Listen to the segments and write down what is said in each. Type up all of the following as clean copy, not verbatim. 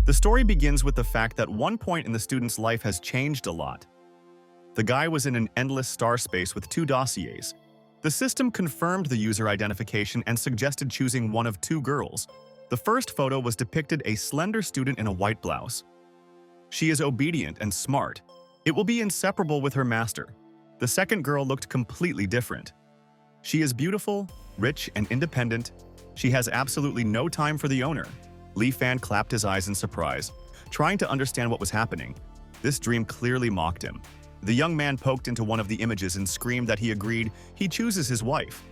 The story begins with the fact that one point in the student's life has changed a lot. The guy was in an endless star space with two dossiers. The system confirmed the user identification and suggested choosing one of two girls. The first photo was depicted a slender student in a white blouse. She is obedient and smart. It will be inseparable with her master. The second girl looked completely different. She is beautiful, rich, and independent. She has absolutely no time for the owner. Li Fan clapped his eyes in surprise, trying to understand what was happening. This dream clearly mocked him. The young man poked into one of the images and screamed that he agreed he chooses his wife.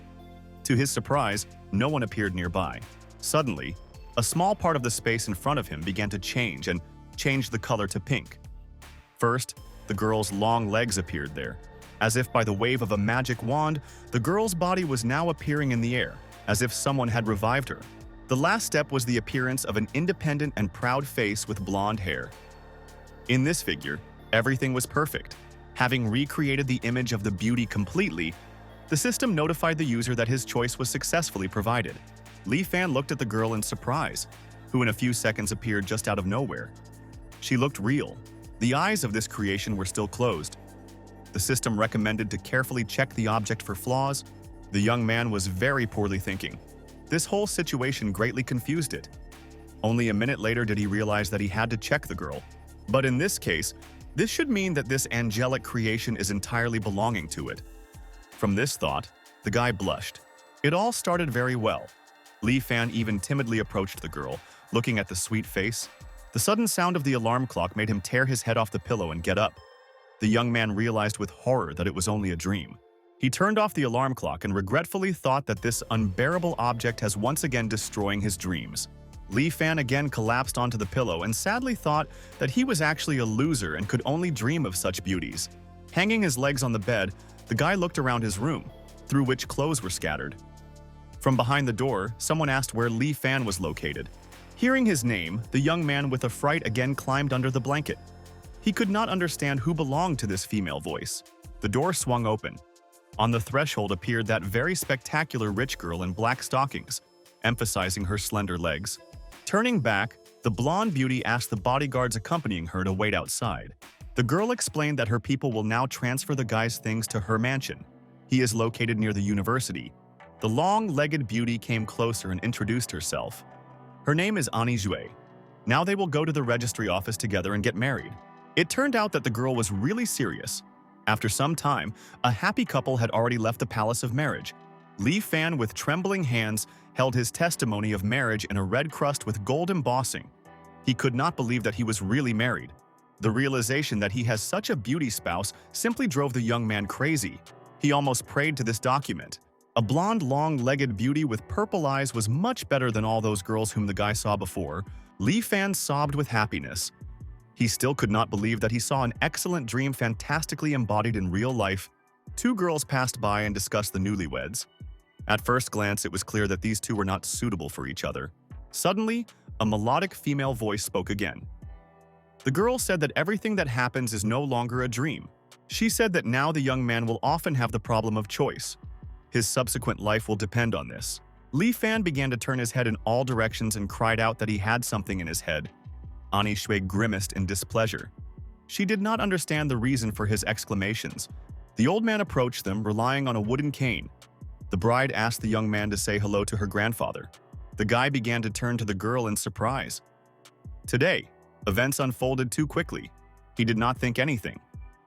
To his surprise, no one appeared nearby. Suddenly, a small part of the space in front of him began to change and changed the color to pink. First, the girl's long legs appeared there. As if by the wave of a magic wand, the girl's body was now appearing in the air, as if someone had revived her. The last step was the appearance of an independent and proud face with blonde hair. In this figure, everything was perfect. Having recreated the image of the beauty completely, the system notified the user that his choice was successfully provided. Li Fan looked at the girl in surprise, who in a few seconds appeared just out of nowhere. She looked real. The eyes of this creation were still closed. The system recommended to carefully check the object for flaws. The young man was very poorly thinking. This whole situation greatly confused it. Only a minute later did he realize that he had to check the girl. But in this case, this should mean that this angelic creation is entirely belonging to it. From this thought, the guy blushed. It all started very well. Li Fan even timidly approached the girl, looking at the sweet face. The sudden sound of the alarm clock made him tear his head off the pillow and get up. The young man realized with horror that it was only a dream. He turned off the alarm clock and regretfully thought that this unbearable object has once again destroying his dreams. Li Fan again collapsed onto the pillow and sadly thought that he was actually a loser and could only dream of such beauties. Hanging his legs on the bed, the guy looked around his room, through which clothes were scattered. From behind the door, someone asked where Li Fan was located. Hearing his name, the young man with a fright again climbed under the blanket. He could not understand who belonged to this female voice. The door swung open. On the threshold appeared that very spectacular rich girl in black stockings, emphasizing her slender legs. Turning back, the blonde beauty asked the bodyguards accompanying her to wait outside. The girl explained that her people will now transfer the guy's things to her mansion. He is located near the university. The long-legged beauty came closer and introduced herself. Her name is Ani Jue. Now they will go to the registry office together and get married. It turned out that the girl was really serious. After some time, a happy couple had already left the palace of marriage. Li Fan, with trembling hands, held his testimony of marriage in a red crust with gold embossing. He could not believe that he was really married. The realization that he has such a beauty spouse simply drove the young man crazy. He almost prayed to this document. A blonde, long-legged beauty with purple eyes was much better than all those girls whom the guy saw before. Li Fan sobbed with happiness. He still could not believe that he saw an excellent dream fantastically embodied in real life. Two girls passed by and discussed the newlyweds. At first glance, it was clear that these two were not suitable for each other. Suddenly, a melodic female voice spoke again. The girl said that everything that happens is no longer a dream. She said that now the young man will often have the problem of choice. His subsequent life will depend on this. Li Fan began to turn his head in all directions and cried out that he had something in his head. Ani Shui grimaced in displeasure. She did not understand the reason for his exclamations. The old man approached them, relying on a wooden cane. The bride asked the young man to say hello to her grandfather. The guy began to turn to the girl in surprise. Today, events unfolded too quickly. He did not think anything.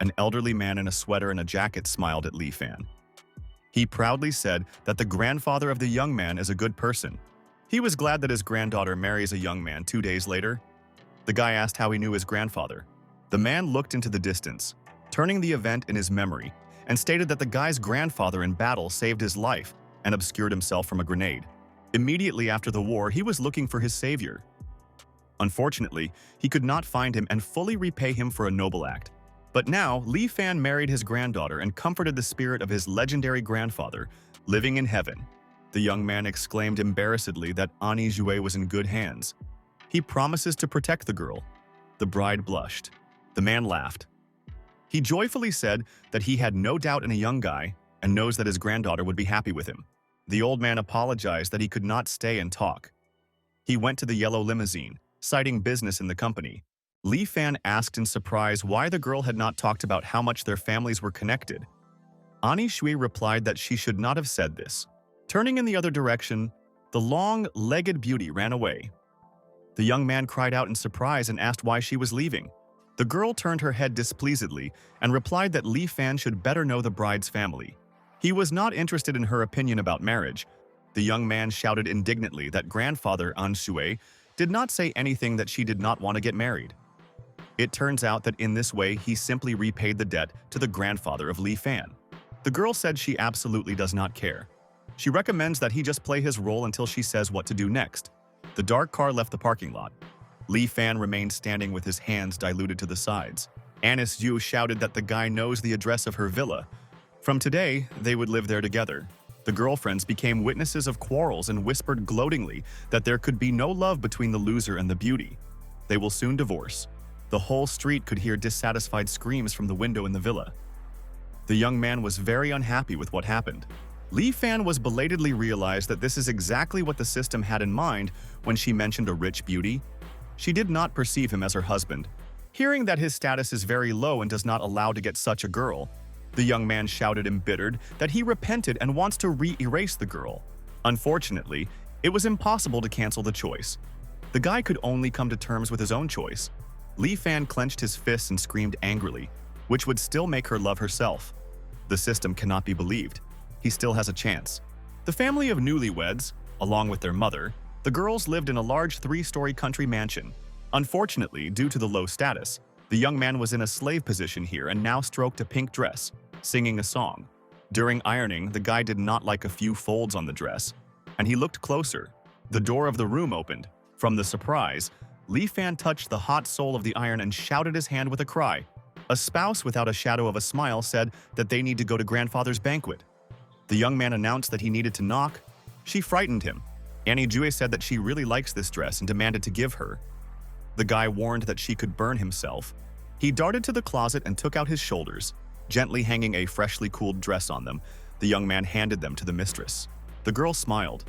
An elderly man in a sweater and a jacket smiled at Li Fan. He proudly said that the grandfather of the young man is a good person. He was glad that his granddaughter marries a young man 2 days later. The guy asked how he knew his grandfather. The man looked into the distance, turning the event in his memory, and stated that the guy's grandfather in battle saved his life and obscured himself from a grenade. Immediately after the war, he was looking for his savior. Unfortunately, he could not find him and fully repay him for a noble act. But now, Li Fan married his granddaughter and comforted the spirit of his legendary grandfather, living in heaven. The young man exclaimed embarrassedly that Ani Jue was in good hands. He promises to protect the girl. The bride blushed. The man laughed. He joyfully said that he had no doubt in a young guy and knows that his granddaughter would be happy with him. The old man apologized that he could not stay and talk. He went to the yellow limousine, citing business in the company. Li Fan asked in surprise why the girl had not talked about how much their families were connected. Ani Shui replied that she should not have said this. Turning in the other direction, the long-legged beauty ran away. The young man cried out in surprise and asked why she was leaving. The girl turned her head displeasedly and replied that Li Fan should better know the bride's family. He was not interested in her opinion about marriage. The young man shouted indignantly that grandfather An Shui did not say anything that she did not want to get married. It turns out that in this way he simply repaid the debt to the grandfather of Li Fan. The girl said she absolutely does not care. She recommends that he just play his role until she says what to do next. The dark car left the parking lot. Li Fan remained standing with his hands diluted to the sides. Anis Yu shouted that the guy knows the address of her villa. From today, they would live there together. The girlfriends became witnesses of quarrels and whispered gloatingly that there could be no love between the loser and the beauty. They will soon divorce. The whole street could hear dissatisfied screams from the window in the villa. The young man was very unhappy with what happened. Li Fan was belatedly realized that this is exactly what the system had in mind when she mentioned a rich beauty. She did not perceive him as her husband. Hearing that his status is very low and does not allow to get such a girl, the young man shouted embittered that he repented and wants to re-erase the girl. Unfortunately, it was impossible to cancel the choice. The guy could only come to terms with his own choice. Li Fan clenched his fists and screamed angrily, which would still make her love herself. The system cannot be believed. He still has a chance. The family of newlyweds, along with their mother, the girls lived in a large 3-story country mansion. Unfortunately, due to the low status, the young man was in a slave position here and now stroked a pink dress, singing a song. During ironing, the guy did not like a few folds on the dress, and he looked closer. The door of the room opened. From the surprise, Li Fan touched the hot sole of the iron and shouted his hand with a cry. A spouse without a shadow of a smile said that they need to go to grandfather's banquet. The young man announced that he needed to knock. She frightened him. Annie Jue said that she really likes this dress and demanded to give her. The guy warned that she could burn himself. He darted to the closet and took out his shoulders. Gently hanging a freshly cooled dress on them, the young man handed them to the mistress. The girl smiled.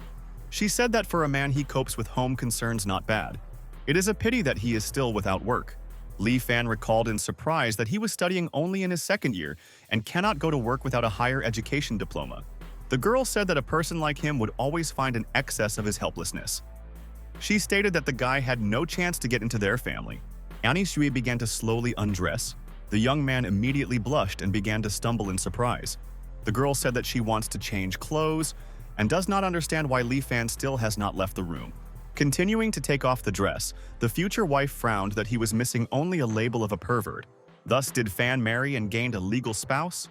She said that for a man he copes with home concerns not bad. It is a pity that he is still without work. Li Fan recalled in surprise that he was studying only in his second year and cannot go to work without a higher education diploma. The girl said that a person like him would always find an excess of his helplessness. She stated that the guy had no chance to get into their family. Annie Shui began to slowly undress. The young man immediately blushed and began to stumble in surprise. The girl said that she wants to change clothes and does not understand why Li Fan still has not left the room. Continuing to take off the dress, the future wife frowned that he was missing only a label of a pervert. Thus, did Fan marry and gained a legal spouse?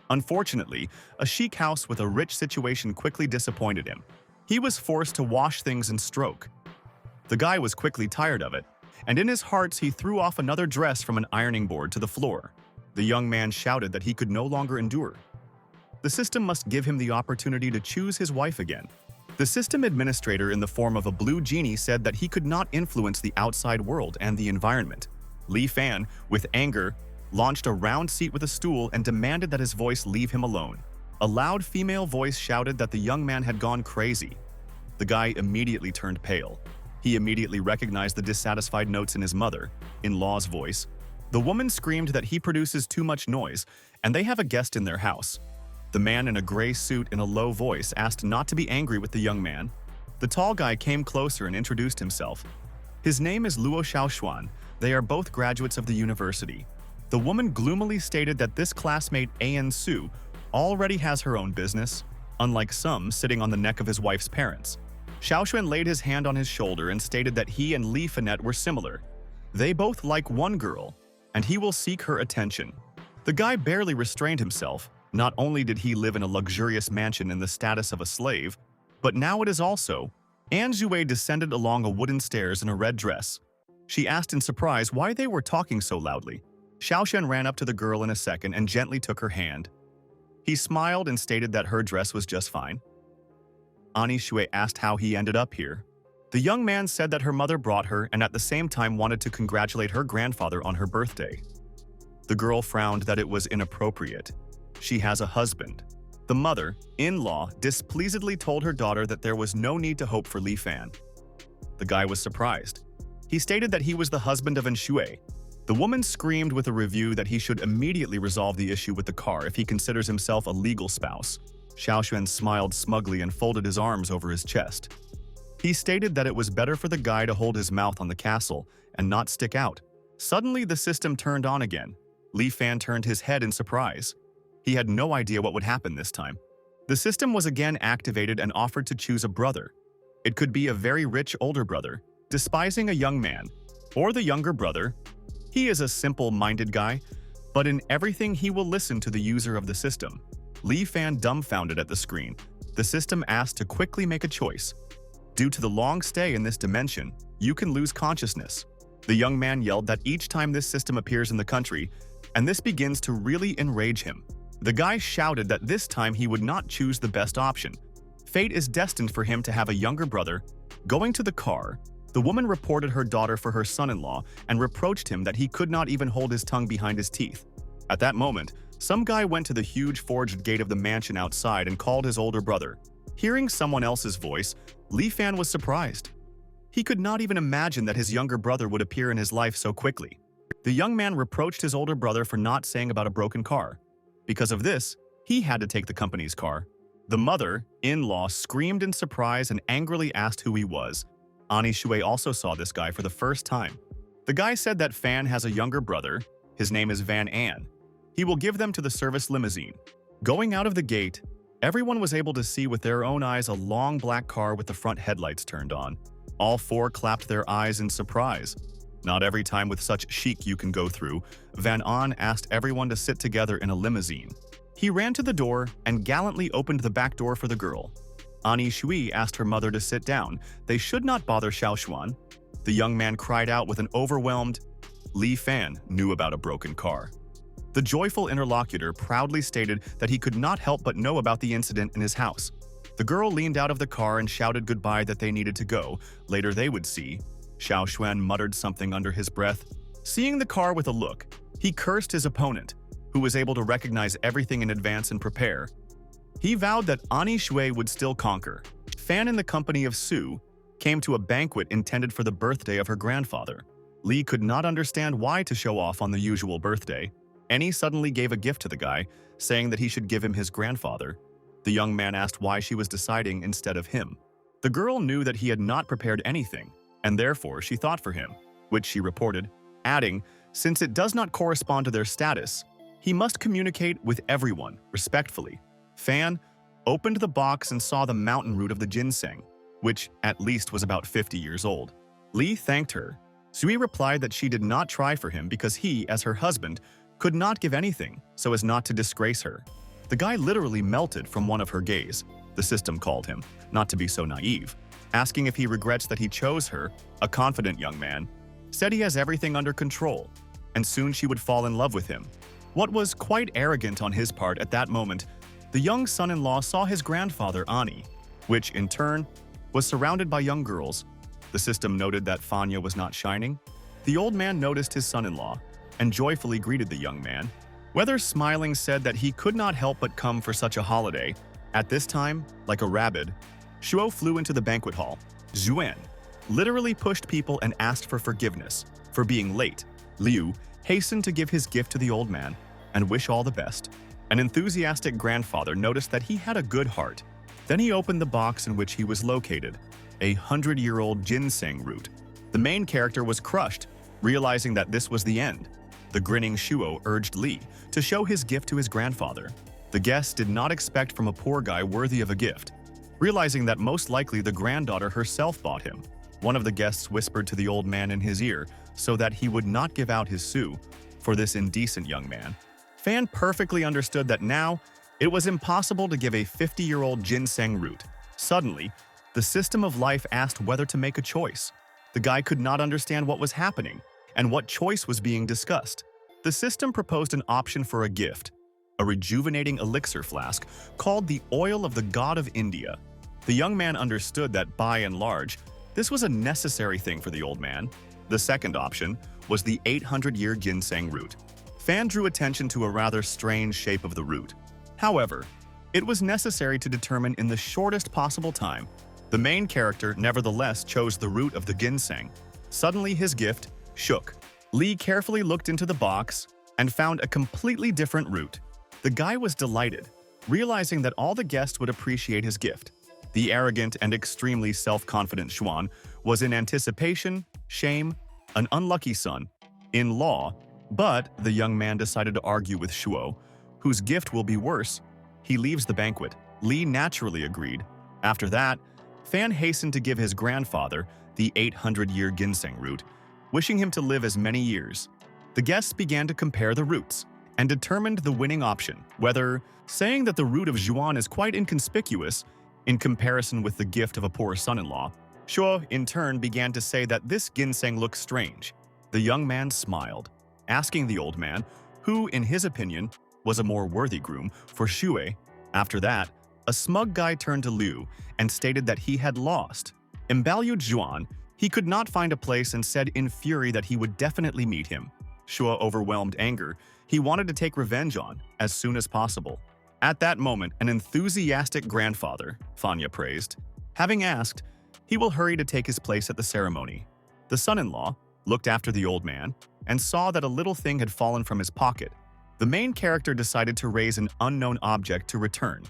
Unfortunately, a chic house with a rich situation quickly disappointed him. He was forced to wash things and stroke. The guy was quickly tired of it, and in his hearts he threw off another dress from an ironing board to the floor. The young man shouted that he could no longer endure. The system must give him the opportunity to choose his wife again. The system administrator in the form of a blue genie said that he could not influence the outside world and the environment. Li Fan, with anger, launched a round seat with a stool and demanded that his voice leave him alone. A loud female voice shouted that the young man had gone crazy. The guy immediately turned pale. He immediately recognized the dissatisfied notes in his mother-in-law's voice. The woman screamed that he produces too much noise, and they have a guest in their house. The man in a gray suit in a low voice asked not to be angry with the young man. The tall guy came closer and introduced himself. His name is Luo Xiaoshuan. They are both graduates of the university. The woman gloomily stated that this classmate An Su already has her own business, unlike some sitting on the neck of his wife's parents. Xiaoshuan laid his hand on his shoulder and stated that he and Li Fanet were similar. They both like one girl, and he will seek her attention. The guy barely restrained himself. Not only did he live in a luxurious mansion in the status of a slave, but now it is also. An Zhui descended along a wooden stairs in a red dress. She asked in surprise why they were talking so loudly. Xiaoshuan ran up to the girl in a second and gently took her hand. He smiled and stated that her dress was just fine. Ani Shui asked how he ended up here. The young man said that her mother brought her and at the same time wanted to congratulate her grandfather on her birthday. The girl frowned that it was inappropriate. She has a husband. The mother-in-law displeasedly told her daughter that there was no need to hope for Li Fan. The guy was surprised. He stated that he was the husband of Shui. The woman screamed with a review that he should immediately resolve the issue with the car if he considers himself a legal spouse. Xiaoxuan smiled smugly and folded his arms over his chest. He stated that it was better for the guy to hold his mouth on the castle and not stick out. Suddenly, the system turned on again. Li Fan turned his head in surprise. He had no idea what would happen this time. The system was again activated and offered to choose a brother. It could be a very rich older brother, despising a young man, or the younger brother. He is a simple-minded guy, but in everything he will listen to the user of the system. Li Fan dumbfounded at the screen. The system asked to quickly make a choice. Due to the long stay in this dimension, you can lose consciousness. The young man yelled that each time this system appears in the country, and this begins to really enrage him. The guy shouted that this time he would not choose the best option. Fate is destined for him to have a younger brother. Going to the car, the woman reported her daughter for her son-in-law and reproached him that he could not even hold his tongue behind his teeth. At that moment, some guy went to the huge forged gate of the mansion outside and called his older brother. Hearing someone else's voice, Li Fan was surprised. He could not even imagine that his younger brother would appear in his life so quickly. The young man reproached his older brother for not saying about a broken car. Because of this, he had to take the company's car. The mother-in-law screamed in surprise and angrily asked who he was. Ani Shui also saw this guy for the first time. The guy said that Fan has a younger brother. His name is Van An. He will give them to the service limousine. Going out of the gate, everyone was able to see with their own eyes a long black car with the front headlights turned on. All four clapped their eyes in surprise. Not every time with such chic you can go through, Van An asked everyone to sit together in a limousine. He ran to the door and gallantly opened the back door for the girl. Ani Shui asked her mother to sit down. They should not bother Xiaoxuan. The young man cried out with an overwhelmed, Li Fan knew about a broken car. The joyful interlocutor proudly stated that he could not help but know about the incident in his house. The girl leaned out of the car and shouted goodbye that they needed to go. Later they would see. Xiaoxuan muttered something under his breath. Seeing the car with a look, he cursed his opponent, who was able to recognize everything in advance and prepare. He vowed that Ani Shui would still conquer. Fan in the company of Su came to a banquet intended for the birthday of her grandfather. Li could not understand why to show off on the usual birthday. Annie suddenly gave a gift to the guy, saying that he should give him his grandfather. The young man asked why she was deciding instead of him. The girl knew that he had not prepared anything, and therefore she thought for him, which she reported, adding, since it does not correspond to their status, he must communicate with everyone respectfully. Fan opened the box and saw the mountain root of the ginseng, which at least was about 50 years old. Li thanked her. Sui replied that she did not try for him because he, as her husband, could not give anything so as not to disgrace her. The guy literally melted from one of her gaze. The system called him, not to be so naive, asking if he regrets that he chose her. A confident young man said he has everything under control, and soon she would fall in love with him. What was quite arrogant on his part at that moment, the young son-in-law saw his grandfather Ani, which in turn was surrounded by young girls. The system noted that Fanya was not shining. The old man noticed his son-in-law and joyfully greeted the young man. Weather smiling said that he could not help but come for such a holiday. At this time, like a rabbit, Shuo flew into the banquet hall. Zhuan literally pushed people and asked for forgiveness for being late. Liu hastened to give his gift to the old man and wish all the best. An enthusiastic grandfather noticed that he had a good heart. Then he opened the box in which he was located, a 100-year-old ginseng root. The main character was crushed, realizing that this was the end. The grinning Shuo urged Li to show his gift to his grandfather. The guests did not expect from a poor guy worthy of a gift. Realizing that most likely the granddaughter herself bought him, one of the guests whispered to the old man in his ear so that he would not give out his sou for this indecent young man. Fan perfectly understood that now it was impossible to give a 50-year-old ginseng root. Suddenly, the system of life asked whether to make a choice. The guy could not understand what was happening and what choice was being discussed. The system proposed an option for a gift, a rejuvenating elixir flask called the Oil of the God of India. The young man understood that, by and large, this was a necessary thing for the old man. The second option was the 800-year ginseng root. Fan drew attention to a rather strange shape of the root. However, it was necessary to determine in the shortest possible time. The main character nevertheless chose the root of the ginseng. Suddenly, his gift shook. Lee carefully looked into the box and found a completely different root. The guy was delighted, realizing that all the guests would appreciate his gift. The arrogant and extremely self-confident Xuan was in anticipation, shame, an unlucky son, in law, but the young man decided to argue with Shuo, whose gift will be worse. He leaves the banquet. Li naturally agreed. After that, Fan hastened to give his grandfather the 800-year ginseng root, wishing him to live as many years. The guests began to compare the roots and determined the winning option, whether saying that the root of Zhuan is quite inconspicuous in comparison with the gift of a poor son-in-law. Shuo, in turn, began to say that this ginseng looks strange. The young man smiled, asking the old man, who, in his opinion, was a more worthy groom, for Xue. After that, a smug guy turned to Liu and stated that he had lost. Embalmed Zhuan, he could not find a place and said in fury that he would definitely meet him. Shuo overwhelmed anger. He wanted to take revenge on as soon as possible. At that moment, an enthusiastic grandfather, Fanya praised. Having asked, he will hurry to take his place at the ceremony. The son-in-law looked after the old man and saw that a little thing had fallen from his pocket. The main character decided to raise an unknown object to return,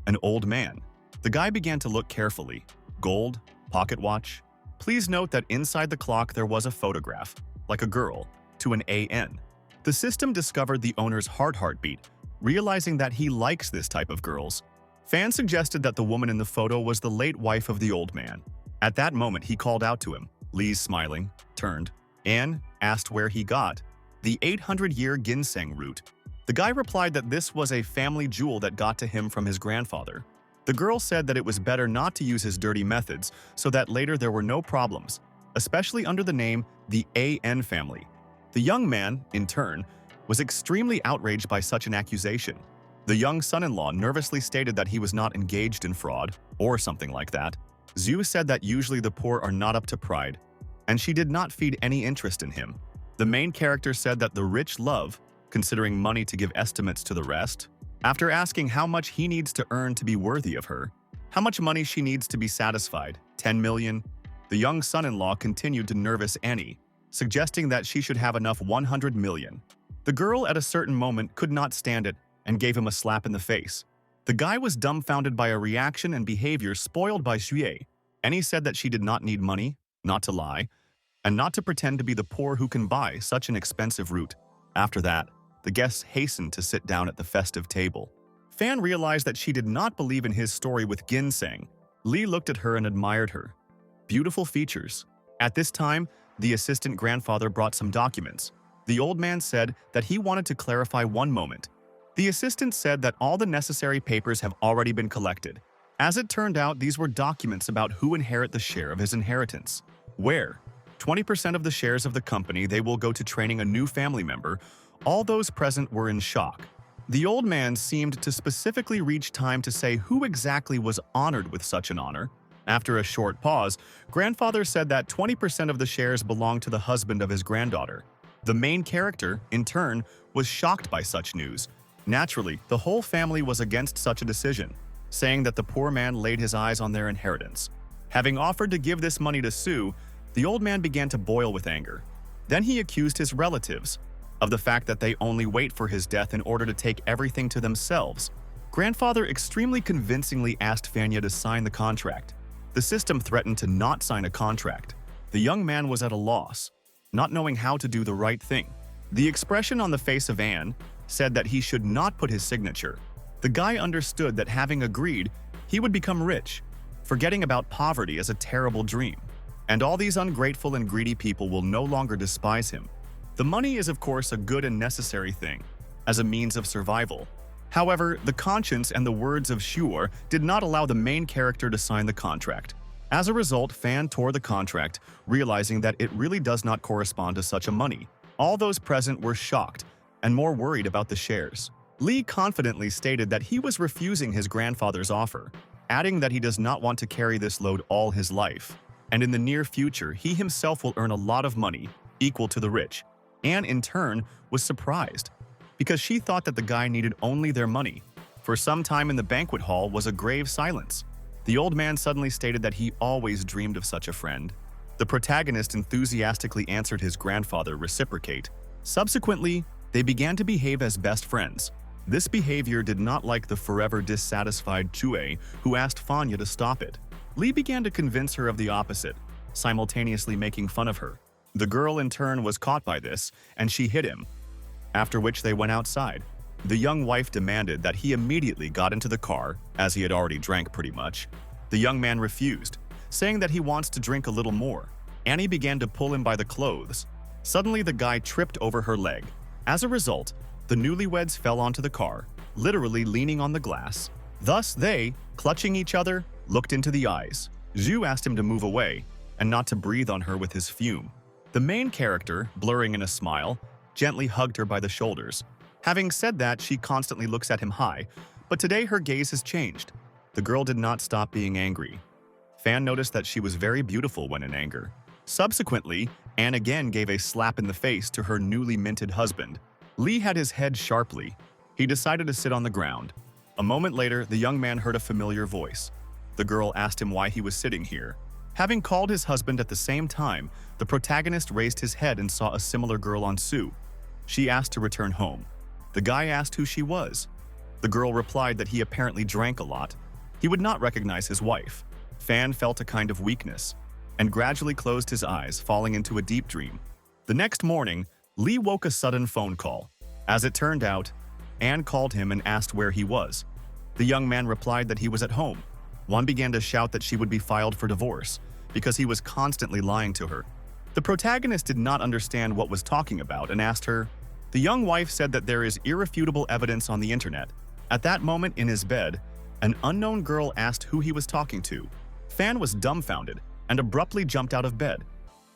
an old man. The guy began to look carefully. Gold, pocket watch. Please note that inside the clock there was a photograph, like a girl, to an AN. The system discovered the owner's heartbeat, realizing that he likes this type of girls. Fan suggested that the woman in the photo was the late wife of the old man. At that moment, he called out to him. Lee, smiling, turned. Anne asked where he got the 800-year ginseng root. The guy replied that this was a family jewel that got to him from his grandfather. The girl said that it was better not to use his dirty methods so that later there were no problems, especially under the name the AN family. The young man, in turn, was extremely outraged by such an accusation. The young son-in-law nervously stated that he was not engaged in fraud, or something like that. Zhu said that usually the poor are not up to pride, and she did not feed any interest in him. The main character said that the rich love, considering money to give estimates to the rest. After asking how much he needs to earn to be worthy of her, how much money she needs to be satisfied, 10 million, the young son-in-law continued to nervous Annie, suggesting that she should have enough 100 million. The girl at a certain moment could not stand it and gave him a slap in the face. The guy was dumbfounded by a reaction and behavior spoiled by Xue. Annie said that she did not need money, not to lie, and not to pretend to be the poor who can buy such an expensive root. After that, the guests hastened to sit down at the festive table. Fan realized that she did not believe in his story with ginseng. Lee looked at her and admired her. Beautiful features. At this time, the assistant grandfather brought some documents. The old man said that he wanted to clarify one moment. The assistant said that all the necessary papers have already been collected. As it turned out, these were documents about who inherit the share of his inheritance. Where? 20% of the shares of the company, they will go to training a new family member. All those present were in shock. The old man seemed to specifically reach time to say who exactly was honored with such an honor. After a short pause, grandfather said that 20% of the shares belonged to the husband of his granddaughter. The main character, in turn, was shocked by such news. Naturally, the whole family was against such a decision, saying that the poor man laid his eyes on their inheritance. Having offered to give this money to Sue, the old man began to boil with anger. Then he accused his relatives of the fact that they only wait for his death in order to take everything to themselves. Grandfather extremely convincingly asked Fanya to sign the contract. The system threatened to not sign a contract. The young man was at a loss, not knowing how to do the right thing. The expression on the face of Anne said that he should not put his signature. The guy understood that having agreed, he would become rich, forgetting about poverty as a terrible dream. And all these ungrateful and greedy people will no longer despise him. The money is of course a good and necessary thing, as a means of survival. However, the conscience and the words of Shuor did not allow the main character to sign the contract. As a result, Fan tore the contract, realizing that it really does not correspond to such a money. All those present were shocked and more worried about the shares. Lee confidently stated that he was refusing his grandfather's offer, adding that he does not want to carry this load all his life. And in the near future, he himself will earn a lot of money, equal to the rich. Anne, in turn, was surprised, because she thought that the guy needed only their money. For some time in the banquet hall was a grave silence. The old man suddenly stated that he always dreamed of such a friend. The protagonist enthusiastically answered his grandfather reciprocate. Subsequently, they began to behave as best friends. This behavior did not like the forever dissatisfied Chue, who asked Fanya to stop it. Lee began to convince her of the opposite, simultaneously making fun of her. The girl in turn was caught by this, and she hit him, after which they went outside. The young wife demanded that he immediately got into the car, as he had already drank pretty much. The young man refused, saying that he wants to drink a little more. Annie began to pull him by the clothes. Suddenly, the guy tripped over her leg. As a result, the newlyweds fell onto the car, literally leaning on the glass. Thus they, clutching each other, looked into the eyes. Zhu asked him to move away and not to breathe on her with his fume. The main character, blurring in a smile, gently hugged her by the shoulders. Having said that, she constantly looks at him high, but today her gaze has changed. The girl did not stop being angry. Fan noticed that she was very beautiful when in anger. Subsequently, Anne again gave a slap in the face to her newly minted husband. Lee had his head sharply. He decided to sit on the ground. A moment later, the young man heard a familiar voice. The girl asked him why he was sitting here. Having called his husband at the same time, the protagonist raised his head and saw a similar girl on Sue. She asked to return home. The guy asked who she was. The girl replied that he apparently drank a lot. He would not recognize his wife. Fan felt a kind of weakness and gradually closed his eyes, falling into a deep dream. The next morning, Lee woke a sudden phone call. As it turned out, Anne called him and asked where he was. The young man replied that he was at home. One began to shout that she would be filed for divorce because he was constantly lying to her. The protagonist did not understand what was talking about and asked her. The young wife said that there is irrefutable evidence on the internet. At that moment in his bed, an unknown girl asked who he was talking to. Fan was dumbfounded and abruptly jumped out of bed.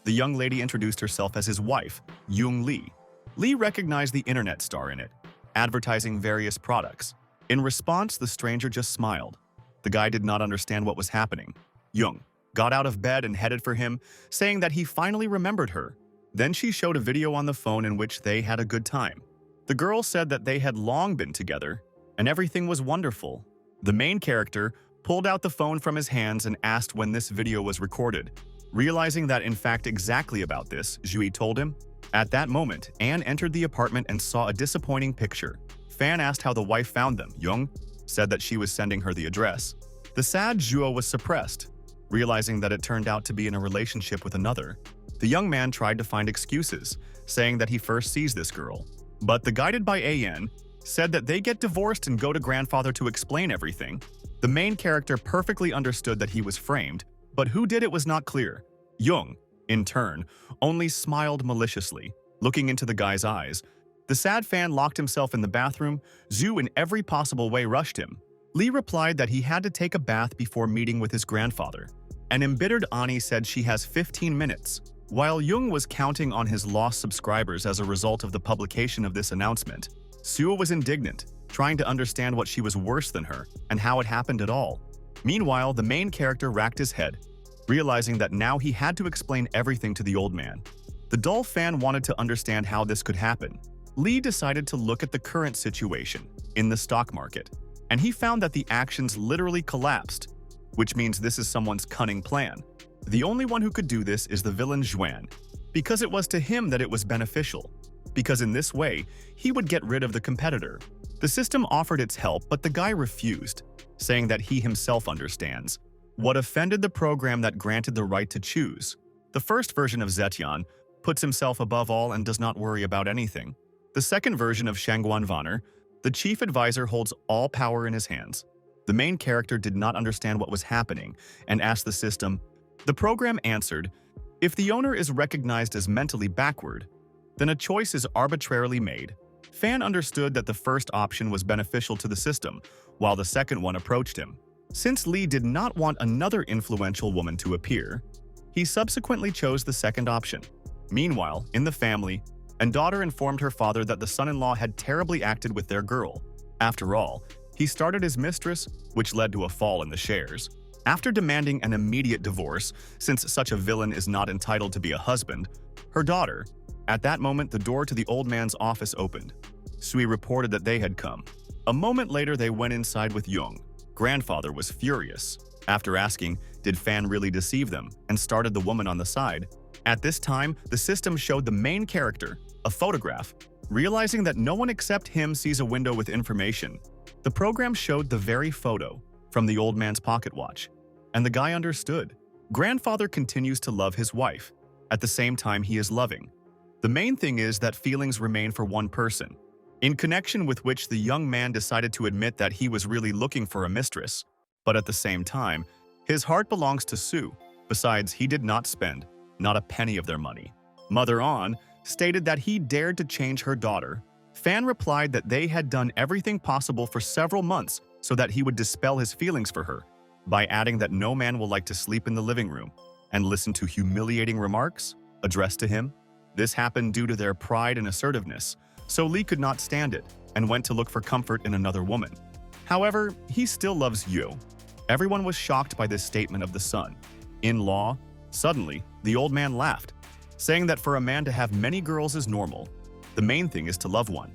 The young lady introduced herself as his wife, Young Lee. Lee recognized the internet star in it, advertising various products. In response, the stranger just smiled. The guy did not understand what was happening. Young got out of bed and headed for him, saying that he finally remembered her. Then she showed a video on the phone in which they had a good time. The girl said that they had long been together, and everything was wonderful. The main character pulled out the phone from his hands and asked when this video was recorded. Realizing that in fact exactly about this, Jui told him. At that moment, Anne entered the apartment and saw a disappointing picture. Fan asked how the wife found them. Young said that she was sending her the address. The sad Zhuo was suppressed, realizing that it turned out to be in a relationship with another. The young man tried to find excuses, saying that he first sees this girl. But the guided by An said that they get divorced and go to grandfather to explain everything. The main character perfectly understood that he was framed, but who did it was not clear. Young, in turn, only smiled maliciously, looking into the guy's eyes. The sad fan locked himself in the bathroom. Zhu in every possible way rushed him. Lee replied that he had to take a bath before meeting with his grandfather. An embittered Ani said she has 15 minutes. While Jung was counting on his lost subscribers as a result of the publication of this announcement, Sue was indignant, trying to understand what she was worse than her and how it happened at all. Meanwhile, the main character racked his head, realizing that now he had to explain everything to the old man. The dull fan wanted to understand how this could happen. Lee decided to look at the current situation in the stock market, and he found that the actions literally collapsed, which means this is someone's cunning plan. The only one who could do this is the villain Zhuan, because it was to him that it was beneficial, because in this way, he would get rid of the competitor. The system offered its help, but the guy refused, saying that he himself understands. What offended the program that granted the right to choose? The first version of Zetian puts himself above all and does not worry about anything. The second version of Shangguan Vanner, the chief advisor holds all power in his hands. The main character did not understand what was happening and asked the system. The program answered, if the owner is recognized as mentally backward, then a choice is arbitrarily made. Fan understood that the first option was beneficial to the system, while the second one approached him. Since Lee did not want another influential woman to appear, he subsequently chose the second option. Meanwhile, in the family, a daughter informed her father that the son-in-law had terribly acted with their girl. After all, he started his mistress, which led to a fall in the shares. After demanding an immediate divorce, since such a villain is not entitled to be a husband, her daughter. At that moment, the door to the old man's office opened. Sui reported that they had come. A moment later, they went inside with Jung. Grandfather was furious. After asking, did Fan really deceive them, and started the woman on the side. At this time, the system showed the main character, a photograph, realizing that no one except him sees a window with information. The program showed the very photo from the old man's pocket watch, and the guy understood. Grandfather continues to love his wife. At the same time, he is loving. The main thing is that feelings remain for one person, in connection with which the young man decided to admit that he was really looking for a mistress. But at the same time, his heart belongs to Sue. Besides, he did not spend not a penny of their money. Mother On stated that he dared to change her daughter. Fan replied that they had done everything possible for several months so that he would dispel his feelings for her, by adding that no man will like to sleep in the living room and listen to humiliating remarks addressed to him. This happened due to their pride and assertiveness, so Lee could not stand it and went to look for comfort in another woman. However, he still loves Yu. Everyone was shocked by this statement of the son. In law, suddenly, the old man laughed, saying that for a man to have many girls is normal. The main thing is to love one.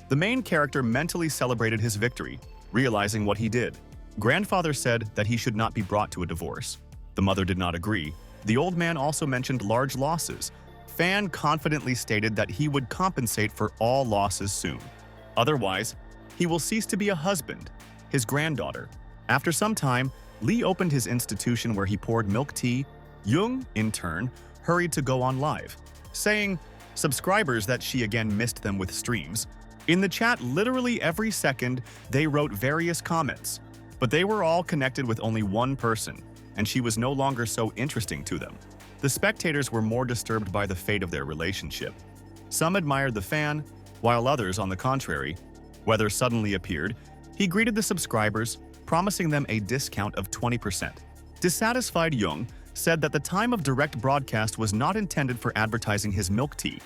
The main character mentally celebrated his victory, realizing what he did. Grandfather said that he should not be brought to a divorce. The mother did not agree. The old man also mentioned large losses. Fan confidently stated that he would compensate for all losses soon. Otherwise, he will cease to be a husband, his granddaughter. After some time, Lee opened his institution where he poured milk tea. Jung, in turn, hurried to go on live, saying subscribers that she again missed them with streams. In the chat, literally every second, they wrote various comments, but they were all connected with only one person, and she was no longer so interesting to them. The spectators were more disturbed by the fate of their relationship. Some admired the fan, while others, on the contrary, Weather suddenly appeared. He greeted the subscribers, promising them a discount of 20%. Dissatisfied Jung said that the time of direct broadcast was not intended for advertising his milk tea.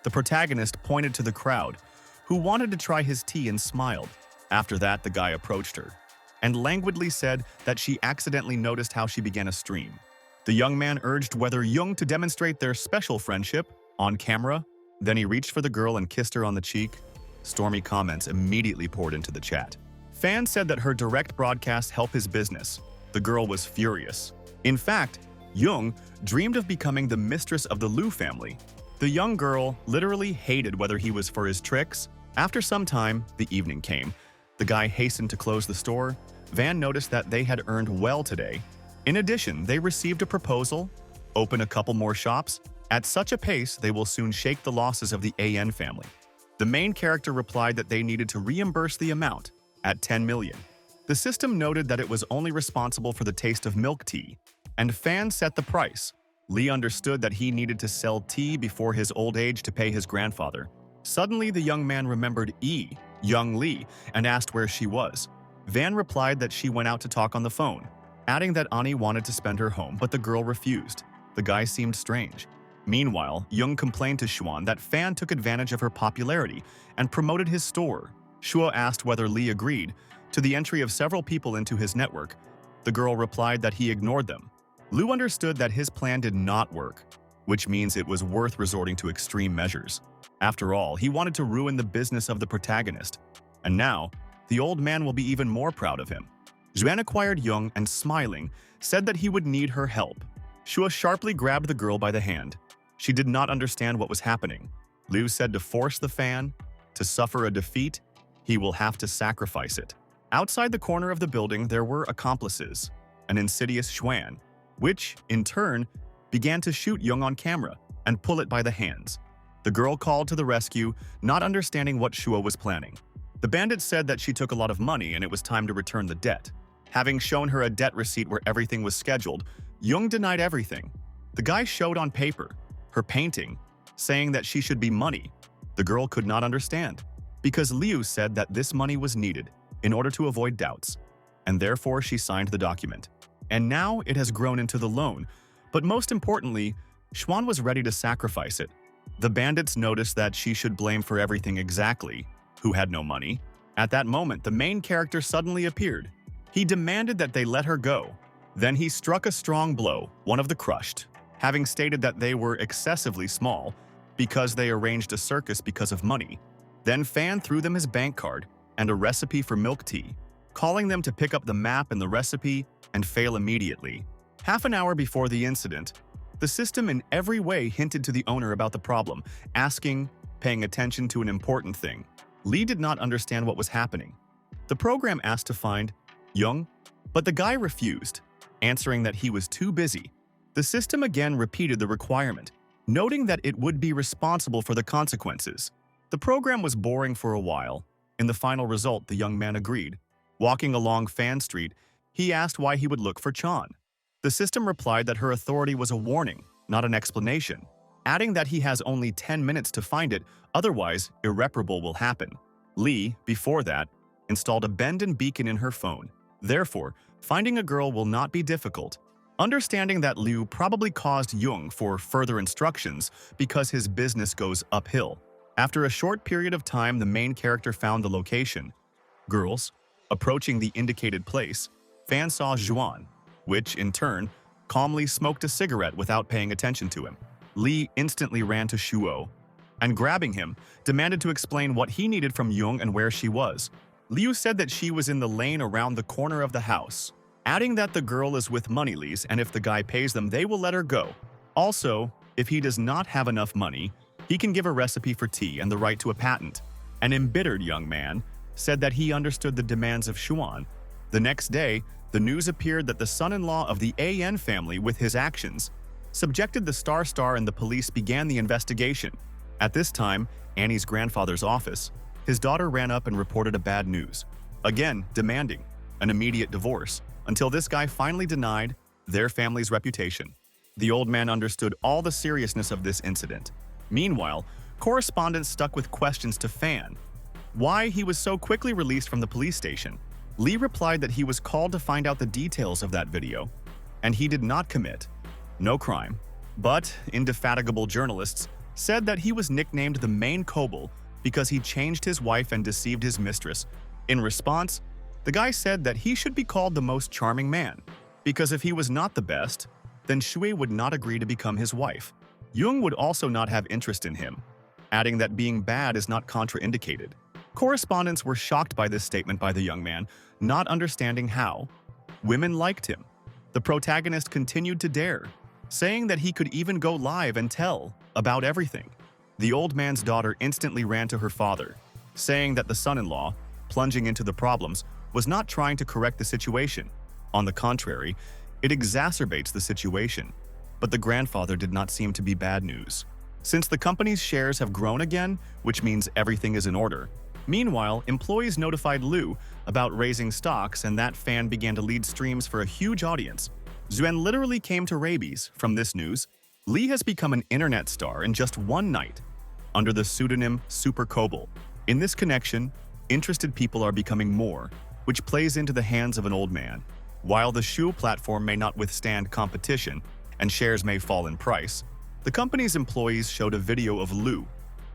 The protagonist pointed to the crowd, who wanted to try his tea, and smiled. After that, the guy approached her and languidly said that she accidentally noticed how she began a stream. The young man urged Weather Jung to demonstrate their special friendship on camera. Then he reached for the girl and kissed her on the cheek. Stormy comments immediately poured into the chat. Fans said that her direct broadcast helped his business. The girl was furious. In fact, Jung dreamed of becoming the mistress of the Liu family. The young girl literally hated whether he was for his tricks. After some time, the evening came. The guy hastened to close the store. Van noticed that they had earned well today. In addition, they received a proposal: open a couple more shops. At such a pace, they will soon shake the losses of the AN family. The main character replied that they needed to reimburse the amount at 10 million. The system noted that it was only responsible for the taste of milk tea, and fans set the price. Lee understood that he needed to sell tea before his old age to pay his grandfather. Suddenly, the young man remembered Young Lee, and asked where she was. Van replied that she went out to talk on the phone, adding that Ani wanted to spend her home, but the girl refused. The guy seemed strange. Meanwhile, Jung complained to Xuan that Fan took advantage of her popularity and promoted his store. Shua asked whether Lee agreed to the entry of several people into his network. The girl replied that he ignored them. Liu understood that his plan did not work, which means it was worth resorting to extreme measures. After all, he wanted to ruin the business of the protagonist. And now, the old man will be even more proud of him. Zhuan acquired Jung and, smiling, said that he would need her help. Shua sharply grabbed the girl by the hand. She did not understand what was happening. Liu said to force the fan to suffer a defeat, he will have to sacrifice it. Outside the corner of the building, there were accomplices, an insidious Xuan, which, in turn, began to shoot Jung on camera and pull it by the hands. The girl called to the rescue, not understanding what Shua was planning. The bandit said that she took a lot of money and it was time to return the debt. Having shown her a debt receipt where everything was scheduled, Jung denied everything. The guy showed on paper her painting, saying that she should be money. The girl could not understand, because Liu said that this money was needed in order to avoid doubts, and therefore she signed the document. And now it has grown into the loan, but most importantly, Xuan was ready to sacrifice it. The bandits noticed that she should blame for everything exactly, who had no money. At that moment, the main character suddenly appeared. He demanded that they let her go. Then he struck a strong blow, one of the crushed, having stated that they were excessively small because they arranged a circus because of money. Then Fan threw them his bank card and a recipe for milk tea, calling them to pick up the map and the recipe and fail immediately. Half an hour before the incident, the system in every way hinted to the owner about the problem, asking, paying attention to an important thing. Lee did not understand what was happening. The program asked to find Young, but the guy refused, answering that he was too busy. The system again repeated the requirement, noting that it would be responsible for the consequences. The program was boring for a while. In the final result, the young man agreed. Walking along Fan Street, he asked why he would look for Chan. The system replied that her authority was a warning, not an explanation, adding that he has only 10 minutes to find it, otherwise irreparable will happen. Lee, before that, installed a bend-in beacon in her phone. Therefore, finding a girl will not be difficult. Understanding that Liu probably caused Jung for further instructions because his business goes uphill. After a short period of time, the main character found the location. Girls, approaching the indicated place, Fan saw Zhuan, which, in turn, calmly smoked a cigarette without paying attention to him. Li instantly ran to Shuo, and grabbing him, demanded to explain what he needed from Jung and where she was. Liu said that she was in the lane around the corner of the house, adding that the girl is with Moneylees and if the guy pays them, they will let her go. Also, if he does not have enough money, he can give a recipe for tea and the right to a patent. An embittered young man said that he understood the demands of Xuan. The next day, the news appeared that the son-in-law of the AN family, with his actions, subjected the Star and the police began the investigation. At this time, Annie's grandfather's office, his daughter ran up and reported a bad news, again demanding an immediate divorce, until this guy finally denied their family's reputation. The old man understood all the seriousness of this incident. Meanwhile, correspondents stuck with questions to Fan. Why he was so quickly released from the police station? Lee replied that he was called to find out the details of that video, and he did not commit no crime. But indefatigable journalists said that he was nicknamed the main Kobold because he changed his wife and deceived his mistress. In response, the guy said that he should be called the most charming man, because if he was not the best, then Shui would not agree to become his wife. Jung would also not have interest in him, adding that being bad is not contraindicated. Correspondents were shocked by this statement by the young man, not understanding how. Women liked him. The protagonist continued to dare, saying that he could even go live and tell about everything. The old man's daughter instantly ran to her father, saying that the son-in-law, plunging into the problems, was not trying to correct the situation. On the contrary, it exacerbates the situation. But the grandfather did not seem to be bad news, since the company's shares have grown again, which means everything is in order. Meanwhile, employees notified Liu about raising stocks, and that Fan began to lead streams for a huge audience. Zuen literally came to rabies from this news. Lee has become an internet star in just one night, under the pseudonym Super Kobold. In this connection, interested people are becoming more, which plays into the hands of an old man. While the Shu platform may not withstand competition, and shares may fall in price, the company's employees showed a video of Liu,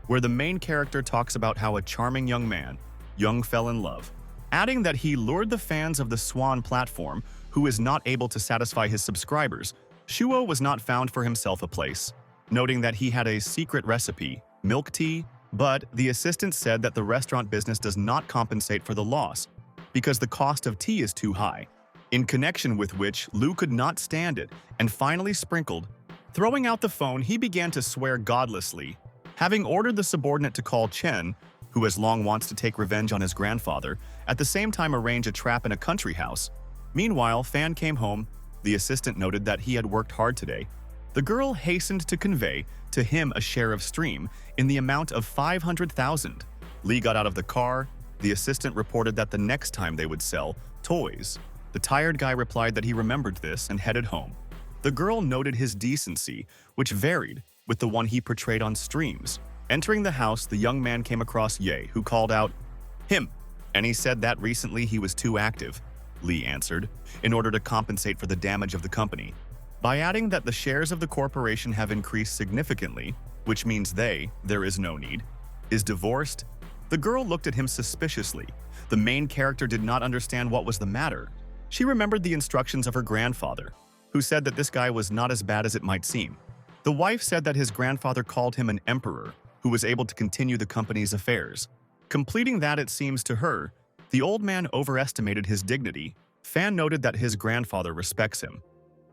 where the main character talks about how a charming young man, Young, fell in love, adding that he lured the fans of the Swan platform, who is not able to satisfy his subscribers. Shuo was not found for himself a place, noting that he had a secret recipe, milk tea, but the assistant said that the restaurant business does not compensate for the loss because the cost of tea is too high, in connection with which Liu could not stand it and finally sprinkled. Throwing out the phone, he began to swear godlessly, having ordered the subordinate to call Chen, who as long wants to take revenge on his grandfather, at the same time arrange a trap in a country house. Meanwhile, Fan came home. The assistant noted that he had worked hard today. The girl hastened to convey to him a share of stream in the amount of 500,000. Lee got out of the car. The assistant reported that the next time they would sell toys. The tired guy replied that he remembered this and headed home. The girl noted his decency, which varied with the one he portrayed on streams. Entering the house, the young man came across Ye, who called out, "Him," and he said that recently he was too active. Lee answered, in order to compensate for the damage of the company, by adding that the shares of the corporation have increased significantly, which means there is no need, is divorced. The girl looked at him suspiciously. The main character did not understand what was the matter. She remembered the instructions of her grandfather, who said that this guy was not as bad as it might seem. The wife said that his grandfather called him an emperor who was able to continue the company's affairs. Completing that, it seems to her, the old man overestimated his dignity Fan noted that his grandfather respects him.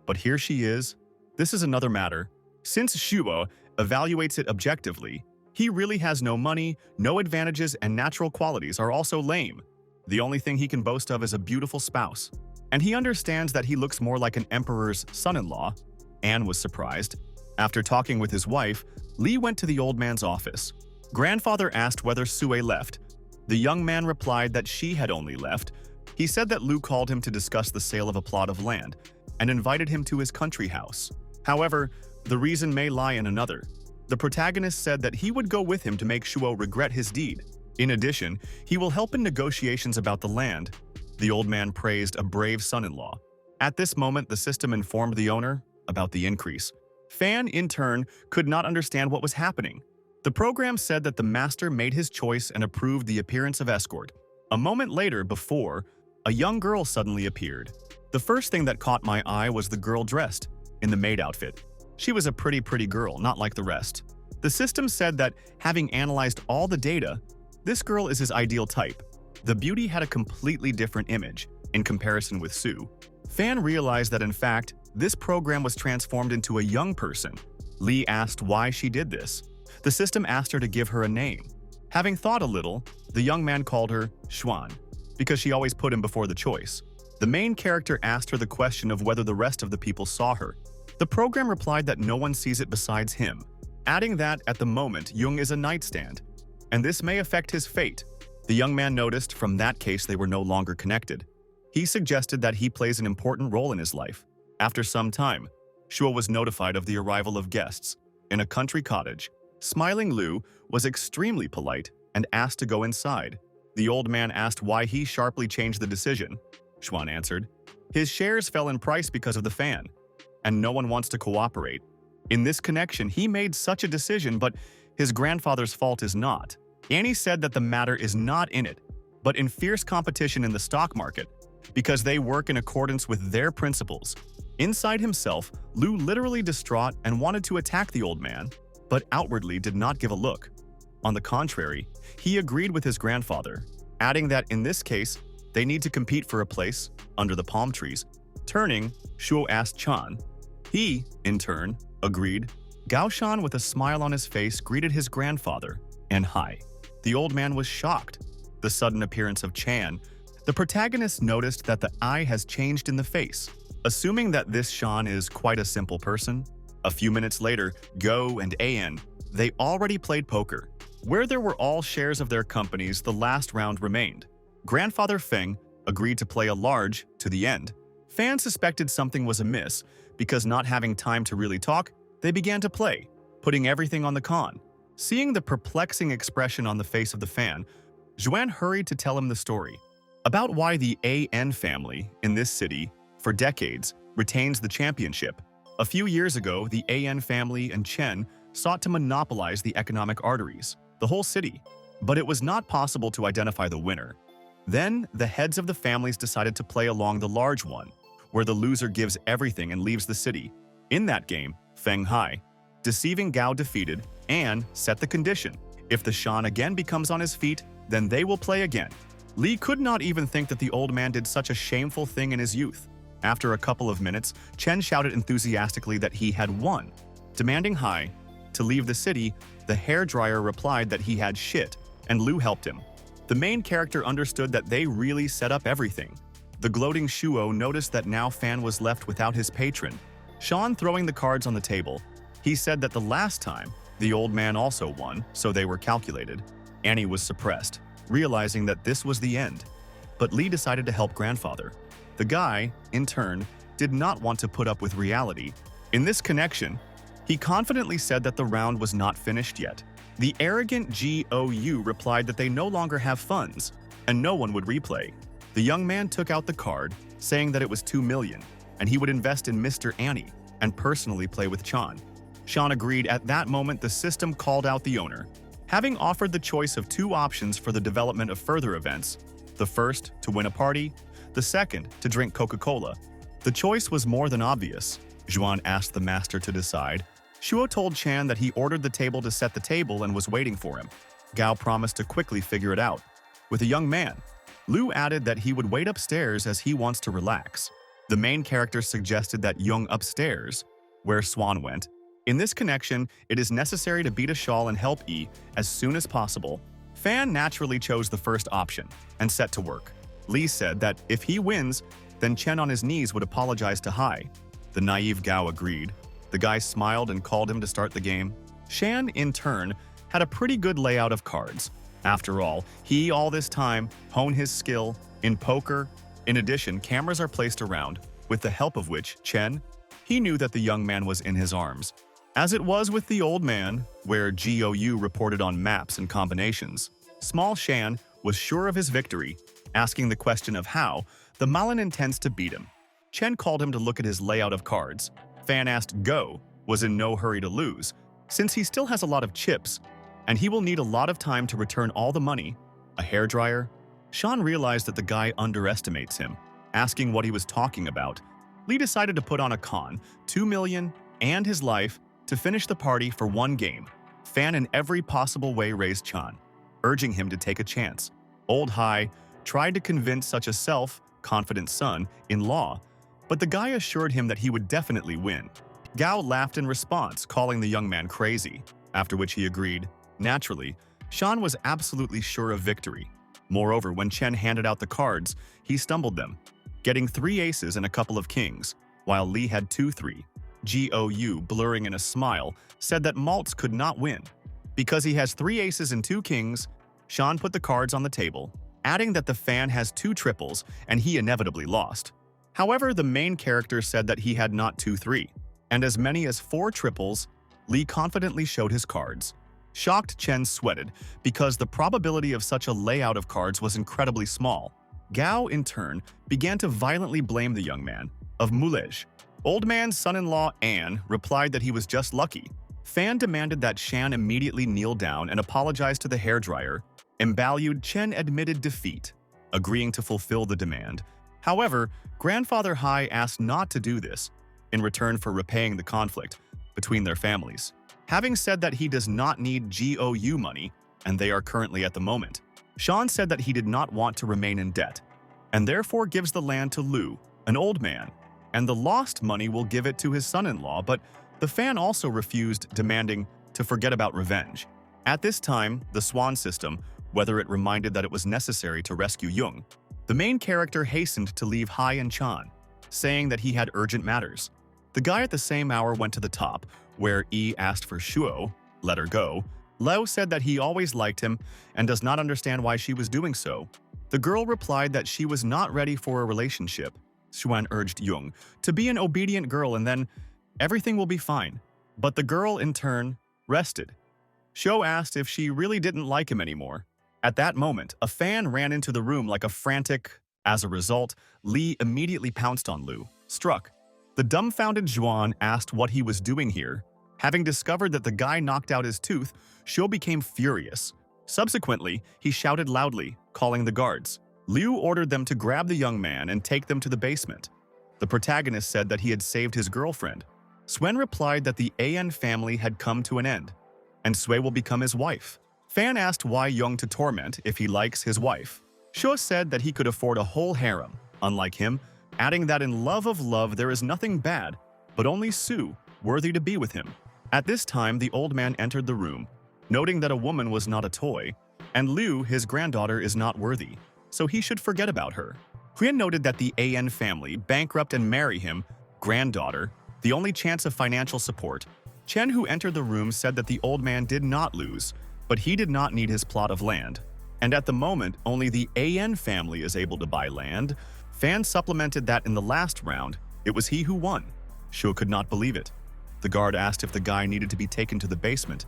But here she is. This is another matter. Since Shuo evaluates it objectively, he really has no money, no advantages, and natural qualities are also lame. The only thing he can boast of is a beautiful spouse. And he understands that he looks more like an emperor's son-in-law. Anne was surprised. After talking with his wife, Lee went to the old man's office. Grandfather asked whether Sue left. The young man replied that she had only left. He said that Lu called him to discuss the sale of a plot of land and invited him to his country house. However, the reason may lie in another. The protagonist said that he would go with him to make Shuo regret his deed. In addition, he will help in negotiations about the land. The old man praised a brave son-in-law. At this moment, the system informed the owner about the increase. Fan, in turn, could not understand what was happening. The program said that the master made his choice and approved the appearance of escort. A moment later, a young girl suddenly appeared. The first thing that caught my eye was the girl dressed in the maid outfit. She was a pretty girl, not like the rest. The system said that, having analyzed all the data, this girl is his ideal type. The beauty had a completely different image in comparison with Sue. Fan realized that in fact, this program was transformed into a young person. Lee asked why she did this. The system asked her to give her a name. Having thought a little, the young man called her Xuan, because she always put him before the choice. The main character asked her the question of whether the rest of the people saw her. The program replied that no one sees it besides him, adding that at the moment Jung is a nightstand, and this may affect his fate. The young man noticed from that case they were no longer connected. He suggested that he plays an important role in his life. After some time, Shuo was notified of the arrival of guests in a country cottage. Smiling Lu was extremely polite and asked to go inside. The old man asked why he sharply changed the decision. Xuan answered, "His shares fell in price because of the fan, and no one wants to cooperate. In this connection, he made such a decision, but his grandfather's fault is not." Annie said that the matter is not in it, but in fierce competition in the stock market, because they work in accordance with their principles. Inside himself, Lu literally distraught and wanted to attack the old man, but outwardly did not give a look. On the contrary, he agreed with his grandfather, adding that in this case, they need to compete for a place under the palm trees. Turning, Shuo asked Chan. He, in turn, agreed. Gao Shan, with a smile on his face, greeted his grandfather, and hi. The old man was shocked. The sudden appearance of Chan. The protagonist noticed that the eye has changed in the face. Assuming that this Shan is quite a simple person, a few minutes later, Go and An, they already played poker. Where there were all shares of their companies, the last round remained. Grandfather Feng agreed to play a large to the end. Fan suspected something was amiss, because not having time to really talk, they began to play, putting everything on the con. Seeing the perplexing expression on the face of the fan, Zhuan hurried to tell him the story about why the An family in this city, for decades, retains the championship. A few years ago, the An family and Chen sought to monopolize the economic arteries, the whole city, but it was not possible to identify the winner. Then, the heads of the families decided to play along the large one, where the loser gives everything and leaves the city. In that game, Feng Hai, deceiving Gao defeated, and set the condition. If the Shan again becomes on his feet, then they will play again. Li could not even think that the old man did such a shameful thing in his youth. After a couple of minutes, Chen shouted enthusiastically that he had won. Demanding Hai to leave the city, the hairdryer replied that he had shit, and Lu helped him. The main character understood that they really set up everything. The gloating Shuo noticed that now Fan was left without his patron. Shan throwing the cards on the table, he said that the last time, the old man also won, so they were calculated. Annie was suppressed, realizing that this was the end. But Lee decided to help grandfather. The guy, in turn, did not want to put up with reality. In this connection, he confidently said that the round was not finished yet. The arrogant GOU replied that they no longer have funds, and no one would replay. The young man took out the card, saying that it was 2 million, and he would invest in Mr. Annie and personally play with Chan. Shan agreed. At that moment, the system called out the owner. Having offered the choice of 2 options for the development of further events, the first to win a party, the second to drink Coca-Cola, the choice was more than obvious. Zhuan asked the master to decide. Shuo told Chan that he ordered the table to set the table and was waiting for him. Gao promised to quickly figure it out. With a young man, Liu added that he would wait upstairs as he wants to relax. The main character suggested that Young upstairs, where Swan went. In this connection, it is necessary to beat a shawl and help E as soon as possible. Fan naturally chose the first option and set to work. Lee said that if he wins, then Chen on his knees would apologize to Hai. The naive Gao agreed. The guy smiled and called him to start the game. Shan, in turn, had a pretty good layout of cards. After all, he all this time honed his skill in poker. In addition, cameras are placed around, with the help of which Chen, he knew that the young man was in his arms. As it was with the old man, where GOU reported on maps and combinations, small Shan was sure of his victory, asking the question of how the Malin intends to beat him. Chen called him to look at his layout of cards. Fan asked Go was in no hurry to lose, since he still has a lot of chips, and he will need a lot of time to return all the money. A hairdryer? Sean realized that the guy underestimates him, asking what he was talking about. Lee decided to put on a con, 2 million, and his life, to finish the party for one game. Fan in every possible way raised Chan, urging him to take a chance. Old Hai tried to convince such a self-confident son-in-law, but the guy assured him that he would definitely win. Gao laughed in response, calling the young man crazy, after which he agreed. Naturally, Shan was absolutely sure of victory. Moreover, when Chen handed out the cards, he stumbled them, getting 3 aces and a couple of kings, while Lee had 2-3. GOU, blurring in a smile, said that Maltz could not win. Because he has 3 aces and 2 kings, Sean put the cards on the table, adding that the fan has 2 triples and he inevitably lost. However, the main character said that he had not 2-3, and as many as 4 triples. Lee confidently showed his cards. Shocked Chen sweated because the probability of such a layout of cards was incredibly small. Gao, in turn, began to violently blame the young man of moulage. Old man's son-in-law, Anne, replied that he was just lucky. Fan demanded that Shan immediately kneel down and apologize to the hairdryer. Embalmed, Chen admitted defeat, agreeing to fulfill the demand. However, Grandfather Hai asked not to do this, in return for repaying the conflict between their families. Having said that he does not need GOU money, and they are currently at the moment, Sean said that he did not want to remain in debt, and therefore gives the land to Liu, an old man, and the lost money will give it to his son-in-law, but the fan also refused, demanding to forget about revenge. At this time, the Swan system, whether it reminded that it was necessary to rescue Jung, the main character hastened to leave Hai and Chan, saying that he had urgent matters. The guy at the same hour went to the top, where E asked for Shuo, let her go. Leo said that he always liked him and does not understand why she was doing so. The girl replied that she was not ready for a relationship. Xuan urged Jung to be an obedient girl and then everything will be fine. But the girl, in turn, rested. Shuo asked if she really didn't like him anymore. At that moment, a fan ran into the room like a frantic. As a result, Li immediately pounced on Liu, struck. The dumbfounded Zhuan asked what he was doing here. Having discovered that the guy knocked out his tooth, Shuo became furious. Subsequently, he shouted loudly, calling the guards. Liu ordered them to grab the young man and take them to the basement. The protagonist said that he had saved his girlfriend. Swen replied that the An family had come to an end, and Sui will become his wife. Fan asked why Young to torment if he likes his wife. Shuo said that he could afford a whole harem, unlike him, adding that in love of love there is nothing bad, but only Su, worthy to be with him. At this time, the old man entered the room, noting that a woman was not a toy, and Liu, his granddaughter, is not worthy, so he should forget about her. Huyen noted that the An family bankrupt and marry him, granddaughter, the only chance of financial support. Chen, who entered the room, said that the old man did not lose, but he did not need his plot of land. And at the moment, only the An family is able to buy land. Fan supplemented that in the last round, it was he who won. Shuo could not believe it. The guard asked if the guy needed to be taken to the basement.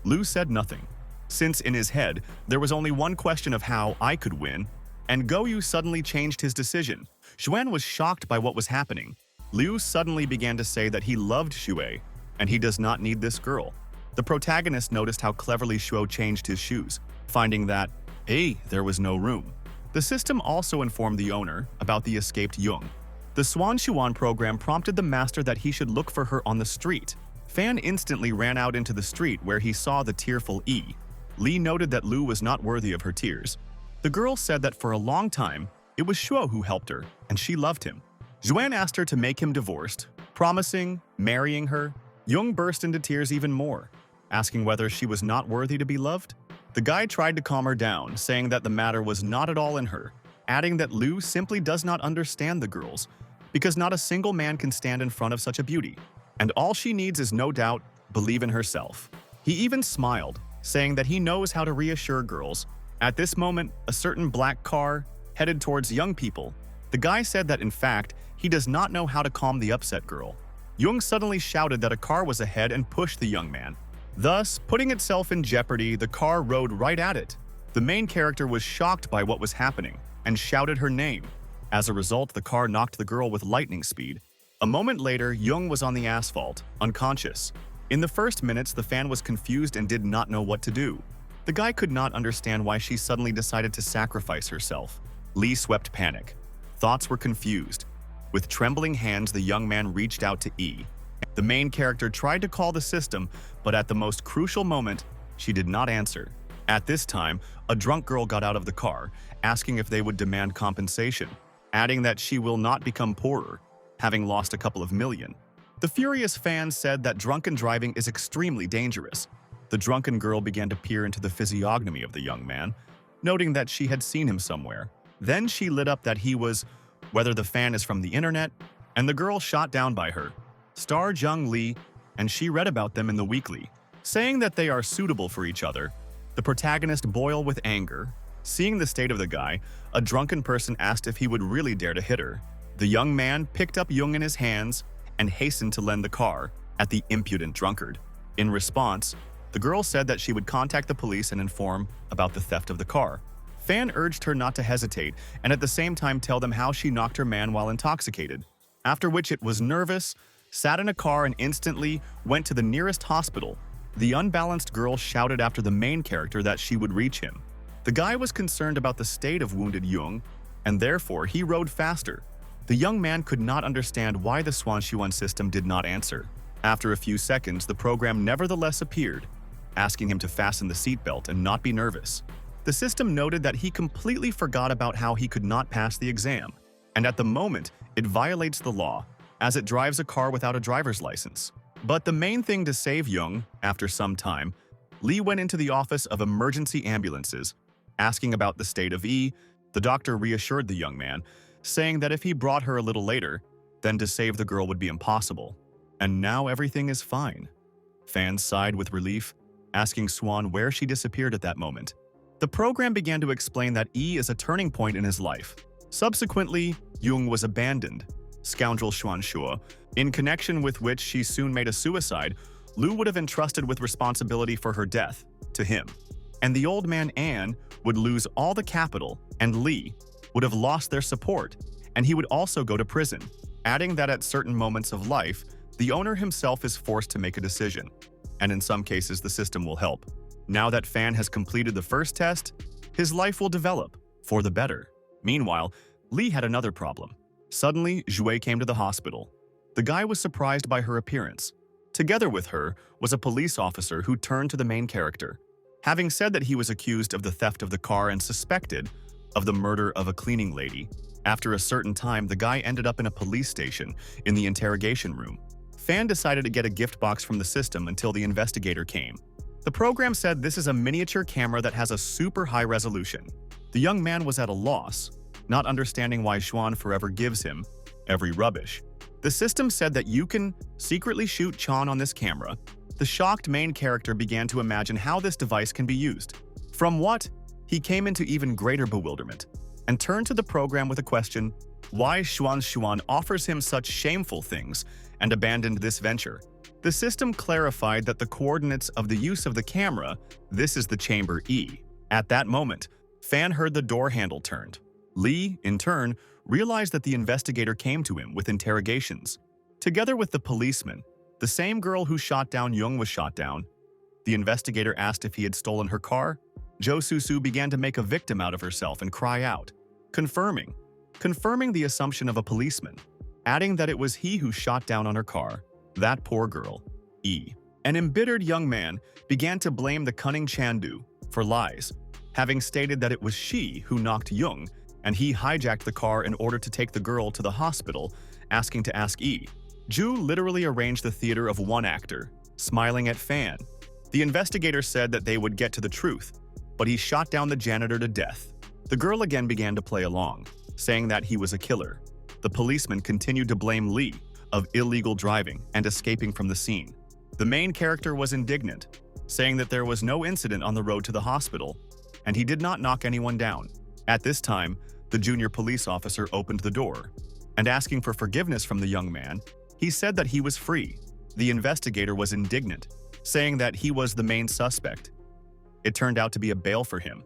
Liu said nothing, since in his head, there was only one question of how I could win, and Goyu suddenly changed his decision. Xuan was shocked by what was happening. Liu suddenly began to say that he loved Xue, and he does not need this girl. The protagonist noticed how cleverly Shuo changed his shoes, finding that, hey, there was no room. The system also informed the owner about the escaped Jung. The Swan Xuan program prompted the master that he should look for her on the street. Fan instantly ran out into the street where he saw the tearful E. Li noted that Liu was not worthy of her tears. The girl said that for a long time, it was Shuo who helped her, and she loved him. Zhuan asked her to make him divorced, promising marrying her. Jung burst into tears even more, asking whether she was not worthy to be loved. The guy tried to calm her down, saying that the matter was not at all in her, adding that Liu simply does not understand the girls, because not a single man can stand in front of such a beauty, and all she needs is no doubt believe in herself. He even smiled, saying that he knows how to reassure girls. At this moment, a certain black car headed towards young people. The guy said that in fact, he does not know how to calm the upset girl. Jung suddenly shouted that a car was ahead and pushed the young man. Thus, putting itself in jeopardy, the car rode right at it. The main character was shocked by what was happening and shouted her name. As a result, the car knocked the girl with lightning speed. A moment later, Jung was on the asphalt, unconscious. In the first minutes, the fan was confused and did not know what to do. The guy could not understand why she suddenly decided to sacrifice herself. Lee swept panic. Thoughts were confused. With trembling hands, the young man reached out to E. The main character tried to call the system, but at the most crucial moment, she did not answer. At this time, a drunk girl got out of the car, asking if they would demand compensation, adding that she will not become poorer, having lost a couple of million. The furious fans said that drunken driving is extremely dangerous. The drunken girl began to peer into the physiognomy of the young man, noting that she had seen him somewhere. Then she lit up that he was, whether the fan is from the internet, and the girl shot down by her. Star Jung Lee, and she read about them in the weekly, saying that they are suitable for each other. The protagonist boiled with anger. Seeing the state of the guy, a drunken person asked if he would really dare to hit her. The young man picked up Jung in his hands and hastened to lend the car at the impudent drunkard. In response, the girl said that she would contact the police and inform about the theft of the car. Fan urged her not to hesitate and at the same time tell them how she knocked her man while intoxicated, after which it was nervous, sat in a car and instantly went to the nearest hospital. The unbalanced girl shouted after the main character that she would reach him. The guy was concerned about the state of wounded Jung, and therefore he rode faster. The young man could not understand why the Swanshuan system did not answer. After a few seconds, the program nevertheless appeared, asking him to fasten the seatbelt and not be nervous. The system noted that he completely forgot about how he could not pass the exam, and at the moment, it violates the law, as it drives a car without a driver's license. But the main thing to save Jung, after some time, Lee went into the office of emergency ambulances, asking about the state of E. The doctor reassured the young man, saying that if he brought her a little later, then to save the girl would be impossible. And now everything is fine. Fans sighed with relief, asking Swan where she disappeared at that moment. The program began to explain that E is a turning point in his life. Subsequently, Jung was abandoned. Scoundrel Xuanxue, in connection with which she soon made a suicide, Liu would have entrusted with responsibility for her death to him. And the old man An would lose all the capital, and Li would have lost their support, and he would also go to prison, adding that at certain moments of life, the owner himself is forced to make a decision, and in some cases the system will help. Now that Fan has completed the first test, his life will develop for the better. Meanwhile, Li had another problem. Suddenly, Jue came to the hospital. The guy was surprised by her appearance. Together with her was a police officer who turned to the main character. Having said that he was accused of the theft of the car and suspected of the murder of a cleaning lady, after a certain time the guy ended up in a police station in the interrogation room. Fan decided to get a gift box from the system until the investigator came. The program said this is a miniature camera that has a super high resolution. The young man was at a loss, not understanding why Xuan forever gives him every rubbish. The system said that you can secretly shoot Chan on this camera. The shocked main character began to imagine how this device can be used. From what? He came into even greater bewilderment and turned to the program with a question, why Xuan offers him such shameful things and abandoned this venture. The system clarified that the coordinates of the use of the camera, this is the chamber E. At that moment, Fan heard the door handle turned. Lee, in turn, realized that the investigator came to him with interrogations. Together with the policeman, the same girl who shot down Jung was shot down. The investigator asked if he had stolen her car. Jo Susu began to make a victim out of herself and cry out, confirming the assumption of a policeman, adding that it was he who shot down on her car. That poor girl, E. An embittered young man began to blame the cunning Chandu for lies, having stated that it was she who knocked Jung, and he hijacked the car in order to take the girl to the hospital, asking to ask E. Ju literally arranged the theater of one actor, smiling at Fan. The investigator said that they would get to the truth, but he shot down the janitor to death. The girl again began to play along, saying that he was a killer. The policeman continued to blame Lee of illegal driving and escaping from the scene. The main character was indignant, saying that there was no incident on the road to the hospital, and he did not knock anyone down. At this time, the junior police officer opened the door, and asking for forgiveness from the young man, he said that he was free. The investigator was indignant, saying that he was the main suspect. It turned out to be a bail for him,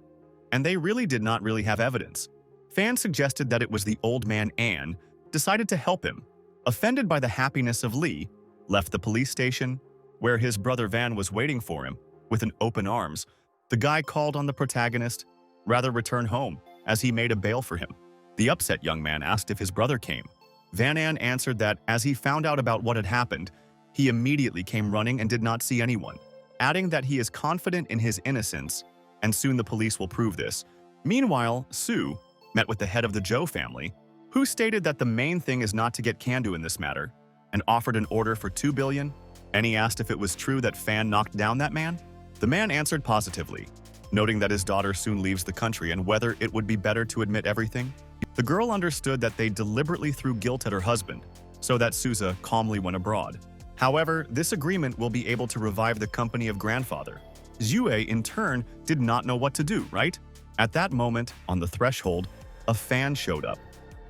and they really did not have evidence. Fan suggested that it was the old man Ann, decided to help him. Offended by the happiness of Lee, left the police station, where his brother Van was waiting for him, with an open arms. The guy called on the protagonist, rather return home, as he made a bail for him. The upset young man asked if his brother came. Van Ann answered that as he found out about what had happened, he immediately came running and did not see anyone, adding that he is confident in his innocence, and soon the police will prove this. Meanwhile, Sue met with the head of the Joe family, who stated that the main thing is not to get Kandu in this matter, and offered an order for $2 billion, and he asked if it was true that Fan knocked down that man. The man answered positively, noting that his daughter soon leaves the country and whether it would be better to admit everything. The girl understood that they deliberately threw guilt at her husband, so that Souza calmly went abroad. However, this agreement will be able to revive the company of grandfather. Zhue, in turn, did not know what to do, right? At that moment, on the threshold, a fan showed up,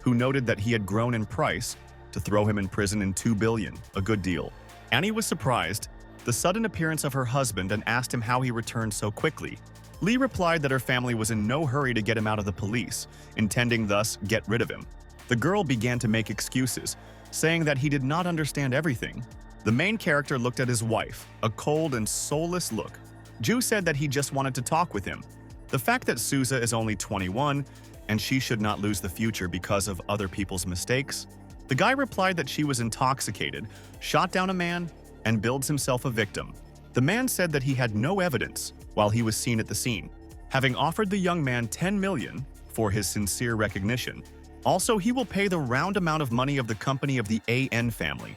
who noted that he had grown in price to throw him in prison in $2 billion, a good deal. Annie was surprised, the sudden appearance of her husband, and asked him how he returned so quickly. Lee replied that her family was in no hurry to get him out of the police, intending thus get rid of him. The girl began to make excuses, saying that he did not understand everything. The main character looked at his wife, a cold and soulless look. Ju said that he just wanted to talk with him. The fact that Souza is only 21 and she should not lose the future because of other people's mistakes. The guy replied that she was intoxicated, shot down a man, and builds himself a victim. The man said that he had no evidence while he was seen at the scene, having offered the young man $10 million for his sincere recognition. Also, he will pay the round amount of money of the company of the AN family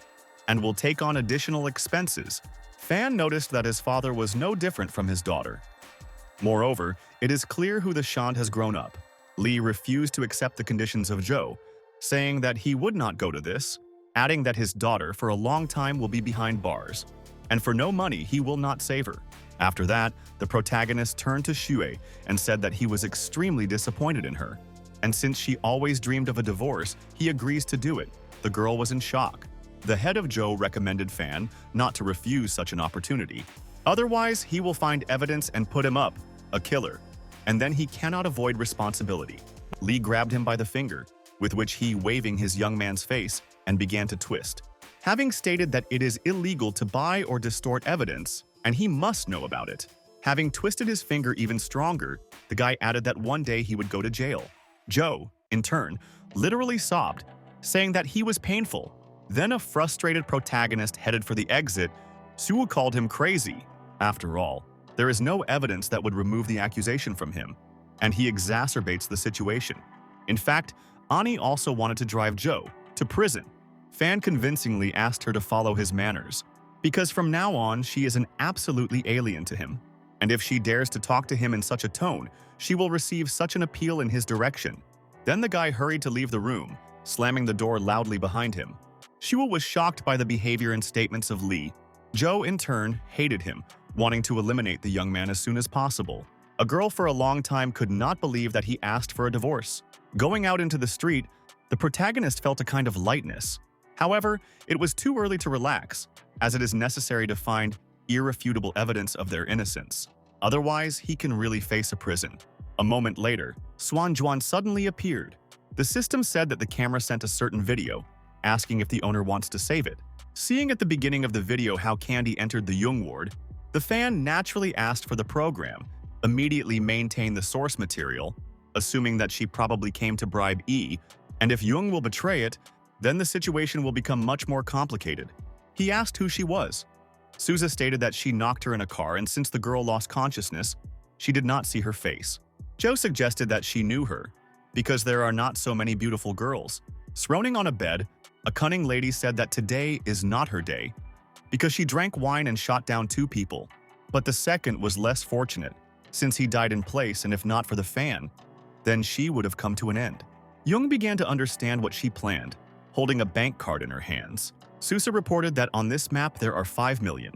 and will take on additional expenses. Fan noticed that his father was no different from his daughter. Moreover, it is clear who the Shant has grown up. Lee refused to accept the conditions of Joe, saying that he would not go to this, adding that his daughter for a long time will be behind bars, and for no money he will not save her. After that, the protagonist turned to Shue and said that he was extremely disappointed in her, and since she always dreamed of a divorce, he agrees to do it. The girl was in shock. The head of Joe recommended Fan not to refuse such an opportunity. Otherwise, he will find evidence and put him up, a killer, and then he cannot avoid responsibility. Lee grabbed him by the finger, with which he waving his young man's face and began to twist. Having stated that it is illegal to buy or distort evidence, and he must know about it. Having twisted his finger even stronger, the guy added that one day he would go to jail. Joe, in turn, literally sobbed, saying that he was painful. Then a frustrated protagonist headed for the exit. Sue called him crazy. After all, there is no evidence that would remove the accusation from him, and he exacerbates the situation. In fact, Ani also wanted to drive Joe to prison. Fan convincingly asked her to follow his manners, because from now on she is an absolutely alien to him, and if she dares to talk to him in such a tone, she will receive such an appeal in his direction. Then the guy hurried to leave the room, slamming the door loudly behind him. Shue was shocked by the behavior and statements of Lee. Joe, in turn, hated him, wanting to eliminate the young man as soon as possible. A girl for a long time could not believe that he asked for a divorce. Going out into the street, the protagonist felt a kind of lightness. However, it was too early to relax, as it is necessary to find irrefutable evidence of their innocence. Otherwise, he can really face a prison. A moment later, Swan Juan suddenly appeared. The system said that the camera sent a certain video, asking if the owner wants to save it. Seeing at the beginning of the video how Candy entered the Jung ward, the fan naturally asked for the program, immediately maintain the source material, assuming that she probably came to bribe E, and if Jung will betray it, then the situation will become much more complicated. He asked who she was. Souza stated that she knocked her in a car, and since the girl lost consciousness, she did not see her face. Joe suggested that she knew her, because there are not so many beautiful girls. Throning on a bed, a cunning lady said that today is not her day, because she drank wine and shot down 2 people. But the second was less fortunate, since he died in place, and if not for the fan, then she would have come to an end. Jung began to understand what she planned, holding a bank card in her hands. Sousa reported that on this map there are 5 million.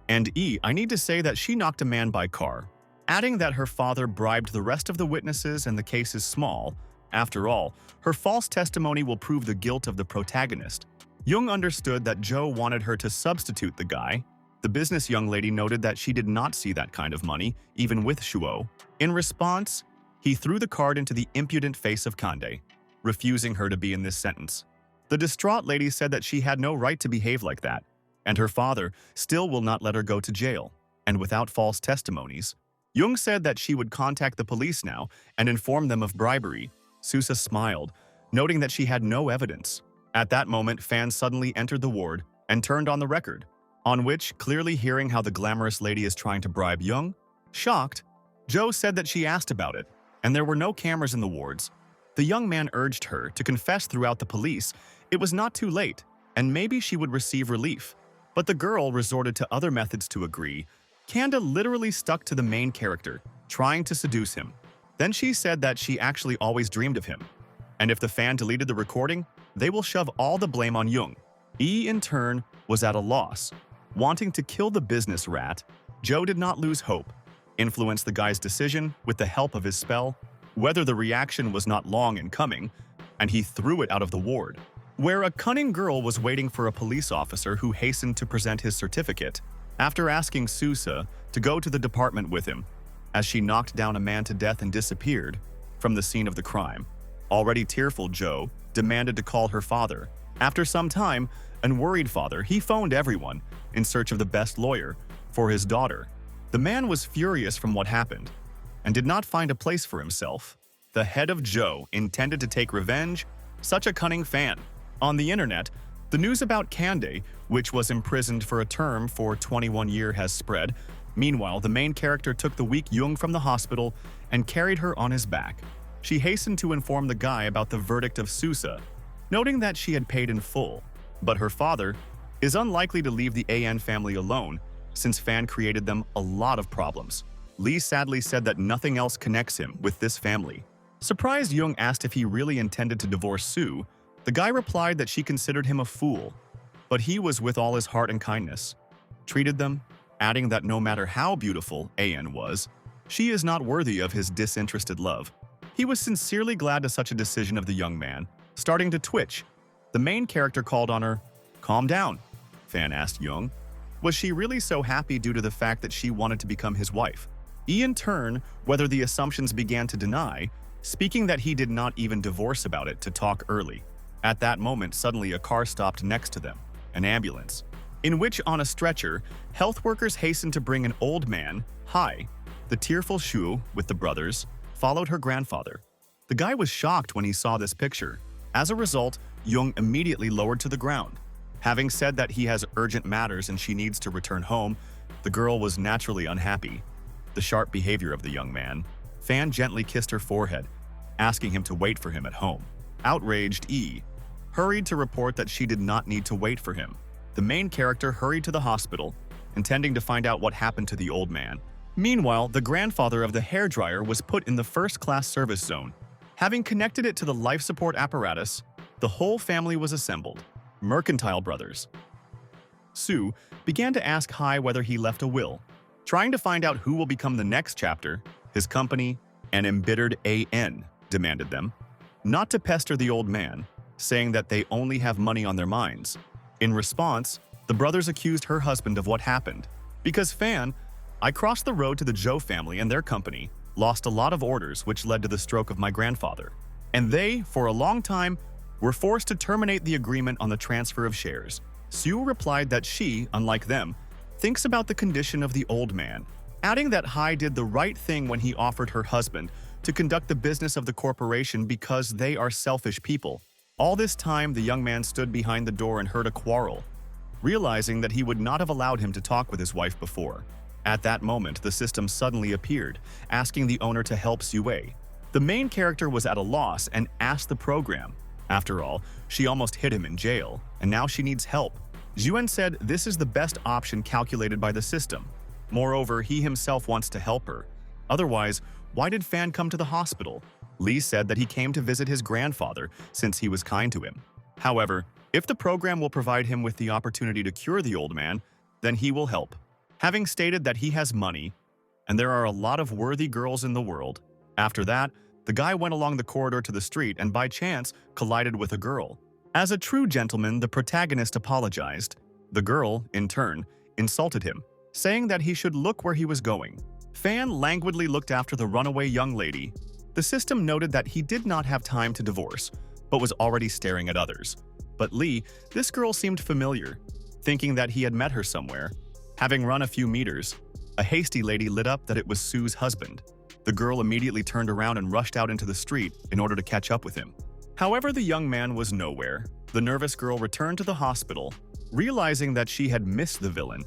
And I need to say that she knocked a man by car, adding that her father bribed the rest of the witnesses and the case is small. After all, her false testimony will prove the guilt of the protagonist. Jung understood that Joe wanted her to substitute the guy. The business young lady noted that she did not see that kind of money, even with Shuo. In response, he threw the card into the impudent face of Kande, refusing her to be in this sentence. The distraught lady said that she had no right to behave like that, and her father still will not let her go to jail. And without false testimonies, Jung said that she would contact the police now and inform them of bribery. Sousa smiled, noting that she had no evidence. At that moment, Fan suddenly entered the ward and turned on the record, on which, clearly hearing how the glamorous lady is trying to bribe Jung, shocked, Joe said that she asked about it, and there were no cameras in the wards. The young man urged her to confess throughout the police. It was not too late, and maybe she would receive relief. But the girl resorted to other methods to agree. Kanda literally stuck to the main character, trying to seduce him. Then she said that she actually always dreamed of him, and if the fan deleted the recording, they will shove all the blame on Jung. In turn, was at a loss. Wanting to kill the business rat, Joe did not lose hope, influenced the guy's decision with the help of his spell, whether the reaction was not long in coming, and he threw it out of the ward, where a cunning girl was waiting for a police officer who hastened to present his certificate, after asking Sousa to go to the department with him, as she knocked down a man to death and disappeared from the scene of the crime. Already tearful, Joe demanded to call her father. After some time, and worried father, he phoned everyone in search of the best lawyer for his daughter. The man was furious from what happened and did not find a place for himself. The head of Joe intended to take revenge, such a cunning fan. On the internet, the news about Kande, which was imprisoned for a term for 21 years, has spread. Meanwhile, the main character took the weak Jung from the hospital and carried her on his back. She hastened to inform the guy about the verdict of Sousa, noting that she had paid in full. But her father is unlikely to leave the AN family alone, since Fan created them a lot of problems. Lee sadly said that nothing else connects him with this family. Surprised, Jung asked if he really intended to divorce Sue. The guy replied that she considered him a fool, but he was with all his heart and kindness. Treated them, adding that no matter how beautiful AN was, she is not worthy of his disinterested love. He was sincerely glad to such a decision of the young man, starting to twitch. The main character called on her. "Calm down," Fan asked Jung. Was she really so happy due to the fact that she wanted to become his wife? In turn, whether the assumptions began to deny, speaking that he did not even divorce about it to talk early. At that moment, suddenly a car stopped next to them, an ambulance, in which on a stretcher, health workers hastened to bring an old man. The tearful Shu, with the brothers, followed her grandfather. The guy was shocked when he saw this picture. As a result, Jung immediately lowered to the ground. Having said that he has urgent matters and she needs to return home, the girl was naturally unhappy. The sharp behavior of the young man. Fan gently kissed her forehead, asking him to wait for him at home. Outraged, hurried to report that she did not need to wait for him. The main character hurried to the hospital, intending to find out what happened to the old man. Meanwhile, the grandfather of the hairdryer was put in the first-class service zone. Having connected it to the life support apparatus, the whole family was assembled. Mercantile brothers. Sue began to ask Hai whether he left a will, trying to find out who will become the next chapter. His company, an embittered AN, demanded them not to pester the old man, saying that they only have money on their minds. In response, the brothers accused her husband of what happened. Because Fan, I crossed the road to the Zhou family and their company, lost a lot of orders which led to the stroke of my grandfather. And they, for a long time, were forced to terminate the agreement on the transfer of shares. Sue replied that she, unlike them, thinks about the condition of the old man, adding that Hai did the right thing when he offered her husband to conduct the business of the corporation because they are selfish people. All this time, the young man stood behind the door and heard a quarrel, realizing that he would not have allowed him to talk with his wife before. At that moment, the system suddenly appeared, asking the owner to help Sue. The main character was at a loss and asked the program. After all, she almost hit him in jail, and now she needs help. Zhuan said this is the best option calculated by the system. Moreover, he himself wants to help her. Otherwise, why did Fan come to the hospital? Lee said that he came to visit his grandfather since he was kind to him. However, if the program will provide him with the opportunity to cure the old man, then he will help. Having stated that he has money, and there are a lot of worthy girls in the world, after that, the guy went along the corridor to the street and by chance collided with a girl. As a true gentleman, the protagonist apologized. The girl, in turn, insulted him, saying that he should look where he was going. Fan languidly looked after the runaway young lady. The system noted that he did not have time to divorce, but was already staring at others. But Lee, this girl seemed familiar, thinking that he had met her somewhere. Having run a few meters, a hasty lady lit up that it was Sue's husband. The girl immediately turned around and rushed out into the street in order to catch up with him. However, the young man was nowhere. The nervous girl returned to the hospital, realizing that she had missed the villain.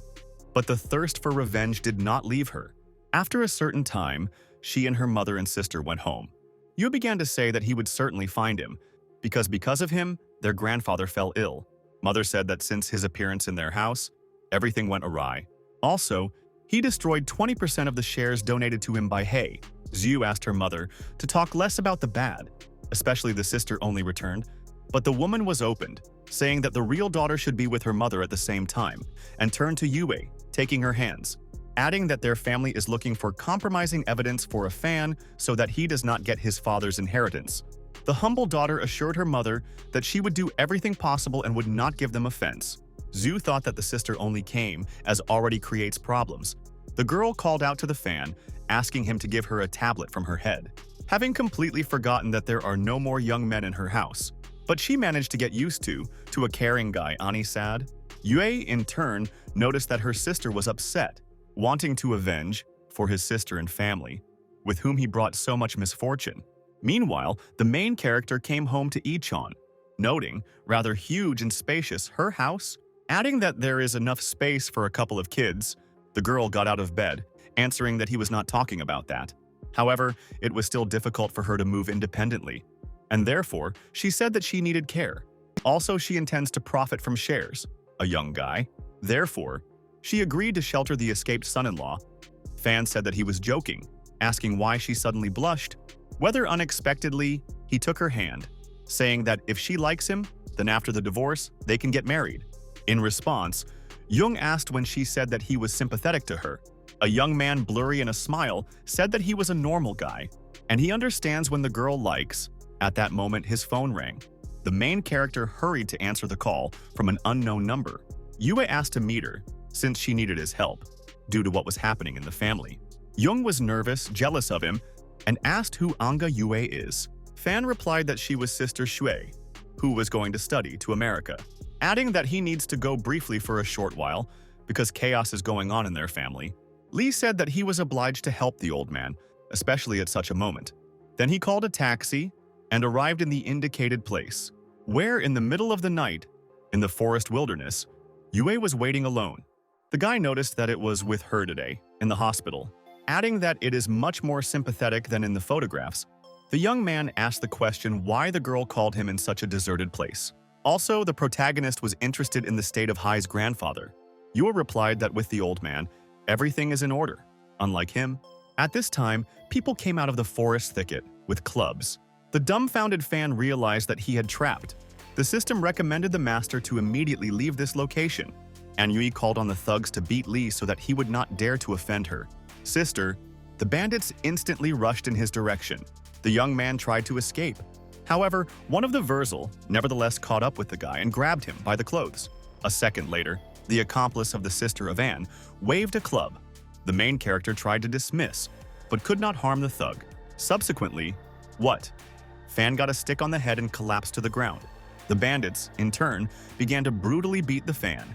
But the thirst for revenge did not leave her. After a certain time, she and her mother and sister went home. Yu began to say that he would certainly find him, because of him, their grandfather fell ill. Mother said that since his appearance in their house, everything went awry. Also, he destroyed 20% of the shares donated to him by Hay. Zhu asked her mother to talk less about the bad, especially the sister only returned, but the woman was opened, saying that the real daughter should be with her mother at the same time, and turned to Yue, taking her hands, adding that their family is looking for compromising evidence for a Fan so that he does not get his father's inheritance. The humble daughter assured her mother that she would do everything possible and would not give them offense. Zhu thought that the sister only came as already creates problems. The girl called out to the Fan, asking him to give her a tablet from her head, having completely forgotten that there are no more young men in her house. But she managed to get used to a caring guy, Ani said. Yue, in turn, noticed that her sister was upset, wanting to avenge for his sister and family, with whom he brought so much misfortune. Meanwhile, the main character came home to Ichon, noting, rather huge and spacious, her house, adding that there is enough space for a couple of kids. The girl got out of bed, answering that he was not talking about that. However, it was still difficult for her to move independently, and therefore, she said that she needed care. Also, she intends to profit from shares, a young guy. Therefore, she agreed to shelter the escaped son-in-law. Fan said that he was joking, asking why she suddenly blushed. Whether unexpectedly, he took her hand, saying that if she likes him, then after the divorce, they can get married. In response, Jung asked when she said that he was sympathetic to her. A young man, blurry in a smile, said that he was a normal guy, and he understands when the girl likes. At that moment, his phone rang. The main character hurried to answer the call from an unknown number. Yue asked to meet her, since she needed his help, due to what was happening in the family. Jung was nervous, jealous of him, and asked who Anga Yue is. Fan replied that she was Sister Shui, who was going to study to America, adding that he needs to go briefly for a short while because chaos is going on in their family. Lee said that he was obliged to help the old man, especially at such a moment. Then he called a taxi and arrived in the indicated place, where in the middle of the night, in the forest wilderness, Yue was waiting alone. The guy noticed that it was with her today, in the hospital, adding that it is much more sympathetic than in the photographs. The young man asked the question why the girl called him in such a deserted place. Also, the protagonist was interested in the state of Hai's grandfather. Yue replied that with the old man, everything is in order. Unlike him, at this time, people came out of the forest thicket with clubs. The dumbfounded Fan realized that he had trapped. The system recommended the master to immediately leave this location, and Yui called on the thugs to beat Lee so that he would not dare to offend her sister. The bandits instantly rushed in his direction. The young man tried to escape. However, one of the Verzel nevertheless caught up with the guy and grabbed him by the clothes. A second later, the accomplice of the sister of Anne waved a club. The main character tried to dismiss, but could not harm the thug. Subsequently, what? Fan got a stick on the head and collapsed to the ground. The bandits, in turn, began to brutally beat the Fan.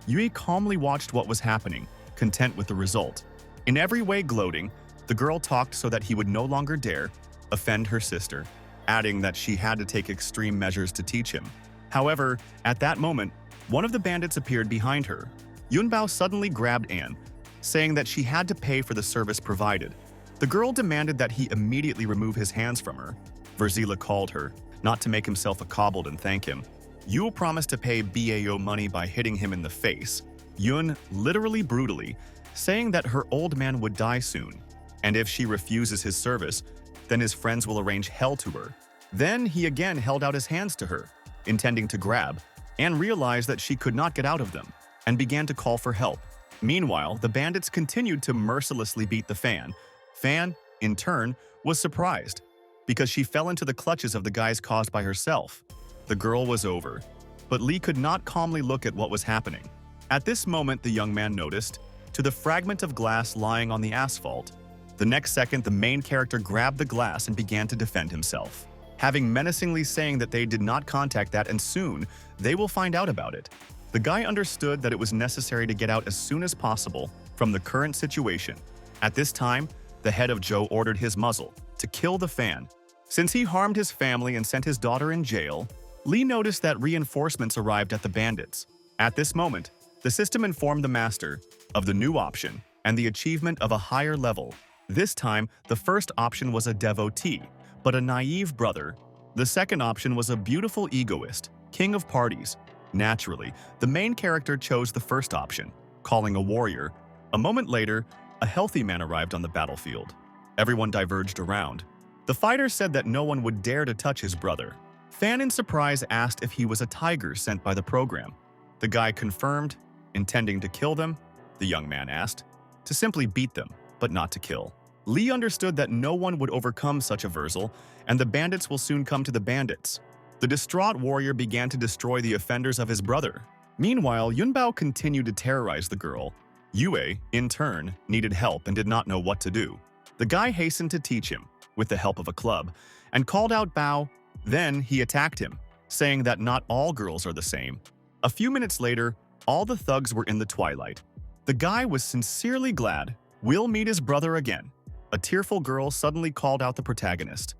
Yui calmly watched what was happening, content with the result. In every way gloating, the girl talked so that he would no longer dare offend her sister, adding that she had to take extreme measures to teach him. However, at that moment, one of the bandits appeared behind her. Yunbao suddenly grabbed Anne, saying that she had to pay for the service provided. The girl demanded that he immediately remove his hands from her. Verzila called her, not to make himself a cobbled and thank him. Yul promised to pay Bao money by hitting him in the face. Yun literally brutally, saying that her old man would die soon, and if she refuses his service, then his friends will arrange hell to her. Then he again held out his hands to her, intending to grab, and realized that she could not get out of them, and began to call for help. Meanwhile, the bandits continued to mercilessly beat the Fan. Fan, in turn, was surprised, because she fell into the clutches of the guys caused by herself. The girl was over, but Lee could not calmly look at what was happening. At this moment, the young man noticed, to the fragment of glass lying on the asphalt. The next second, the main character grabbed the glass and began to defend himself, having menacingly saying that they did not contact that and soon they will find out about it. The guy understood that it was necessary to get out as soon as possible from the current situation. At this time, the head of Joe ordered his muzzle to kill the Fan. Since he harmed his family and sent his daughter in jail, Lee noticed that reinforcements arrived at the bandits. At this moment, the system informed the master of the new option and the achievement of a higher level. This time, the first option was a devotee, but a naive brother. The second option was a beautiful egoist, king of parties. Naturally, the main character chose the first option, calling a warrior. A moment later, a healthy man arrived on the battlefield. Everyone diverged around. The fighter said that no one would dare to touch his brother. Fan in surprise asked if he was a tiger sent by the program. The guy confirmed, intending to kill them. The young man asked, to simply beat them, but not to kill. Lee understood that no one would overcome such a Verzel, and the bandits will soon come to the bandits. The distraught warrior began to destroy the offenders of his brother. Meanwhile, Yunbao continued to terrorize the girl. Yue, in turn, needed help and did not know what to do. The guy hastened to teach him, with the help of a club, and called out Bao. Then he attacked him, saying that not all girls are the same. A few minutes later, all the thugs were in the twilight. The guy was sincerely glad. We'll meet his brother again. A tearful girl suddenly called out the protagonist.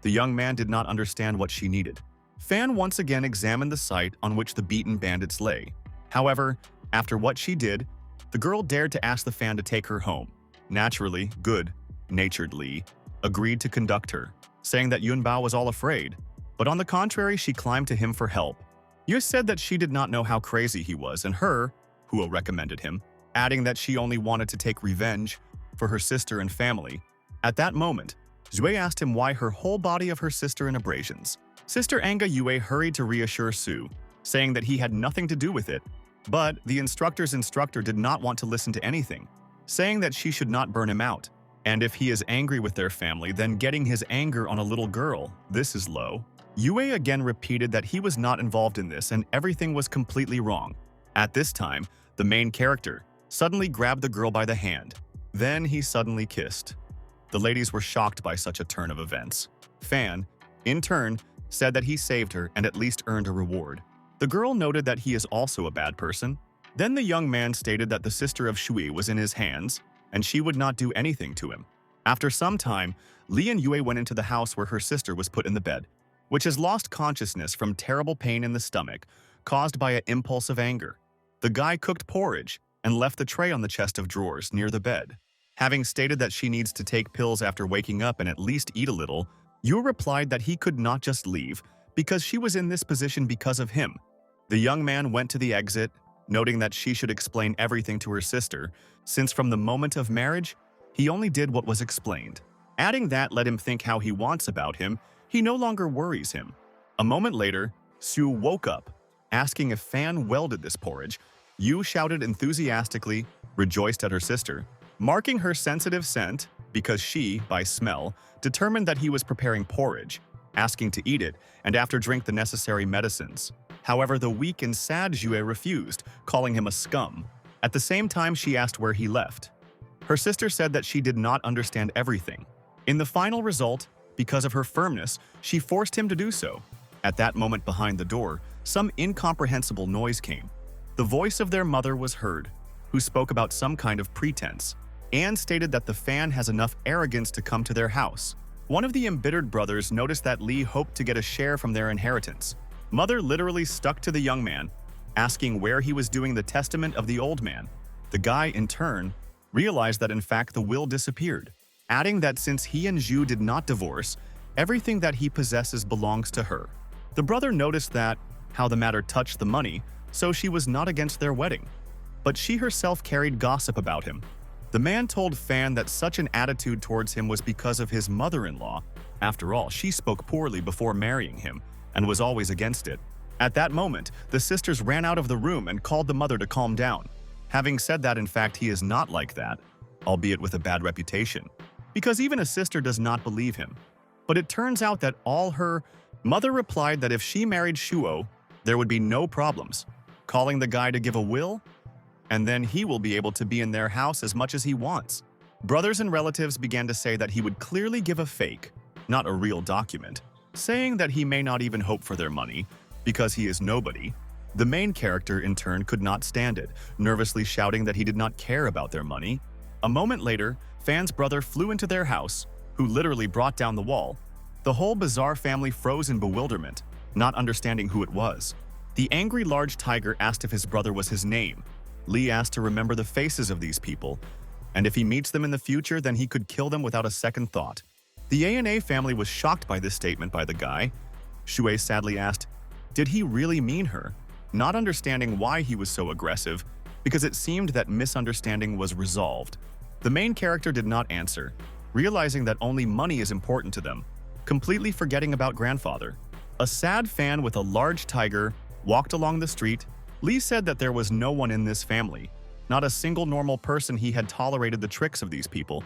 The young man did not understand what she needed. Fan once again examined the site on which the beaten bandits lay. However, after what she did, the girl dared to ask the Fan to take her home. Naturally, good-natured Lee agreed to conduct her, saying that Yunbao was all afraid. But on the contrary, she climbed to him for help. Yu said that she did not know how crazy he was, and her, Huo recommended him, adding that she only wanted to take revenge for her sister and family. At that moment, Zui asked him why her whole body of her sister in abrasions. Sister Anga Yue hurried to reassure Su, saying that he had nothing to do with it, but the instructor's instructor did not want to listen to anything, saying that she should not burn him out. And if he is angry with their family, then getting his anger on a little girl, this is low. Yue again repeated that he was not involved in this and everything was completely wrong. At this time, the main character suddenly grabbed the girl by the hand. Then he suddenly kissed. The ladies were shocked by such a turn of events. Fan, in turn, said that he saved her and at least earned a reward. The girl noted that he is also a bad person. Then the young man stated that the sister of Shui was in his hands and she would not do anything to him. After some time, Li and Yue went into the house where her sister was put in the bed, which has lost consciousness from terrible pain in the stomach caused by an impulse of anger. The guy cooked porridge and left the tray on the chest of drawers near the bed. Having stated that she needs to take pills after waking up and at least eat a little, Yu replied that he could not just leave because she was in this position because of him. The young man went to the exit, noting that she should explain everything to her sister, since from the moment of marriage, he only did what was explained. Adding that let him think how he wants about him, he no longer worries him. A moment later, Su woke up, asking if Fan welded this porridge. Yu shouted enthusiastically, rejoiced at her sister, marking her sensitive scent because she, by smell, determined that he was preparing porridge, asking to eat it, and after drink the necessary medicines. However, the weak and sad Jue refused, calling him a scum. At the same time, she asked where he left. Her sister said that she did not understand everything. In the final result, because of her firmness, she forced him to do so. At that moment behind the door, some incomprehensible noise came. The voice of their mother was heard, who spoke about some kind of pretense, and stated that the Fan has enough arrogance to come to their house. One of the embittered brothers noticed that Lee hoped to get a share from their inheritance. Mother literally stuck to the young man, asking where he was doing the testament of the old man. The guy, in turn, realized that in fact the will disappeared, adding that since he and Zhu did not divorce, everything that he possesses belongs to her. The brother noticed that, how the matter touched the money, so she was not against their wedding. But she herself carried gossip about him. The man told Fan that such an attitude towards him was because of his mother-in-law. After all, she spoke poorly before marrying him and was always against it. At that moment, the sisters ran out of the room and called the mother to calm down, having said that in fact he is not like that, albeit with a bad reputation, because even a sister does not believe him. But it turns out that her mother replied that if she married Shuo, there would be no problems, calling the guy to give a will, and then he will be able to be in their house as much as he wants. Brothers and relatives began to say that he would clearly give a fake, not a real document, saying that he may not even hope for their money because he is nobody. The main character, in turn, could not stand it, nervously shouting that he did not care about their money. A moment later, Fan's brother flew into their house, who literally brought down the wall. The whole bizarre family froze in bewilderment, not understanding who it was. The angry large tiger asked if his brother was his name. Lee asked to remember the faces of these people, and if he meets them in the future, then he could kill them without a second thought. The A&A family was shocked by this statement by the guy. Shuei sadly asked, did he really mean her? Not understanding why he was so aggressive, because it seemed that misunderstanding was resolved. The main character did not answer, realizing that only money is important to them, completely forgetting about grandfather. A sad Fan with a large tiger walked along the street. Lee said that there was no one in this family, not a single normal person. He had tolerated the tricks of these people,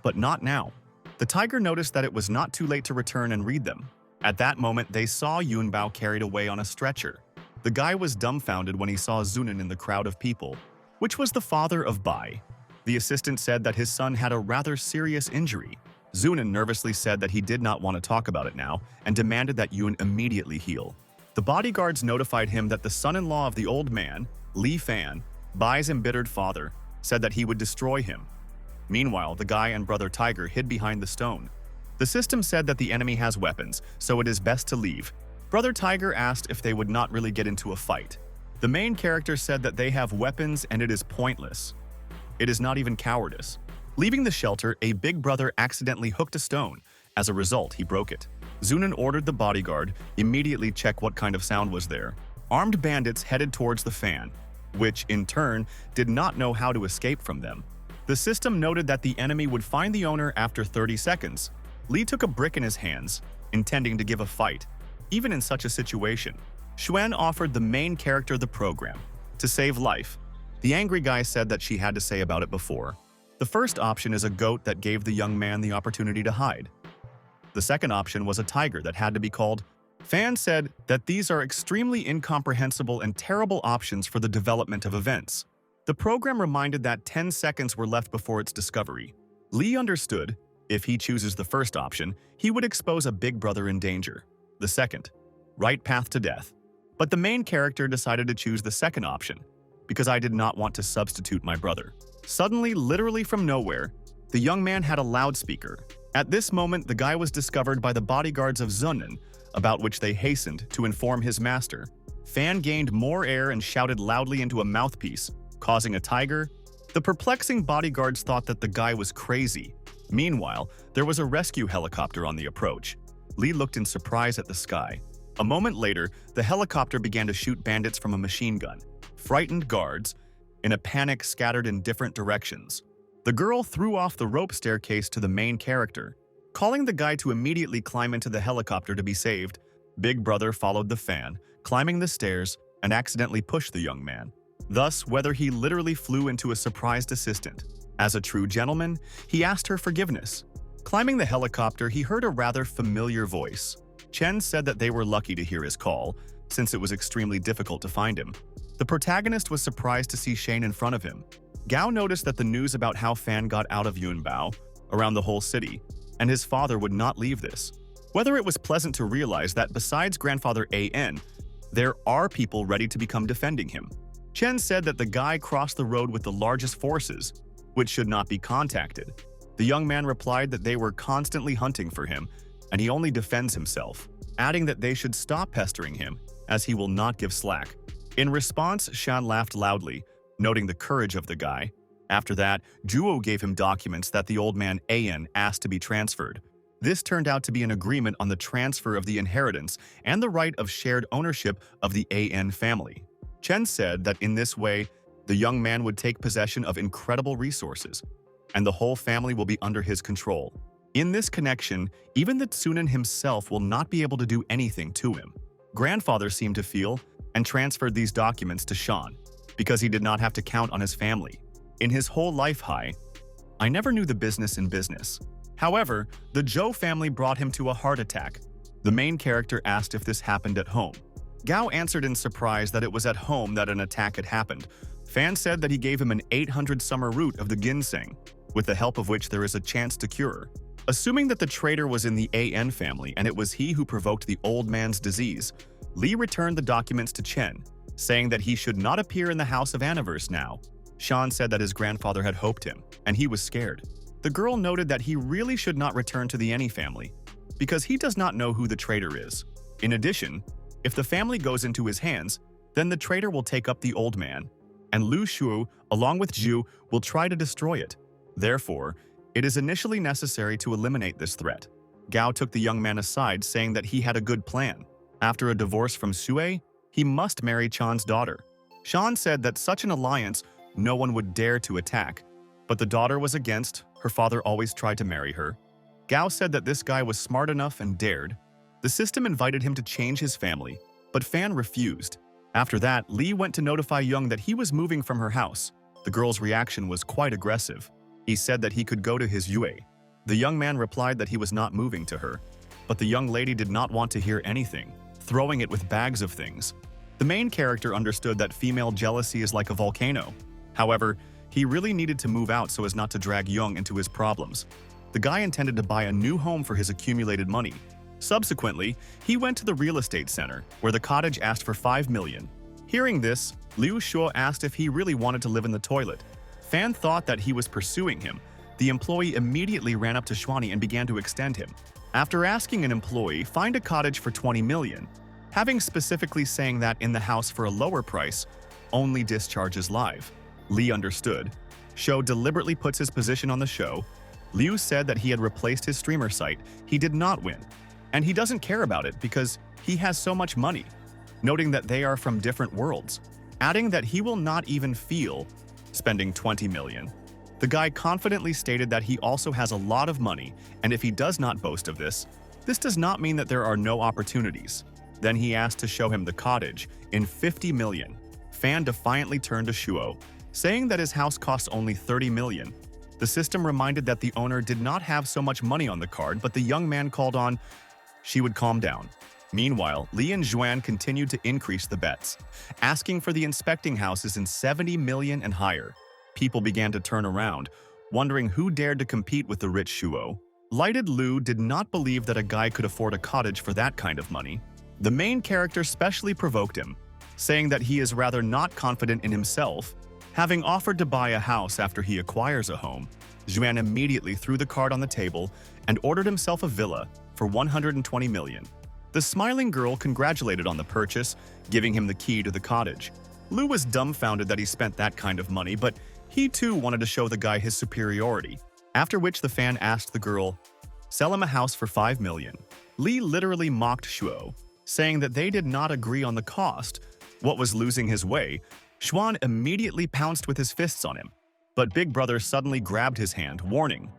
but not now. The tiger noticed that it was not too late to return and read them. At that moment, they saw Yunbao carried away on a stretcher. The guy was dumbfounded when he saw Zunan in the crowd of people, which was the father of Bai. The assistant said that his son had a rather serious injury. Zunan nervously said that he did not want to talk about it now and demanded that Yun immediately heal. The bodyguards notified him that the son-in-law of the old man, Li Fan, Bai's embittered father, said that he would destroy him. Meanwhile, the guy and brother Tiger hid behind the stone. The system said that the enemy has weapons, so it is best to leave. Brother Tiger asked if they would not really get into a fight. The main character said that they have weapons and it is pointless. It is not even cowardice. Leaving the shelter, a big brother accidentally hooked a stone. As a result, he broke it. Zunan ordered the bodyguard immediately check what kind of sound was there. Armed bandits headed towards the Fan, which, in turn, did not know how to escape from them. The system noted that the enemy would find the owner after 30 seconds. Lee took a brick in his hands, intending to give a fight. Even in such a situation, Xuan offered the main character the program to save life. The angry guy said that she had to say about it before. The first option is a goat that gave the young man the opportunity to hide. The second option was a tiger that had to be called. Fan said that these are extremely incomprehensible and terrible options for the development of events. The program reminded that 10 seconds were left before its discovery. Lee understood, if he chooses the first option, he would expose a big brother in danger. The second, right path to death. But the main character decided to choose the second option, because I did not want to substitute my brother. Suddenly, literally from nowhere, the young man had a loudspeaker. At this moment, the guy was discovered by the bodyguards of Zunan, about which they hastened to inform his master. Fan gained more air and shouted loudly into a mouthpiece, causing a tiger. The perplexing bodyguards thought that the guy was crazy. Meanwhile, there was a rescue helicopter on the approach. Lee looked in surprise at the sky. A moment later, the helicopter began to shoot bandits from a machine gun. Frightened guards, in a panic, scattered in different directions. The girl threw off the rope staircase to the main character, calling the guy to immediately climb into the helicopter to be saved. Big Brother followed the Fan, climbing the stairs, and accidentally pushed the young man. Thus, whether he literally flew into a surprised assistant. As a true gentleman, he asked her forgiveness. Climbing the helicopter, he heard a rather familiar voice. Chen said that they were lucky to hear his call, since it was extremely difficult to find him. The protagonist was surprised to see Shane in front of him. Gao noticed that the news about how Fan got out of Yunbao around the whole city, and his father would not leave this. Whether it was pleasant to realize that besides grandfather An, there are people ready to become defending him. Chen said that the guy crossed the road with the largest forces, which should not be contacted. The young man replied that they were constantly hunting for him, and he only defends himself, adding that they should stop pestering him, as he will not give slack. In response, Shan laughed loudly, noting the courage of the guy. After that, Juo gave him documents that the old man An asked to be transferred. This turned out to be an agreement on the transfer of the inheritance and the right of shared ownership of the An family. Chen said that in this way, the young man would take possession of incredible resources, and the whole family will be under his control. In this connection, even the Tsunan himself will not be able to do anything to him. Grandfather seemed to feel and transferred these documents to Sean because he did not have to count on his family. In his whole life, I never knew the business in business. However, the Zhou family brought him to a heart attack. The main character asked if this happened at home. Gao answered in surprise that it was at home that an attack had happened. Fan said that he gave him an 800 summer root of the ginseng, with the help of which there is a chance to cure. Assuming that the traitor was in the An family and it was he who provoked the old man's disease, Li returned the documents to Chen, saying that he should not appear in the House of Aniverse now. Sean said that his grandfather had hoped him, and he was scared. The girl noted that he really should not return to the Any family, because he does not know who the traitor is. In addition, if the family goes into his hands, then the traitor will take up the old man, and Lu Shuo, along with Zhu, will try to destroy it. Therefore, it is initially necessary to eliminate this threat. Gao took the young man aside, saying that he had a good plan. After a divorce from Sue, he must marry Chan's daughter. Sean said that such an alliance no one would dare to attack, but the daughter was against. Her father always tried to marry her. Gao said that this guy was smart enough and dared. The system invited him to change his family, but Fan refused. After that, Li went to notify Young that he was moving from her house. The girl's reaction was quite aggressive. He said that he could go to his Yue. The young man replied that he was not moving to her, but the young lady did not want to hear anything, throwing it with bags of things. The main character understood that female jealousy is like a volcano. However, he really needed to move out so as not to drag Young into his problems. The guy intended to buy a new home for his accumulated money. Subsequently, he went to the real estate center, where the cottage asked for 5 million. Hearing this, Liu Shuo asked if he really wanted to live in the toilet. Fan thought that he was pursuing him. The employee immediately ran up to Xuani and began to extend him. After asking an employee, find a cottage for 20 million, having specifically saying that in the house for a lower price, only discharges live. Li understood. Shou deliberately puts his position on the show. Liu said that he had replaced his streamer site. He did not win, and he doesn't care about it because he has so much money, noting that they are from different worlds, adding that he will not even feel spending 20 million. The guy confidently stated that he also has a lot of money, and if he does not boast of this, this does not mean that there are no opportunities. Then he asked to show him the cottage in 50 million. Fan defiantly turned to Shuo, saying that his house costs only 30 million. The system reminded that the owner did not have so much money on the card, but the young man called on she would calm down. Meanwhile, Li and Zhuan continued to increase the bets, asking for the inspecting houses in 70 million and higher. People began to turn around, wondering who dared to compete with the rich Shuo. Lighted Lu did not believe that a guy could afford a cottage for that kind of money. The main character specially provoked him, saying that he is rather not confident in himself, having offered to buy a house after he acquires a home. Zhuan immediately threw the card on the table and ordered himself a villa for 120 million. The smiling girl congratulated on the purchase, giving him the key to the cottage. Lu was dumbfounded that he spent that kind of money, but he too wanted to show the guy his superiority, after which the fan asked the girl, sell him a house for 5 million. Li literally mocked Shuo, saying that they did not agree on the cost. What was losing his way? Xuan immediately pounced with his fists on him, but Big Brother suddenly grabbed his hand, warning,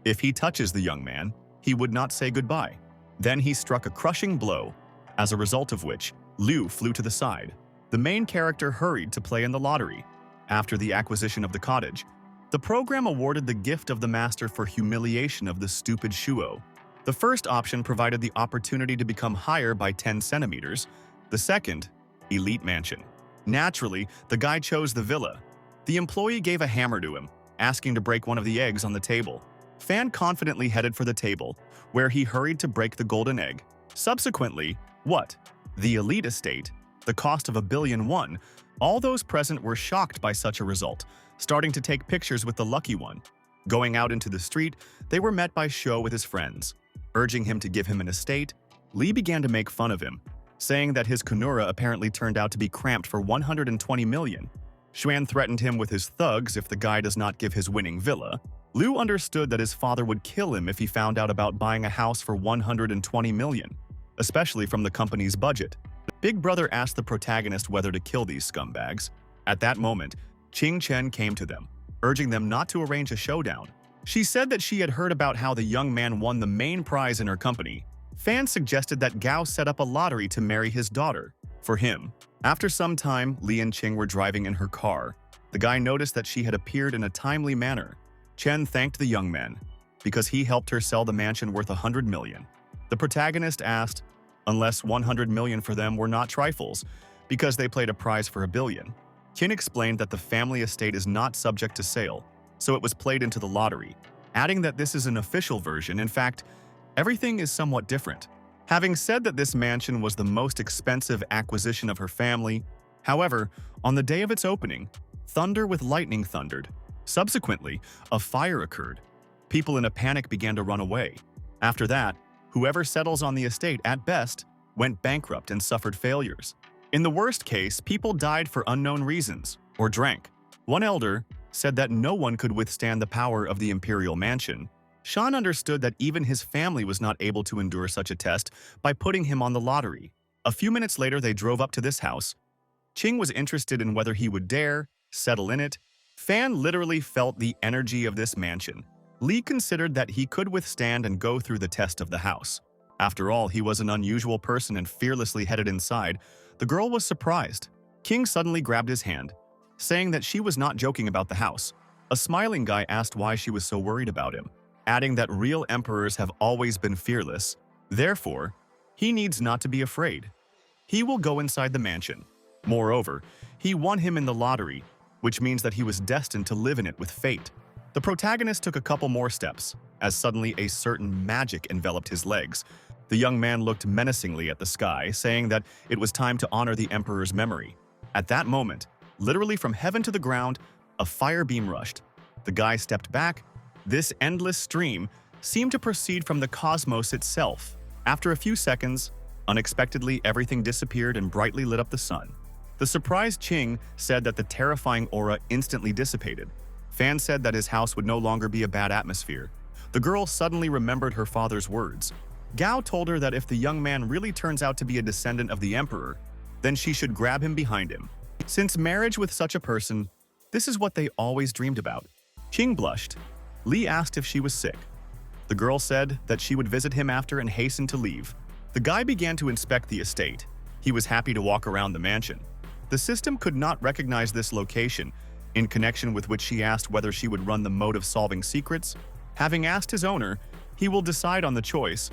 if he touches the young man, he would not say goodbye. Then he struck a crushing blow, as a result of which, Liu flew to the side. The main character hurried to play in the lottery. After the acquisition of the cottage, the program awarded the gift of the master for humiliation of the stupid Shuo. The first option provided the opportunity to become higher by 10 centimeters. The second, elite mansion. Naturally, the guy chose the villa. The employee gave a hammer to him, asking to break one of the eggs on the table. Fan confidently headed for the table, where he hurried to break the golden egg. Subsequently, what? The elite estate, the cost of 1 billion won. All those present were shocked by such a result, starting to take pictures with the lucky one. Going out into the street, they were met by Shou with his friends. Urging him to give him an estate, Li began to make fun of him, saying that his kunura apparently turned out to be cramped for 120 million. Xuan threatened him with his thugs if the guy does not give his winning villa. Liu understood that his father would kill him if he found out about buying a house for 120 million, especially from the company's budget. Big Brother asked the protagonist whether to kill these scumbags. At that moment, Qing Chen came to them, urging them not to arrange a showdown. She said that she had heard about how the young man won the main prize in her company. Fans suggested that Gao set up a lottery to marry his daughter for him. After some time, Li and Qing were driving in her car. The guy noticed that she had appeared in a timely manner. Chen thanked the young man because he helped her sell the mansion worth 100 million. The protagonist asked, unless 100 million for them were not trifles, because they played a prize for 1 billion. Qin explained that the family estate is not subject to sale, so it was played into the lottery, adding that this is an official version. In fact, everything is somewhat different. Having said that this mansion was the most expensive acquisition of her family, however, on the day of its opening, thunder with lightning thundered. Subsequently, a fire occurred. People in a panic began to run away. After that, whoever settles on the estate at best went bankrupt and suffered failures. In the worst case, people died for unknown reasons or drank. One elder said that no one could withstand the power of the imperial mansion. Shan understood that even his family was not able to endure such a test by putting him on the lottery. A few minutes later, they drove up to this house. Qing was interested in whether he would dare settle in it. Fan literally felt the energy of this mansion. Li considered that he could withstand and go through the test of the house. After all, he was an unusual person and fearlessly headed inside. The girl was surprised. King suddenly grabbed his hand, saying that she was not joking about the house. A smiling guy asked why she was so worried about him, adding that real emperors have always been fearless. Therefore, he needs not to be afraid. He will go inside the mansion. Moreover, he won him in the lottery, which means that he was destined to live in it with fate. The protagonist took a couple more steps, as suddenly a certain magic enveloped his legs. The young man looked menacingly at the sky, saying that it was time to honor the emperor's memory. At that moment, literally from heaven to the ground, a fire beam rushed. The guy stepped back. This endless stream seemed to proceed from the cosmos itself. After a few seconds, unexpectedly everything disappeared and brightly lit up the sun. The surprised Qing said that the terrifying aura instantly dissipated. Fan said that his house would no longer be a bad atmosphere. The girl suddenly remembered her father's words. Gao told her that if the young man really turns out to be a descendant of the emperor, then she should grab him behind him. Since marriage with such a person, this is what they always dreamed about. Qing blushed. Li asked if she was sick. The girl said that she would visit him after and hastened to leave. The guy began to inspect the estate. He was happy to walk around the mansion. The system could not recognize this location, in connection with which she asked whether she would run the mode of solving secrets. Having asked his owner, he will decide on the choice.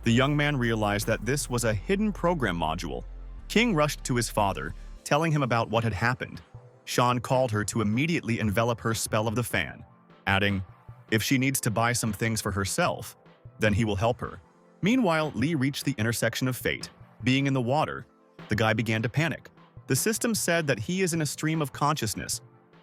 The young man realized that this was a hidden program module. King rushed to his father, telling him about what had happened. Shan called her to immediately envelop her spell of the fan, adding, if she needs to buy some things for herself, then he will help her. Meanwhile, Li reached the intersection of fate. Being in the water, the guy began to panic. The system said that he is in a stream of consciousness,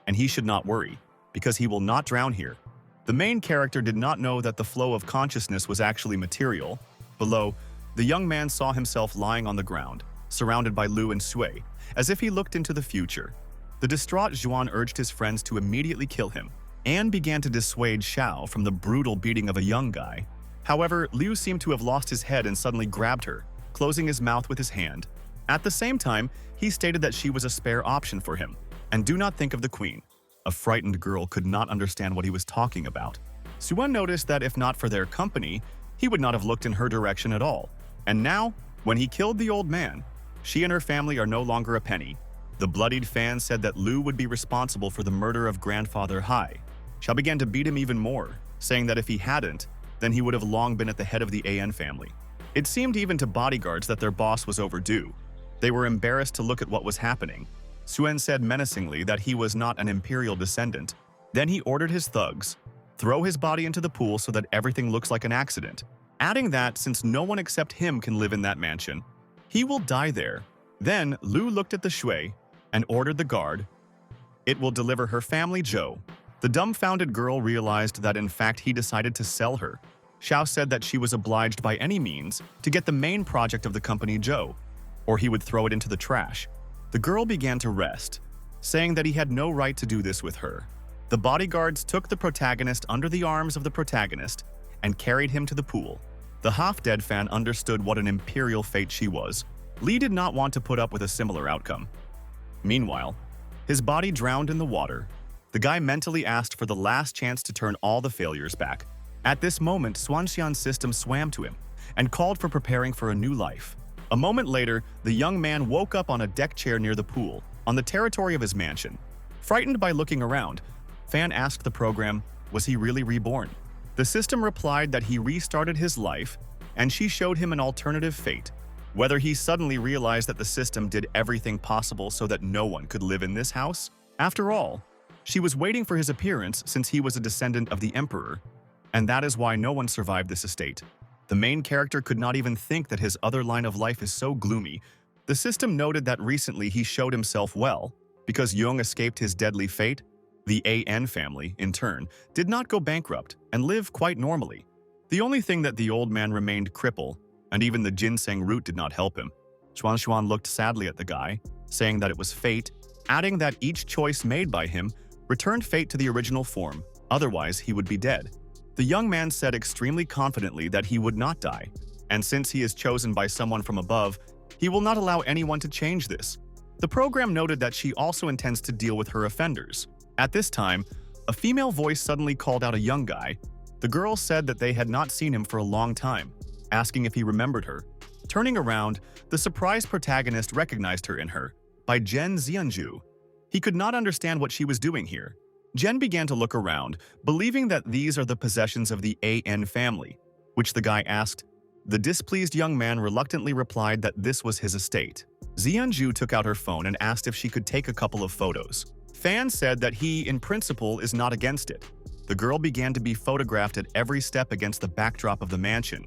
and he should not worry, because he will not drown here. The main character did not know that the flow of consciousness was actually material. Below, the young man saw himself lying on the ground, surrounded by Lu and Sui, as if he looked into the future. The distraught Zhuan urged his friends to immediately kill him, and began to dissuade Xiao from the brutal beating of a young guy. However, Liu seemed to have lost his head and suddenly grabbed her, closing his mouth with his hand. At the same time, he stated that she was a spare option for him. And do not think of the queen. A frightened girl could not understand what he was talking about. Suan noticed that if not for their company, he would not have looked in her direction at all. And now, when he killed the old man, she and her family are no longer a penny. The bloodied fan said that Lu would be responsible for the murder of grandfather Hai. Xiao began to beat him even more, saying that if he hadn't, then he would have long been at the head of the AN family. It seemed even to bodyguards that their boss was overdue. They were embarrassed to look at what was happening. Suen said menacingly that he was not an imperial descendant. Then he ordered his thugs, throw his body into the pool so that everything looks like an accident, adding that since no one except him can live in that mansion, he will die there. Then Lu looked at the shui and ordered the guard. It will deliver her family Zhou. The dumbfounded girl realized that in fact he decided to sell her. Xiao said that she was obliged by any means to get the main project of the company Zhou, or he would throw it into the trash. The girl began to rest. saying that he had no right to do this with her. The bodyguards took the protagonist under the arms of the protagonist and carried him to the pool. The half-dead fan understood what an imperial fate she was. Lee did not want to put up with a similar outcome. Meanwhile, his body drowned in the water. The guy mentally asked for the last chance to turn all the failures back. At this moment, Swanxian's system swam to him and called for preparing for a new life. A moment later, the young man woke up on a deck chair near the pool, on the territory of his mansion. Frightened by looking around, Fan asked the program, was he really reborn? The system replied that he restarted his life, and she showed him an alternative fate. Whether he suddenly realized that the system did everything possible so that no one could live in this house? After all, she was waiting for his appearance since he was a descendant of the emperor, and that is why no one survived this estate. The main character could not even think that his other line of life is so gloomy. The system noted that recently he showed himself well. Because Jung escaped his deadly fate, the AN family, in turn, did not go bankrupt and live quite normally. The only thing that the old man remained cripple, and even the ginseng root did not help him. Xuan looked sadly at the guy, saying that it was fate, adding that each choice made by him returned fate to the original form, otherwise he would be dead. The young man said extremely confidently that he would not die, and since he is chosen by someone from above, he will not allow anyone to change this. The program noted that she also intends to deal with her offenders. At this time, a female voice suddenly called out a young guy. The girl said that they had not seen him for a long time, asking if he remembered her. Turning around, the surprised protagonist recognized her in her, by Jen Xianju. He could not understand what she was doing here. Jen began to look around, believing that these are the possessions of the AN family, which the guy asked. The displeased young man reluctantly replied that this was his estate. Xianju took out her phone and asked if she could take a couple of photos. Fan said that he, in principle, is not against it. The girl began to be photographed at every step against the backdrop of the mansion.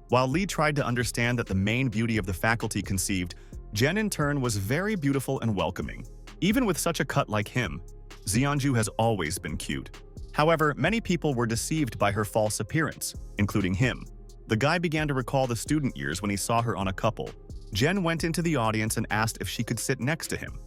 While Lee tried to understand that the main beauty of the faculty conceived, Jen in turn was very beautiful and welcoming. Even with such a cut like him, Xianju has always been cute. However, many people were deceived by her false appearance, including him. The guy began to recall the student years when he saw her on a couple. Jen went into the audience and asked if she could sit next to him.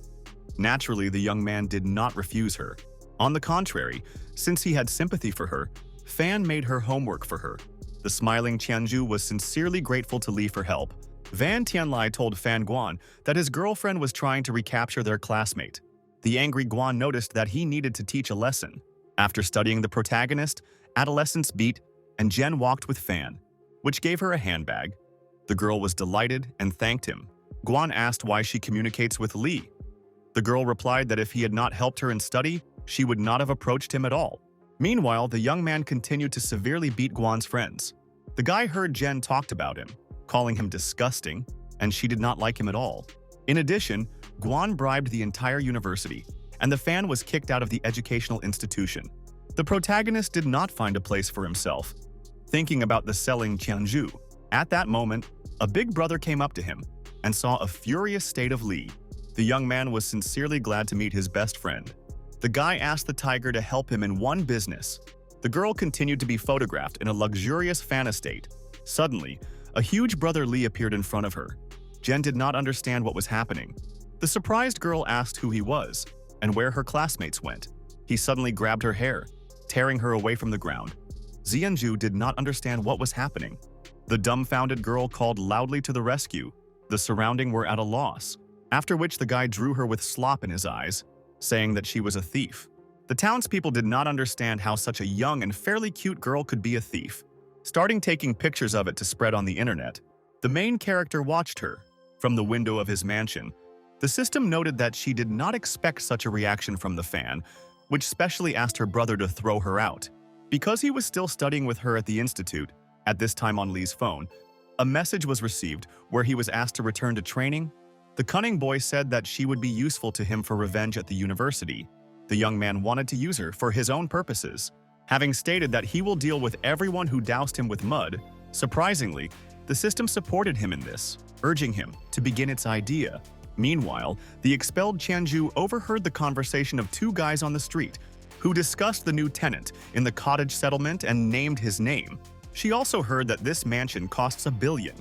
Naturally, the young man did not refuse her. On the contrary, since he had sympathy for her, Fan made her homework for her. The smiling Qianju was sincerely grateful to Lee for help. Van Tianlai told Fan Guan that his girlfriend was trying to recapture their classmate. The angry Guan noticed that he needed to teach a lesson. After studying the protagonist, adolescence beat, and Jen walked with Fan, which gave her a handbag. The girl was delighted and thanked him. Guan asked why she communicates with Lee. The girl replied that if he had not helped her in study, she would not have approached him at all. Meanwhile, the young man continued to severely beat Guan's friends. The guy heard Jen talked about him, calling him disgusting, and she did not like him at all. In addition, Guan bribed the entire university, and the fan was kicked out of the educational institution. The protagonist did not find a place for himself, thinking about the selling Qianju. At that moment, a big brother came up to him and saw a furious state of Lee. The young man was sincerely glad to meet his best friend. The guy asked the tiger to help him in one business. The girl continued to be photographed in a luxurious fan estate. Suddenly, a huge brother Lee appeared in front of her. Jen did not understand what was happening. The surprised girl asked who he was and where her classmates went. He suddenly grabbed her hair, tearing her away from the ground. Xianju did not understand what was happening. The dumbfounded girl called loudly to the rescue. The surrounding were at a loss, after which the guy drew her with slop in his eyes, saying that she was a thief. The townspeople did not understand how such a young and fairly cute girl could be a thief. Starting taking pictures of it to spread on the internet, the main character watched her from the window of his mansion. The system noted that she did not expect such a reaction from the fan, which specially asked her brother to throw her out. Because he was still studying with her at the institute, at this time on Lee's phone, a message was received where he was asked to return to training. The cunning boy said that she would be useful to him for revenge at the university. The young man wanted to use her for his own purposes. Having stated that he will deal with everyone who doused him with mud, surprisingly, the system supported him in this, urging him to begin its idea. Meanwhile, the expelled Qianju overheard the conversation of two guys on the street who discussed the new tenant in the cottage settlement and named his name. She also heard that this mansion costs $1 billion.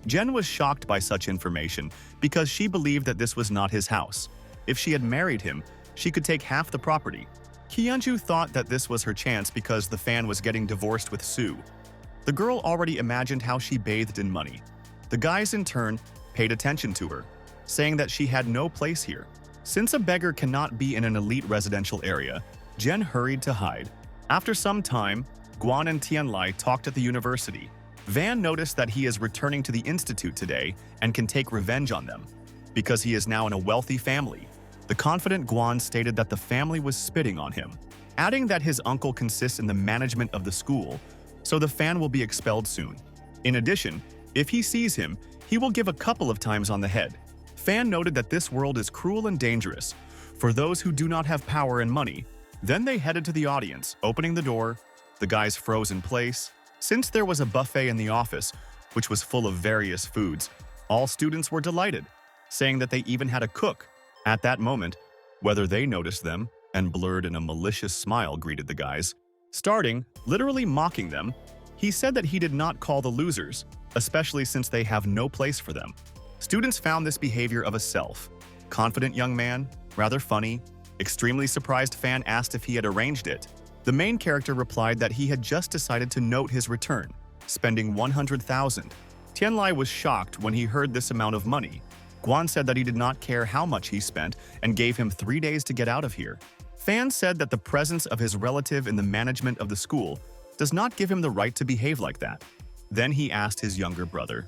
Jen was shocked by such information because she believed that this was not his house. If she had married him, she could take half the property. Kyunju thought that this was her chance because the fan was getting divorced with Sue. The girl already imagined how she bathed in money. The guys, in turn, paid attention to her, saying that she had no place here. Since a beggar cannot be in an elite residential area, Jen hurried to hide. After some time, Guan and Tianlai talked at the university. Van noticed that he is returning to the institute today and can take revenge on them, because he is now in a wealthy family. The confident Guan stated that the family was spitting on him, adding that his uncle consists in the management of the school, so the fan will be expelled soon. In addition, if he sees him, he will give a couple of times on the head. Fan noted that this world is cruel and dangerous for those who do not have power and money. Then they headed to the audience, opening the door. The guys froze in place. Since there was a buffet in the office, which was full of various foods, all students were delighted, saying that they even had a cook. At that moment, whether they noticed them, and blurred in a malicious smile greeted the guys, starting, literally mocking them. He said that he did not call the losers, especially since they have no place for them. Students found this behavior of a self-confident young man rather funny. Extremely surprised fan asked if he had arranged it. The main character replied that he had just decided to note his return, spending 100,000. Tianlai was shocked when he heard this amount of money. Guan said that he did not care how much he spent and gave him 3 days to get out of here. Fan said that the presence of his relative in the management of the school does not give him the right to behave like that. Then he asked his younger brother,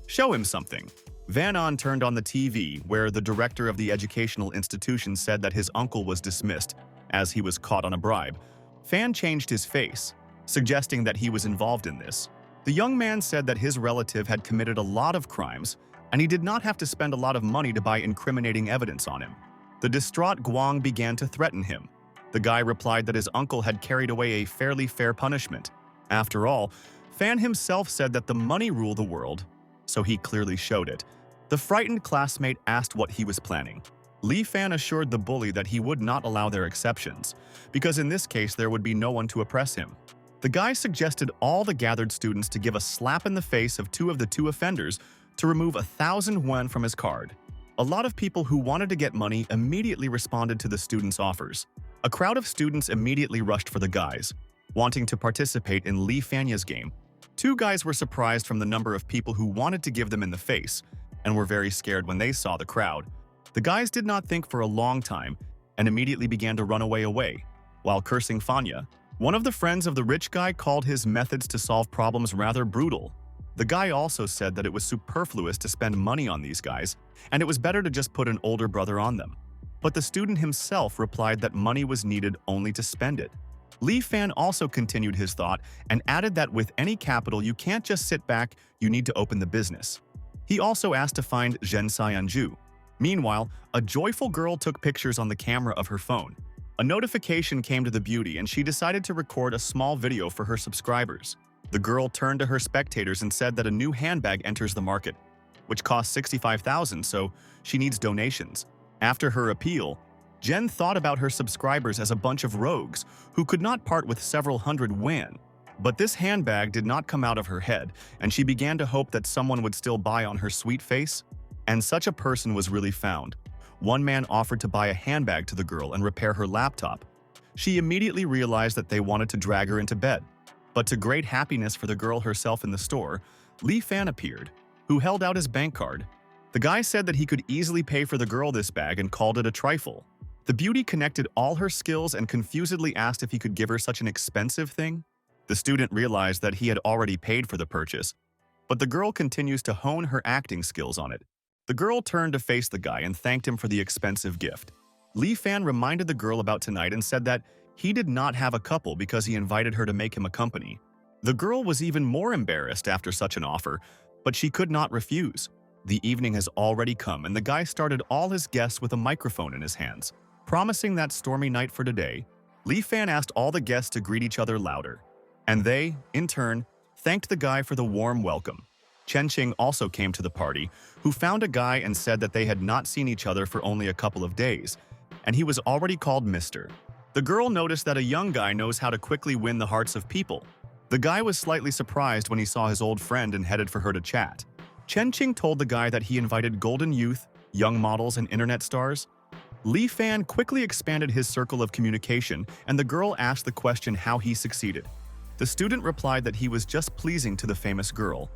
"Show him something." Van On turned on the TV, where the director of the educational institution said that his uncle was dismissed, as he was caught on a bribe. Fan changed his face, suggesting that he was involved in this. The young man said that his relative had committed a lot of crimes, and he did not have to spend a lot of money to buy incriminating evidence on him. The distraught Guang began to threaten him. The guy replied that his uncle had carried away a fairly fair punishment. After all, Fan himself said that the money ruled the world, so he clearly showed it. The frightened classmate asked what he was planning. Li Fan assured the bully that he would not allow their exceptions, because in this case there would be no one to oppress him. The guy suggested all the gathered students to give a slap in the face of two of the two offenders to remove 1,000 won from his card. A lot of people who wanted to get money immediately responded to the students' offers. A crowd of students immediately rushed for the guys, wanting to participate in Li Fanya's game. Two guys were surprised from the number of people who wanted to give them in the face, and were very scared when they saw the crowd. The guys did not think for a long time and immediately began to run away, while cursing Fanya. One of the friends of the rich guy called his methods to solve problems rather brutal. The guy also said that it was superfluous to spend money on these guys, and it was better to just put an older brother on them. But the student himself replied that money was needed only to spend it. Li Fan also continued his thought and added that with any capital you can't just sit back, you need to open the business. He also asked to find Zhen Xianju. Meanwhile, a joyful girl took pictures on the camera of her phone. A notification came to the beauty and she decided to record a small video for her subscribers. The girl turned to her spectators and said that a new handbag enters the market, which costs 65,000, so she needs donations. After her appeal, Jen thought about her subscribers as a bunch of rogues who could not part with several hundred yuan. But this handbag did not come out of her head, and she began to hope that someone would still buy on her sweet face. And such a person was really found. One man offered to buy a handbag to the girl and repair her laptop. She immediately realized that they wanted to drag her into bed. But to great happiness for the girl herself in the store, Li Fan appeared, who held out his bank card. The guy said that he could easily pay for the girl this bag and called it a trifle. The beauty connected all her skills and confusedly asked if he could give her such an expensive thing. The student realized that he had already paid for the purchase, but the girl continues to hone her acting skills on it. The girl turned to face the guy and thanked him for the expensive gift. Li Fan reminded the girl about tonight and said that he did not have a couple because he invited her to make him a company. The girl was even more embarrassed after such an offer, but she could not refuse. The evening has already come and the guy started all his guests with a microphone in his hands. Promising that stormy night for today, Li Fan asked all the guests to greet each other louder. And they, in turn, thanked the guy for the warm welcome. Chen Qing also came to the party, who found a guy and said that they had not seen each other for only a couple of days, and he was already called Mr. The girl noticed that a young guy knows how to quickly win the hearts of people. The guy was slightly surprised when he saw his old friend and headed for her to chat. Chen Qing told the guy that he invited golden youth, young models, and internet stars. Li Fan quickly expanded his circle of communication, and the girl asked the question how he succeeded. The student replied that he was just pleasing to the famous girl,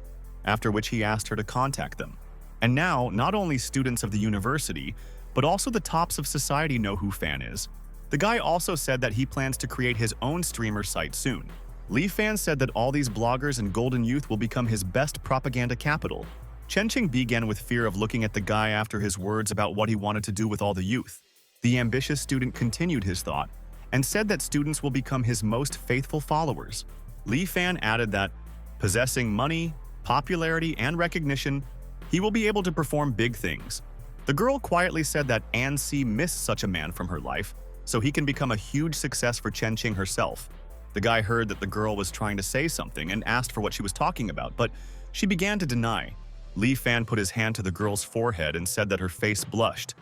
after which he asked her to contact them. And now, not only students of the university, but also the tops of society know who Fan is. The guy also said that he plans to create his own streamer site soon. Li Fan said that all these bloggers and golden youth will become his best propaganda capital. Chen Qing began with fear of looking at the guy after his words about what he wanted to do with all the youth. The ambitious student continued his thought and said that students will become his most faithful followers. Li Fan added that, possessing money, popularity, and recognition, he will be able to perform big things. The girl quietly said that An Si missed such a man from her life, so he can become a huge success for Chen Qing herself. The guy heard that the girl was trying to say something and asked for what she was talking about, but she began to deny. Li Fan put his hand to the girl's forehead and said that her face blushed,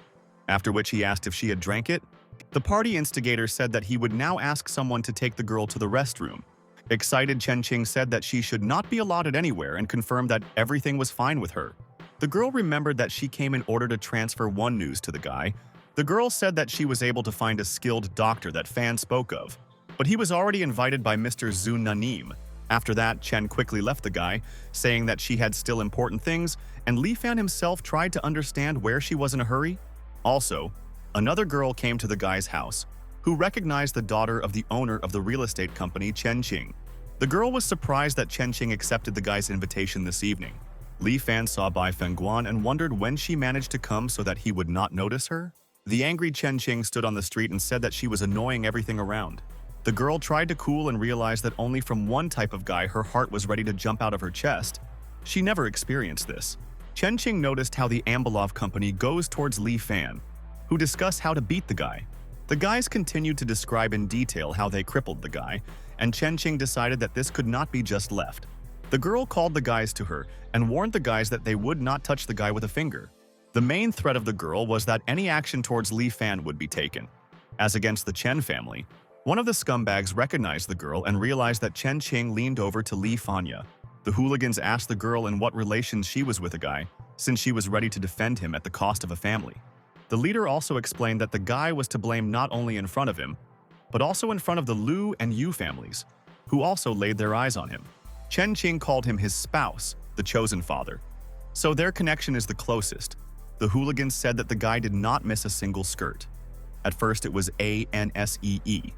after which he asked if she had drank it. The party instigator said that he would now ask someone to take the girl to the restroom. Excited, Chen Qing said that she should not be allotted anywhere and confirmed that everything was fine with her. The girl remembered that she came in order to transfer one news to the guy. The girl said that she was able to find a skilled doctor that Fan spoke of, but he was already invited by Mr. Zhu Nanim. After that, Chen quickly left the guy, saying that she had still important things, and Li Fan himself tried to understand where she was in a hurry. Also, another girl came to the guy's house, who recognized the daughter of the owner of the real estate company, Chen Qing. The girl was surprised that Chen Qing accepted the guy's invitation this evening. Li Fan saw Bai Fengguan and wondered when she managed to come so that he would not notice her. The angry Chen Qing stood on the street and said that she was annoying everything around. The girl tried to cool and realized that only from one type of guy her heart was ready to jump out of her chest. She never experienced this. Chen Qing noticed how the Ambilov company goes towards Li Fan, who discussed how to beat the guy. The guys continued to describe in detail how they crippled the guy, and Chen Qing decided that this could not be just left. The girl called the guys to her and warned the guys that they would not touch the guy with a finger. The main threat of the girl was that any action towards Li Fan would be taken. As against the Chen family, one of the scumbags recognized the girl and realized that Chen Qing leaned over to Li Fanya. The hooligans asked the girl in what relation she was with the guy, since she was ready to defend him at the cost of a family. The leader also explained that the guy was to blame not only in front of him, but also in front of the Liu and Yu families, who also laid their eyes on him. Chen Qing called him his spouse, the chosen father. So their connection is the closest. The hooligans said that the guy did not miss a single skirt. At first it was ANSEE.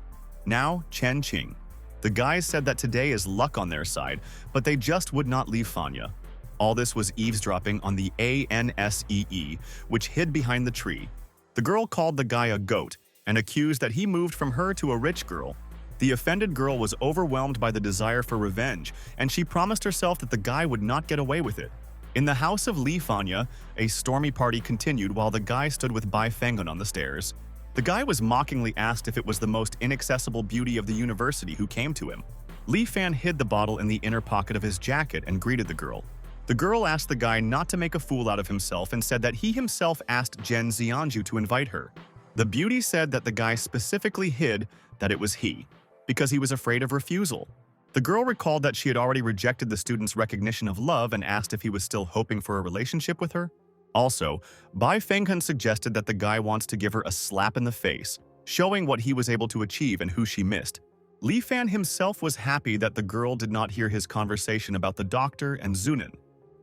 Now, Chen Qing. The guys said that today is luck on their side, but they just would not leave Fanya. All this was eavesdropping on the ANSEE, which hid behind the tree. The girl called the guy a goat and accused that he moved from her to a rich girl. The offended girl was overwhelmed by the desire for revenge, and she promised herself that the guy would not get away with it. In the house of Li Fanya, a stormy party continued while the guy stood with Bai Fengguan on the stairs. The guy was mockingly asked if it was the most inaccessible beauty of the university who came to him. Li Fan hid the bottle in the inner pocket of his jacket and greeted the girl. The girl asked the guy not to make a fool out of himself and said that he himself asked Zhen Xianju to invite her. The beauty said that the guy specifically hid that it was he, because he was afraid of refusal. The girl recalled that she had already rejected the student's recognition of love and asked if he was still hoping for a relationship with her. Also, Bai Fengguan suggested that the guy wants to give her a slap in the face, showing what he was able to achieve and who she missed. Li Fan himself was happy that the girl did not hear his conversation about the doctor and Zunan.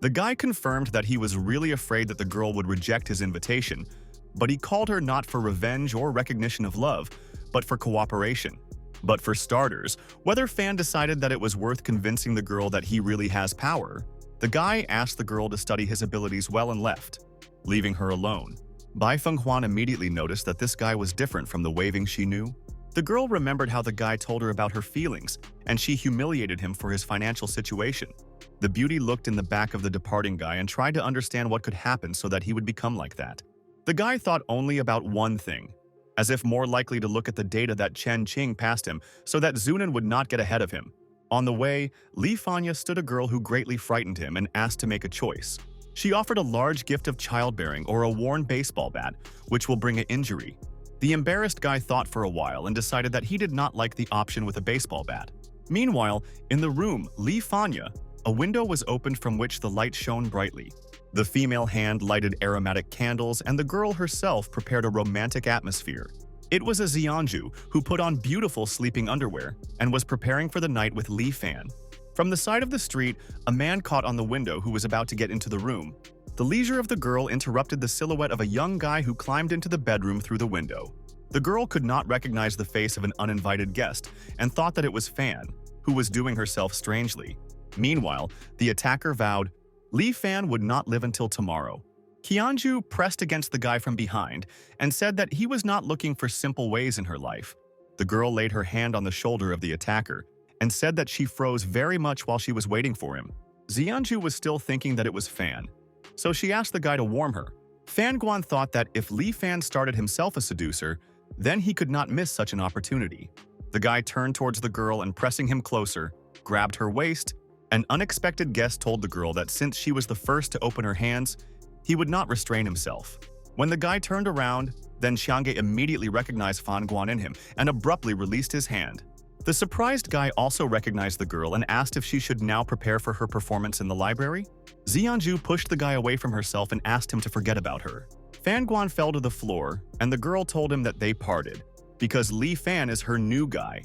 The guy confirmed that he was really afraid that the girl would reject his invitation, but he called her not for revenge or recognition of love, but for cooperation. But for starters, whether Fan decided that it was worth convincing the girl that he really has power, the guy asked the girl to study his abilities well and left, leaving her alone. Bai Fengguan immediately noticed that this guy was different from the waving she knew. The girl remembered how the guy told her about her feelings, and she humiliated him for his financial situation. The beauty looked in the back of the departing guy and tried to understand what could happen so that he would become like that. The guy thought only about one thing, as if more likely to look at the data that Chen Qing passed him so that Zunan would not get ahead of him. On the way, Li Fanya stood a girl who greatly frightened him and asked to make a choice. She offered a large gift of childbearing or a worn baseball bat, which will bring an injury. The embarrassed guy thought for a while and decided that he did not like the option with a baseball bat. Meanwhile, in the room, Li Fanya, a window was opened from which the light shone brightly. The female hand lighted aromatic candles, and the girl herself prepared a romantic atmosphere. It was a Xianju who put on beautiful sleeping underwear and was preparing for the night with Li Fan. From the side of the street, a man caught on the window who was about to get into the room. The leisure of the girl interrupted the silhouette of a young guy who climbed into the bedroom through the window. The girl could not recognize the face of an uninvited guest and thought that it was Fan, who was doing herself strangely. Meanwhile, the attacker vowed Li Fan would not live until tomorrow. Qianju pressed against the guy from behind and said that he was not looking for simple ways in her life. The girl laid her hand on the shoulder of the attacker and said that she froze very much while she was waiting for him. Xianju was still thinking that it was Fan, so she asked the guy to warm her. Fan Guan thought that if Li Fan started himself a seducer, then he could not miss such an opportunity. The guy turned towards the girl and, pressing him closer, grabbed her waist. An unexpected guest told the girl that since she was the first to open her hands, he would not restrain himself. When the guy turned around, then Xiangge immediately recognized Fan Guan in him and abruptly released his hand. The surprised guy also recognized the girl and asked if she should now prepare for her performance in the library. Xianju pushed the guy away from herself and asked him to forget about her. Fan Guan fell to the floor, and the girl told him that they parted, because Li Fan is her new guy.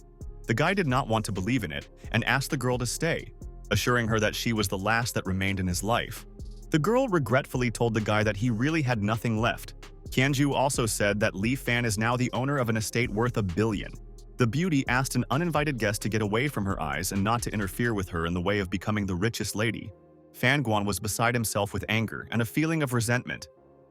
The guy did not want to believe in it and asked the girl to stay, assuring her that she was the last that remained in his life. The girl regretfully told the guy that he really had nothing left. Qianju also said that Li Fan is now the owner of an estate worth $1 billion. The beauty asked an uninvited guest to get away from her eyes and not to interfere with her in the way of becoming the richest lady. Fan Guan was beside himself with anger and a feeling of resentment,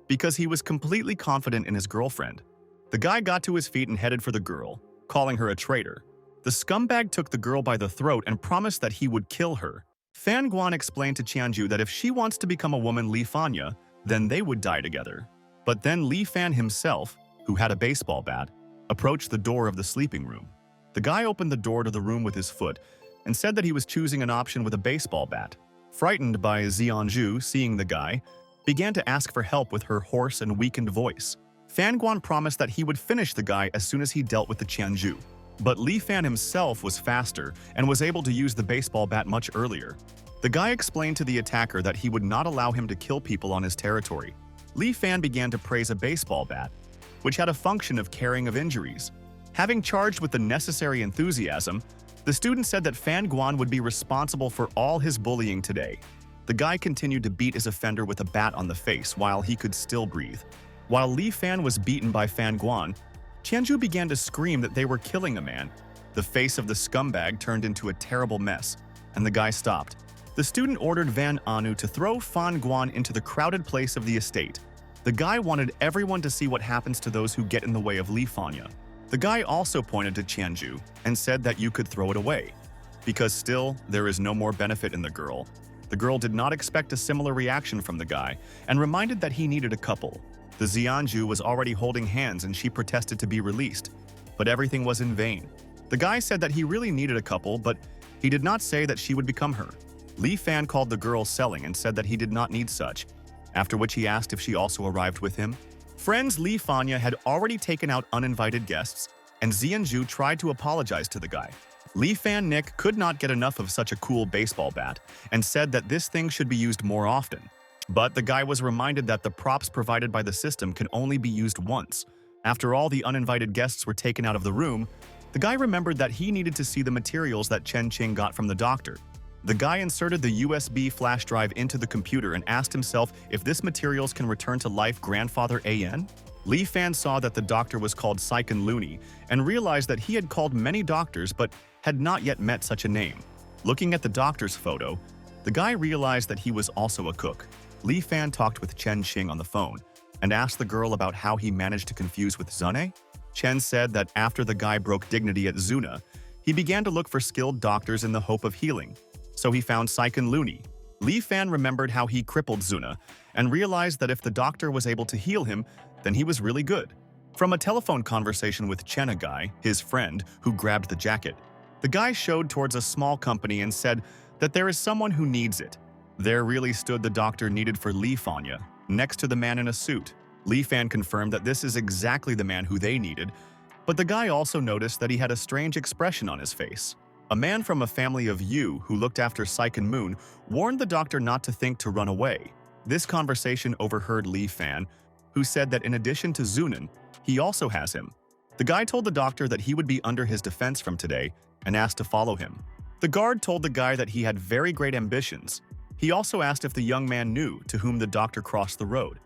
because he was completely confident in his girlfriend. The guy got to his feet and headed for the girl, calling her a traitor. The scumbag took the girl by the throat and promised that he would kill her. Fan Guan explained to Qianju that if she wants to become a woman Li Fanya, then they would die together. But then Li Fan himself, who had a baseball bat, approached the door of the sleeping room. The guy opened the door to the room with his foot and said that he was choosing an option with a baseball bat. Frightened by Xianju seeing the guy, began to ask for help with her hoarse and weakened voice. Fan Guan promised that he would finish the guy as soon as he dealt with the Qianju. But Li Fan himself was faster and was able to use the baseball bat much earlier. The guy explained to the attacker that he would not allow him to kill people on his territory. Li Fan began to praise a baseball bat, which had a function of carrying of injuries. Having charged with the necessary enthusiasm, the student said that Fan Guan would be responsible for all his bullying today. The guy continued to beat his offender with a bat on the face while he could still breathe. While Li Fan was beaten by Fan Guan, Qianju began to scream that they were killing a man. The face of the scumbag turned into a terrible mess, and the guy stopped. The student ordered Van Anu to throw Fan Guan into the crowded place of the estate. The guy wanted everyone to see what happens to those who get in the way of Li Fanya. The guy also pointed to Qianju and said that you could throw it away, because still there is no more benefit in the girl. The girl did not expect a similar reaction from the guy and reminded that he needed a couple. The Xianju was already holding hands and she protested to be released, but everything was in vain. The guy said that he really needed a couple, but he did not say that she would become her. Li Fan called the girl selling and said that he did not need such, after which he asked if she also arrived with him. Friends Li Fanya had already taken out uninvited guests, and Xianju tried to apologize to the guy. Li Fan Nick could not get enough of such a cool baseball bat and said that this thing should be used more often. But the guy was reminded that the props provided by the system can only be used once. After all the uninvited guests were taken out of the room, the guy remembered that he needed to see the materials that Chen Qing got from the doctor. The guy inserted the USB flash drive into the computer and asked himself if this materials can return to life grandfather AN? Li Fan saw that the doctor was called Saiken Looney and realized that he had called many doctors but had not yet met such a name. Looking at the doctor's photo, the guy realized that he was also a cook. Li Fan talked with Chen Qing on the phone and asked the girl about how he managed to confuse with Zune. Chen said that after the guy broke dignity at Zuna, he began to look for skilled doctors in the hope of healing. So he found Saiken Looney. Li Fan remembered how he crippled Zuna and realized that if the doctor was able to heal him, then he was really good. From a telephone conversation with Chen, a guy, his friend, who grabbed the jacket, the guy showed towards a small company and said that there is someone who needs it. There really stood the doctor needed for Li Fanya, next to the man in a suit. Li Fan confirmed that this is exactly the man who they needed, but the guy also noticed that he had a strange expression on his face. A man from a family of Yu who looked after Saiken Moon warned the doctor not to think to run away. This conversation overheard Li Fan, who said that in addition to Zunan, he also has him. The guy told the doctor that he would be under his defense from today and asked to follow him. The guard told the guy that he had very great ambitions. He also asked if the young man knew to whom the doctor crossed the road.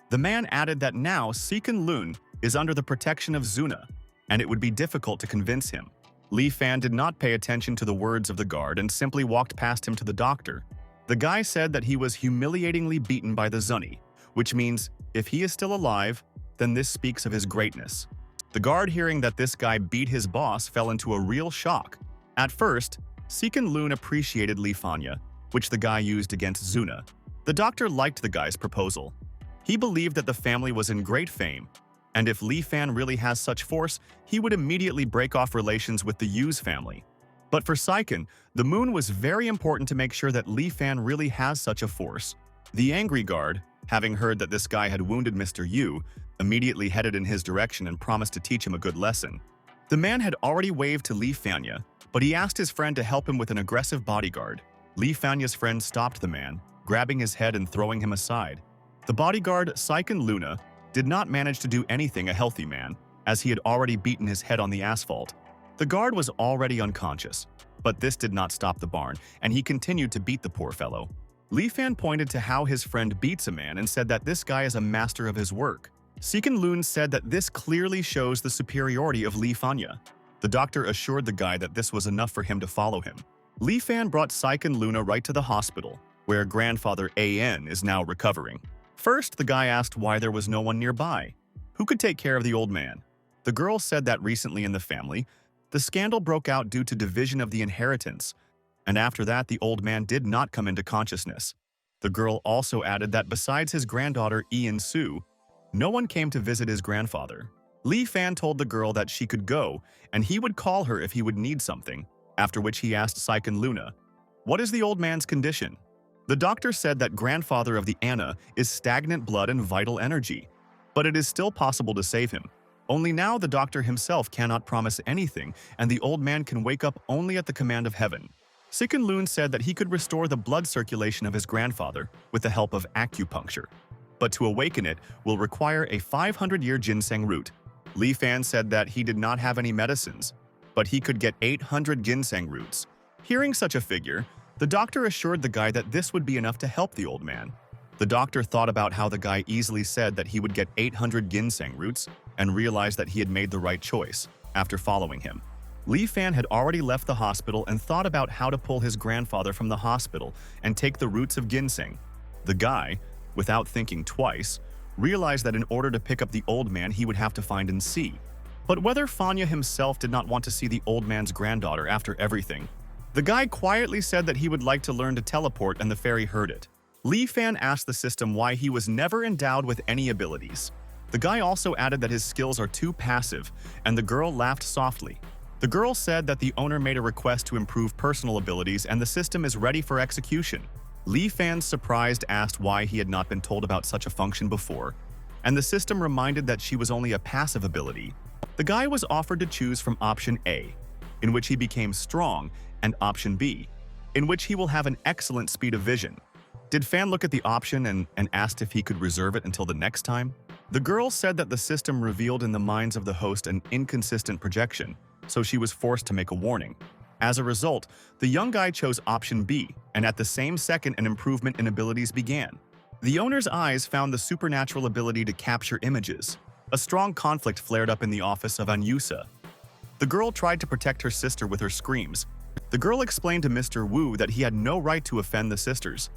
The man added that now Seekun Lun is under the protection of Zuna, and it would be difficult to convince him. Li Fan did not pay attention to the words of the guard and simply walked past him to the doctor. The guy said that he was humiliatingly beaten by the Zuni, which means if he is still alive, then this speaks of his greatness. The guard, hearing that this guy beat his boss, fell into a real shock. At first, Seekun Lun appreciated Li Fanya, which the guy used against Zuna. The doctor liked the guy's proposal. He believed that the family was in great fame, and if Li Fan really has such force, he would immediately break off relations with the Yu's family. But for Seekun, the moon was very important to make sure that Li Fan really has such a force. The angry guard, having heard that this guy had wounded Mr. Yu, immediately headed in his direction and promised to teach him a good lesson. The man had already waved to Li Fanya, but he asked his friend to help him with an aggressive bodyguard. Li Fanya's friend stopped the man, grabbing his head and throwing him aside. The bodyguard, Seekun Luna, did not manage to do anything a healthy man, as he had already beaten his head on the asphalt. The guard was already unconscious, but this did not stop the barn, and he continued to beat the poor fellow. Li Fan pointed to how his friend beats a man and said that this guy is a master of his work. Seekun Lun said that this clearly shows the superiority of Li Fanya. The doctor assured the guy that this was enough for him to follow him. Li Fan brought Seekun Luna right to the hospital, where grandfather AN is now recovering. First, the guy asked why there was no one nearby. Who could take care of the old man? The girl said that recently in the family, the scandal broke out due to division of the inheritance, and after that the old man did not come into consciousness. The girl also added that besides his granddaughter Ian Su, no one came to visit his grandfather. Li Fan told the girl that she could go, and he would call her if he would need something, after which he asked Seekun Luna, "What is the old man's condition?" The doctor said that grandfather of the Anna is stagnant blood and vital energy, but it is still possible to save him. Only now the doctor himself cannot promise anything, and the old man can wake up only at the command of heaven. Seekun Lun said that he could restore the blood circulation of his grandfather with the help of acupuncture, but to awaken it will require a 500-year ginseng root. Li Fan said that he did not have any medicines, but he could get 800 ginseng roots. Hearing such a figure, the doctor assured the guy that this would be enough to help the old man. The doctor thought about how the guy easily said that he would get 800 ginseng roots and realized that he had made the right choice after following him. Li Fan had already left the hospital and thought about how to pull his grandfather from the hospital and take the roots of ginseng. The guy, without thinking twice, realized that in order to pick up the old man he would have to find and see. But whether Fanya himself did not want to see the old man's granddaughter after everything. The guy quietly said that he would like to learn to teleport, and the fairy heard it. Li Fan asked the system why he was never endowed with any abilities. The guy also added that his skills are too passive, and the girl laughed softly. The girl said that the owner made a request to improve personal abilities and the system is ready for execution. Li Fan, surprised, asked why he had not been told about such a function before, and the system reminded that she was only a passive ability. The guy was offered to choose from option A, in which he became strong, and option B, in which he will have an excellent speed of vision. Did Fan look at the option and asked if he could reserve it until the next time? The girl said that the system revealed in the minds of the host an inconsistent projection, so she was forced to make a warning. As a result, the young guy chose option B, and at the same second an improvement in abilities began. The owner's eyes found the supernatural ability to capture images. A strong conflict flared up in the office of Anyusa. The girl tried to protect her sister with her screams. The girl explained to Mr. Wu that he had no right to offend the sisters,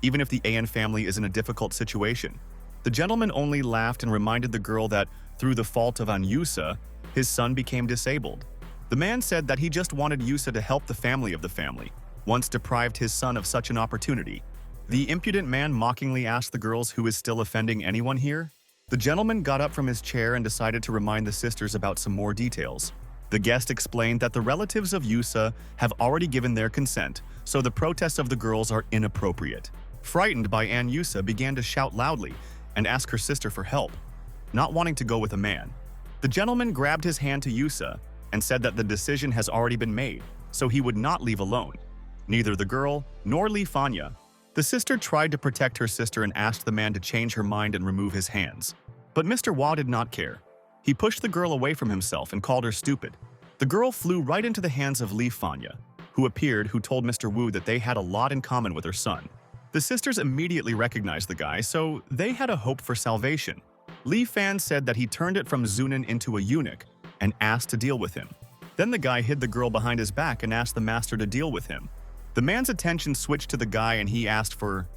even if the An family is in a difficult situation. The gentleman only laughed and reminded the girl that, through the fault of Anyusa, his son became disabled. The man said that he just wanted Yusa to help the family of the family, once deprived his son of such an opportunity. The impudent man mockingly asked the girls who is still offending anyone here. The gentleman got up from his chair and decided to remind the sisters about some more details. The guest explained that the relatives of Yusa have already given their consent, so the protests of the girls are inappropriate. Frightened by Ann, Yusa began to shout loudly and ask her sister for help, not wanting to go with a man. The gentleman grabbed his hand to Yusa and said that the decision has already been made, so he would not leave alone. Neither the girl nor Li Fanya The sister tried to protect her sister and asked the man to change her mind and remove his hands. But Mr. Wah did not care. He pushed the girl away from himself and called her stupid. The girl flew right into the hands of Li Fanya, who appeared, who told Mr. Wu that they had a lot in common with her son. The sisters immediately recognized the guy, so they had a hope for salvation. Li Fan said that he turned it from Zunin into a eunuch and asked to deal with him. Then the guy hid the girl behind his back and asked the master to deal with him. The man's attention switched to the guy and he asked for,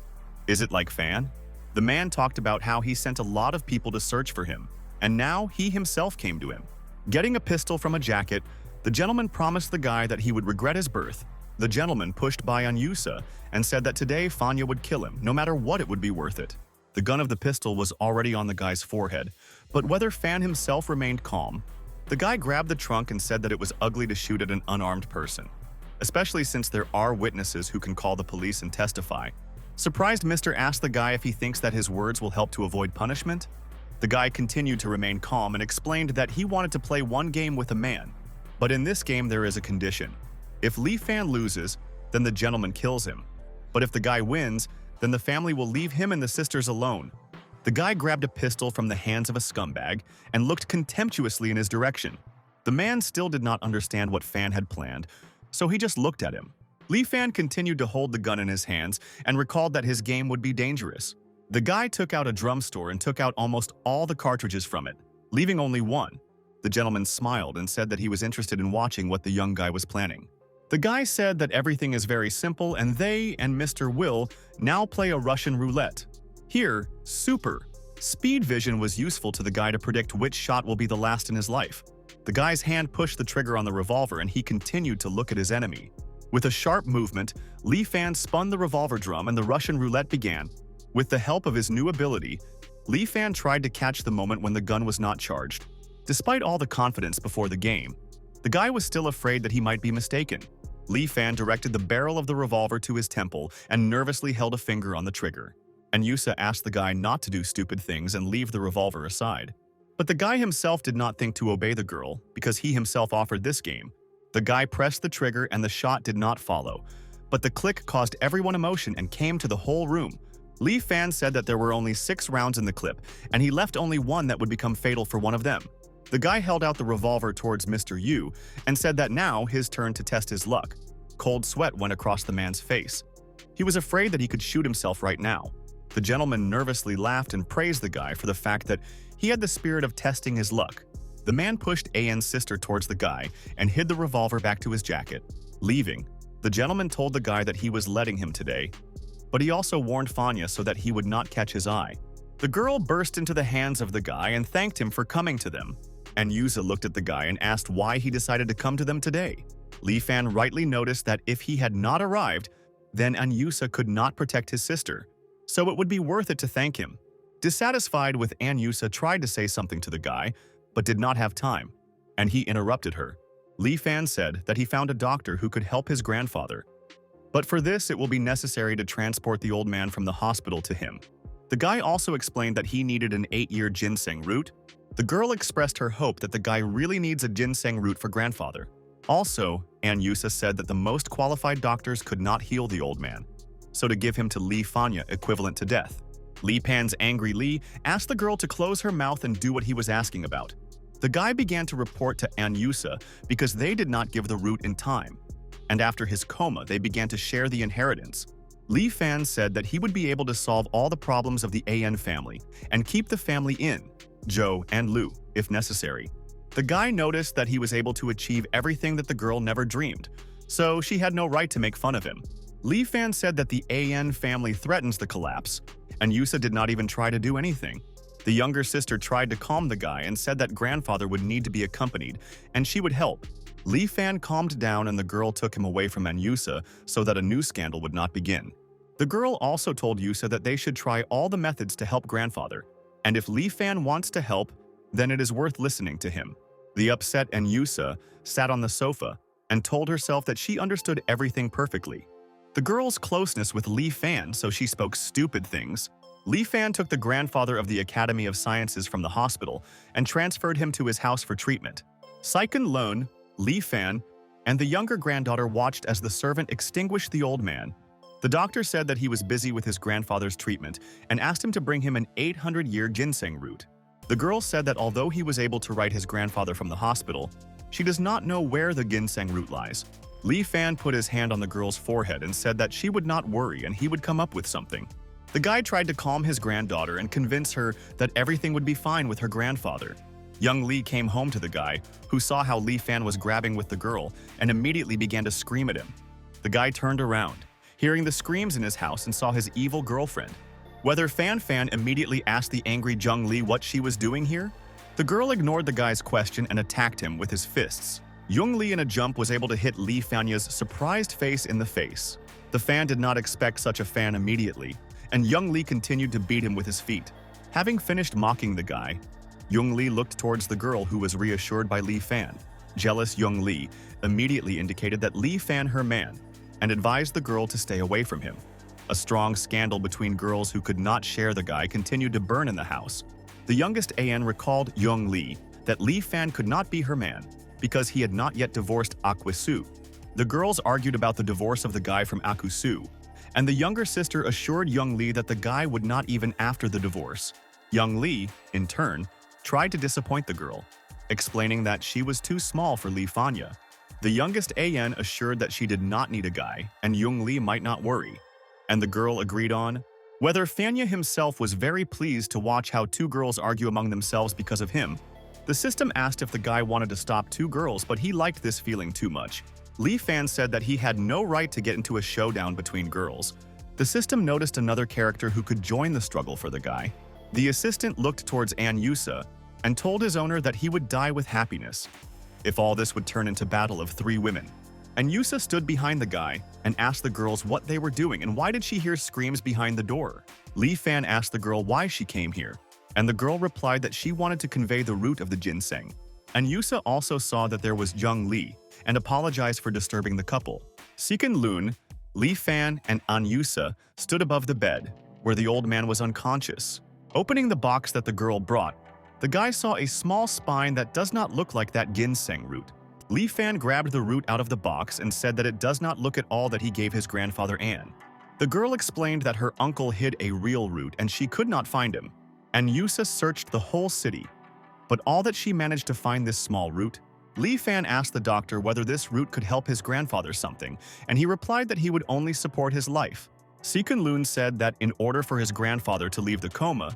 "Is it like Fan?" The man talked about how he sent a lot of people to search for him, and now he himself came to him. Getting a pistol from a jacket, the gentleman promised the guy that he would regret his birth. The gentleman pushed by on Yusa and said that today Fanya would kill him, no matter what, it would be worth it. The gun of the pistol was already on the guy's forehead, but whether Fan himself remained calm. The guy grabbed the trunk and said that it was ugly to shoot at an unarmed person, especially since there are witnesses who can call the police and testify. Surprised, Mr. asked the guy if he thinks that his words will help to avoid punishment. The guy continued to remain calm and explained that he wanted to play one game with a man, but in this game there is a condition. If Li Fan loses, then the gentleman kills him. But if the guy wins, then the family will leave him and the sisters alone. The guy grabbed a pistol from the hands of a scumbag and looked contemptuously in his direction. The man still did not understand what Fan had planned, so he just looked at him. Li Fan continued to hold the gun in his hands and recalled that his game would be dangerous. The guy took out a drum store and took out almost all the cartridges from it, leaving only one. The gentleman smiled and said that he was interested in watching what the young guy was planning. The guy said that everything is very simple and they and Mr. Will now play a Russian roulette. Here, super speed vision was useful to the guy to predict which shot will be the last in his life. The guy's hand pushed the trigger on the revolver and he continued to look at his enemy. With a sharp movement, Li Fan spun the revolver drum and the Russian roulette began. With the help of his new ability, Li Fan tried to catch the moment when the gun was not charged. Despite all the confidence before the game, the guy was still afraid that he might be mistaken. Li Fan directed the barrel of the revolver to his temple and nervously held a finger on the trigger. And Yusa asked the guy not to do stupid things and leave the revolver aside. But the guy himself did not think to obey the girl because he himself offered this game. The guy pressed the trigger and the shot did not follow, but the click caused everyone emotion and came to the whole room. Li Fan said that there were only 6 rounds in the clip, and he left only one that would become fatal for one of them. The guy held out the revolver towards Mr. Yu and said that now his turn to test his luck. Cold sweat went across the man's face. He was afraid that he could shoot himself right now. The gentleman nervously laughed and praised the guy for the fact that he had the spirit of testing his luck. The man pushed An's sister towards the guy and hid the revolver back to his jacket. Leaving, the gentleman told the guy that he was letting him today, but he also warned Fanya so that he would not catch his eye. The girl burst into the hands of the guy and thanked him for coming to them. And Yusa looked at the guy and asked why he decided to come to them today. Li Fan rightly noticed that if he had not arrived, then Yusa could not protect his sister, so it would be worth it to thank him. Dissatisfied with Yusa tried to say something to the guy, but did not have time, and he interrupted her. Li Fan said that he found a doctor who could help his grandfather, but for this it will be necessary to transport the old man from the hospital to him. The guy also explained that he needed an 8-year ginseng root. The girl expressed her hope that the guy really needs a ginseng root for grandfather. Also, Yusa said that the most qualified doctors could not heal the old man, so to give him to Li Fanya equivalent to death. Li Pan's angry Li asked the girl to close her mouth and do what he was asking about. The guy began to report to Yusa because they did not give the root in time, and after his coma they began to share the inheritance. Li Fan said that he would be able to solve all the problems of the An family and keep the family in, Zhou and Lu, if necessary. The guy noticed that he was able to achieve everything that the girl never dreamed, so she had no right to make fun of him. Li Fan said that the An family threatens the collapse, and Yusa did not even try to do anything. The younger sister tried to calm the guy and said that grandfather would need to be accompanied, and she would help. Li Fan calmed down and the girl took him away from Yusa so that a new scandal would not begin. The girl also told Yusa that they should try all the methods to help grandfather, and if Li Fan wants to help, then it is worth listening to him. The upset Yusa sat on the sofa and told herself that she understood everything perfectly. The girl's closeness with Li Fan, so she spoke stupid things. Li Fan took the grandfather of the Academy of Sciences from the hospital and transferred him to his house for treatment. Saiken Lone, Li Fan, and the younger granddaughter watched as the servant extinguished the old man. The doctor said that he was busy with his grandfather's treatment and asked him to bring him an 800-year ginseng root. The girl said that although he was able to write his grandfather from the hospital, she does not know where the ginseng root lies. Li Fan put his hand on the girl's forehead and said that she would not worry and he would come up with something. The guy tried to calm his granddaughter and convince her that everything would be fine with her grandfather. Young Li came home to the guy, who saw how Li Fan was grabbing with the girl and immediately began to scream at him. The guy turned around, hearing the screams in his house, and saw his evil girlfriend. Whether Fan immediately asked the angry Jung Li what she was doing here? The girl ignored the guy's question and attacked him with his fists. Jung Li in a jump was able to hit Li Fanya's surprised face in the face. The fan did not expect such a fan immediately, and Jung Li continued to beat him with his feet. Having finished mocking the guy, Jung Li looked towards the girl, who was reassured by Li Fan. Jealous Jung Li immediately indicated that Li Fan her man and advised the girl to stay away from him. A strong scandal between girls who could not share the guy continued to burn in the house. The youngest An recalled Jung Li that Li Fan could not be her man because he had not yet divorced Akwisu. The girls argued about the divorce of the guy from Akusu, and the younger sister assured Jung Li that the guy would not even after the divorce. Jung Li, in turn, tried to disappoint the girl, explaining that she was too small for Li Fanya. The youngest An assured that she did not need a guy and Jung Li might not worry, and the girl agreed on. Whether Fanya himself was very pleased to watch how two girls argue among themselves because of him. The system asked if the guy wanted to stop two girls, but he liked this feeling too much. Li Fan said that he had no right to get into a showdown between girls. The system noticed another character who could join the struggle for the guy. The assistant looked towards An Yusa and told his owner that he would die with happiness if all this would turn into battle of three women. And Yusa stood behind the guy and asked the girls what they were doing and why did she hear screams behind the door. Li Fan asked the girl why she came here, and the girl replied that she wanted to convey the root of the ginseng. And Yusa also saw that there was Jung Li and apologized for disturbing the couple. Seekin Loon, Li Fan, and An Yusa stood above the bed, where the old man was unconscious. Opening the box that the girl brought, the guy saw a small spine that does not look like that ginseng root. Li Fan grabbed the root out of the box and said that it does not look at all that he gave his grandfather An. The girl explained that her uncle hid a real root and she could not find him. And Yusa searched the whole city, but all that she managed to find this small root. Li Fan asked the doctor whether this root could help his grandfather something, and he replied that he would only support his life. Seekun Loon said that in order for his grandfather to leave the coma,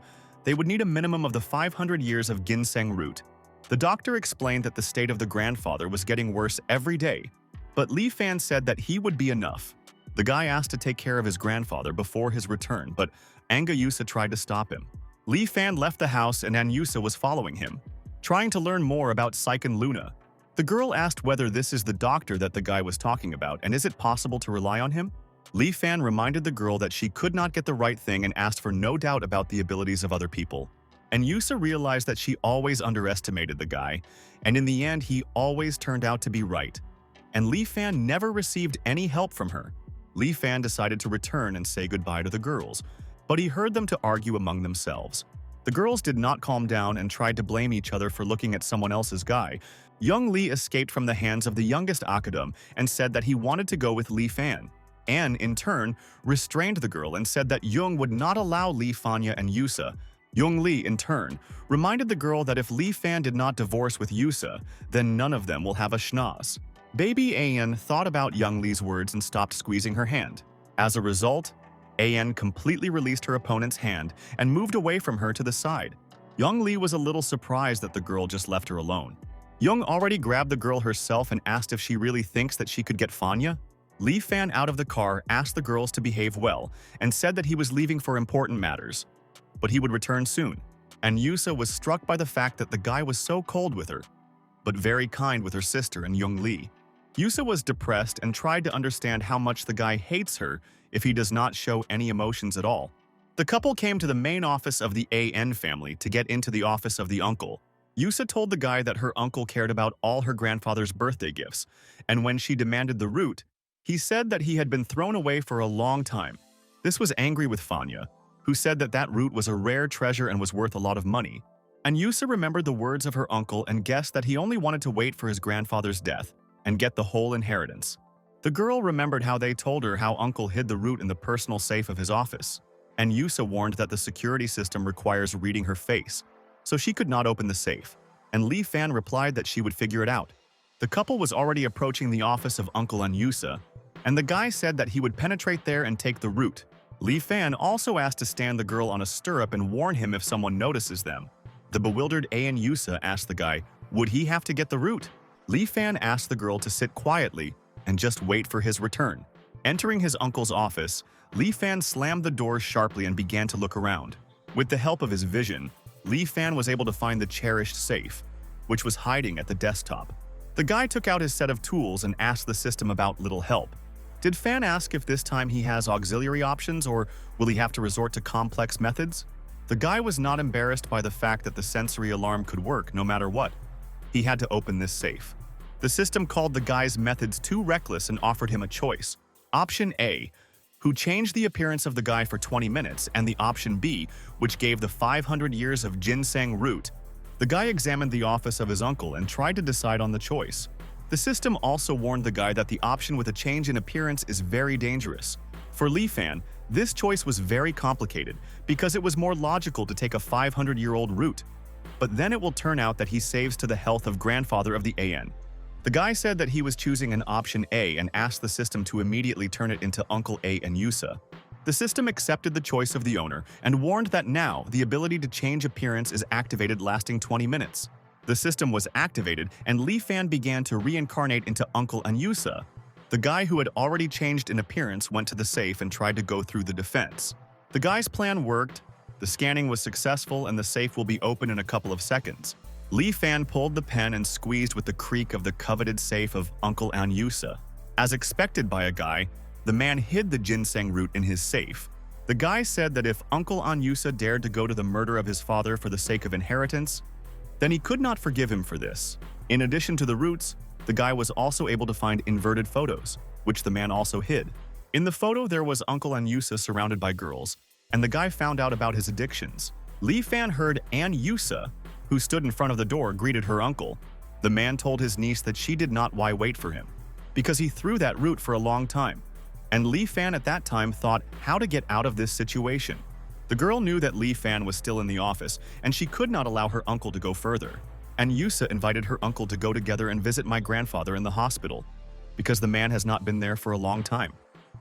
they would need a minimum of the 500 years of ginseng root. The doctor explained that the state of the grandfather was getting worse every day, but Li Fan said that he would be enough. The guy asked to take care of his grandfather before his return, but Anga Yusa tried to stop him. Li Fan left the house and An Yusa was following him, trying to learn more about Saiken Luna. The girl asked whether this is the doctor that the guy was talking about and is it possible to rely on him? Li Fan reminded the girl that she could not get the right thing and asked for no doubt about the abilities of other people. And Yusa realized that she always underestimated the guy, and in the end he always turned out to be right. And Li Fan never received any help from her. Li Fan decided to return and say goodbye to the girls, but he heard them to argue among themselves. The girls did not calm down and tried to blame each other for looking at someone else's guy. Young Li escaped from the hands of the youngest Akadum and said that he wanted to go with Li Fan. An, in turn, restrained the girl and said that Jung would not allow Li Fanya and Yusa. Jung Li, in turn, reminded the girl that if Li Fan did not divorce with Yusa, then none of them will have a schnoz. Baby An thought about Young Li's words and stopped squeezing her hand. As a result, An completely released her opponent's hand and moved away from her to the side. Young Li was a little surprised that the girl just left her alone. Jung already grabbed the girl herself and asked if she really thinks that she could get Fanya. Li Fan out of the car asked the girls to behave well and said that he was leaving for important matters, but he would return soon. And Yusa was struck by the fact that the guy was so cold with her, but very kind with her sister and Jung Li. Yusa was depressed and tried to understand how much the guy hates her if he does not show any emotions at all. The couple came to the main office of the AN family to get into the office of the uncle. Yusa told the guy that her uncle cared about all her grandfather's birthday gifts, and when she demanded the root, he said that he had been thrown away for a long time. This was angry with Fanya, who said that that root was a rare treasure and was worth a lot of money. And Yusa remembered the words of her uncle and guessed that he only wanted to wait for his grandfather's death and get the whole inheritance. The girl remembered how they told her how Uncle hid the root in the personal safe of his office, and Yusa warned that the security system requires reading her face, so she could not open the safe, and Li Fan replied that she would figure it out. The couple was already approaching the office of Uncle and Yusa, and the guy said that he would penetrate there and take the root. Li Fan also asked to stand the girl on a stirrup and warn him if someone notices them. The bewildered An Yusa asked the guy, would he have to get the root? Li Fan asked the girl to sit quietly and just wait for his return. Entering his uncle's office, Li Fan slammed the doors sharply and began to look around. With the help of his vision, Li Fan was able to find the cherished safe, which was hiding at the desktop. The guy took out his set of tools and asked the system about little help. Did Fan ask if this time he has auxiliary options or will he have to resort to complex methods? The guy was not embarrassed by the fact that the sensory alarm could work no matter what. He had to open this safe. The system called the guy's methods too reckless and offered him a choice. Option A, who changed the appearance of the guy for 20 minutes, and the option B, which gave the 500 years of ginseng root. The guy examined the office of his uncle and tried to decide on the choice. The system also warned the guy that the option with a change in appearance is very dangerous. For Li Fan, this choice was very complicated because it was more logical to take a 500-year-old root. But then it will turn out that he saves to the health of grandfather of the AN. The guy said that he was choosing an option A and asked the system to immediately turn it into Uncle A and Yusa. The system accepted the choice of the owner and warned that now the ability to change appearance is activated lasting 20 minutes. The system was activated and Li Fan began to reincarnate into Uncle and Yusa. The guy who had already changed in appearance went to the safe and tried to go through the defense. The guy's plan worked, the scanning was successful, and the safe will be open in a couple of seconds. Li Fan pulled the pen and squeezed with the creak of the coveted safe of Uncle An Yusa. As expected by a guy, the man hid the ginseng root in his safe. The guy said that if Uncle An Yusa dared to go to the murder of his father for the sake of inheritance, then he could not forgive him for this. In addition to the roots, the guy was also able to find inverted photos, which the man also hid. In the photo, there was Uncle An Yusa surrounded by girls, and the guy found out about his addictions. Li Fan heard An Yusa, who stood in front of the door, greeted her uncle. The man told his niece that she did not wait for him, because he threw that root for a long time. And Li Fan at that time thought how to get out of this situation. The girl knew that Li Fan was still in the office, and she could not allow her uncle to go further. And Yusa invited her uncle to go together and visit my grandfather in the hospital, because the man has not been there for a long time.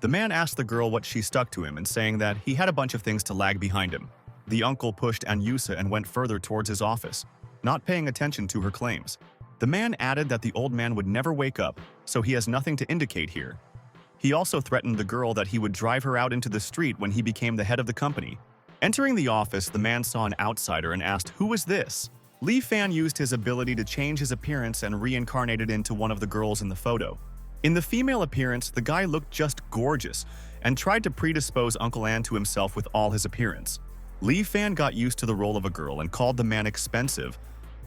The man asked the girl what she stuck to him and saying that he had a bunch of things to lag behind him. The uncle pushed An Yusa and went further towards his office, not paying attention to her claims. The man added that the old man would never wake up, so he has nothing to indicate here. He also threatened the girl that he would drive her out into the street when he became the head of the company. Entering the office, the man saw an outsider and asked, "Who is this?" Li Fan used his ability to change his appearance and reincarnated into one of the girls in the photo. In the female appearance, the guy looked just gorgeous and tried to predispose Uncle An to himself with all his appearance. Li Fan got used to the role of a girl and called the man expensive,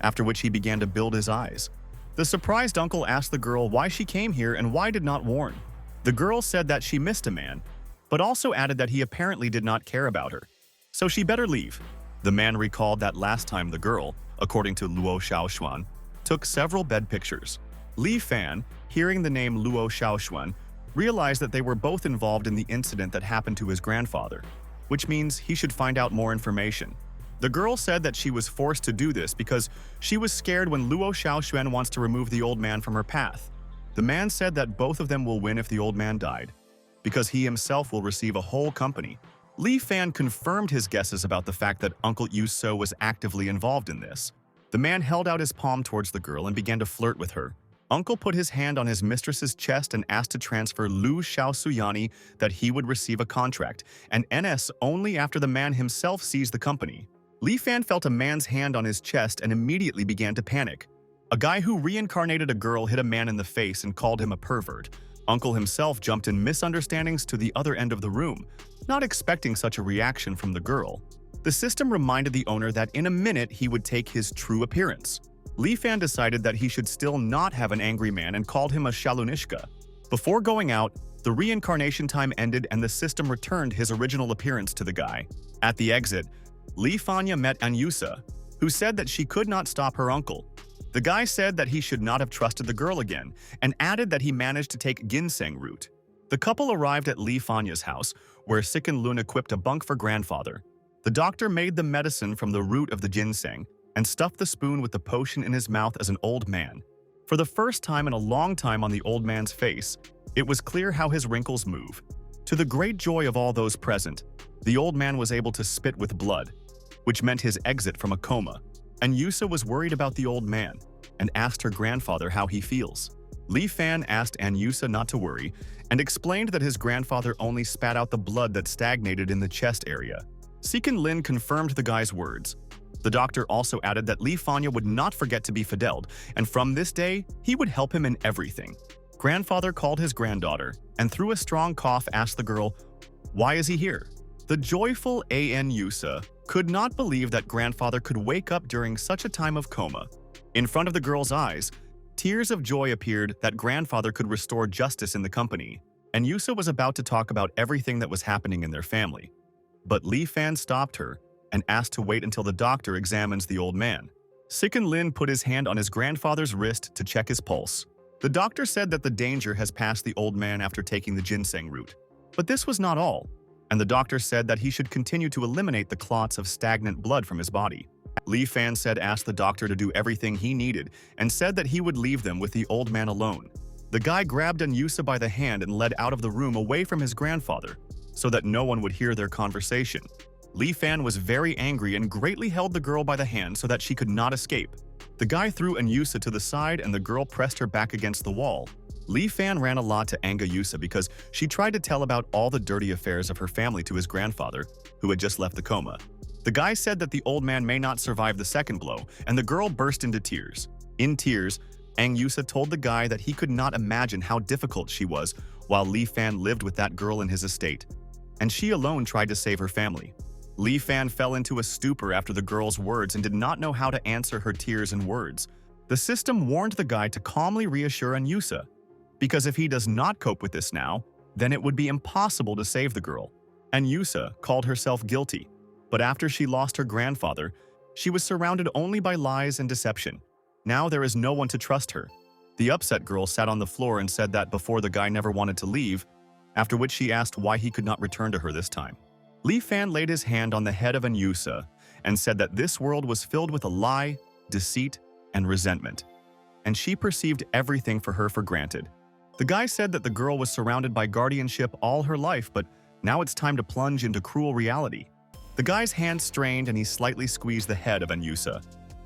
after which he began to build his eyes. The surprised uncle asked the girl why she came here and why did not warn. The girl said that she missed a man, but also added that he apparently did not care about her, so she better leave. The man recalled that last time the girl, according to Luo Xiaoxuan, took several bed pictures. Li Fan, hearing the name Luo Xiaoxuan, realized that they were both involved in the incident that happened to his grandfather, which means he should find out more information. The girl said that she was forced to do this because she was scared when Luo Xiaoxuan wants to remove the old man from her path. The man said that both of them will win if the old man died, because he himself will receive a whole company. Li Fan confirmed his guesses about the fact that Uncle Yuso was actively involved in this. The man held out his palm towards the girl and began to flirt with her. Uncle put his hand on his mistress's chest and asked to transfer Lu Xiaosuyani that he would receive a contract, and NS only after the man himself seized the company. Li Fan felt a man's hand on his chest and immediately began to panic. A guy who reincarnated a girl hit a man in the face and called him a pervert. Uncle himself jumped in misunderstandings to the other end of the room, not expecting such a reaction from the girl. The system reminded the owner that in a minute he would take his true appearance. Li Fan decided that he should still not have an angry man and called him a Shalunishka. Before going out, the reincarnation time ended and the system returned his original appearance to the guy. At the exit, Li Fanya met An Yusa, who said that she could not stop her uncle. The guy said that he should not have trusted the girl again and added that he managed to take ginseng root. The couple arrived at Lee Fanya's house, where Sikin Lun equipped a bunk for grandfather. The doctor made the medicine from the root of the ginseng and stuffed the spoon with the potion in his mouth as an old man. For the first time in a long time on the old man's face, it was clear how his wrinkles move. To the great joy of all those present, the old man was able to spit with blood, which meant his exit from a coma. And Yusa was worried about the old man and asked her grandfather how he feels. Li Fan asked Yusa not to worry and explained that his grandfather only spat out the blood that stagnated in the chest area. Sikin Lin confirmed the guy's words. The doctor also added that Li Fanya would not forget to be fideled, and from this day, he would help him in everything. Grandfather called his granddaughter, and through a strong cough asked the girl, "Why is he here?" The joyful Yusa could not believe that grandfather could wake up during such a time of coma. In front of the girl's eyes, tears of joy appeared that grandfather could restore justice in the company, and Yusa was about to talk about everything that was happening in their family. But Li Fan stopped her and asked to wait until the doctor examines the old man. Sikin Lin put his hand on his grandfather's wrist to check his pulse. The doctor said that the danger has passed the old man after taking the ginseng root. But this was not all, and the doctor said that he should continue to eliminate the clots of stagnant blood from his body. Li Fan said asked the doctor to do everything he needed and said that he would leave them with the old man alone. The guy grabbed Yusa by the hand and led out of the room away from his grandfather, so that no one would hear their conversation. Li Fan was very angry and greatly held the girl by the hand so that she could not escape. The guy threw Yusa to the side and the girl pressed her back against the wall. Li Fan ran a lot to anger Yusa because she tried to tell about all the dirty affairs of her family to his grandfather, who had just left the coma. The guy said that the old man may not survive the second blow, and the girl burst into tears. In tears, Yusa told the guy that he could not imagine how difficult she was while Li Fan lived with that girl in his estate, and she alone tried to save her family. Li Fan fell into a stupor after the girl's words and did not know how to answer her tears and words. The system warned the guy to calmly reassure Yusa, because if he does not cope with this now, then it would be impossible to save the girl. Yusa called herself guilty, but after she lost her grandfather, she was surrounded only by lies and deception. Now there is no one to trust her. The upset girl sat on the floor and said that before the guy never wanted to leave, after which she asked why he could not return to her this time. Li Fan laid his hand on the head of Yusa and said that this world was filled with a lie, deceit, and resentment, and she perceived everything for her for granted. The guy said that the girl was surrounded by guardianship all her life, but now it's time to plunge into cruel reality. The guy's hand strained and he slightly squeezed the head of Yusa,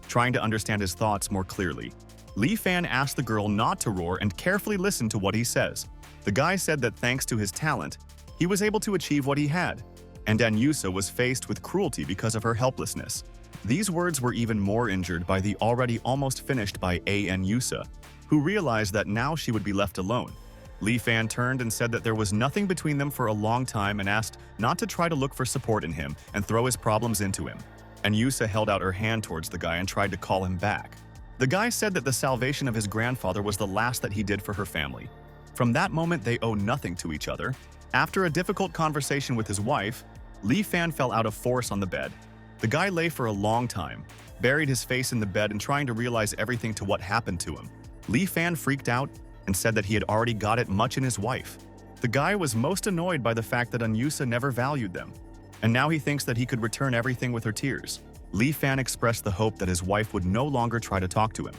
trying to understand his thoughts more clearly. Li Fan asked the girl not to roar and carefully listen to what he says. The guy said that thanks to his talent, he was able to achieve what he had, and Yusa was faced with cruelty because of her helplessness. These words were even more injured by the already almost finished by Yusa, who realized that now she would be left alone. Li Fan turned and said that there was nothing between them for a long time and asked not to try to look for support in him and throw his problems into him. Yusa held out her hand towards the guy and tried to call him back. The guy said that the salvation of his grandfather was the last that he did for her family. From that moment, they owe nothing to each other. After a difficult conversation with his wife, Li Fan fell out of force on the bed. The guy lay for a long time, buried his face in the bed and trying to realize everything to what happened to him. Li Fan freaked out and said that he had already got it much in his wife. The guy was most annoyed by the fact that Yusa never valued them, and now he thinks that he could return everything with her tears. Li Fan expressed the hope that his wife would no longer try to talk to him,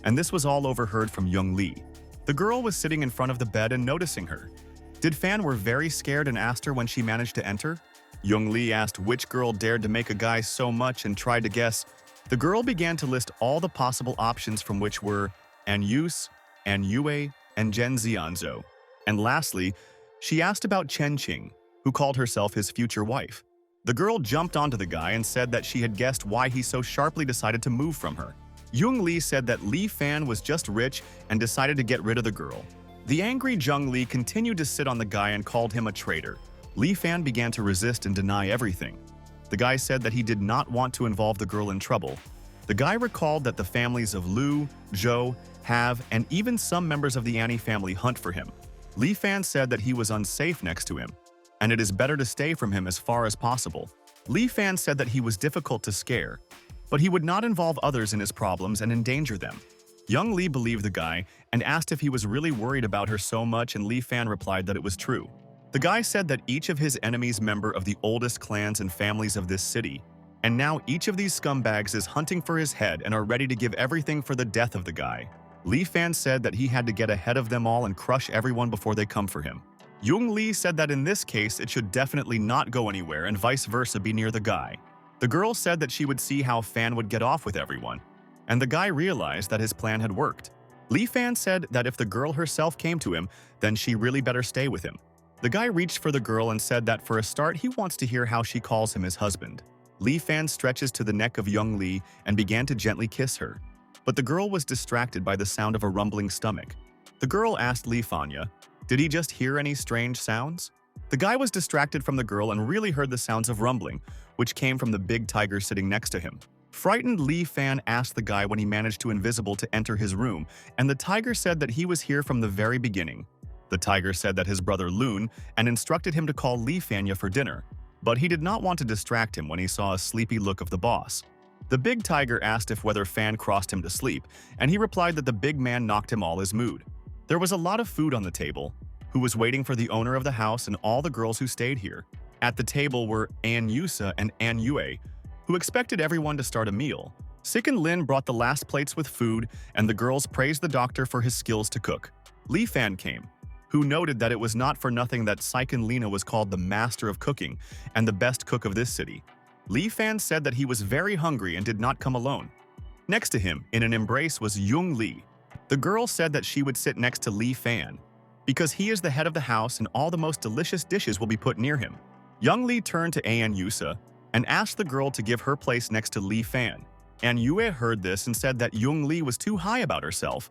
and this was all overheard from Young Li. The girl was sitting in front of the bed and noticing her. Did Fan were very scared and asked her when she managed to enter? Young Li asked which girl dared to make a guy so much and tried to guess. The girl began to list all the possible options, from which were Yus, Yue, and Zhen Xianzhou. And lastly, she asked about Chen Qing, who called herself his future wife. The girl jumped onto the guy and said that she had guessed why he so sharply decided to move from her. Young Li said that Li Fan was just rich and decided to get rid of the girl. The angry Zheng Li continued to sit on the guy and called him a traitor. Li Fan began to resist and deny everything. The guy said that he did not want to involve the girl in trouble. The guy recalled that the families of Lu, Zhou, Have, and even some members of the Annie family hunt for him. Li Fan said that he was unsafe next to him, and it is better to stay from him as far as possible. Li Fan said that he was difficult to scare. but he would not involve others in his problems and endanger them. Young Lee believed the guy and asked if he was really worried about her so much, and Lee Fan replied that it was true. The guy said that each of his enemies member of the oldest clans and families of this city, and now each of these scumbags is hunting for his head and are ready to give everything for the death of the guy. Lee Fan said that he had to get ahead of them all and crush everyone before they come for him. Young Lee said that in this case it should definitely not go anywhere and vice versa be near the guy. The girl said that she would see how Fan would get off with everyone, and the guy realized that his plan had worked. Lee Fan said that if the girl herself came to him, then she really better stay with him. The guy reached for the girl and said that for a start he wants to hear how she calls him his husband. Lee Fan stretches to the neck of Young Lee and began to gently kiss her. But the girl was distracted by the sound of a rumbling stomach. The girl asked Lee Fanya, "Did he just hear any strange sounds?" The guy was distracted from the girl and really heard the sounds of rumbling, which came from the big tiger sitting next to him. Frightened, Lee Fan asked the guy when he managed to invisible to enter his room, and the tiger said that he was here from the very beginning. The tiger said that his brother Loon and instructed him to call Lee Fanya for dinner, but he did not want to distract him when he saw a sleepy look of the boss. The big tiger asked if whether Fan crossed him to sleep, and he replied that the big man knocked him all his mood. There was a lot of food on the table, who was waiting for the owner of the house and all the girls who stayed here. At the table were An Yusa and An Yue, who expected everyone to start a meal. Sik and Lin brought the last plates with food, and the girls praised the doctor for his skills to cook. Lee Fan came, who noted that it was not for nothing that Sik and Lina was called the master of cooking and the best cook of this city. Lee Fan said that he was very hungry and did not come alone. Next to him, in an embrace, was Young Lee. The girl said that she would sit next to Lee Fan, because he is the head of the house and all the most delicious dishes will be put near him. Young Lee turned to An Yusa and asked the girl to give her place next to Lee Fan. An Yue heard this and said that Young Lee was too high about herself.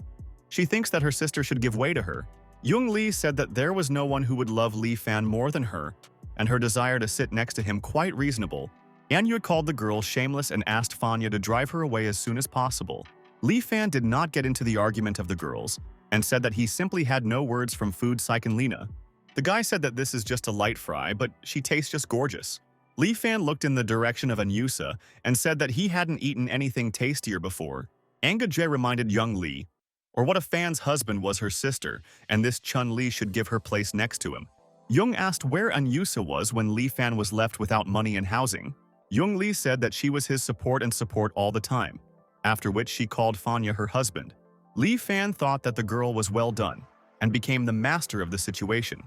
She thinks that her sister should give way to her. Young Lee said that there was no one who would love Lee Fan more than her, and her desire to sit next to him quite reasonable. An Yue called the girl shameless and asked Fanya to drive her away as soon as possible. Lee Fan did not get into the argument of the girls, and said that he simply had no words from food Sik and Lina. The guy said that this is just a light fry, but she tastes just gorgeous. Lee Fan looked in the direction of Anyusa and said that he hadn't eaten anything tastier before. Anga Jae reminded Young Lee, or what if Fan's husband was her sister, and this Chun Li should give her place next to him. Young asked where Anyusa was when Lee Fan was left without money and housing. Young Lee said that she was his support and support all the time, after which she called Fanya her husband. Lee Fan thought that the girl was well done and became the master of the situation.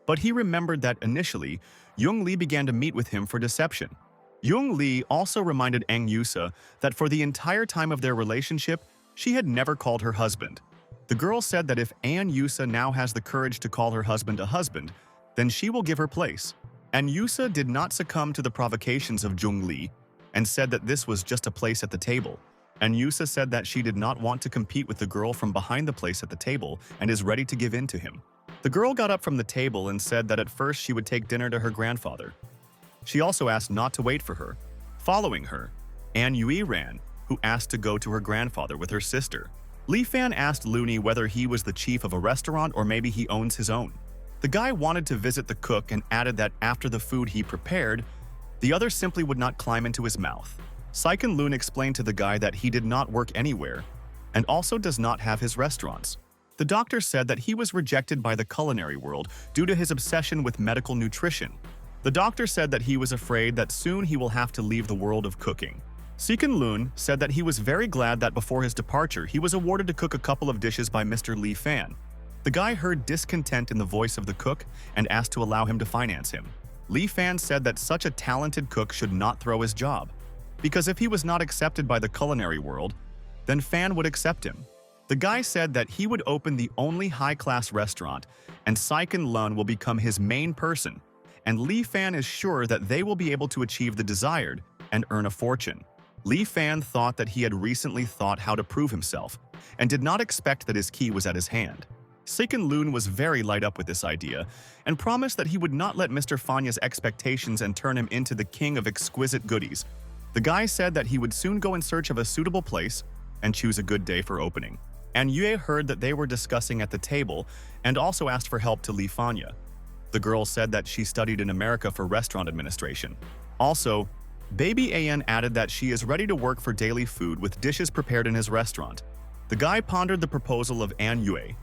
But he remembered that initially, Young Lee began to meet with him for deception. Young Lee also reminded Ang Yusa that for the entire time of their relationship, she had never called her husband. The girl said that if An Yusa now has the courage to call her husband a husband, then she will give her place. An Yusa did not succumb to the provocations of Jung Lee and said that this was just a place at the table. An Yusa said that she did not want to compete with the girl from behind the place at the table and is ready to give in to him. The girl got up from the table and said that at first she would take dinner to her grandfather. She also asked not to wait for her. Following her, An Yui ran, who asked to go to her grandfather with her sister. Lee Fan asked Looney whether he was the chief of a restaurant or maybe he owns his own. The guy wanted to visit the cook and added that after the food he prepared, the other simply would not climb into his mouth. Saiken Loon explained to the guy that he did not work anywhere and also does not have his restaurants. The doctor said that he was rejected by the culinary world due to his obsession with medical nutrition. The doctor said that he was afraid that soon he will have to leave the world of cooking. Seiken Loon said that he was very glad that before his departure he was awarded to cook a couple of dishes by Mr. Lee Fan. The guy heard discontent in the voice of the cook and asked to allow him to finance him. Lee Fan said that such a talented cook should not throw his job, because if he was not accepted by the culinary world, then Fan would accept him. The guy said that he would open the only high-class restaurant and Saiken Lun will become his main person, and Lee Fan is sure that they will be able to achieve the desired and earn a fortune. Lee Fan thought that he had recently thought how to prove himself and did not expect that his key was at his hand. Seiken Loon was very light up with this idea and promised that he would not let Mr. Fanya's expectations and turn him into the king of exquisite goodies. The guy said that he would soon go in search of a suitable place and choose a good day for opening. And Yue heard that they were discussing at the table and also asked for help to Lee Fanya. The girl said that she studied in America for restaurant administration. Also, Baby An added that she is ready to work for daily food with dishes prepared in his restaurant. The guy pondered the proposal of An Yue,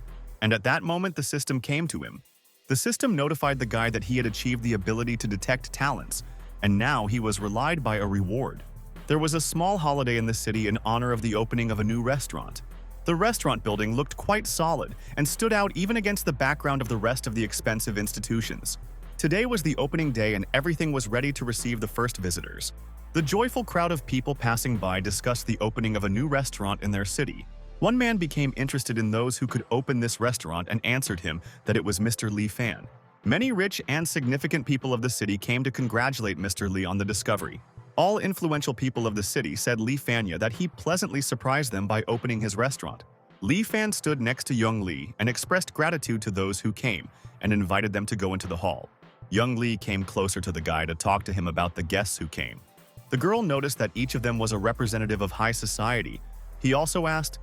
and at that moment the system came to him. The system notified the guy that he had achieved the ability to detect talents, and now he was relied by a reward. There was a small holiday in the city in honor of the opening of a new restaurant. The restaurant building looked quite solid and stood out even against the background of the rest of the expensive institutions. Today was the opening day and everything was ready to receive the first visitors. The joyful crowd of people passing by discussed the opening of a new restaurant in their city. One man became interested in those who could open this restaurant and answered him that it was Mr. Li Fan. Many rich and significant people of the city came to congratulate Mr. Li on the discovery. All influential people of the city said Li Fanya that he pleasantly surprised them by opening his restaurant. Li Fan stood next to Young Li and expressed gratitude to those who came and invited them to go into the hall. Young Li came closer to the guy to talk to him about the guests who came. The girl noticed that each of them was a representative of high society. He also asked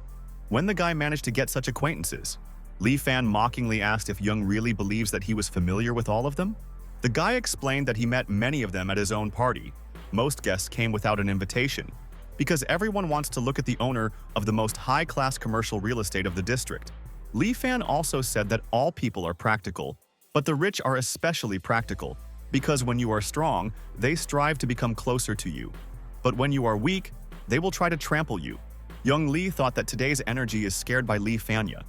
when the guy managed to get such acquaintances. Li Fan mockingly asked if Young really believes that he was familiar with all of them. The guy explained that he met many of them at his own party. Most guests came without an invitation, because everyone wants to look at the owner of the most high-class commercial real estate of the district. Li Fan also said that all people are practical, but the rich are especially practical, because when you are strong, they strive to become closer to you. But when you are weak, they will try to trample you. Young Li thought that today's energy is scared by Li Fanya,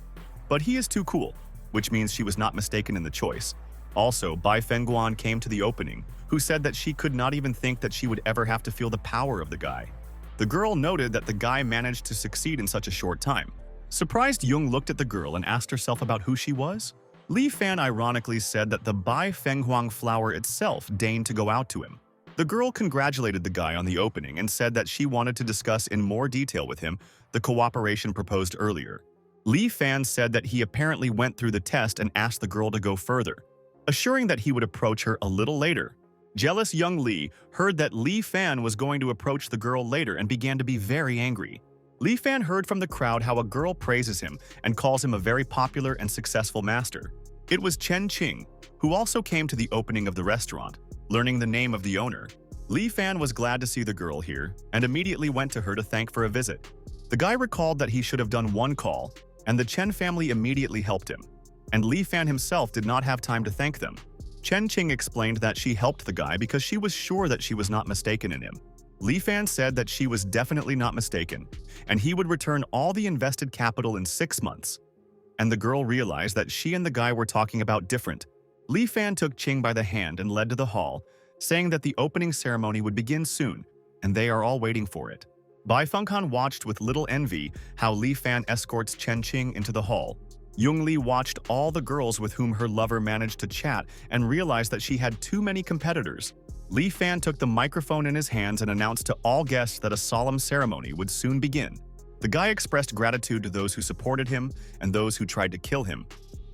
but he is too cool, which means she was not mistaken in the choice. Also, Bai Fengguan came to the opening, who said that she could not even think that she would ever have to feel the power of the guy. The girl noted that the guy managed to succeed in such a short time. Surprised, Jung looked at the girl and asked herself about who she was. Li Fan ironically said that the Bai Fenghuang flower itself deigned to go out to him. The girl congratulated the guy on the opening and said that she wanted to discuss in more detail with him the cooperation proposed earlier. Li Fan said that he apparently went through the test and asked the girl to go further, assuring that he would approach her a little later. Jealous young Li heard that Li Fan was going to approach the girl later and began to be very angry. Li Fan heard from the crowd how a girl praises him and calls him a very popular and successful master. It was Chen Qing, who also came to the opening of the restaurant. Learning the name of the owner, Li Fan was glad to see the girl here and immediately went to her to thank for a visit. The guy recalled that he should have done one call, and the Chen family immediately helped him. And Li Fan himself did not have time to thank them. Chen Qing explained that she helped the guy because she was sure that she was not mistaken in him. Li Fan said that she was definitely not mistaken, and he would return all the invested capital in 6 months. And the girl realized that she and the guy were talking about different. Li Fan took Qing by the hand and led to the hall, saying that the opening ceremony would begin soon, and they are all waiting for it. Bai Fenghan watched with little envy how Li Fan escorts Chen Qing into the hall. Jung Li watched all the girls with whom her lover managed to chat and realized that she had too many competitors. Li Fan took the microphone in his hands and announced to all guests that a solemn ceremony would soon begin. The guy expressed gratitude to those who supported him and those who tried to kill him,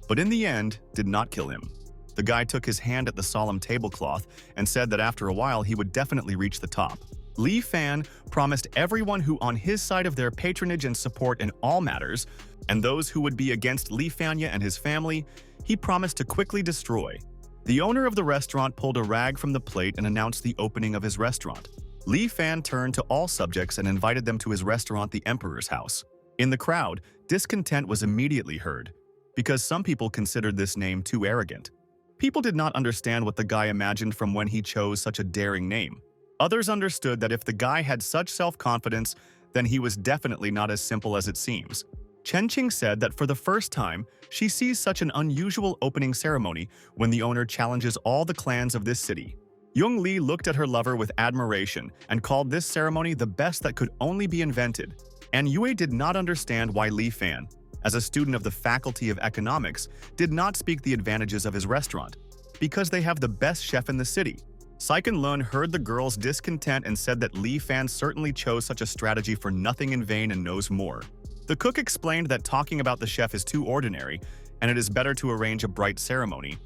but in the end did not kill him. The guy took his hand at the solemn tablecloth and said that after a while he would definitely reach the top. Li Fan promised everyone who on his side of their patronage and support in all matters, and those who would be against Li Fanya and his family, he promised to quickly destroy. The owner of the restaurant pulled a rag from the plate and announced the opening of his restaurant. Li Fan turned to all subjects and invited them to his restaurant, the Emperor's House. In the crowd, discontent was immediately heard, because some people considered this name too arrogant. People did not understand what the guy imagined from when he chose such a daring name. Others understood that if the guy had such self-confidence, then he was definitely not as simple as it seems. Chen Qing said that for the first time, she sees such an unusual opening ceremony when the owner challenges all the clans of this city. Jung Li looked at her lover with admiration and called this ceremony the best that could only be invented. And Yue did not understand why Li Fan, as a student of the Faculty of Economics, did not speak the advantages of his restaurant, because they have the best chef in the city. Saiken Lun heard the girl's discontent and said that Li Fan certainly chose such a strategy for nothing in vain and knows more. The cook explained that talking about the chef is too ordinary, and it is better to arrange a bright ceremony.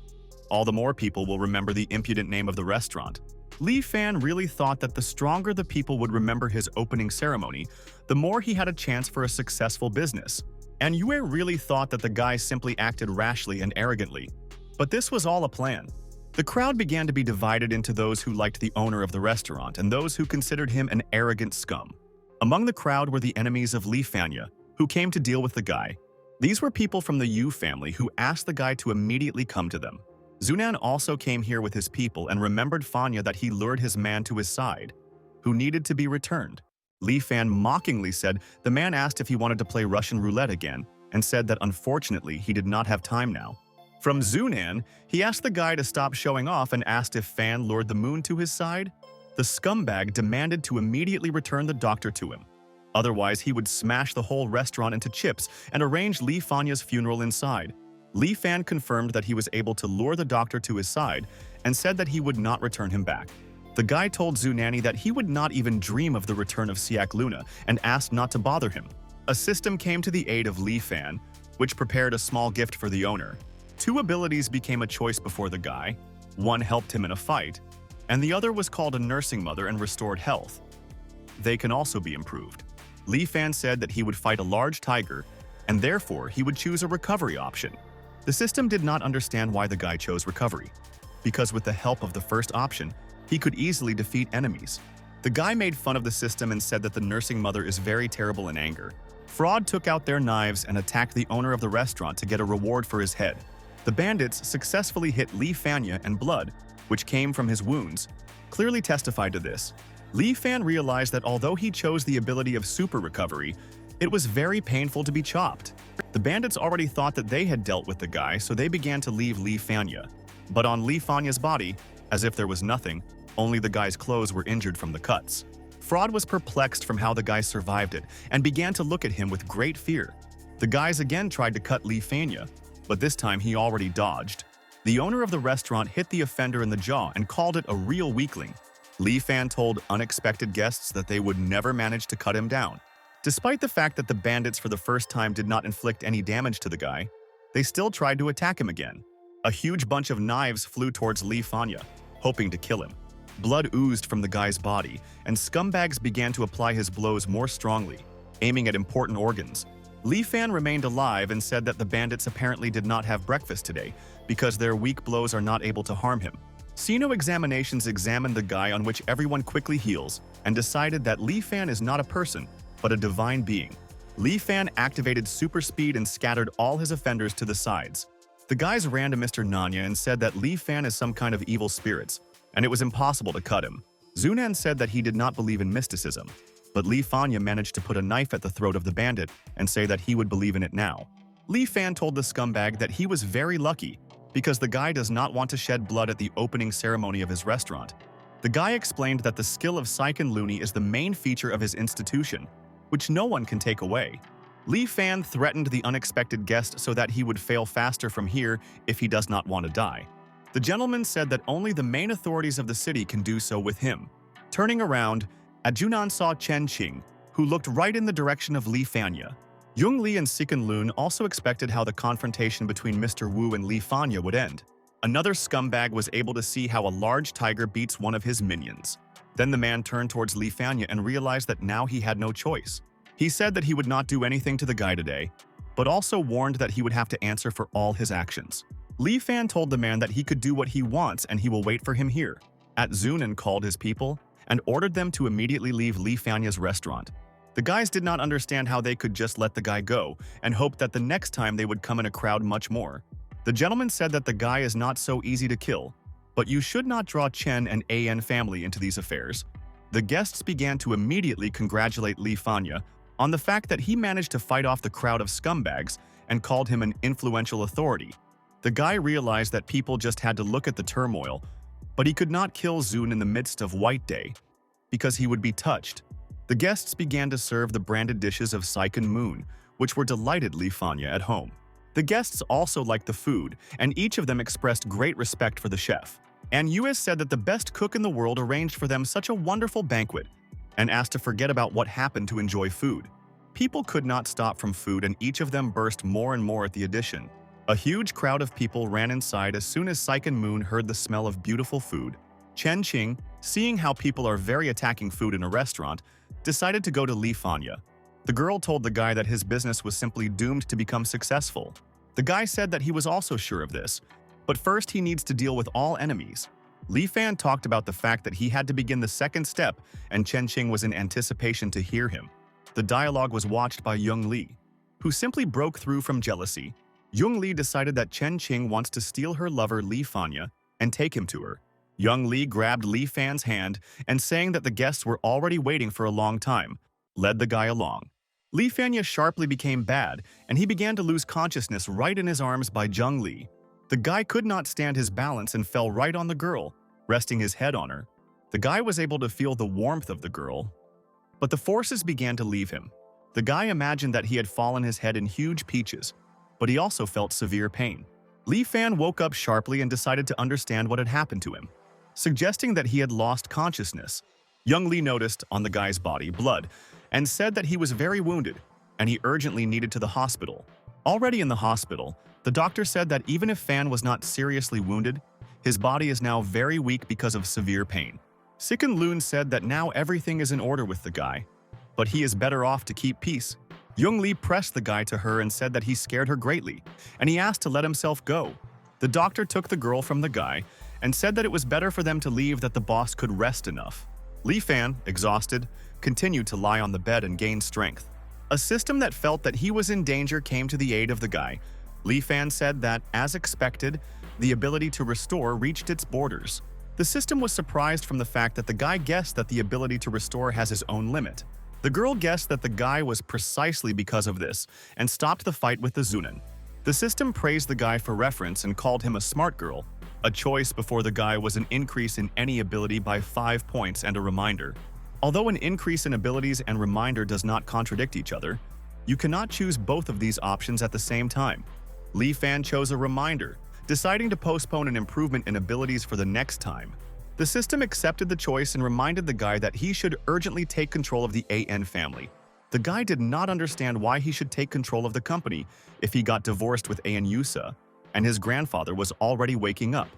All the more people will remember the impudent name of the restaurant. Li Fan really thought that the stronger the people would remember his opening ceremony, the more he had a chance for a successful business. And Yue really thought that the guy simply acted rashly and arrogantly. But this was all a plan. The crowd began to be divided into those who liked the owner of the restaurant and those who considered him an arrogant scum. Among the crowd were the enemies of Lee Fanya, who came to deal with the guy. These were people from the Yu family who asked the guy to immediately come to them. Zunan also came here with his people and remembered Fanya that he lured his man to his side, who needed to be returned. Li Fan mockingly said the man asked if he wanted to play Russian roulette again and said that unfortunately he did not have time now. From Zunan, he asked the guy to stop showing off and asked if Fan lured the moon to his side. The scumbag demanded to immediately return the doctor to him. Otherwise, he would smash the whole restaurant into chips and arrange Li Fanya's funeral inside. Li Fan confirmed that he was able to lure the doctor to his side and said that he would not return him back. The guy told Zunani that he would not even dream of the return of Siak Luna and asked not to bother him. A system came to the aid of Li Fan, which prepared a small gift for the owner. 2 abilities became a choice before the guy. One helped him in a fight, and the other was called a nursing mother and restored health. They can also be improved. Li Fan said that he would fight a large tiger, and therefore he would choose a recovery option. The system did not understand why the guy chose recovery, because with the help of the first option, he could easily defeat enemies. The guy made fun of the system and said that the nursing mother is very terrible in anger. Fraud took out their knives and attacked the owner of the restaurant to get a reward for his head. The bandits successfully hit Li Fanya, and blood, which came from his wounds, clearly testified to this. Li Fan realized that although he chose the ability of super recovery, it was very painful to be chopped. The bandits already thought that they had dealt with the guy, so they began to leave Li Fanya. But on Li Fanya's body, as if there was nothing, only the guy's clothes were injured from the cuts. Fraud was perplexed from how the guy survived it and began to look at him with great fear. The guys again tried to cut Li Fanya, but this time he already dodged. The owner of the restaurant hit the offender in the jaw and called it a real weakling. Li Fan told unexpected guests that they would never manage to cut him down. Despite the fact that the bandits for the first time did not inflict any damage to the guy, they still tried to attack him again. A huge bunch of knives flew towards Li Fanya, hoping to kill him. Blood oozed from the guy's body, and scumbags began to apply his blows more strongly, aiming at important organs. Li Fan remained alive and said that the bandits apparently did not have breakfast today because their weak blows are not able to harm him. Sino examinations examined the guy, on which everyone quickly heals, and decided that Li Fan is not a person, but a divine being. Li Fan activated super speed and scattered all his offenders to the sides. The guys ran to Mr. Nanya and said that Li Fan is some kind of evil spirits, and it was impossible to cut him. Zunan said that he did not believe in mysticism, but Li Fanya managed to put a knife at the throat of the bandit and say that he would believe in it now. Li Fan told the scumbag that he was very lucky because the guy does not want to shed blood at the opening ceremony of his restaurant. The guy explained that the skill of Saiken Luni is the main feature of his institution, which no one can take away. Li Fan threatened the unexpected guest so that he would fail faster from here if he does not want to die. The gentleman said that only the main authorities of the city can do so with him. Turning around, Adjunan saw Chen Qing, who looked right in the direction of Li Fanya. Yung Li and Siken Lun also expected how the confrontation between Mr. Wu and Li Fanya would end. Another scumbag was able to see how a large tiger beats one of his minions. Then the man turned towards Li Fanya and realized that now he had no choice. He said that he would not do anything to the guy today, but also warned that he would have to answer for all his actions. Li Fan told the man that he could do what he wants and he will wait for him here. Zunan called his people and ordered them to immediately leave Li Fanya's restaurant. The guys did not understand how they could just let the guy go and hoped that the next time they would come in a crowd much more. The gentleman said that the guy is not so easy to kill, but you should not draw Chen and An family into these affairs. The guests began to immediately congratulate Li Fanya on the fact that he managed to fight off the crowd of scumbags and called him an influential authority. The guy realized that people just had to look at the turmoil, but he could not kill Zun in the midst of White Day because he would be touched. The guests began to serve the branded dishes of Saiken Moon, which were delighted Li Fanya at home. The guests also liked the food, and each of them expressed great respect for the chef. And US said that the best cook in the world arranged for them such a wonderful banquet and asked to forget about what happened to enjoy food. People could not stop from food, and each of them burst more and more at the addition. A huge crowd of people ran inside as soon as Saiken Moon heard the smell of beautiful food. Chen Qing, seeing how people are very attacking food in a restaurant, decided to go to Li Fanya. The girl told the guy that his business was simply doomed to become successful. The guy said that he was also sure of this, But first, he needs to deal with all enemies. Li Fan talked about the fact that he had to begin the second step, and Chen Qing was in anticipation to hear him. The dialogue was watched by Young Li, who simply broke through from jealousy. Young Li decided that Chen Qing wants to steal her lover Li Fanya and take him to her. Young Li grabbed Li Fan's hand and, saying that the guests were already waiting for a long time, led the guy along. Li Fanya sharply became bad, and he began to lose consciousness right in his arms by Zheng Li. The guy could not stand his balance and fell right on the girl, resting his head on her. The guy was able to feel the warmth of the girl, but the forces began to leave him. The guy imagined that he had fallen his head in huge peaches, but he also felt severe pain. Li Fan woke up sharply and decided to understand what had happened to him, suggesting that he had lost consciousness. Young Li noticed on the guy's body blood and said that he was very wounded and he urgently needed to the hospital. Already in the hospital, the doctor said that even if Fan was not seriously wounded, his body is now very weak because of severe pain. Sikin Loon said that now everything is in order with the guy, but he is better off to keep peace. Young Li pressed the guy to her and said that he scared her greatly, and he asked to let himself go. The doctor took the girl from the guy and said that it was better for them to leave, that the boss could rest enough. Li Fan, exhausted, continued to lie on the bed and gain strength. A system that felt that he was in danger came to the aid of the guy. Li Fan said that, as expected, the ability to restore reached its borders. The system was surprised from the fact that the guy guessed that the ability to restore has its own limit. The girl guessed that the guy was precisely because of this and stopped the fight with the Zunin. The system praised the guy for reference and called him a smart girl. A choice before the guy was an increase in any ability by 5 points and a reminder. Although an increase in abilities and reminder does not contradict each other, you cannot choose both of these options at the same time. Li Fan chose a reminder, deciding to postpone an improvement in abilities for the next time. The system accepted the choice and reminded the guy that he should urgently take control of the AN family. The guy did not understand why he should take control of the company if he got divorced with An Yusa, and his grandfather was already waking up.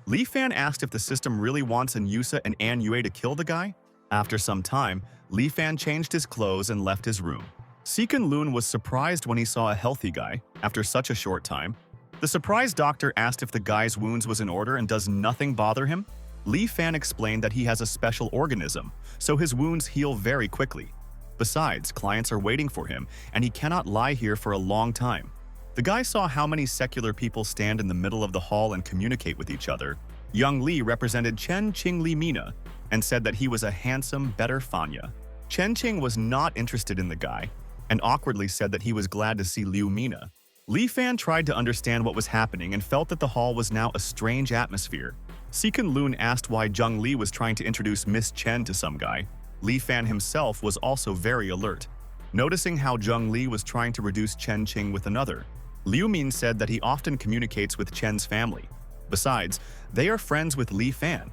Li Fan asked if the system really wants An Yusa and An Yue to kill the guy. After some time, Li Fan changed his clothes and left his room. Sikin Loon was surprised when he saw a healthy guy after such a short time. The surprised doctor asked if the guy's wounds was in order and does nothing bother him. Li Fan explained that he has a special organism, so his wounds heal very quickly. Besides, clients are waiting for him, and he cannot lie here for a long time. The guy saw how many secular people stand in the middle of the hall and communicate with each other. Young Li represented Chen Qing Li Mina and said that he was a handsome, better Fanya. Chen Qing was not interested in the guy and awkwardly said that he was glad to see Liu Mina. Li Fan tried to understand what was happening and felt that the hall was now a strange atmosphere. Sikin Loon asked why Zheng Li was trying to introduce Miss Chen to some guy. Li Fan himself was also very alert, noticing how Zheng Li was trying to reduce Chen Qing with another. Liu Min said that he often communicates with Chen's family. Besides, they are friends with Li Fan.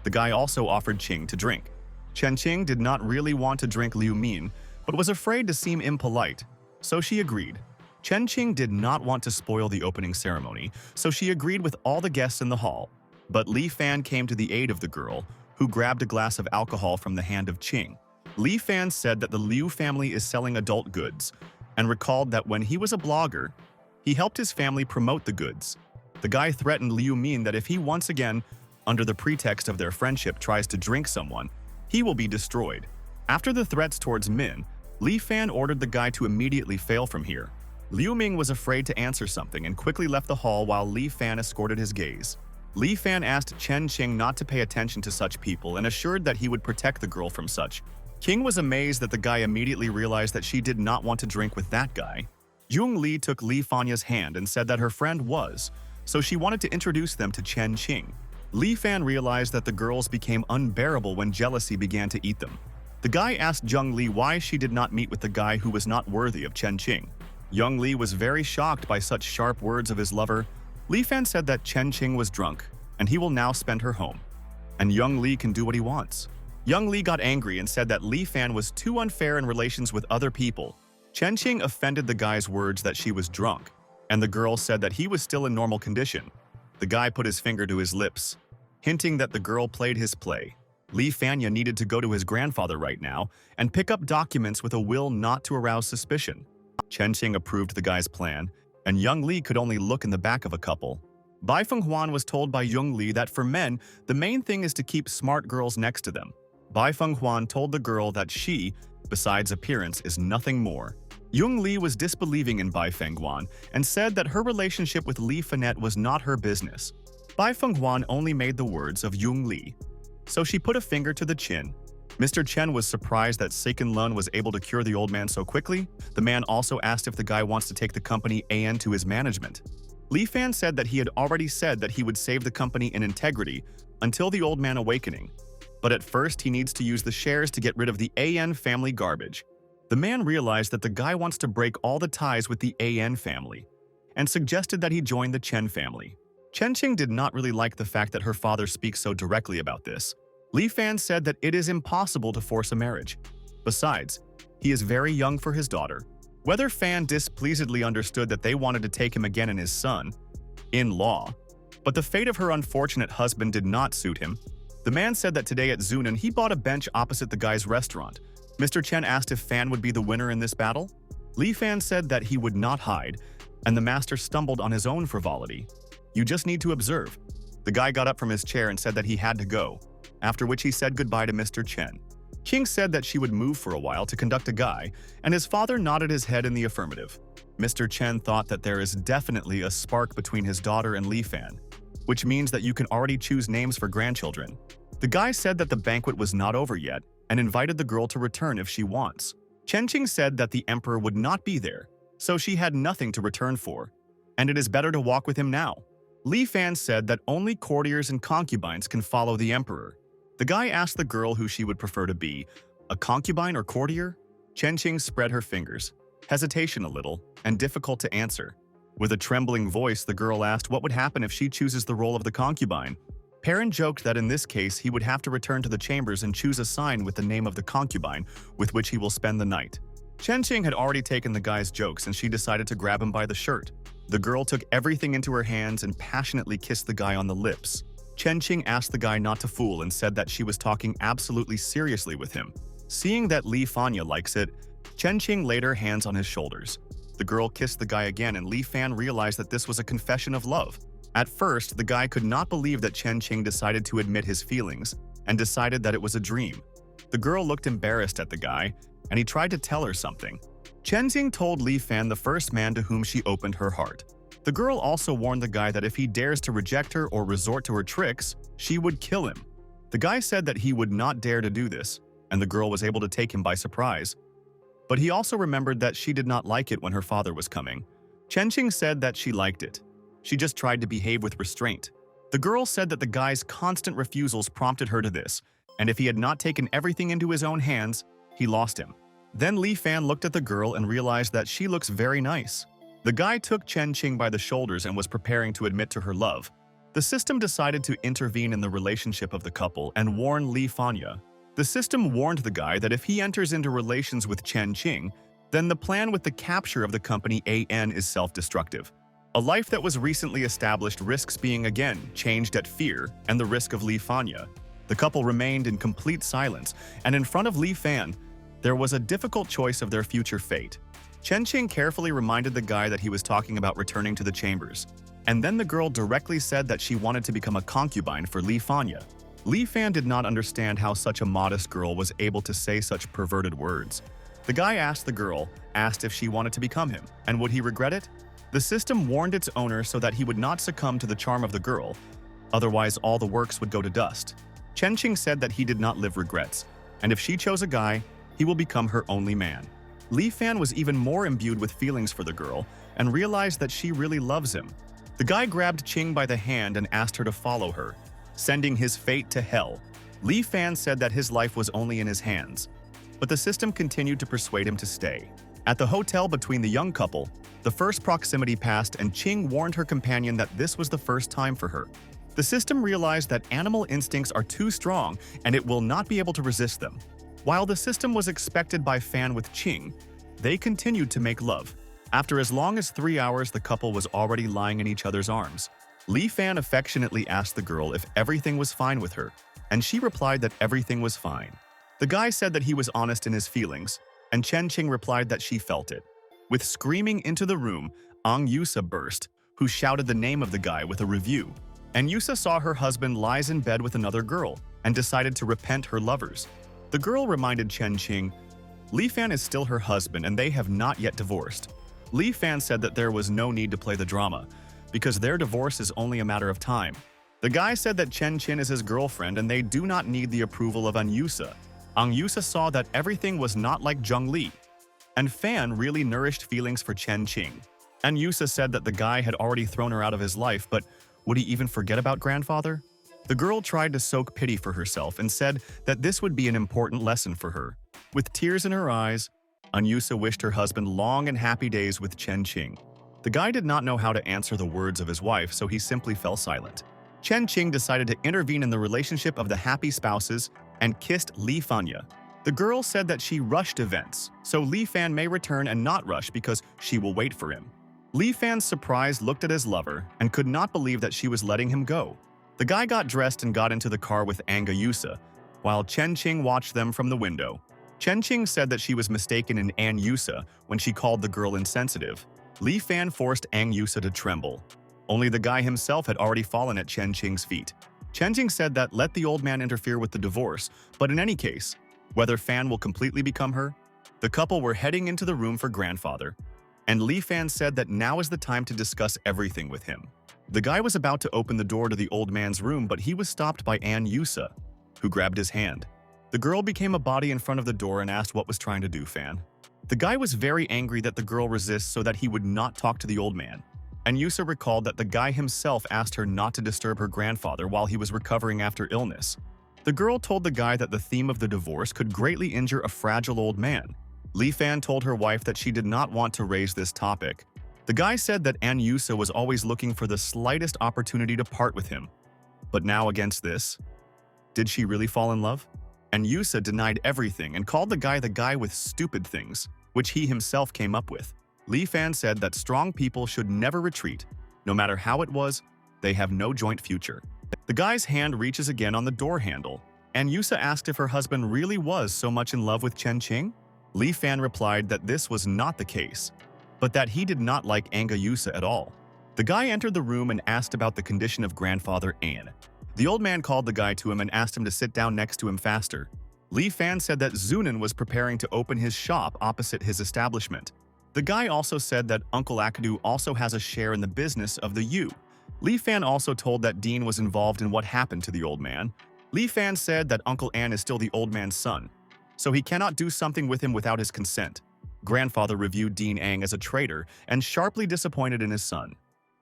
The guy also offered Qing to drink. Chen Qing did not really want to drink Liu Min, but was afraid to seem impolite, so she agreed. Chen Qing did not want to spoil the opening ceremony, so she agreed with all the guests in the hall. But Li Fan came to the aid of the girl, who grabbed a glass of alcohol from the hand of Qing. Li Fan said that the Liu family is selling adult goods, and recalled that when he was a blogger, he helped his family promote the goods. The guy threatened Liu Min that if he once again, under the pretext of their friendship, tries to drink someone, he will be destroyed. After the threats towards Min, Li Fan ordered the guy to immediately fail from here. Liu Ming was afraid to answer something and quickly left the hall while Li Fan escorted his gaze. Li Fan asked Chen Qing not to pay attention to such people and assured that he would protect the girl from such. King was amazed that the guy immediately realized that she did not want to drink with that guy. Yung Li took Li Fanya's hand and said that her friend was, so she wanted to introduce them to Chen Qing. Li Fan realized that the girls became unbearable when jealousy began to eat them. The guy asked Zheng Li why she did not meet with the guy who was not worthy of Chen Qing. Young Li was very shocked by such sharp words of his lover. Li Fan said that Chen Qing was drunk, and he will now spend her home. And Young Li can do what he wants. Young Li got angry and said that Li Fan was too unfair in relations with other people. Chen Qing offended the guy's words that she was drunk, and the girl said that he was still in normal condition. The guy put his finger to his lips, hinting that the girl played his play. Li Fanya needed to go to his grandfather right now and pick up documents with a will not to arouse suspicion. Chen Qing approved the guy's plan, and Young Li could only look in the back of a couple. Bai Fenghuan was told by Yung Li that for men, the main thing is to keep smart girls next to them. Bai Fenghuan told the girl that she, besides appearance, is nothing more. Yung Li was disbelieving in Bai Fenghuan and said that her relationship with Li Fanet was not her business. Bai Fenghuan only made the words of Yung Li. So she put a finger to the chin. Mr. Chen was surprised that Seiken Lun was able to cure the old man so quickly. The man also asked if the guy wants to take the company AN to his management. Li Fan said that he had already said that he would save the company in integrity until the old man awakening. But at first he needs to use the shares to get rid of the AN family garbage. The man realized that the guy wants to break all the ties with the AN family and suggested that he join the Chen family. Chen Qing did not really like the fact that her father speaks so directly about this. Li Fan said that it is impossible to force a marriage. Besides, he is very young for his daughter. Whether Fan displeasedly understood that they wanted to take him again and his son-in-law, but the fate of her unfortunate husband did not suit him. The man said that today at Zunan he bought a bench opposite the guy's restaurant. Mr. Chen asked if Fan would be the winner in this battle. Li Fan said that he would not hide, and the master stumbled on his own frivolity. You just need to observe. The guy got up from his chair and said that he had to go, after which he said goodbye to Mr. Chen. King said that she would move for a while to conduct a guy, and his father nodded his head in the affirmative. Mr. Chen thought that there is definitely a spark between his daughter and Li Fan, which means that you can already choose names for grandchildren. The guy said that the banquet was not over yet and invited the girl to return if she wants. Chen Qing said that the emperor would not be there, so she had nothing to return for, and it is better to walk with him now. Li Fan said that only courtiers and concubines can follow the emperor. The guy asked the girl who she would prefer to be, a concubine or courtier? Chen Qing spread her fingers, hesitation a little, and difficult to answer. With a trembling voice, the girl asked what would happen if she chooses the role of the concubine. Perrin joked that in this case he would have to return to the chambers and choose a sign with the name of the concubine with which he will spend the night. Chen Qing had already taken the guy's jokes and she decided to grab him by the shirt. The girl took everything into her hands and passionately kissed the guy on the lips. Chen Qing asked the guy not to fool and said that she was talking absolutely seriously with him. Seeing that Li Fanya likes it, Chen Qing laid her hands on his shoulders. The girl kissed the guy again and Li Fan realized that this was a confession of love. At first, the guy could not believe that Chen Qing decided to admit his feelings and decided that it was a dream. The girl looked embarrassed at the guy and he tried to tell her something. Chen Qing told Li Fan the first man to whom she opened her heart. The girl also warned the guy that if he dares to reject her or resort to her tricks, she would kill him. The guy said that he would not dare to do this, and the girl was able to take him by surprise. But he also remembered that she did not like it when her father was coming. Chen Qing said that she liked it. She just tried to behave with restraint. The girl said that the guy's constant refusals prompted her to this, and if he had not taken everything into his own hands, he lost him. Then Li Fan looked at the girl and realized that she looks very nice. The guy took Chen Qing by the shoulders and was preparing to admit to her love. The system decided to intervene in the relationship of the couple and warn Li Fanya. The system warned the guy that if he enters into relations with Chen Qing, then the plan with the capture of the company AN is self-destructive. A life that was recently established risks being again changed at fear and the risk of Li Fanya. The couple remained in complete silence, and in front of Li Fan, there was a difficult choice of their future fate. Chen Qing carefully reminded the guy that he was talking about returning to the chambers, and then the girl directly said that she wanted to become a concubine for Li Fanya. Li Fan did not understand how such a modest girl was able to say such perverted words. The guy asked if she wanted to become him, and would he regret it? The system warned its owner so that he would not succumb to the charm of the girl, otherwise all the works would go to dust. Chen Qing said that he did not live regrets, and if she chose a guy, he will become her only man. Li Fan was even more imbued with feelings for the girl and realized that she really loves him. The guy grabbed Qing by the hand and asked her to follow her, sending his fate to hell. Li Fan said that his life was only in his hands, but the system continued to persuade him to stay. At the hotel between the young couple, the first proximity passed and Qing warned her companion that this was the first time for her. The system realized that animal instincts are too strong and it will not be able to resist them. While the system was expected by Fan with Qing, they continued to make love. After as long as 3 hours, the couple was already lying in each other's arms. Li Fan affectionately asked the girl if everything was fine with her, and she replied that everything was fine. The guy said that he was honest in his feelings, and Chen Qing replied that she felt it. With screaming into the room, Ang Yusa burst, who shouted the name of the guy with a review. And Yusa saw her husband lies in bed with another girl and decided to repent her lovers. The girl reminded Chen Qing, Li Fan is still her husband and they have not yet divorced. Li Fan said that there was no need to play the drama, because their divorce is only a matter of time. The guy said that Chen Qin is his girlfriend and they do not need the approval of Yusa. Yusa saw that everything was not like Zheng Li, and Fan really nourished feelings for Chen Qing. Yusa said that the guy had already thrown her out of his life, but would he even forget about grandfather? The girl tried to soak pity for herself and said that this would be an important lesson for her. With tears in her eyes, Yusa wished her husband long and happy days with Chen Qing. The guy did not know how to answer the words of his wife, so he simply fell silent. Chen Qing decided to intervene in the relationship of the happy spouses and kissed Li Fanya. The girl said that she rushed events, so Li Fan may return and not rush because she will wait for him. Li Fan, surprised, looked at his lover and could not believe that she was letting him go. The guy got dressed and got into the car with Yusa, while Chen Qing watched them from the window. Chen Qing said that she was mistaken in Yusa when she called the girl insensitive. Li Fan forced Yusa to tremble. Only the guy himself had already fallen at Chen Qing's feet. Chen Qing said that let the old man interfere with the divorce, but in any case, whether Fan will completely become her. The couple were heading into the room for grandfather, and Li Fan said that now is the time to discuss everything with him. The guy was about to open the door to the old man's room, but he was stopped by Yusa, who grabbed his hand. The girl became a body in front of the door and asked what was trying to do Fan. The guy was very angry that the girl resists so that he would not talk to the old man. Yusa recalled that the guy himself asked her not to disturb her grandfather while he was recovering after illness. The girl told the guy that the theme of the divorce could greatly injure a fragile old man. Li Fan told her wife that she did not want to raise this topic. The guy said that Yusa was always looking for the slightest opportunity to part with him. But now against this, did she really fall in love? Yusa denied everything and called the guy with stupid things, which he himself came up with. Li Fan said that strong people should never retreat. No matter how it was, they have no joint future. The guy's hand reaches again on the door handle, and Yusa asked if her husband really was so much in love with Chen Qing. Li Fan replied that this was not the case, but that he did not like Yusa at all. The guy entered the room and asked about the condition of grandfather An. The old man called the guy to him and asked him to sit down next to him faster. Li Fan said that Zunan was preparing to open his shop opposite his establishment. The guy also said that Uncle Akadu also has a share in the business of the U. Li Fan also told that Dean was involved in what happened to the old man. Li Fan said that Uncle An is still the old man's son, so he cannot do something with him without his consent. Grandfather reviewed Dean Ang as a traitor and sharply disappointed in his son.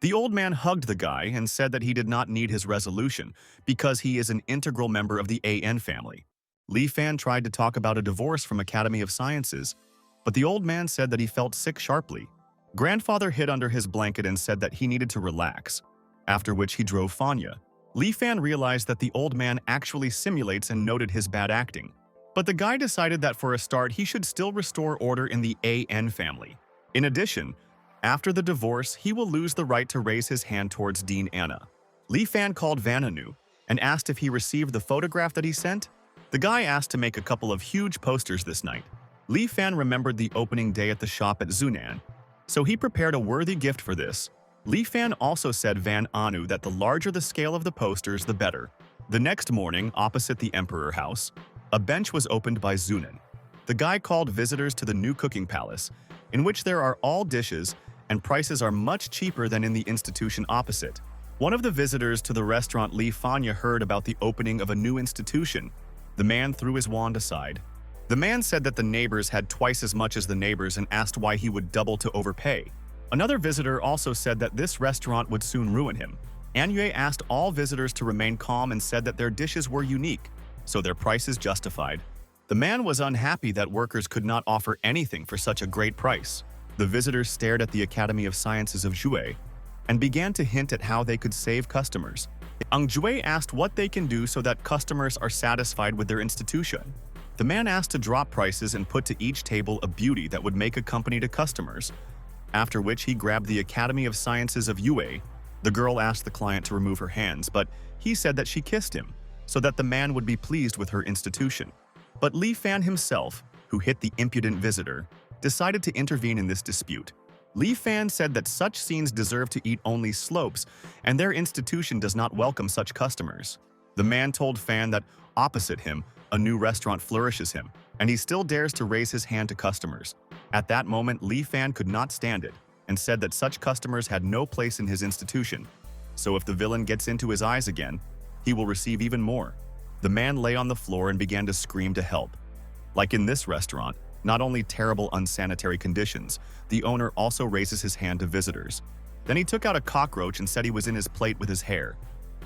The old man hugged the guy and said that he did not need his resolution because he is an integral member of the AN family. Li Fan tried to talk about a divorce from Academy of Sciences, but the old man said that he felt sick sharply. Grandfather hid under his blanket and said that he needed to relax, after which he drove Fanya. Li Fan realized that the old man actually simulates and noted his bad acting. But the guy decided that for a start he should still restore order in the AN family. In addition, after the divorce, he will lose the right to raise his hand towards Dean Anna. Li Fan called Vananu and asked if he received the photograph that he sent. The guy asked to make a couple of huge posters this night. Li Fan remembered the opening day at the shop at Zunan, so he prepared a worthy gift for this. Li Fan also said Van Anu that the larger the scale of the posters, the better. The next morning, opposite the Emperor House, a bench was opened by Zunan. The guy called visitors to the new cooking palace, in which there are all dishes and prices are much cheaper than in the institution opposite. One of the visitors to the restaurant Li Fanya heard about the opening of a new institution. The man threw his wand aside. The man said that the neighbors had twice as much as the neighbors and asked why he would double to overpay. Another visitor also said that this restaurant would soon ruin him. Anyue asked all visitors to remain calm and said that their dishes were unique, so their prices justified. The man was unhappy that workers could not offer anything for such a great price. The visitors stared at the Academy of Sciences of Jue and began to hint at how they could save customers. Jue asked what they can do so that customers are satisfied with their institution. The man asked to drop prices and put to each table a beauty that would make a company to customers, after which he grabbed the Academy of Sciences of Yue. The girl asked the client to remove her hands, but he said that she kissed him, so that the man would be pleased with her institution. But Li Fan himself, who hit the impudent visitor, decided to intervene in this dispute. Li Fan said that such scenes deserve to eat only slopes, and their institution does not welcome such customers. The man told Fan that, opposite him, a new restaurant flourishes him, and he still dares to raise his hand to customers. At that moment, Li Fan could not stand it, and said that such customers had no place in his institution. So if the villain gets into his eyes again, he will receive even more. The man lay on the floor and began to scream to help. Like in this restaurant, not only terrible unsanitary conditions, the owner also raises his hand to visitors. Then he took out a cockroach and said he was in his plate with his hair.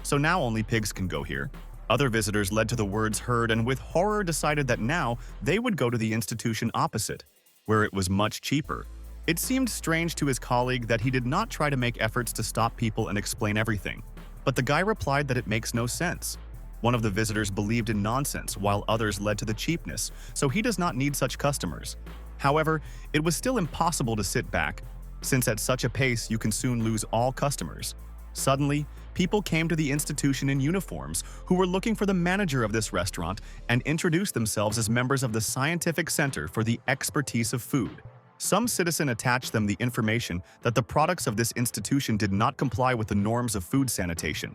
So now only pigs can go here. Other visitors led to the words heard and with horror decided that now they would go to the institution opposite, where it was much cheaper. It seemed strange to his colleague that he did not try to make efforts to stop people and explain everything. But the guy replied that it makes no sense. One of the visitors believed in nonsense, while others led to the cheapness, so he does not need such customers. However, it was still impossible to sit back, since at such a pace you can soon lose all customers. Suddenly, people came to the institution in uniforms who were looking for the manager of this restaurant and introduced themselves as members of the Scientific Center for the Expertise of Food. Some citizen attached them the information that the products of this institution did not comply with the norms of food sanitation,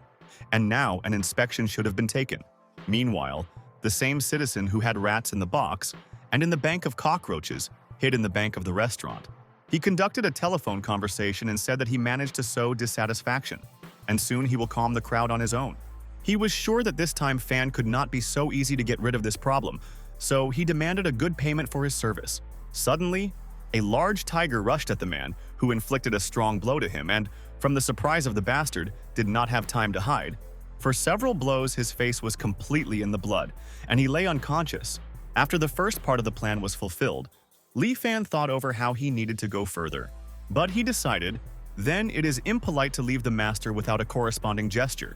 and now an inspection should have been taken. Meanwhile, the same citizen who had rats in the box and in the bank of cockroaches hid in the bank of the restaurant. He conducted a telephone conversation and said that he managed to sow dissatisfaction, and soon he will calm the crowd on his own. He was sure that this time Fan could not be so easy to get rid of this problem, so he demanded a good payment for his service. Suddenly, a large tiger rushed at the man, who inflicted a strong blow to him and, from the surprise of the bastard, did not have time to hide. For several blows, his face was completely in the blood, and he lay unconscious. After the first part of the plan was fulfilled, Li Fan thought over how he needed to go further. But he decided, then it is impolite to leave the master without a corresponding gesture.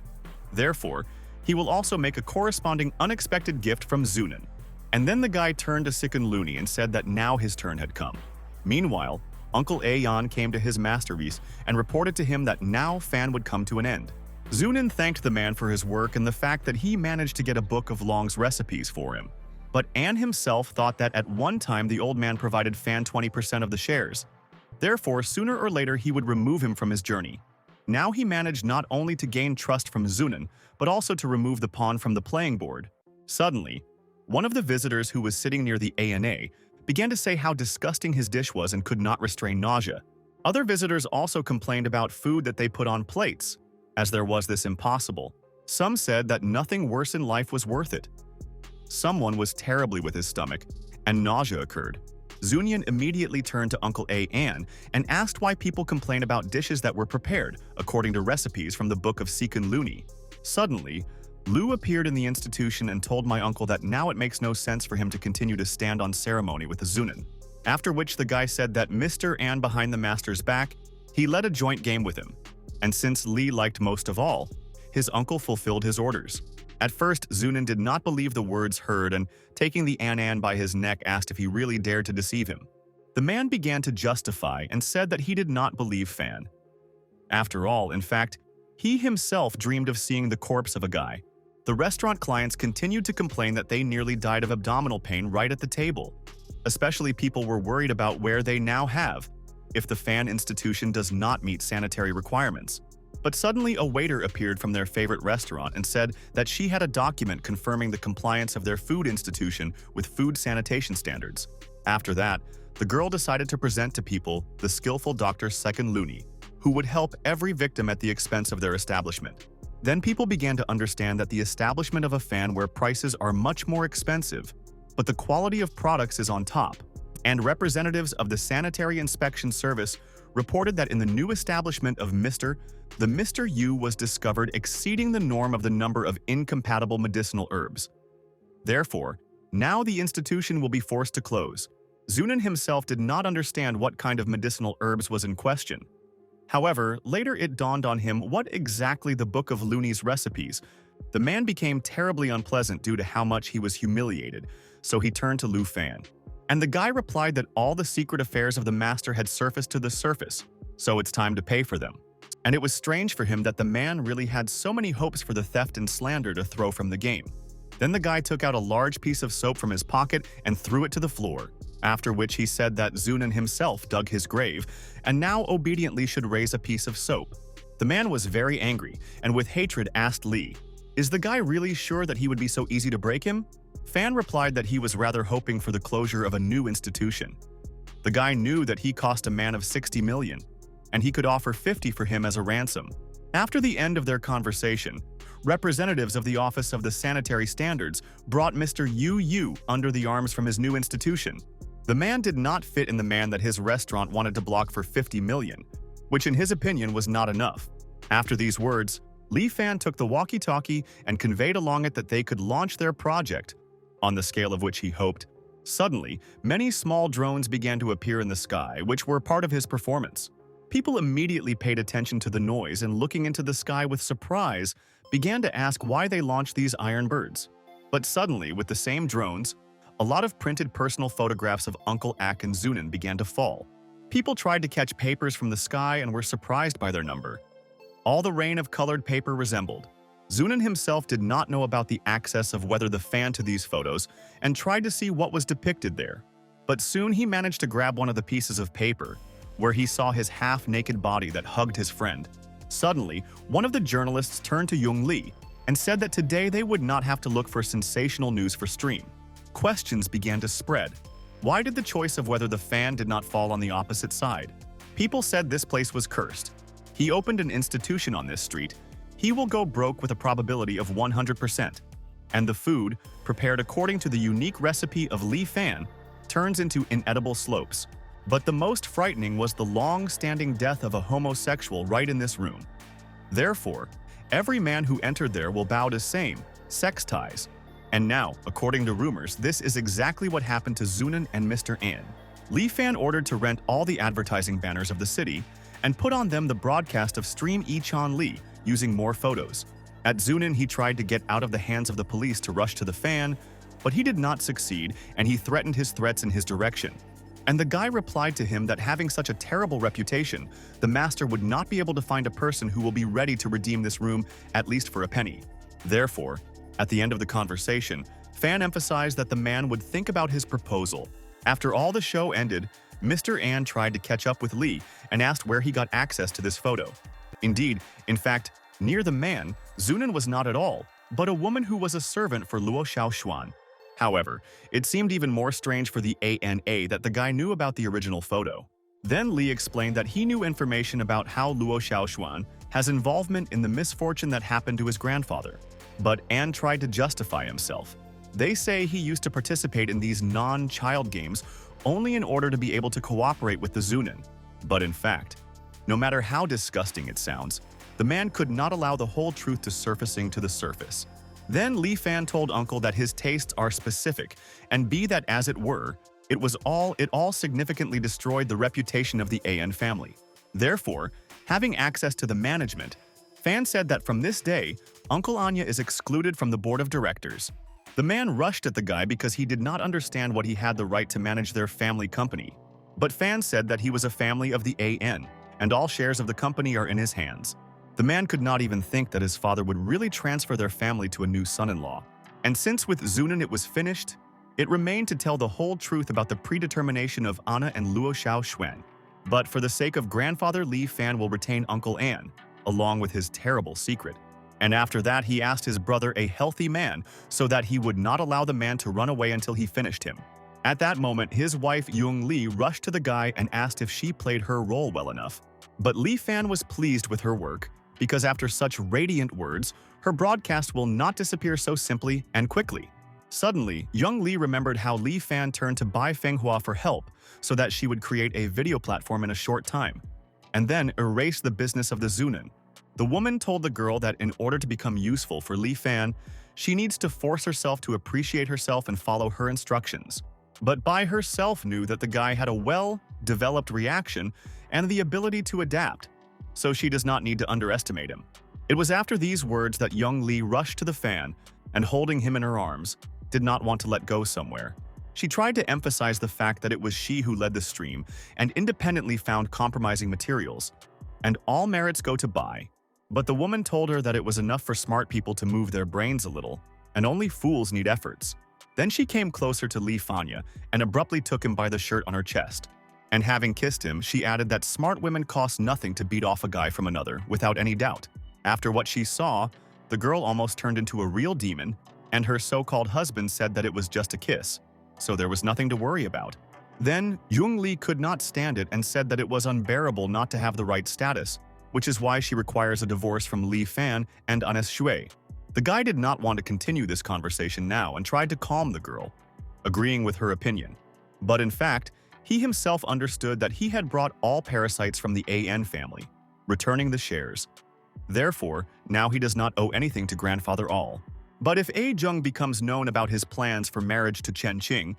Therefore, he will also make a corresponding unexpected gift from Zunin. And then the guy turned to Sikun Looney and said that now his turn had come. Meanwhile, Uncle Ayan came to his masterpiece and reported to him that now Fan would come to an end. Zunin thanked the man for his work and the fact that he managed to get a book of Long's recipes for him. But Anne himself thought that at one time the old man provided Fan 20% of the shares. Therefore, sooner or later he would remove him from his journey. Now he managed not only to gain trust from Zunin, but also to remove the pawn from the playing board. Suddenly, one of the visitors who was sitting near the ANA began to say how disgusting his dish was and could not restrain nausea. Other visitors also complained about food that they put on plates, as there was this impossible. Some said that nothing worse in life was worth it. Someone was terribly with his stomach, and nausea occurred. Zunian immediately turned to Uncle An and asked why people complain about dishes that were prepared according to recipes from the book of Sikun Looney. Suddenly, Lu appeared in the institution and told my uncle that now it makes no sense for him to continue to stand on ceremony with the Zunin. After which the guy said that Mr. An behind the master's back, he led a joint game with him. And since Li liked most of all, his uncle fulfilled his orders. At first, Zunin did not believe the words heard and, taking the An by his neck, asked if he really dared to deceive him. The man began to justify and said that he did not believe Fan. After all, in fact, he himself dreamed of seeing the corpse of a guy. The restaurant clients continued to complain that they nearly died of abdominal pain right at the table. Especially people were worried about where they now have, if the Fan institution does not meet sanitary requirements. But suddenly a waiter appeared from their favorite restaurant and said that she had a document confirming the compliance of their food institution with food sanitation standards. After that, the girl decided to present to people the skillful Dr. Second Looney, who would help every victim at the expense of their establishment. Then people began to understand that the establishment of a Fan where prices are much more expensive, but the quality of products is on top, and representatives of the Sanitary Inspection Service reported that in the new establishment of the Mr. U was discovered exceeding the norm of the number of incompatible medicinal herbs. Therefore, now the institution will be forced to close. Zunin himself did not understand what kind of medicinal herbs was in question. However, later it dawned on him what exactly the Book of Looney's recipes. The man became terribly unpleasant due to how much he was humiliated, so he turned to Lu Fan. And the guy replied that all the secret affairs of the master had surfaced to the surface, so it's time to pay for them. And it was strange for him that the man really had so many hopes for the theft and slander to throw from the game. Then the guy took out a large piece of soap from his pocket and threw it to the floor. after which he said that Zunin himself dug his grave and now obediently should raise a piece of soap. The man was very angry and with hatred asked Lee, "Is the guy really sure that he would be so easy to break him?" Fan replied that he was rather hoping for the closure of a new institution. The guy knew that he cost a man of 60 million, and he could offer 50 for him as a ransom. After the end of their conversation, representatives of the Office of the Sanitary Standards brought Mr. Yu under the arms from his new institution. The man did not fit in the man that his restaurant wanted to block for 50 million, which in his opinion was not enough. After these words, Lee Fan took the walkie-talkie and conveyed along it that they could launch their project, on the scale of which he hoped. Suddenly, many small drones began to appear in the sky, which were part of his performance. People immediately paid attention to the noise and looking into the sky with surprise, began to ask why they launched these iron birds. But suddenly, with the same drones, a lot of printed personal photographs of Uncle Ak and Zunin began to fall. People tried to catch papers from the sky and were surprised by their number. All the rain of colored paper resembled. Zunin himself did not know about the access of whether the fan to these photos and tried to see what was depicted there. But soon he managed to grab one of the pieces of paper, where he saw his half-naked body that hugged his friend. Suddenly, one of the journalists turned to Young Lee and said that today they would not have to look for sensational news for stream. Questions began to spread. Why did the choice of whether the fan did not fall on the opposite side? People said this place was cursed. He opened an institution on this street. He will go broke with a probability of 100%. And the food, prepared according to the unique recipe of Lee Fan, turns into inedible slopes. But the most frightening was the long-standing death of a homosexual right in this room. Therefore, every man who entered there will bow to same sex ties. And now, according to rumors, this is exactly what happened to Zunin and Mr. An. Lee Fan ordered to rent all the advertising banners of the city and put on them the broadcast of Stream Echan Lee using more photos. At Zunin, he tried to get out of the hands of the police to rush to the fan, but he did not succeed and he threatened his threats in his direction. And the guy replied to him that having such a terrible reputation, the master would not be able to find a person who will be ready to redeem this room at least for a penny. Therefore, at the end of the conversation, Fan emphasized that the man would think about his proposal. After all the show ended, Mr. An tried to catch up with Lee and asked where he got access to this photo. Indeed, in fact, near the man, Zunin was not at all, but a woman who was a servant for Luo Xiaoshuan. However, it seemed even more strange for the ANA that the guy knew about the original photo. Then Lee explained that he knew information about how Luo Xiaoshuan has involvement in the misfortune that happened to his grandfather. But An tried to justify himself. They say he used to participate in these non-child games only in order to be able to cooperate with the Zunin. But in fact, no matter how disgusting it sounds, the man could not allow the whole truth to surfacing to the surface. Then Lee Fan told Uncle that his tastes are specific, and be that as it were, it all significantly destroyed the reputation of the An family. Therefore, having access to the management, Fan said that from this day, Uncle Anya is excluded from the board of directors. The man rushed at the guy because he did not understand what he had the right to manage their family company. But Fan said that he was a family of the AN, and all shares of the company are in his hands. The man could not even think that his father would really transfer their family to a new son-in-law. And since with Zunin it was finished, it remained to tell the whole truth about the predetermination of Anna and Luo Xiaoshuan. But for the sake of grandfather, Lee Fan will retain Uncle An, along with his terrible secret. And after that, he asked his brother, a healthy man, so that he would not allow the man to run away until he finished him. At that moment, his wife Young Lee rushed to the guy and asked if she played her role well enough. But Lee Fan was pleased with her work, because after such radiant words, her broadcast will not disappear so simply and quickly. Suddenly, Young Lee remembered how Lee Fan turned to Bai Fenghua for help so that she would create a video platform in a short time, and then erase the business of the Zunin. The woman told the girl that in order to become useful for Lee Fan, she needs to force herself to appreciate herself and follow her instructions. But Bai herself knew that the guy had a well-developed reaction and the ability to adapt, so she does not need to underestimate him. It was after these words that Young Lee rushed to the fan and, holding him in her arms, did not want to let go somewhere. She tried to emphasize the fact that it was she who led the stream and independently found compromising materials, and all merits go to Bai. But the woman told her that it was enough for smart people to move their brains a little, and only fools need efforts. Then she came closer to Li Fanya and abruptly took him by the shirt on her chest. And having kissed him, she added that smart women cost nothing to beat off a guy from another, without any doubt. After what she saw, the girl almost turned into a real demon, and her so-called husband said that it was just a kiss, so there was nothing to worry about. Then, Jung Lee could not stand it and said that it was unbearable not to have the right status, which is why she requires a divorce from Li Fan and Anes Shui. The guy did not want to continue this conversation now and tried to calm the girl, agreeing with her opinion. But in fact, he himself understood that he had brought all parasites from the AN family, returning the shares. Therefore, now he does not owe anything to Grandfather All. But if A. Jung becomes known about his plans for marriage to Chen Qing,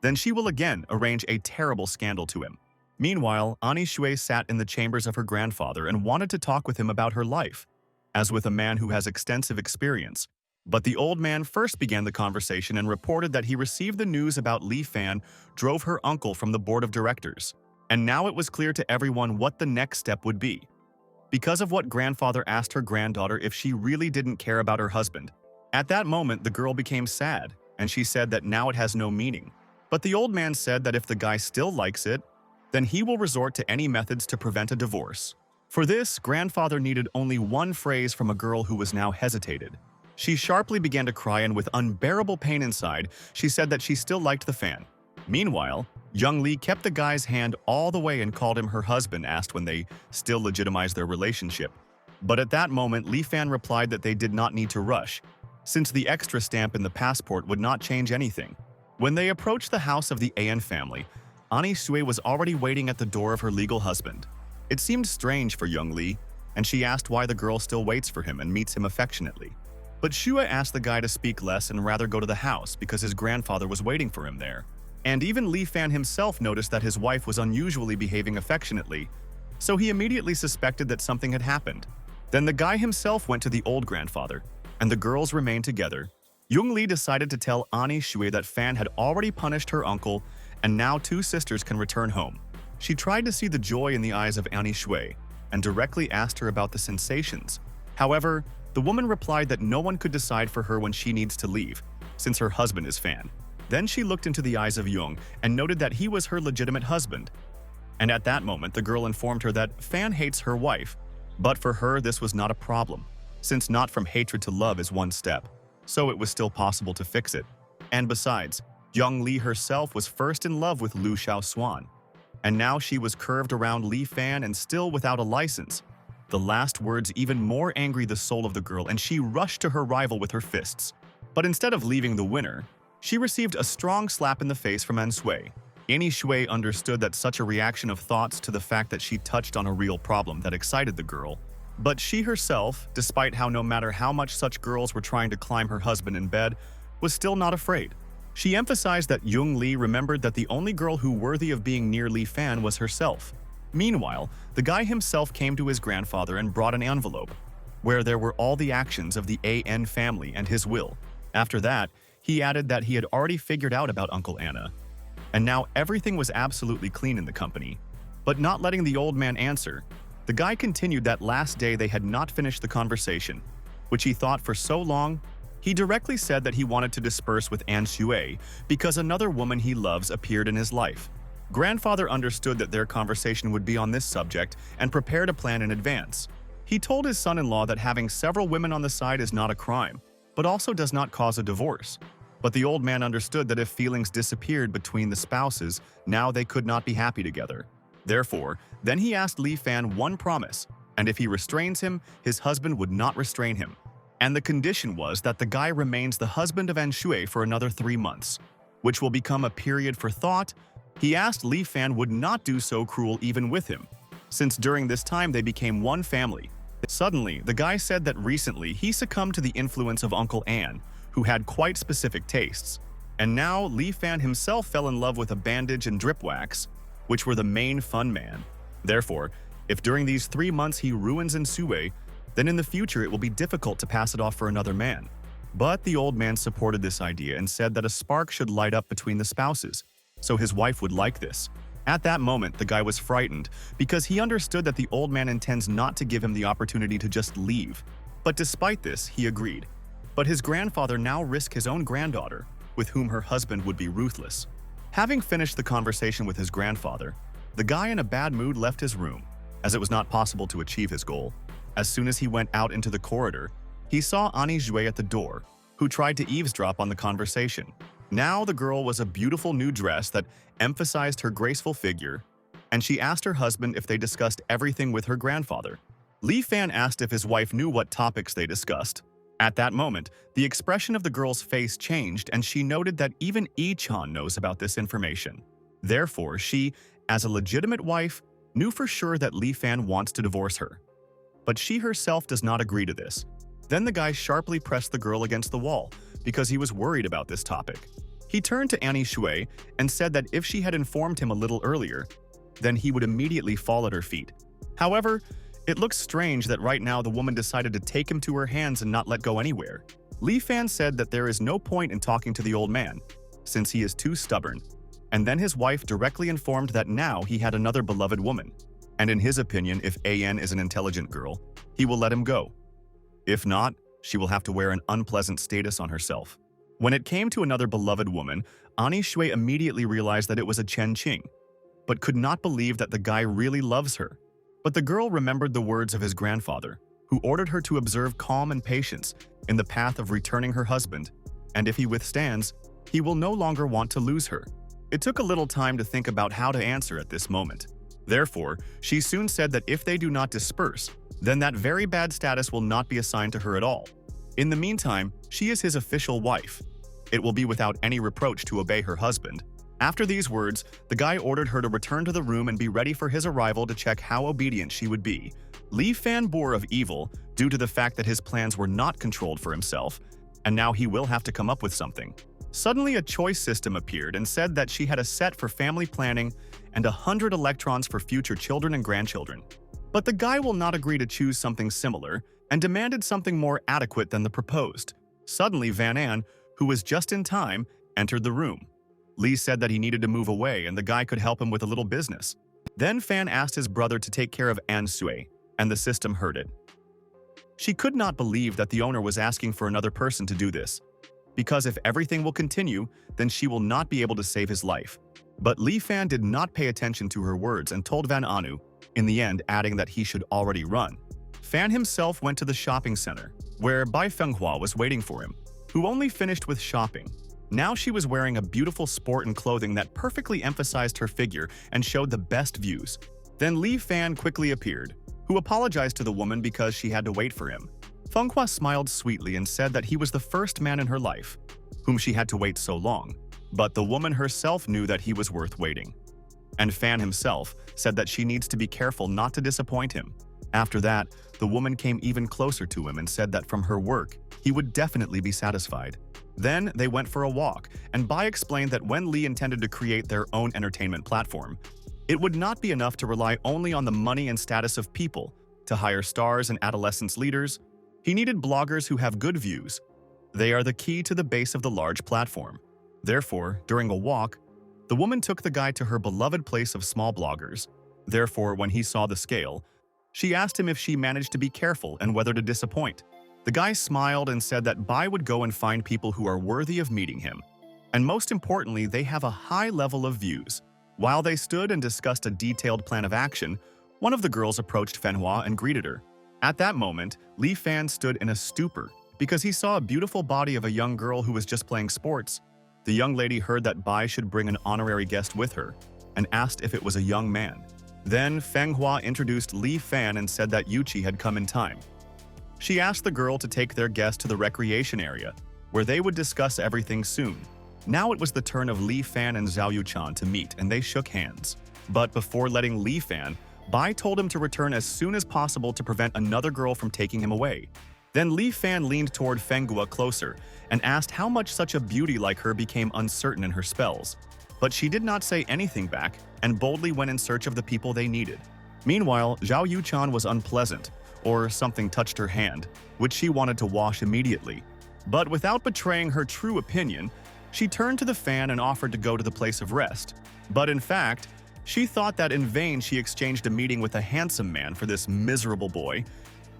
then she will again arrange a terrible scandal to him. Meanwhile, Ani Shui sat in the chambers of her grandfather and wanted to talk with him about her life, as with a man who has extensive experience. But the old man first began the conversation and reported that he received the news about Li Fan drove her uncle from the board of directors. And now it was clear to everyone what the next step would be. Because of what grandfather asked her granddaughter if she really didn't care about her husband. At that moment, the girl became sad, and she said that now it has no meaning. But the old man said that if the guy still likes it, then he will resort to any methods to prevent a divorce. For this, grandfather needed only one phrase from a girl who was now hesitated. She sharply began to cry, and with unbearable pain inside, she said that she still liked the fan. Meanwhile, Young Lee kept the guy's hand all the way and called him her husband, asked when they still legitimized their relationship. But at that moment, Li Fan replied that they did not need to rush, since the extra stamp in the passport would not change anything. When they approached the house of the An family, Ani Sui was already waiting at the door of her legal husband. It seemed strange for Young Lee, and she asked why the girl still waits for him and meets him affectionately. But Shua asked the guy to speak less and rather go to the house because his grandfather was waiting for him there. And even Li Fan himself noticed that his wife was unusually behaving affectionately, so he immediately suspected that something had happened. Then the guy himself went to the old grandfather, and the girls remained together. Young Lee decided to tell Ani Shui that Fan had already punished her uncle, and now two sisters can return home. She tried to see the joy in the eyes of Ani Shui, and directly asked her about the sensations. However, the woman replied that no one could decide for her when she needs to leave, since her husband is Fan. Then she looked into the eyes of Jung and noted that he was her legitimate husband. And at that moment, the girl informed her that Fan hates her wife, but for her this was not a problem, since not from hatred to love is one step, so it was still possible to fix it. And besides, Young Lee herself was first in love with Lu Xiao Swan, and now she was curved around Li Fan and still without a license. The last words even more angry the soul of the girl, and she rushed to her rival with her fists. But instead of leaving the winner, she received a strong slap in the face from An Sui. Ani Shui understood that such a reaction of thoughts to the fact that she touched on a real problem that excited the girl. But she herself, despite how no matter how much such girls were trying to climb her husband in bed, was still not afraid. She emphasized that Jung Lee remembered that the only girl who worthy of being near Li Fan was herself. Meanwhile, the guy himself came to his grandfather and brought an envelope, where there were all the actions of the AN family and his will. After that, he added that he had already figured out about Uncle Anna, and now everything was absolutely clean in the company. But not letting the old man answer, the guy continued that last day they had not finished the conversation, which he thought for so long. He directly said that he wanted to disperse with An Shui because another woman he loves appeared in his life. Grandfather understood that their conversation would be on this subject and prepared a plan in advance. He told his son-in-law that having several women on the side is not a crime, but also does not cause a divorce. But the old man understood that if feelings disappeared between the spouses, now they could not be happy together. Therefore, then he asked Li Fan one promise, and if he restrains him, his husband would not restrain him. And the condition was that the guy remains the husband of An Shui for another 3 months, which will become a period for thought. He asked Li Fan would not do so cruel even with him, since during this time they became one family. Suddenly, the guy said that recently he succumbed to the influence of Uncle An, who had quite specific tastes. And now Li Fan himself fell in love with a bandage and drip wax, which were the main fun man. Therefore, if during these 3 months he ruins An Sui, then in the future it will be difficult to pass it off for another man. But the old man supported this idea and said that a spark should light up between the spouses, so his wife would like this. At that moment, the guy was frightened because he understood that the old man intends not to give him the opportunity to just leave. But despite this, he agreed. But his grandfather now risked his own granddaughter, with whom her husband would be ruthless. Having finished the conversation with his grandfather, the guy in a bad mood left his room, as it was not possible to achieve his goal. As soon as he went out into the corridor, he saw Annie Jue at the door, who tried to eavesdrop on the conversation. Now the girl was a beautiful new dress that emphasized her graceful figure, and she asked her husband if they discussed everything with her grandfather. Li Fan asked if his wife knew what topics they discussed. At that moment, the expression of the girl's face changed, and she noted that even Yi-chan knows about this information. Therefore, she, as a legitimate wife, knew for sure that Li Fan wants to divorce her. But she herself does not agree to this. Then the guy sharply pressed the girl against the wall because he was worried about this topic. He turned to Annie Shui and said that if she had informed him a little earlier, then he would immediately fall at her feet. However, it looks strange that right now the woman decided to take him to her hands and not let go anywhere. Li Fan said that there is no point in talking to the old man, since he is too stubborn. And then his wife directly informed that now he had another beloved woman. And in his opinion, if An is an intelligent girl, he will let him go. If not, she will have to wear an unpleasant status on herself. When it came to another beloved woman, Annie Shui immediately realized that it was a Chen Qing, but could not believe that the guy really loves her. But the girl remembered the words of his grandfather, who ordered her to observe calm and patience in the path of returning her husband, and if he withstands, he will no longer want to lose her. It took a little time to think about how to answer at this moment. Therefore, she soon said that if they do not disperse, then that very bad status will not be assigned to her at all. In the meantime, she is his official wife. It will be without any reproach to obey her husband. After these words, the guy ordered her to return to the room and be ready for his arrival to check how obedient she would be. Li Fan bore of evil due to the fact that his plans were not controlled for himself, and now he will have to come up with something. Suddenly, a choice system appeared and said that she had a set for family planning and 100 electrons for future children and grandchildren. But the guy will not agree to choose something similar and demanded something more adequate than the proposed. Suddenly, Van An, who was just in time, entered the room. Lee said that he needed to move away and the guy could help him with a little business. Then Fan asked his brother to take care of An Sui, and the system heard it. She could not believe that the owner was asking for another person to do this, because if everything will continue, then she will not be able to save his life. But Li Fan did not pay attention to her words and told Van Anu, in the end adding that he should already run. Fan himself went to the shopping center, where Bai Fenghua was waiting for him, who only finished with shopping. Now she was wearing a beautiful sport and clothing that perfectly emphasized her figure and showed the best views. Then Li Fan quickly appeared, who apologized to the woman because she had to wait for him. Fenghua smiled sweetly and said that he was the first man in her life, whom she had to wait so long. But the woman herself knew that he was worth waiting. And Fan himself said that she needs to be careful not to disappoint him. After that, the woman came even closer to him and said that from her work, he would definitely be satisfied. Then they went for a walk, and Bai explained that when Lee intended to create their own entertainment platform, it would not be enough to rely only on the money and status of people to hire stars and adolescence leaders. He needed bloggers who have good views. They are the key to the base of the large platform. Therefore, during a walk, the woman took the guy to her beloved place of small bloggers. Therefore, when he saw the scale, she asked him if she managed to be careful and whether to disappoint. The guy smiled and said that Bai would go and find people who are worthy of meeting him. And most importantly, they have a high level of views. While they stood and discussed a detailed plan of action, one of the girls approached Fenghua and greeted her. At that moment, Li Fan stood in a stupor because he saw a beautiful body of a young girl who was just playing sports. The young lady heard that Bai should bring an honorary guest with her and asked if it was a young man. Then Fenghua introduced Li Fan and said that Yuqi had come in time. She asked the girl to take their guest to the recreation area, where they would discuss everything soon. Now it was the turn of Li Fan and Zhao Yuchan to meet, and they shook hands. But before letting Li Fan, Bai told him to return as soon as possible to prevent another girl from taking him away. Then Li Fan leaned toward Fenghua closer and asked how much such a beauty like her became uncertain in her spells. But she did not say anything back and boldly went in search of the people they needed. Meanwhile, Zhao Yuchan was unpleasant, or something touched her hand, which she wanted to wash immediately. But without betraying her true opinion, she turned to the fan and offered to go to the place of rest. But in fact, she thought that in vain she exchanged a meeting with a handsome man for this miserable boy.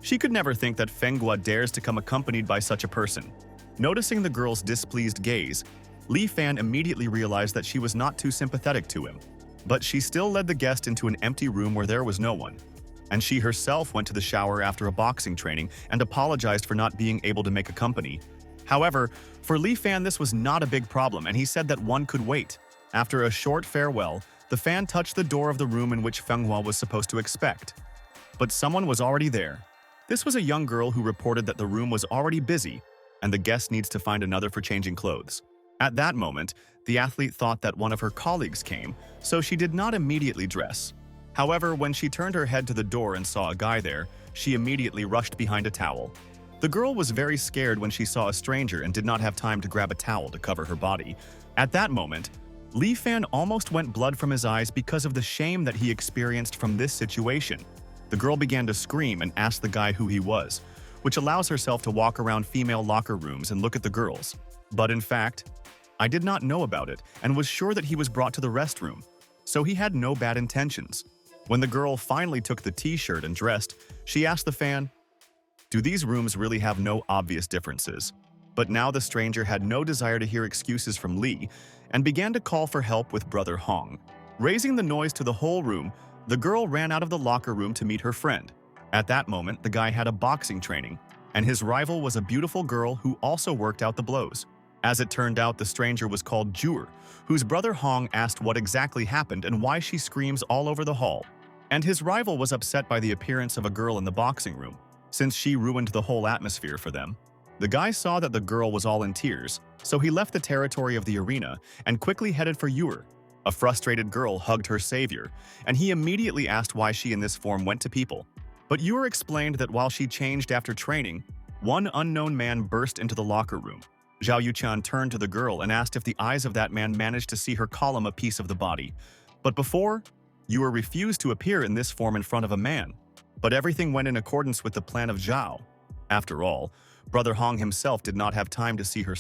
She could never think that Fenghua dares to come accompanied by such a person. Noticing the girl's displeased gaze, Li Fan immediately realized that she was not too sympathetic to him. But she still led the guest into an empty room where there was no one. And she herself went to the shower after a boxing training and apologized for not being able to make a company. However, for Li Fan this was not a big problem, and he said that one could wait. After a short farewell, the fan touched the door of the room in which Manhwa was supposed to expect. But someone was already there. This was a young girl who reported that the room was already busy, and the guest needs to find another for changing clothes. At that moment, the athlete thought that one of her colleagues came, so she did not immediately dress. However, when she turned her head to the door and saw a guy there, she immediately rushed behind a towel. The girl was very scared when she saw a stranger and did not have time to grab a towel to cover her body. At that moment, Li Fan almost went blood from his eyes because of the shame that he experienced from this situation. The girl began to scream and asked the guy who he was, which allows herself to walk around female locker rooms and look at the girls. But in fact, I did not know about it and was sure that he was brought to the restroom, so he had no bad intentions. When the girl finally took the t-shirt and dressed, she asked the fan, "Do these rooms really have no obvious differences?" But now the stranger had no desire to hear excuses from Li and began to call for help with Brother Hong. Raising the noise to the whole room, the girl ran out of the locker room to meet her friend. At that moment, the guy had a boxing training, and his rival was a beautiful girl who also worked out the blows. As it turned out, the stranger was called Jur, whose brother Hong asked what exactly happened and why she screams all over the hall. And his rival was upset by the appearance of a girl in the boxing room, since she ruined the whole atmosphere for them. The guy saw that the girl was all in tears, so he left the territory of the arena and quickly headed for Ur. A frustrated girl hugged her savior, and he immediately asked why she in this form went to people. But Ur explained that while she changed after training, one unknown man burst into the locker room. Zhao Yuchan turned to the girl and asked if the eyes of that man managed to see her column a piece of the body. But before, Ur refused to appear in this form in front of a man. But everything went in accordance with the plan of Zhao. After all, Brother Hong himself did not have time to see her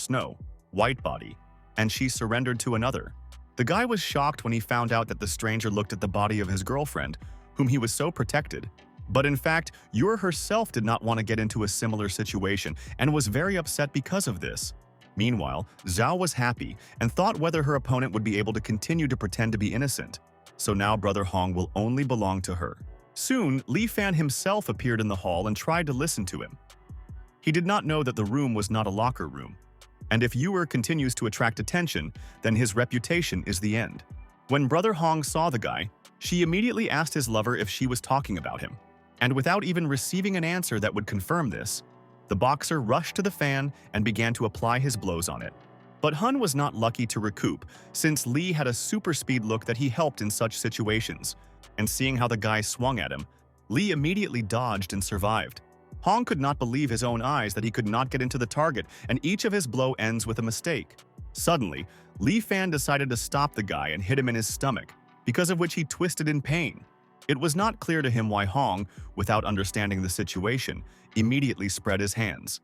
white body, and she surrendered to another. The guy was shocked when he found out that the stranger looked at the body of his girlfriend, whom he was so protected. But in fact, Ur herself did not want to get into a similar situation and was very upset because of this. Meanwhile, Zhao was happy and thought whether her opponent would be able to continue to pretend to be innocent. So now Brother Hong will only belong to her. Soon, Li Fan himself appeared in the hall and tried to listen to him. He did not know that the room was not a locker room. And if Ur continues to attract attention, then his reputation is the end. When Brother Hong saw the guy, she immediately asked his lover if she was talking about him. And without even receiving an answer that would confirm this, the boxer rushed to the fan and began to apply his blows on it. But Hun was not lucky to recoup, since Li had a super speed look that he helped in such situations. And seeing how the guy swung at him, Li immediately dodged and survived. Hong could not believe his own eyes that he could not get into the target, and each of his blow ends with a mistake. Suddenly, Li Fan decided to stop the guy and hit him in his stomach, because of which he twisted in pain. It was not clear to him why Hong, without understanding the situation, immediately spread his hands.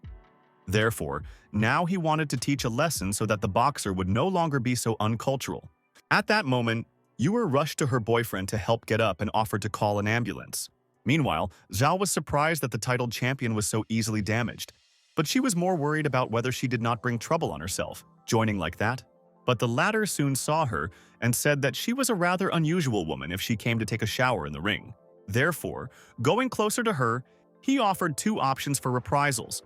Therefore, now he wanted to teach a lesson so that the boxer would no longer be so uncultural. At that moment, Ur rushed to her boyfriend to help get up and offered to call an ambulance. Meanwhile, Zhao was surprised that the titled champion was so easily damaged, but she was more worried about whether she did not bring trouble on herself, joining like that. But the latter soon saw her and said that she was a rather unusual woman if she came to take a shower in the ring. Therefore, going closer to her, he offered two options for reprisals.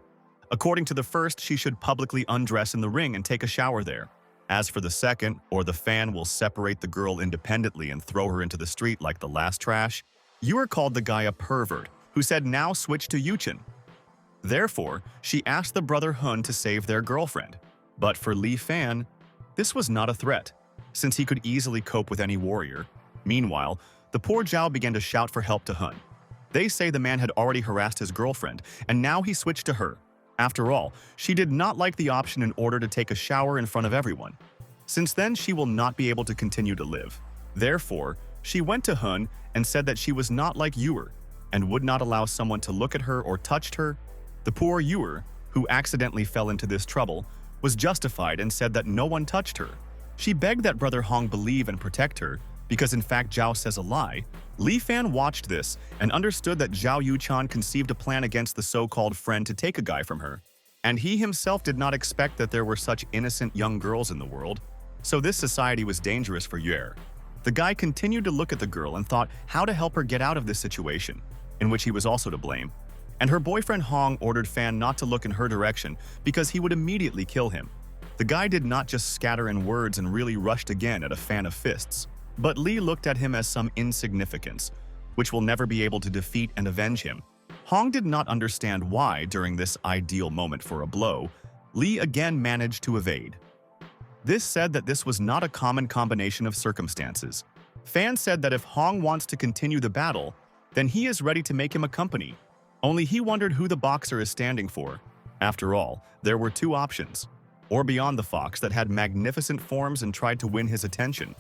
According to the first, she should publicly undress in the ring and take a shower there. As for the second, or the fan will separate the girl independently and throw her into the street like the last trash. Ur called the guy a pervert, who said now switch to Yuchen. Therefore, she asked the brother Hun to save their girlfriend. But for Li Fan, this was not a threat, since he could easily cope with any warrior. Meanwhile, the poor Zhao began to shout for help to Hun. They say the man had already harassed his girlfriend, and now he switched to her. After all, she did not like the option in order to take a shower in front of everyone. Since then, she will not be able to continue to live. Therefore, she went to Hun and said that she was not like Ur and would not allow someone to look at her or touched her. The poor Ur, who accidentally fell into this trouble, was justified and said that no one touched her. She begged that Brother Hong believe and protect her, because in fact Zhao says a lie. Li Fan watched this and understood that Zhao Yuchan conceived a plan against the so-called friend to take a guy from her. And he himself did not expect that there were such innocent young girls in the world. So this society was dangerous for Yue. The guy continued to look at the girl and thought how to help her get out of this situation, in which he was also to blame. And her boyfriend Hong ordered Fan not to look in her direction because he would immediately kill him. The guy did not just scatter in words and really rushed again at a fan of fists, but Lee looked at him as some insignificance, which will never be able to defeat and avenge him. Hong did not understand why, during this ideal moment for a blow, Lee again managed to evade. This said that this was not a common combination of circumstances. Fan said that if Hong wants to continue the battle, then he is ready to make him a company. Only he wondered who the boxer is standing for. After all, there were two options: or beyond the fox that had magnificent forms and tried to win his attention,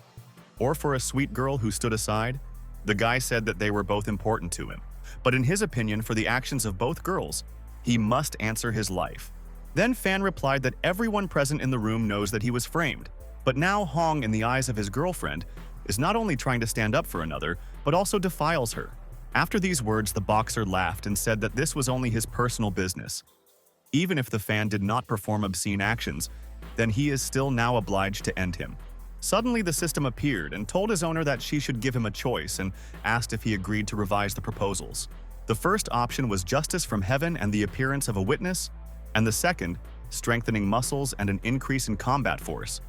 or for a sweet girl who stood aside. The guy said that they were both important to him, but in his opinion, for the actions of both girls, he must answer his life. Then Fan replied that everyone present in the room knows that he was framed, but now Hong, in the eyes of his girlfriend, is not only trying to stand up for another, but also defiles her. After these words, the boxer laughed and said that this was only his personal business. Even if the fan did not perform obscene actions, then he is still now obliged to end him. Suddenly, the system appeared and told his owner that she should give him a choice and asked if he agreed to revise the proposals. The first option was justice from heaven and the appearance of a witness, and the second, strengthening muscles and an increase in combat force.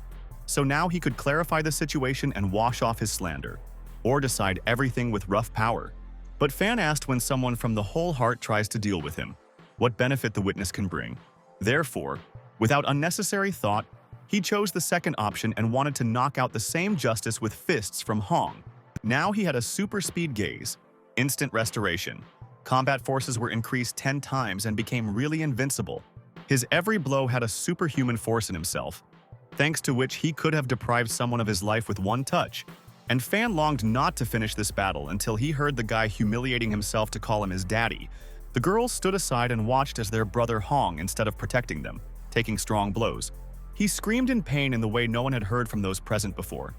So now he could clarify the situation and wash off his slander, or decide everything with rough power. But Fan asked, when someone from the whole heart tries to deal with him, what benefit the witness can bring. Therefore, without unnecessary thought, he chose the second option and wanted to knock out the same justice with fists from Hong. Now he had a super speed gaze, instant restoration. Combat forces were increased 10 times and became really invincible. His every blow had a superhuman force in himself, thanks to which he could have deprived someone of his life with one touch. And Fan longed not to finish this battle until he heard the guy humiliating himself to call him his daddy. The girls stood aside and watched as their brother Hong, instead of protecting them, taking strong blows. He screamed in pain in the way no one had heard from those present before.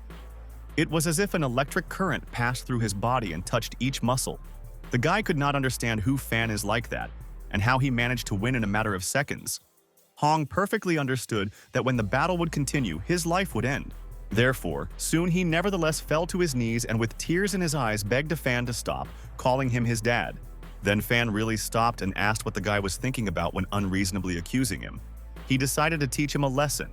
It was as if an electric current passed through his body and touched each muscle. The guy could not understand who Fan is like that, and how he managed to win in a matter of seconds. Hong perfectly understood that when the battle would continue, his life would end. Therefore, soon he nevertheless fell to his knees and with tears in his eyes begged Fan to stop, calling him his dad. Then Fan really stopped and asked what the guy was thinking about when unreasonably accusing him. He decided to teach him a lesson.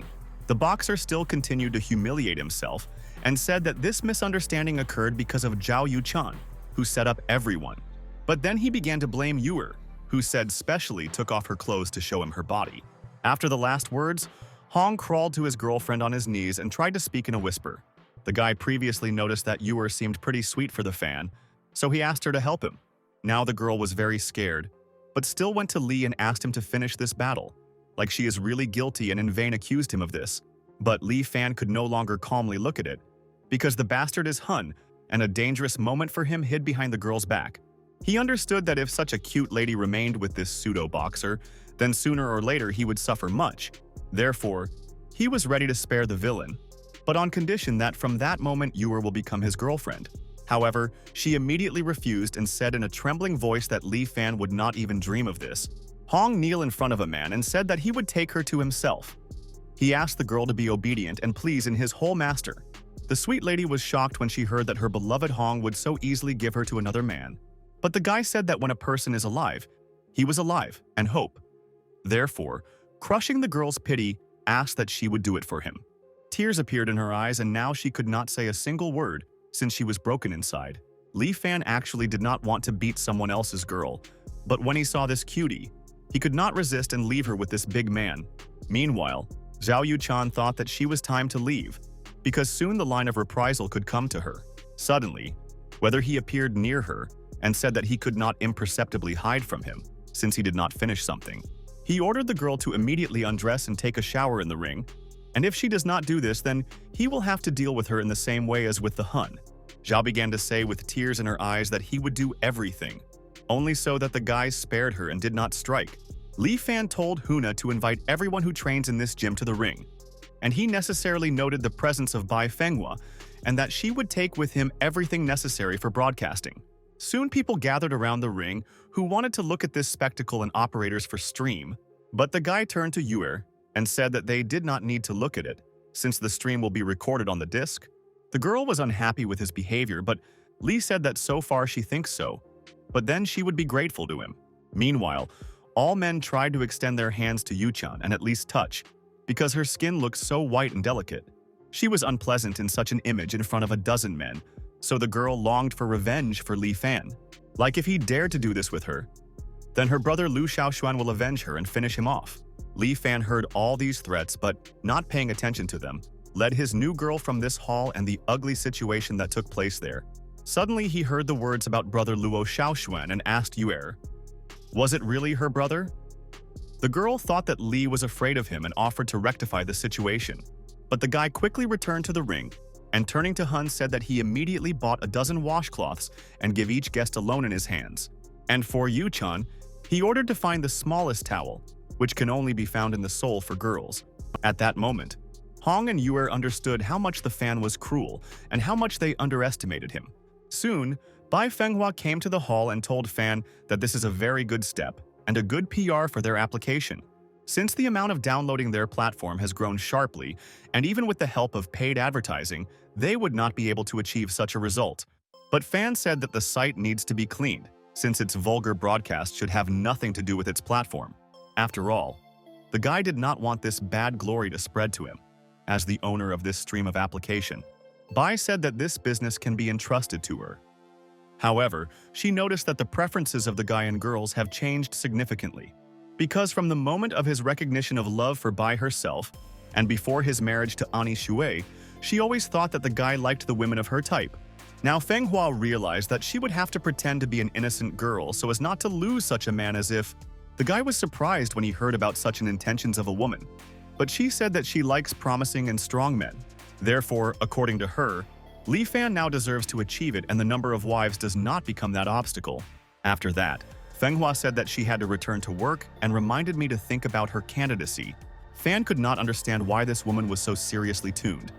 The boxer still continued to humiliate himself and said that this misunderstanding occurred because of Zhao Yuchan, who set up everyone. But then he began to blame Yue, who said specially took off her clothes to show him her body. After the last words, Hong crawled to his girlfriend on his knees and tried to speak in a whisper. The guy previously noticed that Yue seemed pretty sweet for the fan, so he asked her to help him. Now the girl was very scared, but still went to Lee and asked him to finish this battle, like she is really guilty and in vain accused him of this. But Lee Fan could no longer calmly look at it, because the bastard is Hun, and a dangerous moment for him hid behind the girl's back. He understood that if such a cute lady remained with this pseudo-boxer, then sooner or later he would suffer much. Therefore, he was ready to spare the villain, but on condition that from that moment Yue will become his girlfriend. However, she immediately refused and said in a trembling voice that Lee Fan would not even dream of this. Hong kneeled in front of a man and said that he would take her to himself. He asked the girl to be obedient and please in his whole master. The sweet lady was shocked when she heard that her beloved Hong would so easily give her to another man. But the guy said that when a person is alive, he was alive and hope. Therefore, crushing the girl's pity, asked that she would do it for him. Tears appeared in her eyes and now she could not say a single word since she was broken inside. Lee Fan actually did not want to beat someone else's girl, but when he saw this cutie, he could not resist and leave her with this big man. Meanwhile, Zhao Yuchan thought that she was time to leave, because soon the line of reprisal could come to her. Suddenly, whether he appeared near her and said that he could not imperceptibly hide from him, since he did not finish something. He ordered the girl to immediately undress and take a shower in the ring, and if she does not do this, then he will have to deal with her in the same way as with the Hun. Zhao began to say with tears in her eyes that he would do everything, only so that the guys spared her and did not strike. Lee Fan told Huna to invite everyone who trains in this gym to the ring, and he necessarily noted the presence of Bai Fenghua and that she would take with him everything necessary for broadcasting. Soon people gathered around the ring who wanted to look at this spectacle and operators for stream, But the guy turned to Yuer and said that they did not need to look at it, since the stream will be recorded on the disc. The girl was unhappy with his behavior, but Lee said that so far she thinks so, but then she would be grateful to him. Meanwhile, all men tried to extend their hands to Yuchan and at least touch, because her skin looked so white and delicate. She was unpleasant in such an image in front of a dozen men, so the girl longed for revenge for Li Fan. Like if he dared to do this with her, then her brother Lu Xiaoshuan will avenge her and finish him off. Li Fan heard all these threats, but, not paying attention to them, led his new girl from this hall and the ugly situation that took place there. Suddenly, he heard the words about brother Luo Xiaoshuan and asked Yuer, was it really her brother? The girl thought that Li was afraid of him and offered to rectify the situation. But the guy quickly returned to the ring, and turning to Hun said that he immediately bought a dozen washcloths and give each guest a loan in his hands. And for Yuchan, he ordered to find the smallest towel, which can only be found in the Seoul for girls. At that moment, Hong and Yuer understood how much the fan was cruel and how much they underestimated him. Soon, Bai Fenghua came to the hall and told Fan that this is a very good step and a good PR for their application. Since the amount of downloading their platform has grown sharply, and even with the help of paid advertising, they would not be able to achieve such a result. But Fan said that the site needs to be cleaned, since its vulgar broadcast should have nothing to do with its platform. After all, the guy did not want this bad glory to spread to him. As the owner of this stream of application, Bai said that this business can be entrusted to her. However, she noticed that the preferences of the guy and girls have changed significantly. Because from the moment of his recognition of love for Bai herself, and before his marriage to Ani Shui, she always thought that the guy liked the women of her type. Now Feng Hua realized that she would have to pretend to be an innocent girl so as not to lose such a man. As if the guy was surprised when he heard about such an intentions of a woman. But she said that she likes promising and strong men. Therefore, according to her, Li Fan now deserves to achieve it, and the number of wives does not become that obstacle. After that, Feng Hua said that she had to return to work and reminded me to think about her candidacy. Fan could not understand why this woman was so seriously tuned.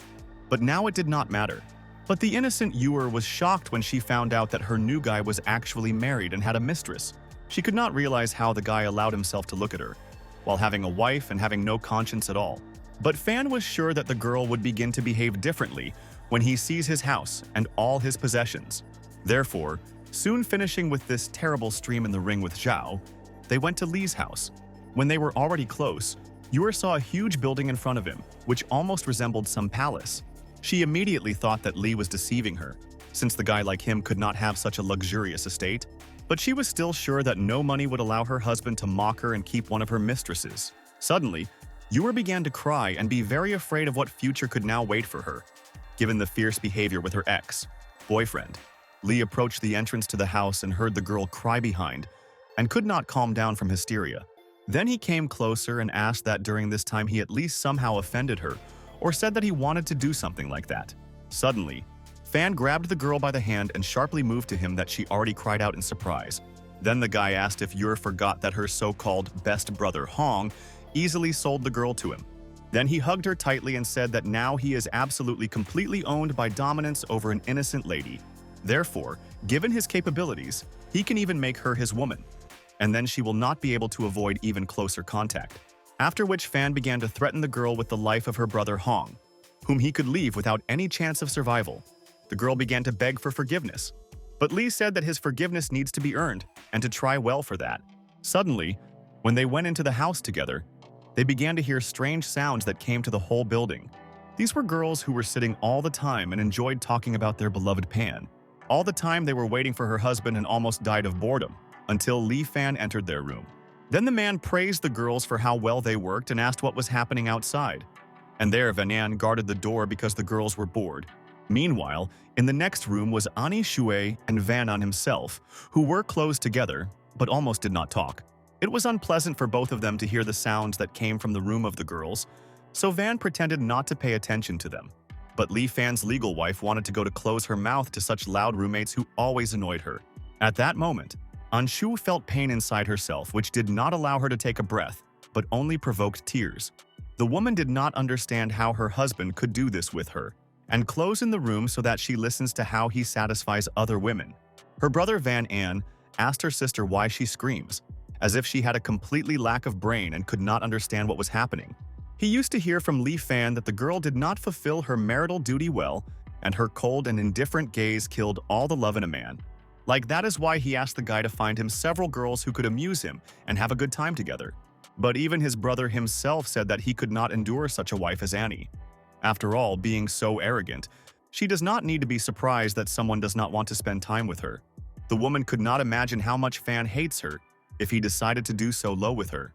But now it did not matter. But the innocent Yuer was shocked when she found out that her new guy was actually married and had a mistress. She could not realize how the guy allowed himself to look at her, while having a wife and having no conscience at all. But Fan was sure that the girl would begin to behave differently when he sees his house and all his possessions. Therefore, soon finishing with this terrible stream in the ring with Zhao, they went to Li's house. When they were already close, Yuer saw a huge building in front of him, which almost resembled some palace. She immediately thought that Li was deceiving her, since the guy like him could not have such a luxurious estate. But she was still sure that no money would allow her husband to mock her and keep one of her mistresses. Suddenly, Yuer began to cry and be very afraid of what future could now wait for her, given the fierce behavior with her ex-boyfriend. Li approached the entrance to the house and heard the girl cry behind, and could not calm down from hysteria. Then he came closer and asked that during this time he at least somehow offended her, or said that he wanted to do something like that. Suddenly, Fan grabbed the girl by the hand and sharply moved to him that she already cried out in surprise. Then the guy asked if Yuer forgot that her so-called best brother Hong easily sold the girl to him. Then he hugged her tightly and said that now he is absolutely completely owned by dominance over an innocent lady. Therefore, given his capabilities, he can even make her his woman, and then she will not be able to avoid even closer contact. After which Fan began to threaten the girl with the life of her brother Hong, whom he could leave without any chance of survival. The girl began to beg for forgiveness, but Li said that his forgiveness needs to be earned and to try well for that. Suddenly, when they went into the house together, they began to hear strange sounds that came to the whole building. These were girls who were sitting all the time and enjoyed talking about their beloved Pan. All the time they were waiting for her husband and almost died of boredom, until Li Fan entered their room. Then the man praised the girls for how well they worked and asked what was happening outside. And there Vanan guarded the door because the girls were bored. Meanwhile, in the next room was Ani Shui and Vanan himself, who were close together, but almost did not talk. It was unpleasant for both of them to hear the sounds that came from the room of the girls, so Van pretended not to pay attention to them. But Li Fan's legal wife wanted to go to close her mouth to such loud roommates who always annoyed her. At that moment, Anshu felt pain inside herself, which did not allow her to take a breath, but only provoked tears. The woman did not understand how her husband could do this with her, and close in the room so that she listens to how he satisfies other women. Her brother Van An asked her sister why she screams, as if she had a completely lack of brain and could not understand what was happening. He used to hear from Lee Fan that the girl did not fulfill her marital duty well, and her cold and indifferent gaze killed all the love in a man. Like, that is why he asked the guy to find him several girls who could amuse him and have a good time together. But even his brother himself said that he could not endure such a wife as Annie. After all, being so arrogant, she does not need to be surprised that someone does not want to spend time with her. The woman could not imagine how much Fan hates her if he decided to do so low with her.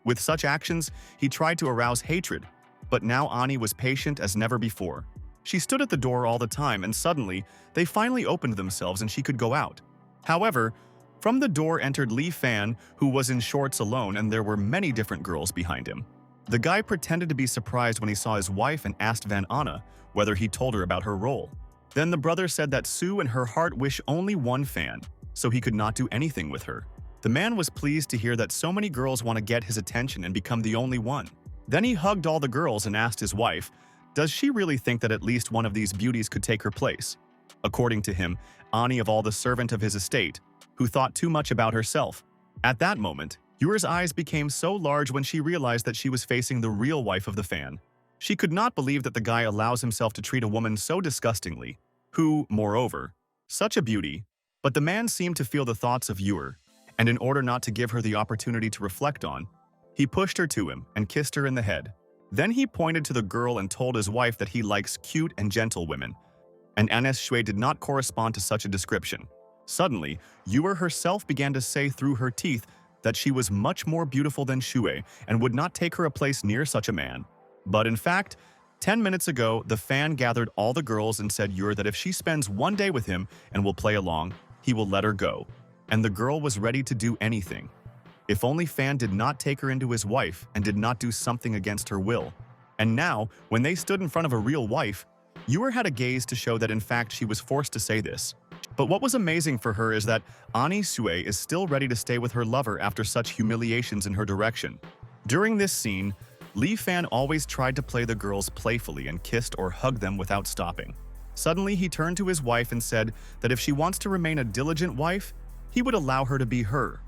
With such actions, he tried to arouse hatred, but now Annie was patient as never before. She stood at the door all the time, and suddenly, they finally opened themselves and she could go out. However, from the door entered Lee Fan, who was in shorts alone, and there were many different girls behind him. The guy pretended to be surprised when he saw his wife and asked Van Anna whether he told her about her role. Then the brother said that Sue in her heart wish only one Fan, so he could not do anything with her. The man was pleased to hear that so many girls want to get his attention and become the only one. Then he hugged all the girls and asked his wife, does she really think that at least one of these beauties could take her place? According to him, Annie of all the servant of his estate, who thought too much about herself. At that moment, Yuer's eyes became so large when she realized that she was facing the real wife of the Fan. She could not believe that the guy allows himself to treat a woman so disgustingly, who, moreover, such a beauty. But the man seemed to feel the thoughts of Yuer, and in order not to give her the opportunity to reflect on, he pushed her to him and kissed her in the head. Then he pointed to the girl and told his wife that he likes cute and gentle women, and Anne Shui did not correspond to such a description. Suddenly, Yuer herself began to say through her teeth that she was much more beautiful than Shui and would not take her a place near such a man. But in fact, 10 minutes ago, the Fan gathered all the girls and said Yuer that if she spends one day with him and will play along, he will let her go. And the girl was ready to do anything. If only Fan did not take her into his wife and did not do something against her will. And now, when they stood in front of a real wife, Yuer had a gaze to show that in fact she was forced to say this. But what was amazing for her is that Annie Sui is still ready to stay with her lover after such humiliations in her direction. During this scene, Lee Fan always tried to play the girls playfully and kissed or hugged them without stopping. Suddenly, he turned to his wife and said that if she wants to remain a diligent wife, he would allow her to be her.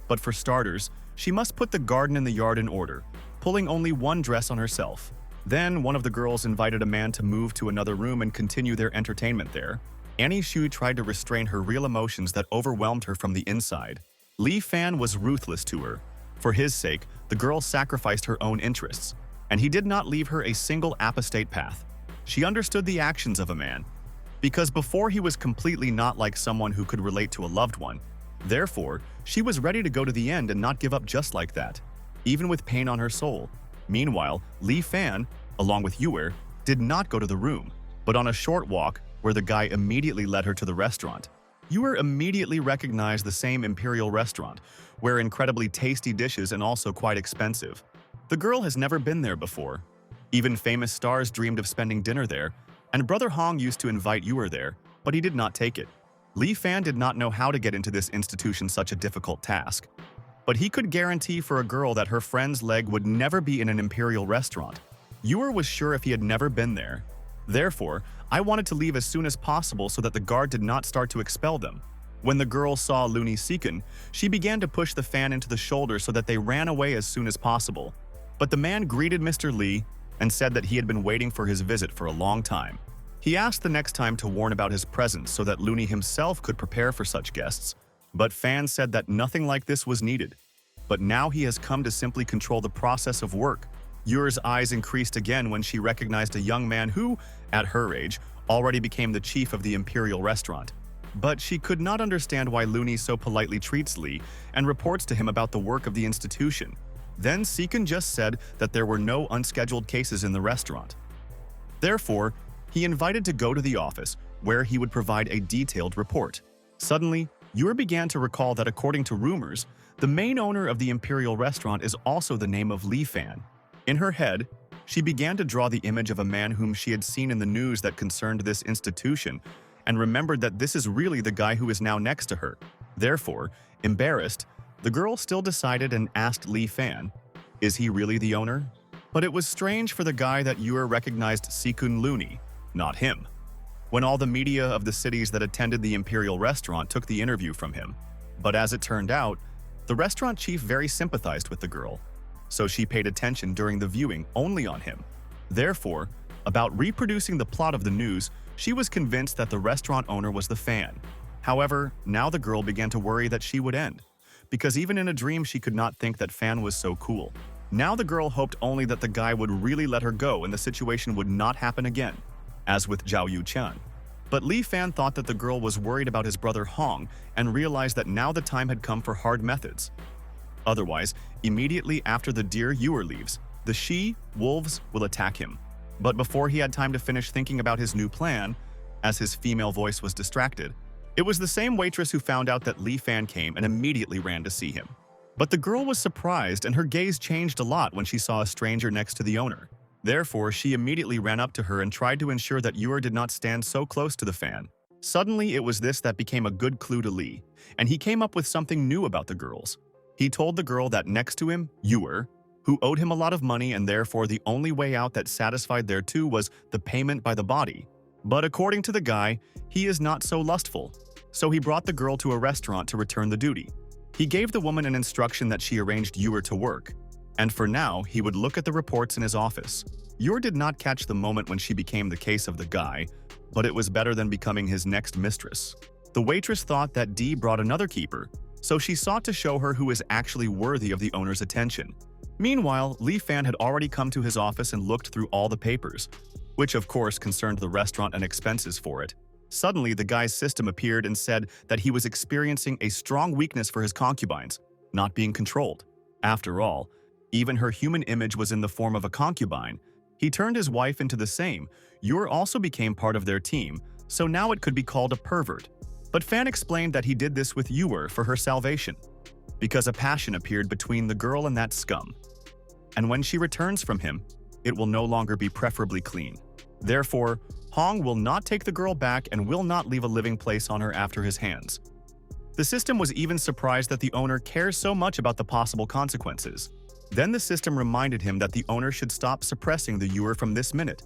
But for starters, she must put the garden and the yard in order, pulling only one dress on herself. Then, one of the girls invited a man to move to another room and continue their entertainment there. Annie Shu tried to restrain her real emotions that overwhelmed her from the inside. Lee Fan was ruthless to her. For his sake, the girl sacrificed her own interests, and he did not leave her a single apostate path. She understood the actions of a man, because before he was completely not like someone who could relate to a loved one. Therefore, she was ready to go to the end and not give up just like that, even with pain on her soul. Meanwhile, Lee Fan, along with Yuer, did not go to the room, but on a short walk where the guy immediately led her to the restaurant. Yuer immediately recognized the same imperial restaurant, where incredibly tasty dishes and also quite expensive. The girl has never been there before. Even famous stars dreamed of spending dinner there, and Brother Hong used to invite Yuer there, but he did not take it. Lee Fan did not know how to get into this institution such a difficult task. But he could guarantee for a girl that her friend's leg would never be in an imperial restaurant. Yuer was sure if he had never been there. Therefore, I wanted to leave as soon as possible so that the guard did not start to expel them. When the girl saw Looney Seekin, she began to push the Fan into the shoulder so that they ran away as soon as possible. But the man greeted Mr. Lee and said that he had been waiting for his visit for a long time. He asked the next time to warn about his presence so that Looney himself could prepare for such guests. But Fan said that nothing like this was needed. But now he has come to simply control the process of work. Yuer's eyes increased again when she recognized a young man who, at her age, already became the chief of the imperial restaurant. But she could not understand why Looney so politely treats Lee and reports to him about the work of the institution. Then Seekin just said that there were no unscheduled cases in the restaurant. Therefore, he invited to go to the office, where he would provide a detailed report. Suddenly, Yuer began to recall that according to rumors, the main owner of the imperial restaurant is also the name of Lee Fan. In her head, she began to draw the image of a man whom she had seen in the news that concerned this institution, and remembered that this is really the guy who is now next to her. Therefore, embarrassed, the girl still decided and asked Lee Fan, is he really the owner? But it was strange for the guy that Yuer recognized Seekun Looney, not him. When all the media of the cities that attended the imperial restaurant took the interview from him. But as it turned out, The restaurant chief very sympathized with the girl, so she paid attention during the viewing only on him. Therefore, about reproducing the plot of the news, she was convinced that the restaurant owner was the fan. However, now the girl began to worry that she would end, because even in a dream she could not think that Fan was so cool. Now the girl hoped only that the guy would really let her go and the situation would not happen again, as with Zhao Yuqian. But Li Fan thought that the girl was worried about his brother Hong and realized that now the time had come for hard methods. Otherwise, immediately after the deer Yuer leaves, the she-wolves will attack him. But before he had time to finish thinking about his new plan, as his female voice was distracted, it was the same waitress who found out that Li Fan came and immediately ran to see him. But the girl was surprised and her gaze changed a lot when she saw a stranger next to the owner. Therefore, she immediately ran up to her and tried to ensure that Yuer did not stand so close to the fan. Suddenly, it was this that became a good clue to Li, and he came up with something new about the girls. He told the girl that next to him, Yuer, who owed him a lot of money and therefore the only way out that satisfied their two was the payment by the body. But according to the guy, he is not so lustful, so he brought the girl to a restaurant to return the duty. He gave the woman an instruction that she arranged Yuer to work, and for now, he would look at the reports in his office. Yuer did not catch the moment when she became the case of the guy, but it was better than becoming his next mistress. The waitress thought that Dee brought another keeper, so she sought to show her who is actually worthy of the owner's attention. Meanwhile, Li Fan had already come to his office and looked through all the papers, which of course concerned the restaurant and expenses for it. Suddenly, the guy's system appeared and said that he was experiencing a strong weakness for his concubines, not being controlled. After all, even her human image was in the form of a concubine. He turned his wife into the same. Yuer also became part of their team, so now it could be called a pervert. But Fan explained that he did this with Yuer for her salvation, because a passion appeared between the girl and that scum. And when she returns from him, it will no longer be preferably clean. Therefore, Hong will not take the girl back and will not leave a living place on her after his hands. The system was even surprised that the owner cares so much about the possible consequences. Then the system reminded him that the owner should stop suppressing the Yuer from this minute.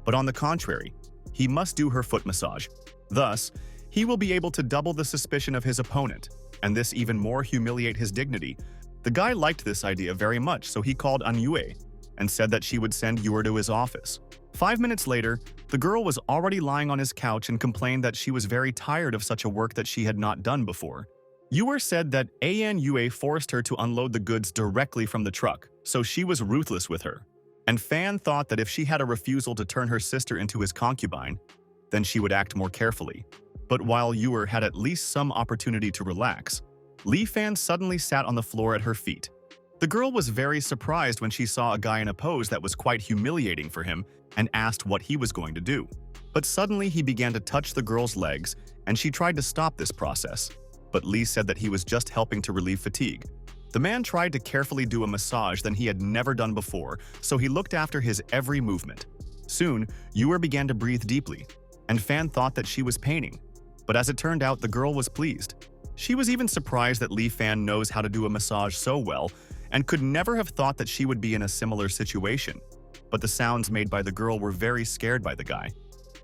But on the contrary, he must do her foot massage. Thus, he will be able to double the suspicion of his opponent, and this even more humiliate his dignity. The guy liked this idea very much, so he called An Yue and said that she would send Yuer to his office. 5 minutes later, the girl was already lying on his couch and complained that she was very tired of such a work that she had not done before. Yuer said that An Yue forced her to unload the goods directly from the truck, so she was ruthless with her. And Fan thought that if she had a refusal to turn her sister into his concubine, then she would act more carefully. But while Yuer had at least some opportunity to relax, Li Fan suddenly sat on the floor at her feet. The girl was very surprised when she saw a guy in a pose that was quite humiliating for him and asked what he was going to do. But suddenly he began to touch the girl's legs, and she tried to stop this process. But Li said that he was just helping to relieve fatigue. The man tried to carefully do a massage that he had never done before, so he looked after his every movement. Soon, Yuer began to breathe deeply, and Fan thought that she was paining. But as it turned out, the girl was pleased. She was even surprised that Li Fan knows how to do a massage so well, and could never have thought that she would be in a similar situation. But the sounds made by the girl were very scared by the guy,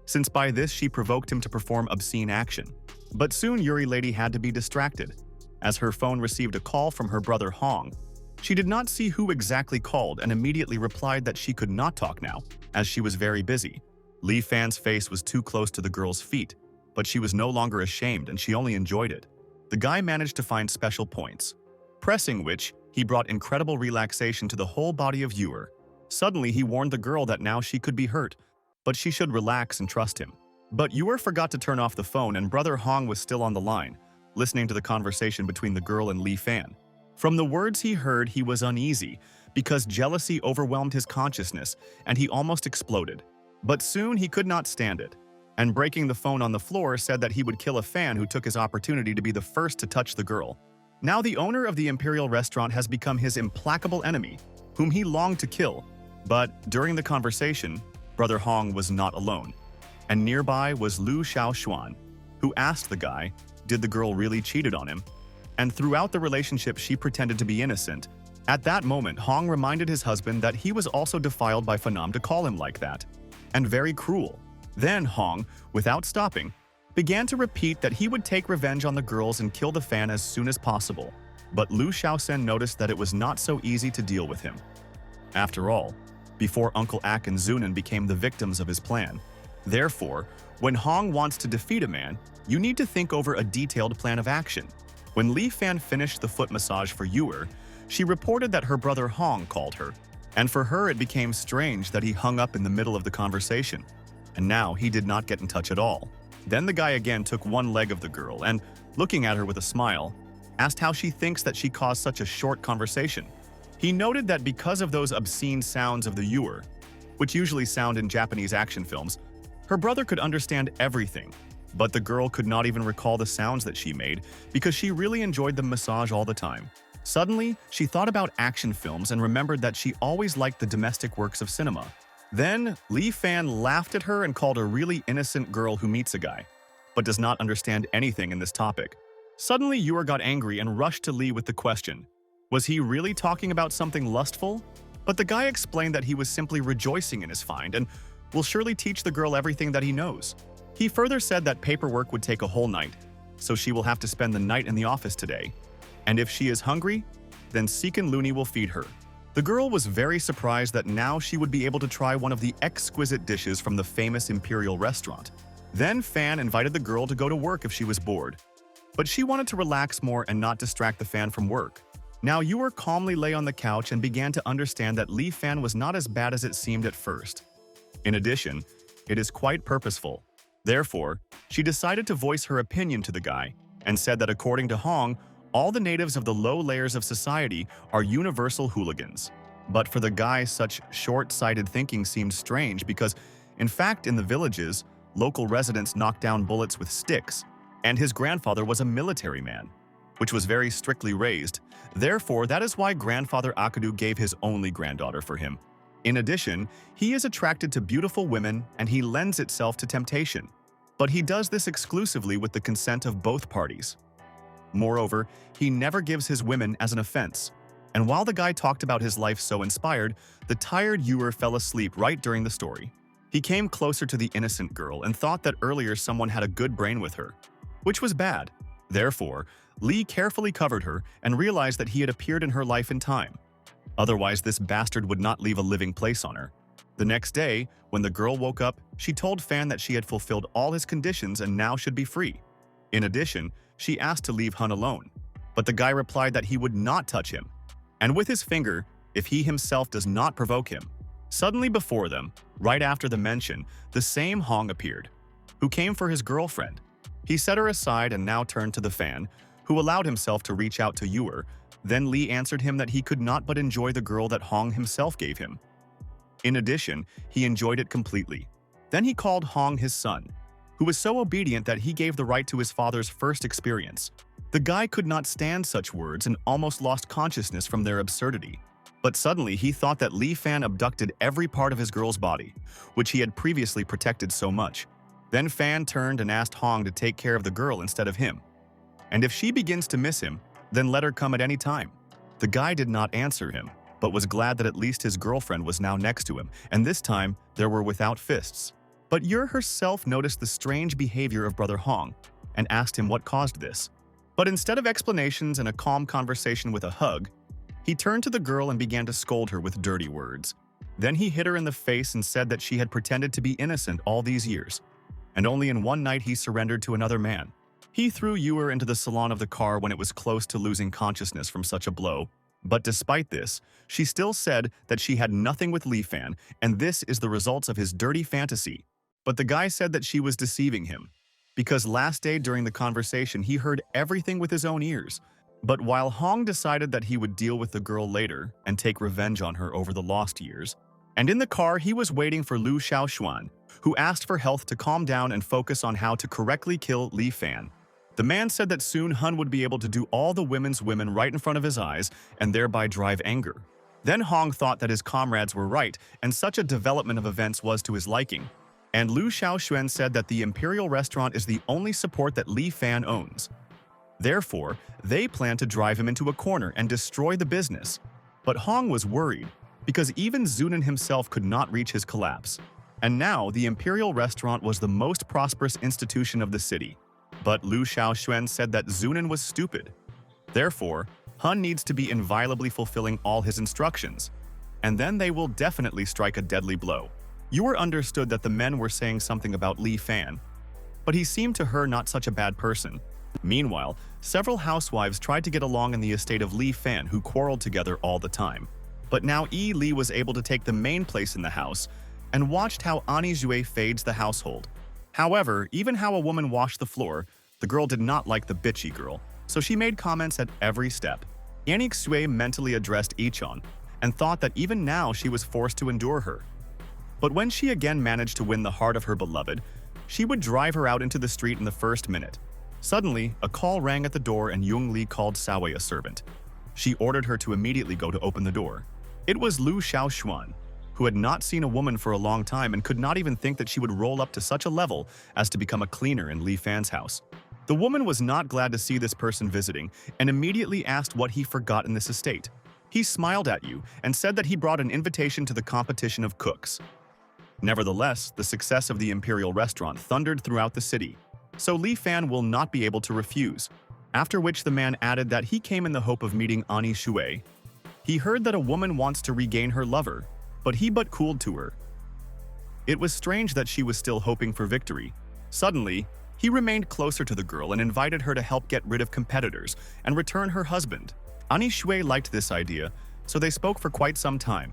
since by this she provoked him to perform obscene action. But soon Yuri Lady had to be distracted, as her phone received a call from her brother Hong. She did not see who exactly called and immediately replied that she could not talk now, as she was very busy. Li Fan's face was too close to the girl's feet, but she was no longer ashamed and she only enjoyed it. The guy managed to find special points, pressing which he brought incredible relaxation to the whole body of Yuer. Suddenly, he warned the girl that now she could be hurt, but she should relax and trust him. But Yuer forgot to turn off the phone and brother Hong was still on the line, listening to the conversation between the girl and Li Fan. From the words he heard, he was uneasy, because jealousy overwhelmed his consciousness and he almost exploded. But soon he could not stand it, and breaking the phone on the floor said that he would kill a fan who took his opportunity to be the first to touch the girl. Now the owner of the Imperial restaurant has become his implacable enemy, whom he longed to kill. But during the conversation, brother Hong was not alone, and nearby was Lu Xiaoshuan, who asked the guy, did the girl really cheated on him? And throughout the relationship she pretended to be innocent. At that moment, Hong reminded his husband that he was also defiled by Phnom to call him like that, and very cruel. Then Hong, without stopping, began to repeat that he would take revenge on the girls and kill the fan as soon as possible. But Liu Shaosen noticed that it was not so easy to deal with him. After all, before Uncle Ak and Zunan became the victims of his plan. Therefore, when Hong wants to defeat a man, you need to think over a detailed plan of action. When Li Fan finished the foot massage for Yuer, she reported that her brother Hong called her, and for her it became strange that he hung up in the middle of the conversation, and now he did not get in touch at all. Then the guy again took one leg of the girl and, looking at her with a smile, asked how she thinks that she caused such a short conversation. He noted that because of those obscene sounds of the Yuer, which usually sound in Japanese action films, her brother could understand everything, but the girl could not even recall the sounds that she made because she really enjoyed the massage all the time. Suddenly, she thought about action films and remembered that she always liked the domestic works of cinema. Then, Li Fan laughed at her and called a really innocent girl who meets a guy, but does not understand anything in this topic. Suddenly, Yuer got angry and rushed to Li with the question, was he really talking about something lustful? But the guy explained that he was simply rejoicing in his find and will surely teach the girl everything that he knows. He further said that paperwork would take a whole night, so she will have to spend the night in the office today. And if she is hungry, then Seekin Looney will feed her. The girl was very surprised that now she would be able to try one of the exquisite dishes from the famous imperial restaurant. Then Fan invited the girl to go to work if she was bored. But she wanted to relax more and not distract the Fan from work. Now Yuer calmly lay on the couch and began to understand that Li Fan was not as bad as it seemed at first. In addition, it is quite purposeful. Therefore, she decided to voice her opinion to the guy and said that according to Hong, all the natives of the low layers of society are universal hooligans. But for the guy, such short-sighted thinking seemed strange because, in fact, in the villages, local residents knocked down bullets with sticks, and his grandfather was a military man, which was very strictly raised. Therefore, that is why Grandfather Akadu gave his only granddaughter for him. In addition, he is attracted to beautiful women and he lends itself to temptation. But he does this exclusively with the consent of both parties. Moreover, he never gives his women as an offense. And while the guy talked about his life so inspired, the tired Yuer fell asleep right during the story. He came closer to the innocent girl and thought that earlier someone had a good brain with her, which was bad. Therefore, Li carefully covered her and realized that he had appeared in her life in time. Otherwise, this bastard would not leave a living place on her. The next day, when the girl woke up, she told Fan that she had fulfilled all his conditions and now should be free. In addition, she asked to leave Hun alone, but the guy replied that he would not touch him, and with his finger, if he himself does not provoke him. Suddenly before them, right after the mention, the same Hong appeared, who came for his girlfriend. He set her aside and now turned to the Fan, who allowed himself to reach out to Yuer. Then Li answered him that he could not but enjoy the girl that Hong himself gave him. In addition, he enjoyed it completely. Then he called Hong his son, who was so obedient that he gave the right to his father's first experience. The guy could not stand such words and almost lost consciousness from their absurdity. But suddenly he thought that Li Fan abducted every part of his girl's body, which he had previously protected so much. Then Fan turned and asked Hong to take care of the girl instead of him. And if she begins to miss him, then let her come at any time. The guy did not answer him, but was glad that at least his girlfriend was now next to him, and this time they were without fists. But Yuer herself noticed the strange behavior of Brother Hong and asked him what caused this. But instead of explanations and a calm conversation with a hug, he turned to the girl and began to scold her with dirty words. Then he hit her in the face and said that she had pretended to be innocent all these years, and only in one night he surrendered to another man. He threw Yuer into the salon of the car when it was close to losing consciousness from such a blow. But despite this, she still said that she had nothing with Li Fan, and this is the results of his dirty fantasy. But the guy said that she was deceiving him, because last day during the conversation he heard everything with his own ears. But while Hong decided that he would deal with the girl later and take revenge on her over the lost years, and in the car he was waiting for Liu Shaoxuan, who asked for health to calm down and focus on how to correctly kill Li Fan. The man said that soon Hun would be able to do all the women's women right in front of his eyes and thereby drive anger. Then Hong thought that his comrades were right and such a development of events was to his liking. And Liu Shaoxuan said that the Imperial Restaurant is the only support that Li Fan owns. Therefore, they plan to drive him into a corner and destroy the business. But Hong was worried, because even Zunan himself could not reach his collapse. And now the Imperial Restaurant was the most prosperous institution of the city. But Liu Shaoxuan said that Zunan was stupid. Therefore, Hun needs to be inviolably fulfilling all his instructions, and then they will definitely strike a deadly blow. Yor understood that the men were saying something about Li Fan, but he seemed to her not such a bad person. Meanwhile, several housewives tried to get along in the estate of Li Fan, who quarreled together all the time. But now Li was able to take the main place in the house and watched how Ani Jue fades the household. However, even how a woman washed the floor, the girl did not like the bitchy girl, so she made comments at every step. Ani Xue mentally addressed Ichon and thought that even now she was forced to endure her. But when she again managed to win the heart of her beloved, she would drive her out into the street in the first minute. Suddenly, a call rang at the door and Yung Li called Saowei a servant. She ordered her to immediately go to open the door. It was Lu Xiaoshuan, who had not seen a woman for a long time and could not even think that she would roll up to such a level as to become a cleaner in Li Fan's house. The woman was not glad to see this person visiting and immediately asked what he forgot in this estate. He smiled at you and said that he brought an invitation to the competition of cooks. Nevertheless, the success of the imperial restaurant thundered throughout the city, so Li Fan will not be able to refuse. After which the man added that he came in the hope of meeting Ani Shui. He heard that a woman wants to regain her lover, but he but cooled to her. It was strange that she was still hoping for victory. Suddenly, he remained closer to the girl and invited her to help get rid of competitors and return her husband. Ani Shui liked this idea, so they spoke for quite some time.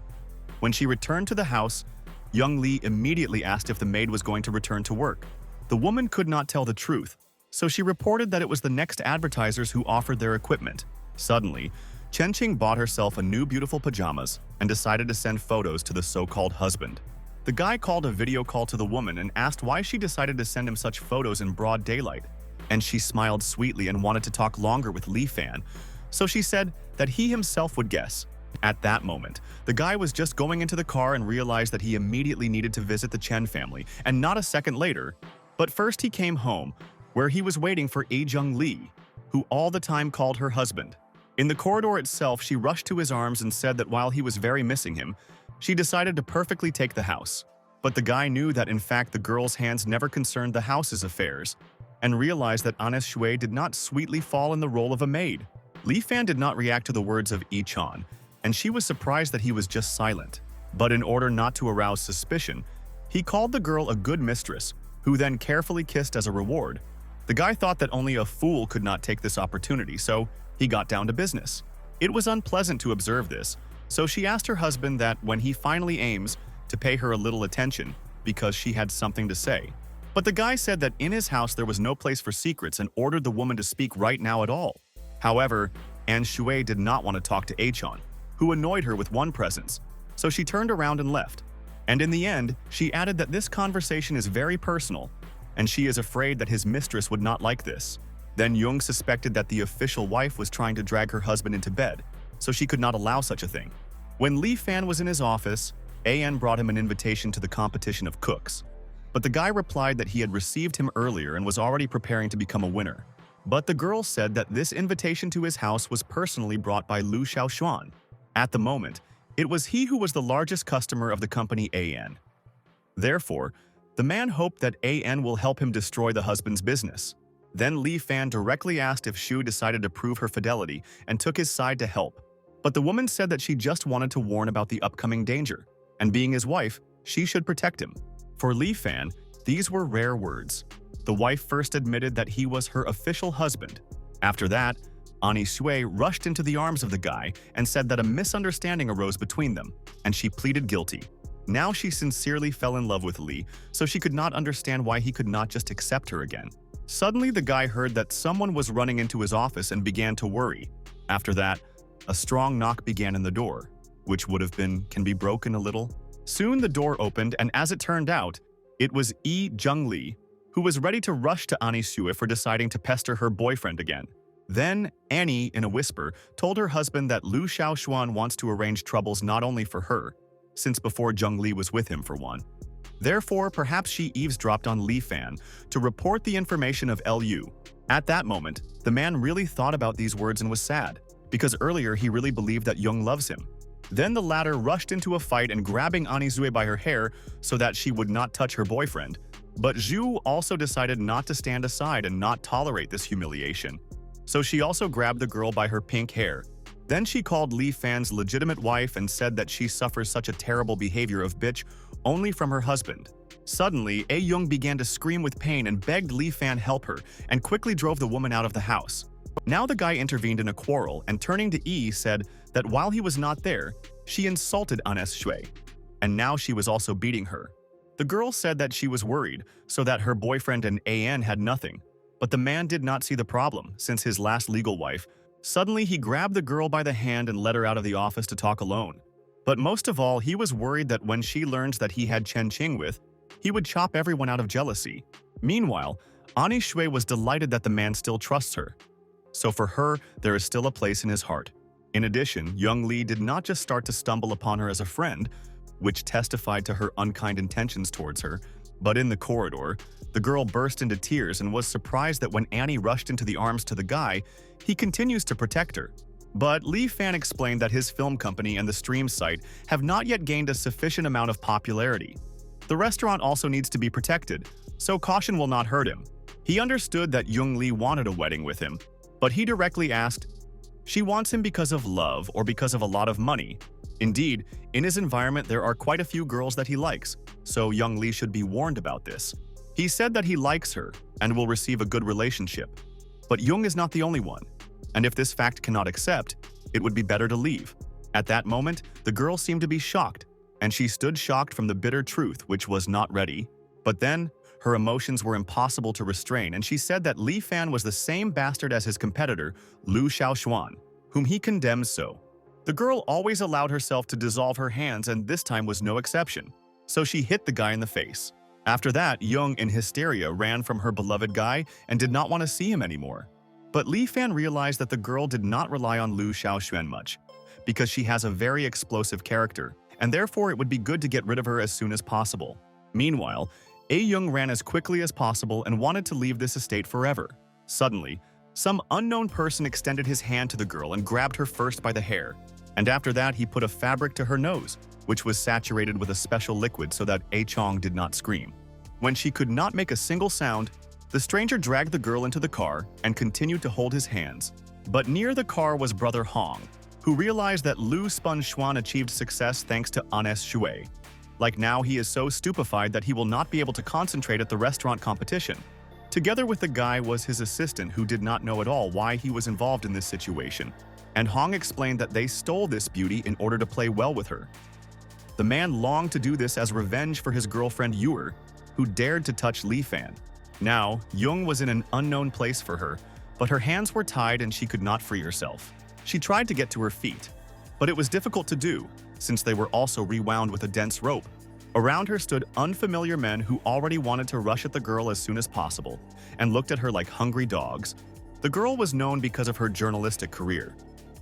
When she returned to the house, Young Li immediately asked if the maid was going to return to work. The woman could not tell the truth, so she reported that it was the next advertisers who offered their equipment. Suddenly, Chen Qing bought herself a new beautiful pajamas and decided to send photos to the so-called husband. The guy called a video call to the woman and asked why she decided to send him such photos in broad daylight, and she smiled sweetly and wanted to talk longer with Li Fan, so she said that he himself would guess. At that moment, the guy was just going into the car and realized that he immediately needed to visit the Chen family, and not a second later. But first he came home, where he was waiting for Jung Li, who all the time called her husband. In the corridor itself, she rushed to his arms and said that while he was very missing him, she decided to perfectly take the house. But the guy knew that in fact the girl's hands never concerned the house's affairs, and realized that Anis Shui did not sweetly fall in the role of a maid. Li Fan did not react to the words of Ichon, and she was surprised that he was just silent. But in order not to arouse suspicion, he called the girl a good mistress, who then carefully kissed as a reward. The guy thought that only a fool could not take this opportunity, so he got down to business. It was unpleasant to observe this, so she asked her husband that when he finally aims to pay her a little attention because she had something to say. But the guy said that in his house there was no place for secrets and ordered the woman to speak right now at all. However, An Shui did not want to talk to Achon, who annoyed her with one presence, so she turned around and left. And in the end, she added that this conversation is very personal, and she is afraid that his mistress would not like this. Then Jung suspected that the official wife was trying to drag her husband into bed, so she could not allow such a thing. When Li Fan was in his office, An brought him an invitation to the competition of cooks. But the guy replied that he had received him earlier and was already preparing to become a winner. But the girl said that this invitation to his house was personally brought by Lu Xiaoshuan. At the moment, it was he who was the largest customer of the company An. Therefore, the man hoped that An will help him destroy the husband's business. Then Li Fan directly asked if Shu decided to prove her fidelity and took his side to help. But the woman said that she just wanted to warn about the upcoming danger, and being his wife, she should protect him. For Li Fan, these were rare words. The wife first admitted that he was her official husband. After that, Ani Shui rushed into the arms of the guy and said that a misunderstanding arose between them, and she pleaded guilty. Now she sincerely fell in love with Li, so she could not understand why he could not just accept her again. Suddenly, the guy heard that someone was running into his office and began to worry. After that, a strong knock began in the door, which would have been, can be broken a little. Soon the door opened, and as it turned out, it was Jung Li, who was ready to rush to Ani Shui for deciding to pester her boyfriend again. Then, Annie, in a whisper, told her husband that Lu Xiaoshuan wants to arrange troubles not only for her, since before Zheng Li was with him for one. Therefore, perhaps she eavesdropped on Li Fan to report the information of Lu. At that moment, the man really thought about these words and was sad, because earlier he really believed that Jung loves him. Then the latter rushed into a fight and grabbing Anizue by her hair so that she would not touch her boyfriend. But Zhu also decided not to stand aside and not tolerate this humiliation. So she also grabbed the girl by her pink hair Then she called Li Fan's legitimate wife and said that she suffers such a terrible behavior of bitch only from her husband. Suddenly, A-Young began to scream with pain and begged Li Fan help her and quickly drove the woman out of the house. Now the guy intervened in a quarrel and turning to E said that while he was not there, she insulted Anes Shui, and now she was also beating her. The girl said that she was worried, so that her boyfriend and AN had nothing. But the man did not see the problem, since his last legal wife. Suddenly, he grabbed the girl by the hand and led her out of the office to talk alone. But most of all, he was worried that when she learns that he had Chen Qing with, he would chop everyone out of jealousy. Meanwhile, Ani Shui was delighted that the man still trusts her. So for her, there is still a place in his heart. In addition, young Li did not just start to stumble upon her as a friend, which testified to her unkind intentions towards her, but in the corridor, the girl burst into tears and was surprised that when Annie rushed into the arms to the guy, he continues to protect her. But Li Fan explained that his film company and the stream site have not yet gained a sufficient amount of popularity. The restaurant also needs to be protected, so caution will not hurt him. He understood that Young Li wanted a wedding with him, but he directly asked, "She wants him because of love or because of a lot of money?" Indeed, in his environment there are quite a few girls that he likes, so Young Li should be warned about this. He said that he likes her and will receive a good relationship. But Young is not the only one, and if this fact cannot accept, it would be better to leave. At that moment, the girl seemed to be shocked, and she stood shocked from the bitter truth, which was not ready. But then, her emotions were impossible to restrain, and she said that Li Fan was the same bastard as his competitor, Lu Xiaoxuan, whom he condemns so. The girl always allowed herself to dissolve her hands, and this time was no exception. So she hit the guy in the face. After that, Young, in hysteria, ran from her beloved guy and did not want to see him anymore. But Li Fan realized that the girl did not rely on Lu Xiaoxuan much, because she has a very explosive character, and therefore it would be good to get rid of her as soon as possible. Meanwhile, A-Young ran as quickly as possible and wanted to leave this estate forever. Suddenly, some unknown person extended his hand to the girl and grabbed her first by the hair, and after that he put a fabric to her nose, which was saturated with a special liquid so that A-Chong did not scream. When she could not make a single sound, the stranger dragged the girl into the car and continued to hold his hands. But near the car was Brother Hong, who realized that Lu Spun Xuan achieved success thanks to Anes Shui. Like now, he is so stupefied that he will not be able to concentrate at the restaurant competition. Together with the guy was his assistant, who did not know at all why he was involved in this situation, and Hong explained that they stole this beauty in order to play well with her. The man longed to do this as revenge for his girlfriend Yuer, who dared to touch Li Fan. Now, Young was in an unknown place for her, but her hands were tied and she could not free herself. She tried to get to her feet, but it was difficult to do, since they were also rewound with a dense rope. Around her stood unfamiliar men who already wanted to rush at the girl as soon as possible, and looked at her like hungry dogs. The girl was known because of her journalistic career,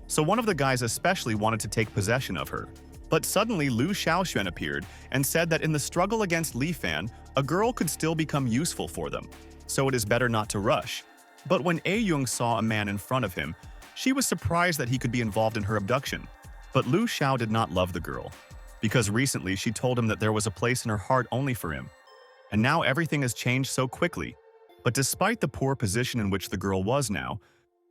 so one of the guys especially wanted to take possession of her. But suddenly Lu Xiaoxuan appeared and said that in the struggle against Li Fan, a girl could still become useful for them, so it is better not to rush. But when A-Young saw a man in front of him, she was surprised that he could be involved in her abduction. But Lu Xiao did not love the girl, because recently she told him that there was a place in her heart only for him. And now everything has changed so quickly. But despite the poor position in which the girl was now,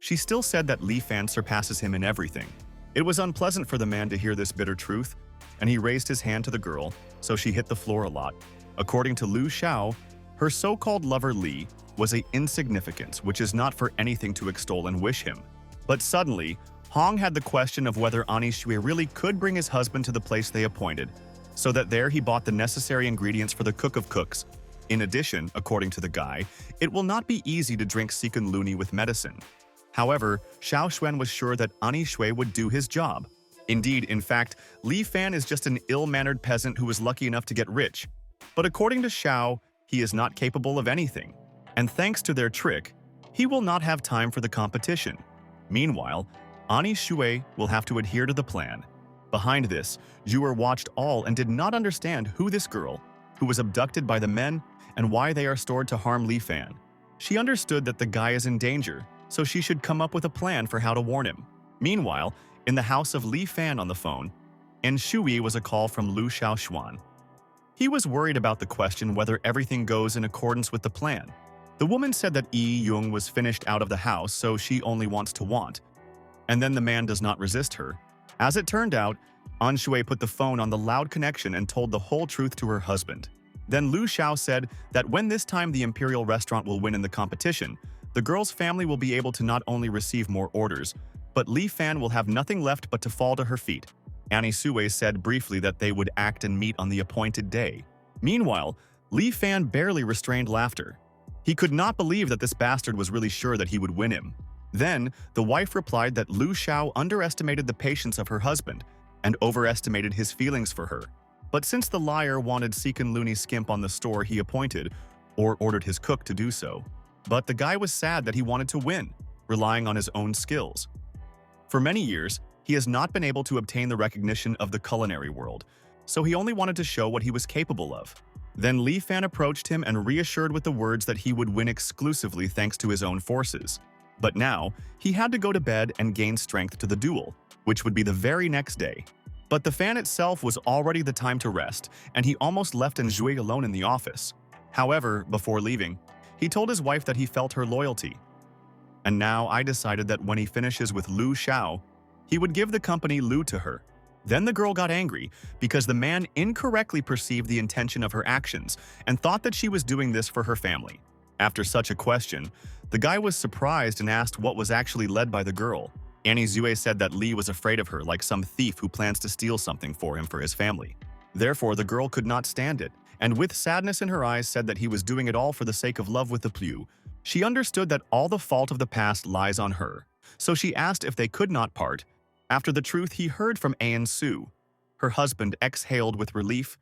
she still said that Li Fan surpasses him in everything. It was unpleasant for the man to hear this bitter truth, and he raised his hand to the girl, so she hit the floor a lot. According to Lu Xiao, her so-called lover Li was a insignificance which is not for anything to extol and wish him. But suddenly, Hong had the question of whether Ani Shui really could bring his husband to the place they appointed, so that there he bought the necessary ingredients for the cook of cooks. In addition, according to the guy, it will not be easy to drink Sikun Luni with medicine. However, Xiao Xuan was sure that Ani Shui would do his job. Indeed, in fact, Li Fan is just an ill-mannered peasant who was lucky enough to get rich. But according to Xiao, he is not capable of anything. And thanks to their trick, he will not have time for the competition. Meanwhile, Ani Shui will have to adhere to the plan. Behind this, Zhuer watched all and did not understand who this girl, who was abducted by the men, and why they are stored to harm Li Fan. She understood that the guy is in danger, so she should come up with a plan for how to warn him. Meanwhile, in the house of Li Fan on the phone, and Shui was a call from Lu Xiaoxuan. He was worried about the question whether everything goes in accordance with the plan. The woman said that Yi Yung was finished out of the house, so she only wants to want. And then the man does not resist her. As it turned out, An Shui put the phone on the loud connection and told the whole truth to her husband. Then Lu Xiao said that when this time the Imperial restaurant will win in the competition, the girl's family will be able to not only receive more orders, but Li Fan will have nothing left but to fall to her feet. Annie Sui said briefly that they would act and meet on the appointed day. Meanwhile, Li Fan barely restrained laughter. He could not believe that this bastard was really sure that he would win him. Then, the wife replied that Lu Xiao underestimated the patience of her husband and overestimated his feelings for her. But since the liar wanted Seekin Looney skimp on the store he appointed, or ordered his cook to do so, but the guy was sad that he wanted to win, relying on his own skills. For many years, he has not been able to obtain the recognition of the culinary world, so he only wanted to show what he was capable of. Then Li Fan approached him and reassured with the words that he would win exclusively thanks to his own forces. But now, he had to go to bed and gain strength to the duel, which would be the very next day. But the fan itself was already the time to rest, and he almost left An Shui alone in the office. However, before leaving, he told his wife that he felt her loyalty. And now I decided that when he finishes with Lu Xiao, he would give the company Lu to her. Then the girl got angry because the man incorrectly perceived the intention of her actions and thought that she was doing this for her family. After such a question, the guy was surprised and asked what was actually led by the girl. Annie Zue said that Li was afraid of her like some thief who plans to steal something for him for his family. Therefore, the girl could not stand it, and with sadness in her eyes said that he was doing it all for the sake of love with the Pliu. She understood that all the fault of the past lies on her, so she asked if they could not part. After the truth he heard from An Su, her husband exhaled with relief,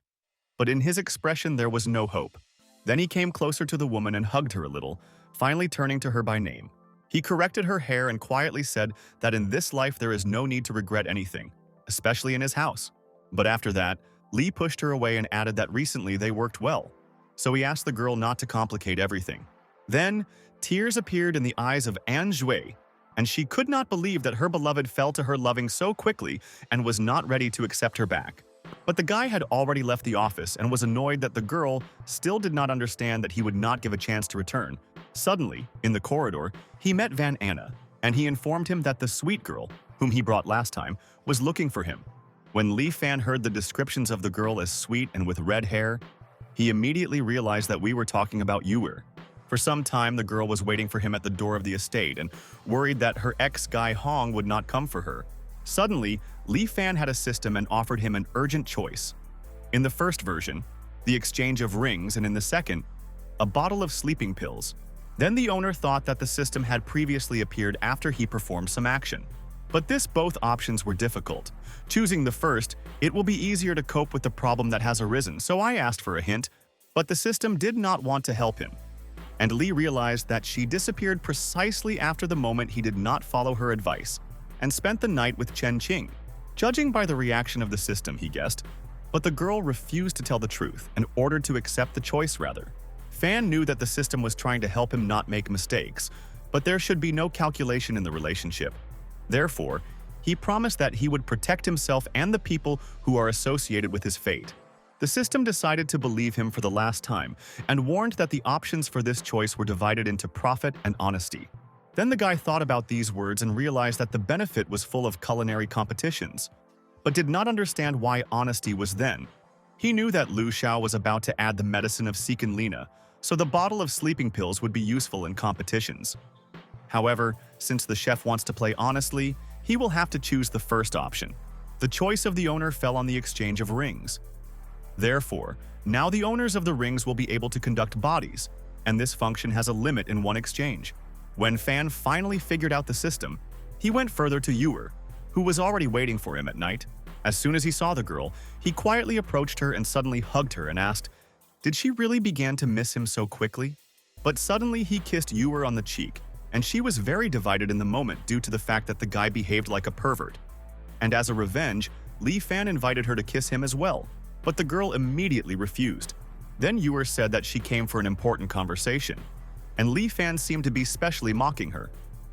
but in his expression there was no hope. Then he came closer to the woman and hugged her a little, finally turning to her by name. He corrected her hair and quietly said that in this life there is no need to regret anything, especially in his house. But after that, Li pushed her away and added that recently they worked well, so he asked the girl not to complicate everything. Then, tears appeared in the eyes of An Shui, and she could not believe that her beloved fell to her loving so quickly and was not ready to accept her back. But the guy had already left the office and was annoyed that the girl still did not understand that he would not give a chance to return. Suddenly, in the corridor, he met Van Anna, and he informed him that the sweet girl, whom he brought last time, was looking for him. When Li Fan heard the descriptions of the girl as sweet and with red hair, he immediately realized that we were talking about Yuer. For some time, the girl was waiting for him at the door of the estate and worried that her ex-guy Hong would not come for her. Suddenly, Li Fan had a system and offered him an urgent choice. In the first version, the exchange of rings, and in the second, a bottle of sleeping pills. Then the owner thought that the system had previously appeared after he performed some action. But both options were difficult. Choosing the first, it will be easier to cope with the problem that has arisen, so I asked for a hint, but the system did not want to help him. And Li realized that she disappeared precisely after the moment he did not follow her advice, and spent the night with Chen Qing. Judging by the reaction of the system, he guessed, but the girl refused to tell the truth and ordered to accept the choice rather. Fan knew that the system was trying to help him not make mistakes, but there should be no calculation in the relationship. Therefore, he promised that he would protect himself and the people who are associated with his fate. The system decided to believe him for the last time and warned that the options for this choice were divided into profit and honesty. Then the guy thought about these words and realized that the benefit was full of culinary competitions, but did not understand why honesty was then. He knew that Lu Xiao was about to add the medicine of Seekin Lina, so the bottle of sleeping pills would be useful in competitions. However, since the chef wants to play honestly, he will have to choose the first option. The choice of the owner fell on the exchange of rings. Therefore, now the owners of the rings will be able to conduct bodies, and this function has a limit in one exchange. When Fan finally figured out the system, he went further to Yuer, who was already waiting for him at night. As soon as he saw the girl, he quietly approached her and suddenly hugged her and asked, did she really begin to miss him so quickly? But suddenly he kissed Yuer on the cheek, and she was very divided in the moment due to the fact that the guy behaved like a pervert. And as a revenge, Li Fan invited her to kiss him as well, but the girl immediately refused. Then Yuer said that she came for an important conversation, and Li Fan seemed to be specially mocking her.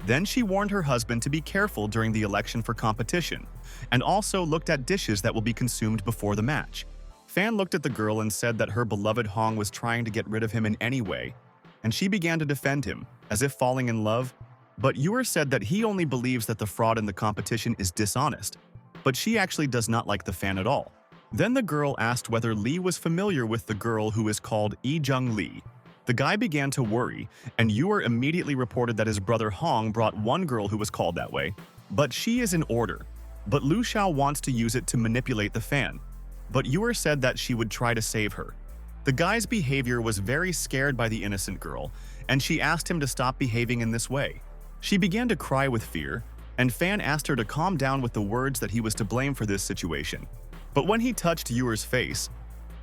Then she warned her husband to be careful during the election for competition, and also looked at dishes that will be consumed before the match. Fan looked at the girl and said that her beloved Hong was trying to get rid of him in any way, and she began to defend him, as if falling in love. But Yuer said that he only believes that the fraud in the competition is dishonest, but she actually does not like the fan at all. Then the girl asked whether Lee was familiar with the girl who is called Lee Lee. The guy began to worry, and Yuer immediately reported that his brother Hong brought one girl who was called that way, but she is in order. But Lu Xiao wants to use it to manipulate the fan. But Yuer said that she would try to save her. The guy's behavior was very scared by the innocent girl, and she asked him to stop behaving in this way. She began to cry with fear, and Fan asked her to calm down with the words that he was to blame for this situation. But when he touched Yuer's face,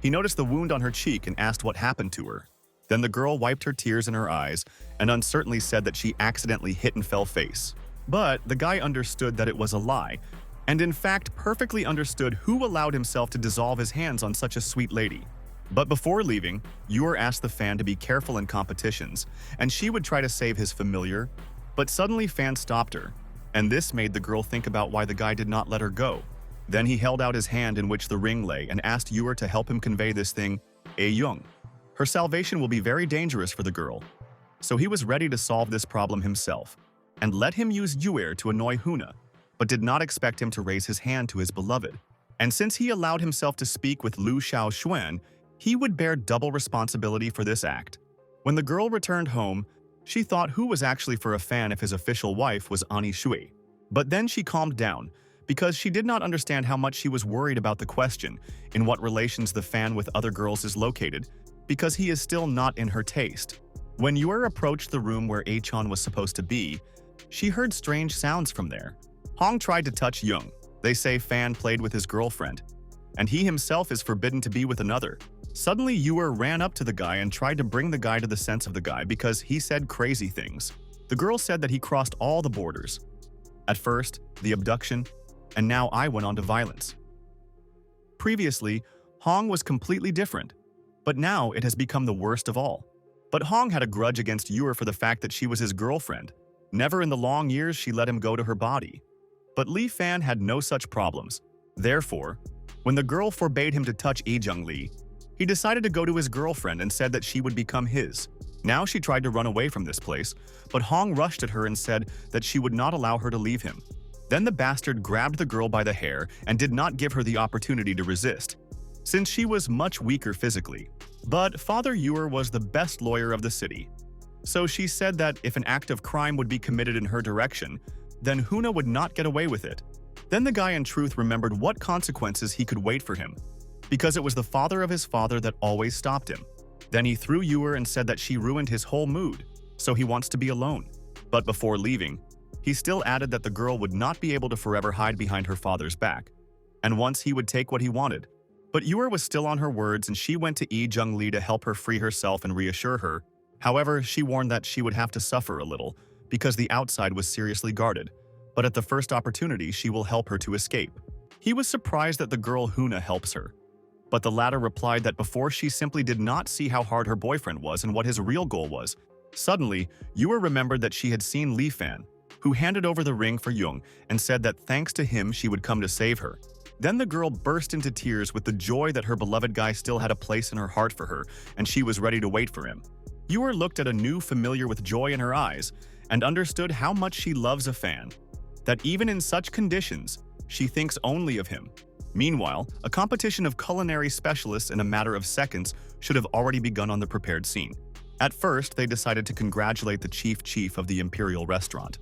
he noticed the wound on her cheek and asked what happened to her. Then the girl wiped her tears in her eyes and uncertainly said that she accidentally hit and fell face. But the guy understood that it was a lie, and in fact perfectly understood who allowed himself to dissolve his hands on such a sweet lady. But before leaving, Yuer asked the fan to be careful in competitions, and she would try to save his familiar, but suddenly Fan stopped her, and this made the girl think about why the guy did not let her go. Then he held out his hand in which the ring lay and asked Yuer to help him convey this thing, A Young. Her salvation will be very dangerous for the girl. So he was ready to solve this problem himself, and let him use Yuer to annoy Huna, but did not expect him to raise his hand to his beloved. And since he allowed himself to speak with Lu Xiao Xuan, he would bear double responsibility for this act. When the girl returned home, she thought who was actually for a fan if his official wife was Ani Shui. But then she calmed down, because she did not understand how much she was worried about the question, in what relations the fan with other girls is located, because he is still not in her taste. When Yuer approached the room where Achan was supposed to be, she heard strange sounds from there. Hong tried to touch Young. They say Fan played with his girlfriend, and he himself is forbidden to be with another. Suddenly, Yuer ran up to the guy and tried to bring the guy to the sense of the guy because he said crazy things. The girl said that he crossed all the borders. At first, the abduction, and now I went on to violence. Previously, Hong was completely different, but now it has become the worst of all. But Hong had a grudge against Yuer for the fact that she was his girlfriend. Never in the long years she let him go to her body. But Li Fan had no such problems. Therefore, when the girl forbade him to touch Li, he decided to go to his girlfriend and said that she would become his. Now she tried to run away from this place, but Hong rushed at her and said that she would not allow her to leave him. Then the bastard grabbed the girl by the hair and did not give her the opportunity to resist, since she was much weaker physically. But Father Yuer was the best lawyer of the city. So she said that if an act of crime would be committed in her direction, then Huna would not get away with it. Then the guy in truth remembered what consequences he could wait for him, because it was the father of his father that always stopped him. Then he threw Yuer and said that she ruined his whole mood, so he wants to be alone. But before leaving, he still added that the girl would not be able to forever hide behind her father's back, and once he would take what he wanted. But Yuer was still on her words and she went to Li to help her free herself and reassure her. However, she warned that she would have to suffer a little, because the outside was seriously guarded, but at the first opportunity she will help her to escape. He was surprised that the girl Huna helps her, but the latter replied that before she simply did not see how hard her boyfriend was and what his real goal was. Suddenly, Yuer remembered that she had seen Li Fan, who handed over the ring for Jung and said that thanks to him she would come to save her. Then the girl burst into tears with the joy that her beloved guy still had a place in her heart for her, and she was ready to wait for him. Yuer looked at a new familiar with joy in her eyes and understood how much she loves a fan, that even in such conditions, she thinks only of him. Meanwhile, a competition of culinary specialists in a matter of seconds should have already begun on the prepared scene. At first, they decided to congratulate the chief of the imperial restaurant.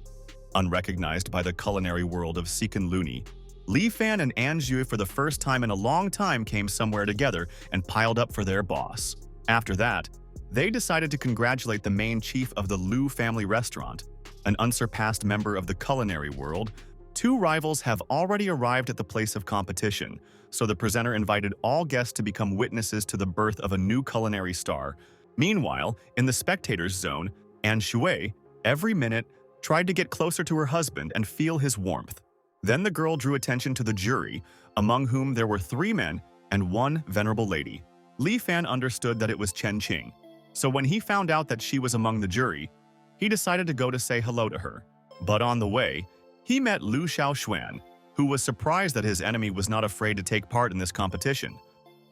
Unrecognized by the culinary world of Sikan Luni, Li Fan and Anjou for the first time in a long time came somewhere together and piled up for their boss. After that, they decided to congratulate the main chief of the Lu family restaurant, an unsurpassed member of the culinary world. Two rivals have already arrived at the place of competition, so the presenter invited all guests to become witnesses to the birth of a new culinary star. Meanwhile, in the spectators' zone, An Shui, every minute, tried to get closer to her husband and feel his warmth. Then the girl drew attention to the jury, among whom there were 3 men and 1 venerable lady. Li Fan understood that it was Chen Qing, so when he found out that she was among the jury, he decided to go to say hello to her. But on the way, he met Lu Xiao Xuan, who was surprised that his enemy was not afraid to take part in this competition.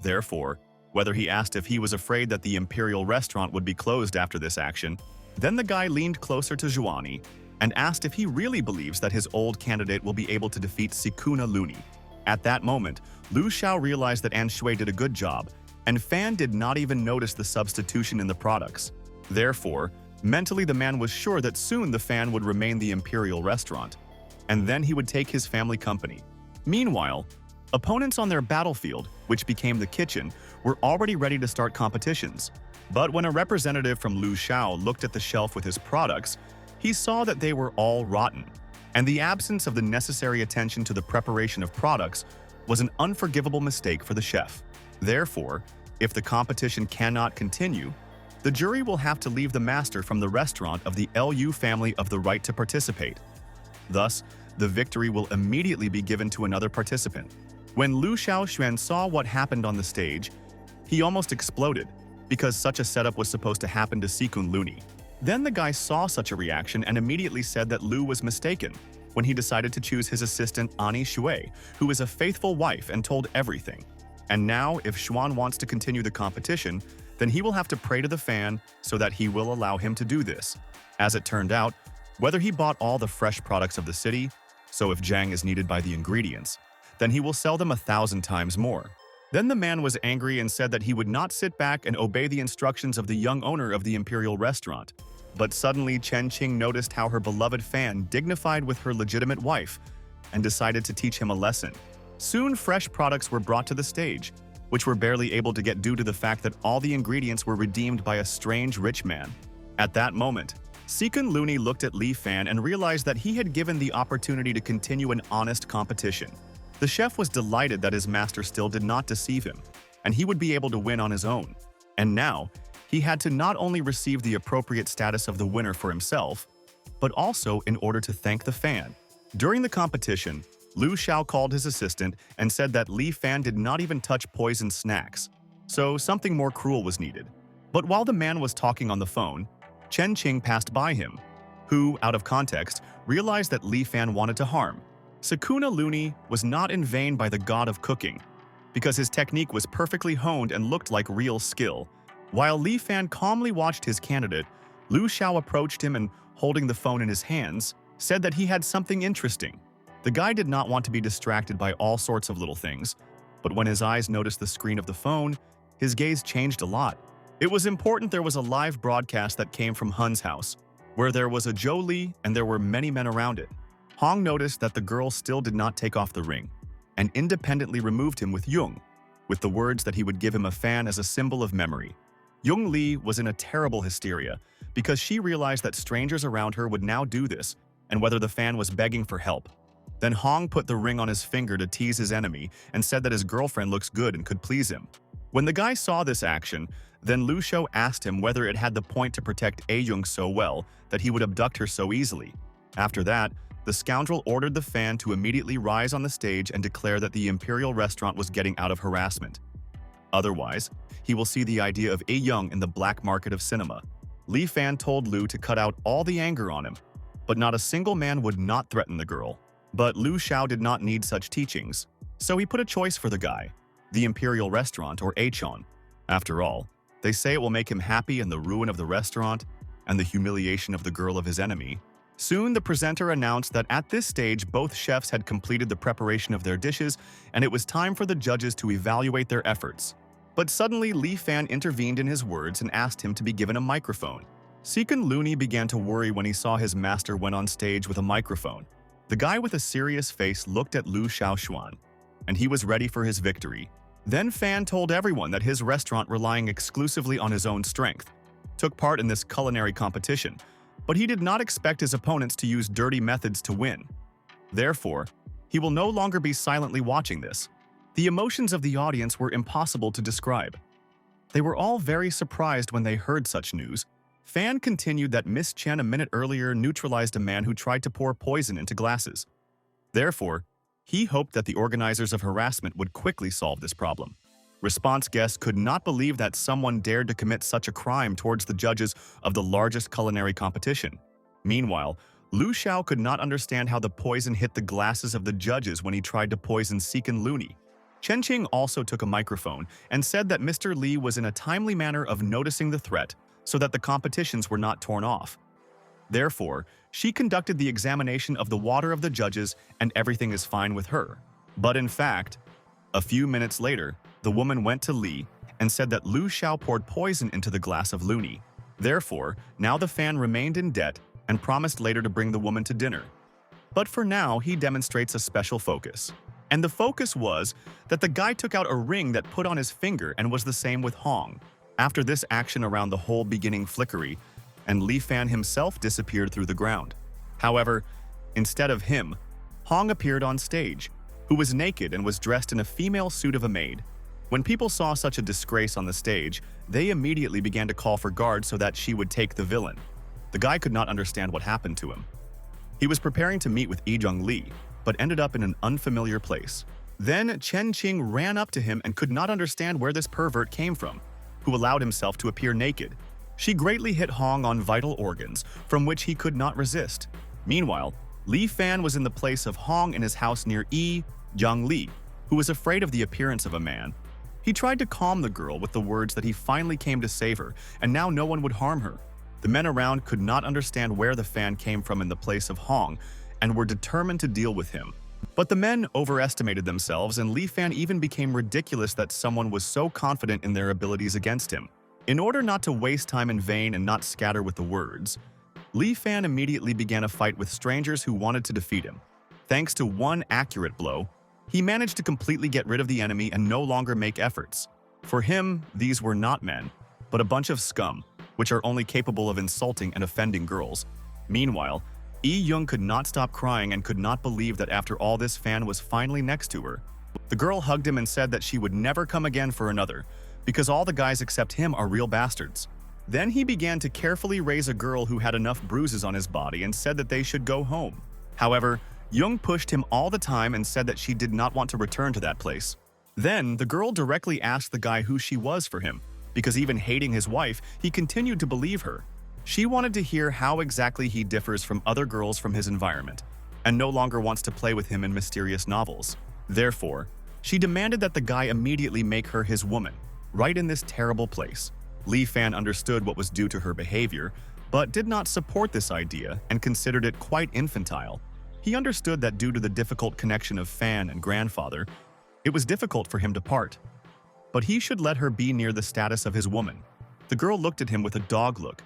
Therefore, whether he asked if he was afraid that the imperial restaurant would be closed after this action, then the guy leaned closer to Zhuani and asked if he really believes that his old candidate will be able to defeat Sikuna Looney. At that moment, Lu Xiao realized that An Shui did a good job, and Fan did not even notice the substitution in the products. Therefore, mentally the man was sure that soon the Fan would remain the imperial restaurant, and then he would take his family company. Meanwhile, opponents on their battlefield, which became the kitchen, were already ready to start competitions. But when a representative from Lu Xiao looked at the shelf with his products, he saw that they were all rotten, and the absence of the necessary attention to the preparation of products was an unforgivable mistake for the chef. Therefore, if the competition cannot continue, the jury will have to leave the master from the restaurant of the Lu family of the right to participate. Thus, the victory will immediately be given to another participant. When Lu Xiaoxuan saw what happened on the stage, he almost exploded, because such a setup was supposed to happen to Sikun Looney. Then the guy saw such a reaction and immediately said that Lu was mistaken when he decided to choose his assistant Ani Shui, who is a faithful wife and told everything. And now, if Xuan wants to continue the competition, then he will have to pray to the Fan so that he will allow him to do this. As it turned out, whether he bought all the fresh products of the city, so if Zhang is needed by the ingredients, then he will sell them 1,000 times more. Then the man was angry and said that he would not sit back and obey the instructions of the young owner of the imperial restaurant. But suddenly Chen Qing noticed how her beloved Fan dignified with her legitimate wife and decided to teach him a lesson. Soon fresh products were brought to the stage, which were barely able to get due to the fact that all the ingredients were redeemed by a strange rich man. At that moment, Sikun Looney looked at Li Fan and realized that he had given the opportunity to continue an honest competition. The chef was delighted that his master still did not deceive him, and he would be able to win on his own. And now, he had to not only receive the appropriate status of the winner for himself, but also in order to thank the Fan. During the competition, Lu Xiao called his assistant and said that Li Fan did not even touch poisoned snacks, so something more cruel was needed. But while the man was talking on the phone, Chen Qing passed by him, who, out of context, realized that Li Fan wanted to harm. Sikuna Looney was not in vain by the god of cooking, because his technique was perfectly honed and looked like real skill. While Li Fan calmly watched his candidate, Lu Xiao approached him and, holding the phone in his hands, said that he had something interesting. The guy did not want to be distracted by all sorts of little things, but when his eyes noticed the screen of the phone, his gaze changed a lot. It was important there was a live broadcast that came from Hun's house, where there was a Zhou Li and there were many men around it. Hong noticed that the girl still did not take off the ring, and independently removed him with Yung, with the words that he would give him a fan as a symbol of memory. Yung Li was in a terrible hysteria, because she realized that strangers around her would now do this, and whether the fan was begging for help. Then Hong put the ring on his finger to tease his enemy and said that his girlfriend looks good and could please him. When the guy saw this action, then Lu Shou asked him whether it had the point to protect A Yung so well that he would abduct her so easily. After that, the scoundrel ordered the Fan to immediately rise on the stage and declare that the imperial restaurant was getting out of harassment. Otherwise, he will see the idea of A Young in the black market of cinema. Li Fan told Lu to cut out all the anger on him, but not a single man would not threaten the girl. But Lu Xiao did not need such teachings, so he put a choice for the guy, the imperial restaurant or Achon. After all, they say it will make him happy in the ruin of the restaurant and the humiliation of the girl of his enemy. Soon the presenter announced that at this stage both chefs had completed the preparation of their dishes and it was time for the judges to evaluate their efforts. But suddenly Li Fan intervened in his words and asked him to be given a microphone. Sikun Looney began to worry when he saw his master went on stage with a microphone. The guy with a serious face looked at Lu Xiaoxuan, and he was ready for his victory. Then Fan told everyone that his restaurant, relying exclusively on his own strength, took part in this culinary competition, but he did not expect his opponents to use dirty methods to win. Therefore, he will no longer be silently watching this. The emotions of the audience were impossible to describe. They were all very surprised when they heard such news. Fan continued that Miss Chen a minute earlier neutralized a man who tried to pour poison into glasses. Therefore, he hoped that the organizers of harassment would quickly solve this problem. Response guests could not believe that someone dared to commit such a crime towards the judges of the largest culinary competition. Meanwhile, Lu Xiao could not understand how the poison hit the glasses of the judges when he tried to poison Sikun Looney. Chen Qing also took a microphone and said that Mr. Li was in a timely manner of noticing the threat so that the competitions were not torn off. Therefore, she conducted the examination of the water of the judges and everything is fine with her. But in fact, a few minutes later, the woman went to Lee and said that Lu Xiao poured poison into the glass of Looney. Therefore, now the fan remained in debt and promised later to bring the woman to dinner. But for now, he demonstrates a special focus. And the focus was that the guy took out a ring that put on his finger and was the same with Hong. After this action around the whole beginning flickery, and Li Fan himself disappeared through the ground. However, instead of him, Hong appeared on stage, who was naked and was dressed in a female suit of a maid. When people saw such a disgrace on the stage, they immediately began to call for guards so that she would take the villain. The guy could not understand what happened to him. He was preparing to meet with Jung Lee, but ended up in an unfamiliar place. Then Chen Qing ran up to him and could not understand where this pervert came from, who allowed himself to appear naked. She greatly hit Hong on vital organs, from which he could not resist. Meanwhile, Li Fan was in the place of Hong in his house near Jung Lee, who was afraid of the appearance of a man. He tried to calm the girl with the words that he finally came to save her, and now no one would harm her. The men around could not understand where the fan came from in the place of Hong, and were determined to deal with him. But the men overestimated themselves, and Li Fan even became ridiculous that someone was so confident in their abilities against him. In order not to waste time in vain and not scatter with the words, Li Fan immediately began a fight with strangers who wanted to defeat him. Thanks to one accurate blow, he managed to completely get rid of the enemy and no longer make efforts. For him, these were not men, but a bunch of scum, which are only capable of insulting and offending girls. Meanwhile, Young could not stop crying and could not believe that after all this Fan was finally next to her. The girl hugged him and said that she would never come again for another, because all the guys except him are real bastards. Then he began to carefully raise a girl who had enough bruises on his body and said that they should go home. However, Young pushed him all the time and said that she did not want to return to that place. Then, the girl directly asked the guy who she was for him, because even hating his wife, he continued to believe her. She wanted to hear how exactly he differs from other girls from his environment, and no longer wants to play with him in mysterious novels. Therefore, she demanded that the guy immediately make her his woman, right in this terrible place. Li Fan understood what was due to her behavior, but did not support this idea and considered it quite infantile. He understood that due to the difficult connection of Fan and grandfather, it was difficult for him to part. But he should let her be near the status of his woman. The girl looked at him with a dog look.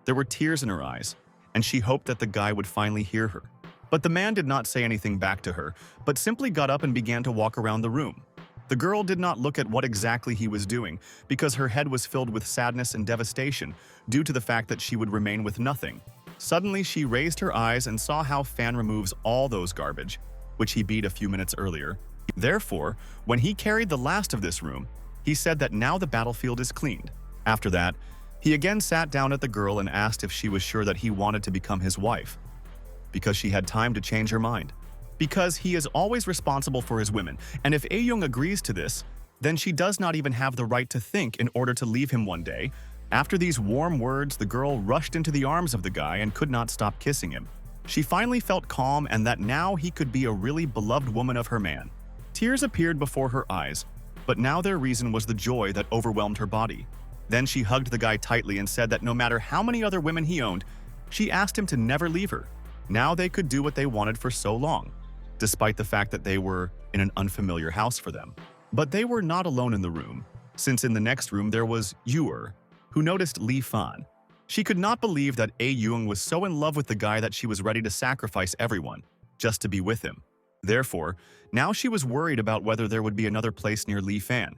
There were tears in her eyes, and she hoped that the guy would finally hear her. But the man did not say anything back to her, but simply got up and began to walk around the room. The girl did not look at what exactly he was doing, because her head was filled with sadness and devastation due to the fact that she would remain with nothing. Suddenly, she raised her eyes and saw how Fan removes all those garbage, which he beat a few minutes earlier. Therefore, when he carried the last of this room, he said that now the battlefield is cleaned. After that, he again sat down at the girl and asked if she was sure that he wanted to become his wife, because she had time to change her mind. Because he is always responsible for his women, and if Young agrees to this, then she does not even have the right to think in order to leave him one day. After these warm words, the girl rushed into the arms of the guy and could not stop kissing him. She finally felt calm and that now he could be a really beloved woman of her man. Tears appeared before her eyes, but now their reason was the joy that overwhelmed her body. Then she hugged the guy tightly and said that no matter how many other women he owned, she asked him to never leave her. Now they could do what they wanted for so long, despite the fact that they were in an unfamiliar house for them. But they were not alone in the room, since in the next room there was Yuer, who noticed Li Fan. She could not believe that Young was so in love with the guy that she was ready to sacrifice everyone, just to be with him. Therefore, now she was worried about whether there would be another place near Li Fan,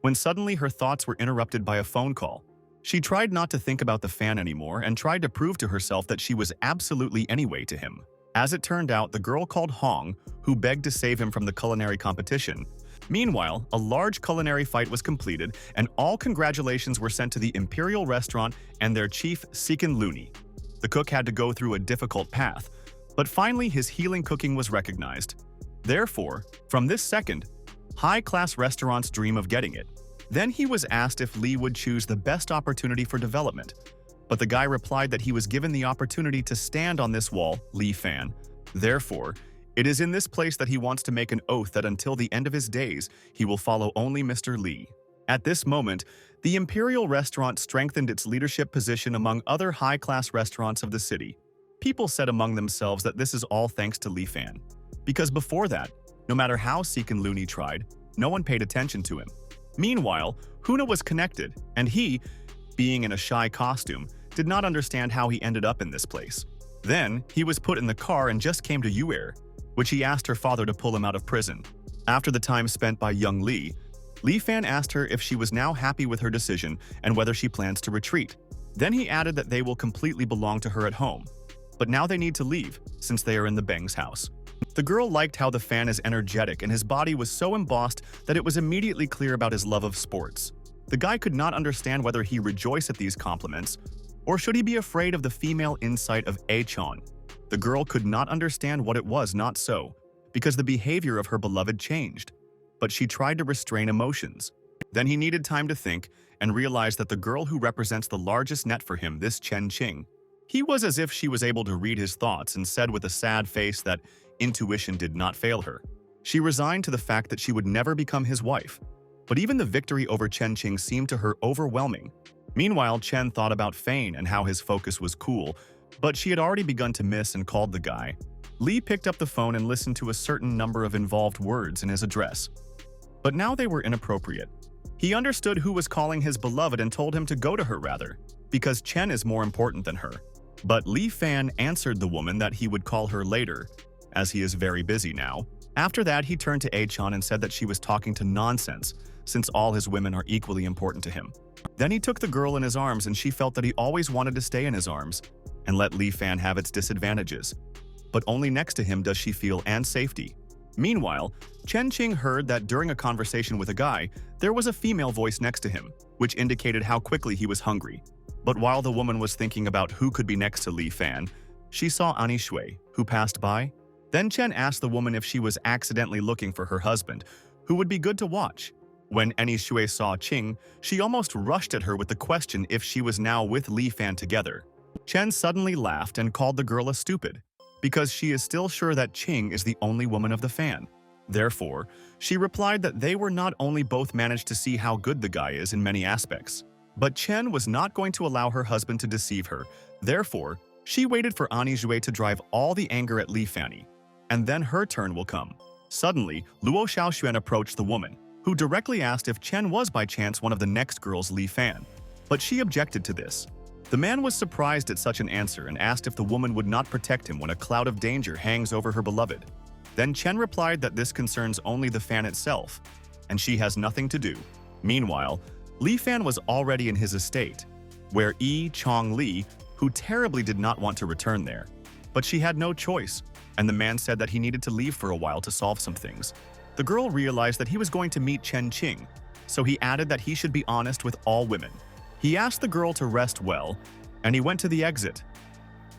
when suddenly her thoughts were interrupted by a phone call. She tried not to think about the fan anymore and tried to prove to herself that she was absolutely anyway to him. As it turned out, the girl called Hong, who begged to save him from the culinary competition. Meanwhile, a large culinary fight was completed, and all congratulations were sent to the Imperial Restaurant and their chief, Seekin Looney. The cook had to go through a difficult path, but finally his healing cooking was recognized. Therefore, from this second, high-class restaurants dream of getting it. Then he was asked if Lee would choose the best opportunity for development, but the guy replied that he was given the opportunity to stand on this wall, Li Fan. Therefore, it is in this place that he wants to make an oath that until the end of his days, he will follow only Mr. Li. At this moment, the Imperial Restaurant strengthened its leadership position among other high-class restaurants of the city. People said among themselves that this is all thanks to Li Fan. Because before that, no matter how Seek and Looney tried, no one paid attention to him. Meanwhile, Huna was connected, and he, being in a shy costume, did not understand how he ended up in this place. Then, he was put in the car and just came to Yuer, which he asked her father to pull him out of prison. After the time spent by young Li Fan asked her if she was now happy with her decision and whether she plans to retreat. Then he added that they will completely belong to her at home. But now they need to leave, since they are in the Beng's house. The girl liked how the Fan is energetic and his body was so embossed that it was immediately clear about his love of sports. The guy could not understand whether he rejoiced at these compliments, or should he be afraid of the female insight of Achon. The girl could not understand what it was not so, because the behavior of her beloved changed. But she tried to restrain emotions. Then he needed time to think and realized that the girl who represents the largest net for him, this Chen Qing. He was as if she was able to read his thoughts and said with a sad face that intuition did not fail her. She resigned to the fact that she would never become his wife. But even the victory over Chen Qing seemed to her overwhelming. Meanwhile, Chen thought about Fane and how his focus was cool, but she had already begun to miss and called the guy. Li picked up the phone and listened to a certain number of involved words in his address. But now they were inappropriate. He understood who was calling his beloved and told him to go to her rather, because Chen is more important than her. But Li Fan answered the woman that he would call her later, as he is very busy now. After that, he turned to Achon and said that she was talking to nonsense, since all his women are equally important to him. Then he took the girl in his arms and she felt that he always wanted to stay in his arms and let Li Fan have its disadvantages. But only next to him does she feel and safety. Meanwhile, Chen Qing heard that during a conversation with a guy, there was a female voice next to him, which indicated how quickly he was hungry. But while the woman was thinking about who could be next to Li Fan, she saw Ani Shui, who passed by. Then Chen asked the woman if she was accidentally looking for her husband, who would be good to watch. When Ani Shui saw Qing, she almost rushed at her with the question if she was now with Li Fan together. Chen suddenly laughed and called the girl a stupid, because she is still sure that Qing is the only woman of the Fan. Therefore, she replied that they were not only both managed to see how good the guy is in many aspects, but Chen was not going to allow her husband to deceive her. Therefore, she waited for Ani Shui to drive all the anger at Li Fanny, and then her turn will come. Suddenly, Luo Xiaoxuan approached the woman, who directly asked if Chen was by chance one of the next girls Li Fan, but she objected to this. The man was surprised at such an answer and asked if the woman would not protect him when a cloud of danger hangs over her beloved. Then Chen replied that this concerns only the Fan itself, and she has nothing to do. Meanwhile, Li Fan was already in his estate, where Yi Chong Li, who terribly did not want to return there. But she had no choice, and the man said that he needed to leave for a while to solve some things. The girl realized that he was going to meet Chen Qing, so he added that he should be honest with all women. He asked the girl to rest well, and he went to the exit.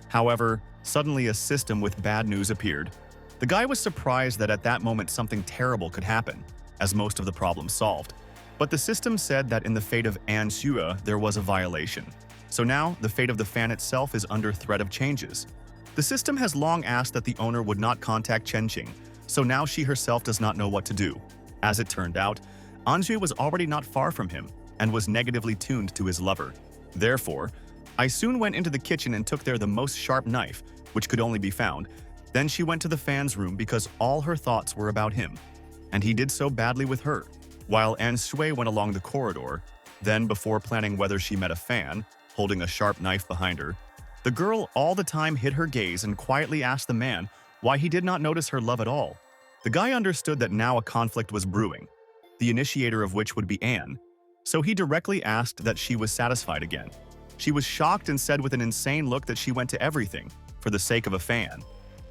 However, suddenly a system with bad news appeared. The guy was surprised that at that moment something terrible could happen, as most of the problems solved. But the system said that in the fate of An Xue there was a violation. So now, the fate of the Fan itself is under threat of changes. The system has long asked that the owner would not contact Chen Qing, so now she herself does not know what to do. As it turned out, An Xue was already not far from him, and was negatively tuned to his lover. Therefore, I soon went into the kitchen and took there the most sharp knife, which could only be found. Then she went to the Fan's room because all her thoughts were about him, and he did so badly with her. While An Xue went along the corridor, then before planning whether she met a Fan, holding a sharp knife behind her, the girl all the time hid her gaze and quietly asked the man why he did not notice her love at all. The guy understood that now a conflict was brewing, the initiator of which would be Anne, so he directly asked that she was satisfied again. She was shocked and said with an insane look that she went to everything for the sake of a Fan,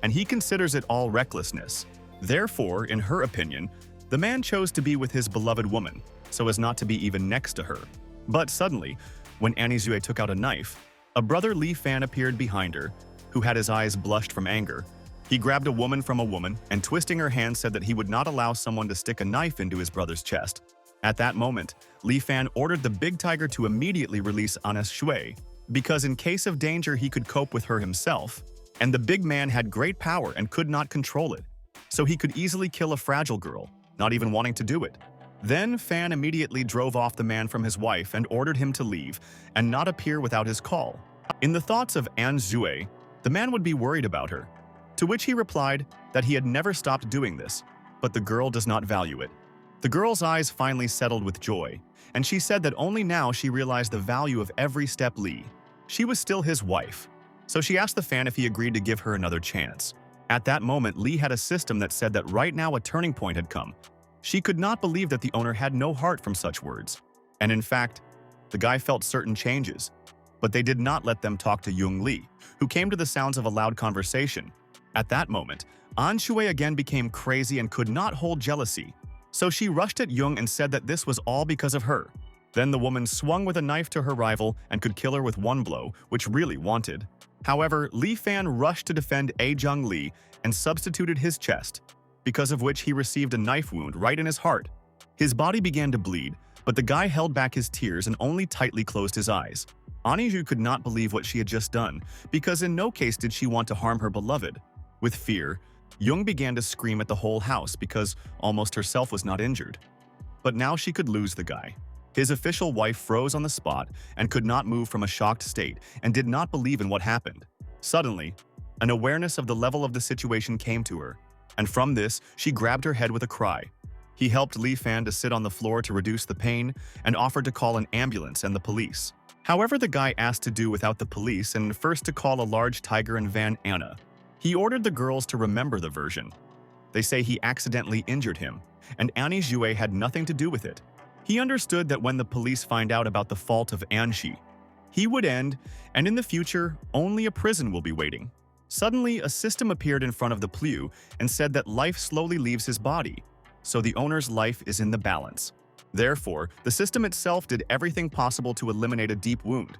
and he considers it all recklessness. Therefore, in her opinion, the man chose to be with his beloved woman, so as not to be even next to her. But suddenly, when Annie Xue took out a knife, a brother Li Fan appeared behind her, who had his eyes blushed from anger. He grabbed a woman from a woman and twisting her hand said that he would not allow someone to stick a knife into his brother's chest. At that moment, Li Fan ordered the big tiger to immediately release Anna Shui, because in case of danger he could cope with her himself, and the big man had great power and could not control it, so he could easily kill a fragile girl, not even wanting to do it. Then Fan immediately drove off the man from his wife and ordered him to leave and not appear without his call. In the thoughts of An Xue, the man would be worried about her. To which he replied that he had never stopped doing this, but the girl does not value it. The girl's eyes finally settled with joy, and she said that only now she realized the value of every step Lee. She was still his wife, so she asked the fan if he agreed to give her another chance. At that moment, Lee had a system that said that right now a turning point had come. She could not believe that the owner had no heart from such words. And in fact, the guy felt certain changes, but they did not let them talk to Young Lee, who came to the sounds of a loud conversation. At that moment, An Shui again became crazy and could not hold jealousy, so she rushed at Young and said that this was all because of her. Then the woman swung with a knife to her rival and could kill her with one blow, which really wanted. However, Li Fan rushed to defend A Jung Lee and substituted his chest, because of which he received a knife wound right in his heart. His body began to bleed, but the guy held back his tears and only tightly closed his eyes. Aniju could not believe what she had just done, because in no case did she want to harm her beloved. With fear, Young began to scream at the whole house because almost herself was not injured. But now she could lose the guy. His official wife froze on the spot and could not move from a shocked state and did not believe in what happened. Suddenly, an awareness of the level of the situation came to her, and from this, she grabbed her head with a cry. He helped Li Fan to sit on the floor to reduce the pain and offered to call an ambulance and the police. However, the guy asked to do without the police and first to call a large tiger and Van Anna. He ordered the girls to remember the version. They say he accidentally injured him, and Annie Jue had nothing to do with it. He understood that when the police find out about the fault of Anshi, he would end, and in the future, only a prison will be waiting. Suddenly, a system appeared in front of the Pliu and said that life slowly leaves his body, so the owner's life is in the balance. Therefore, the system itself did everything possible to eliminate a deep wound.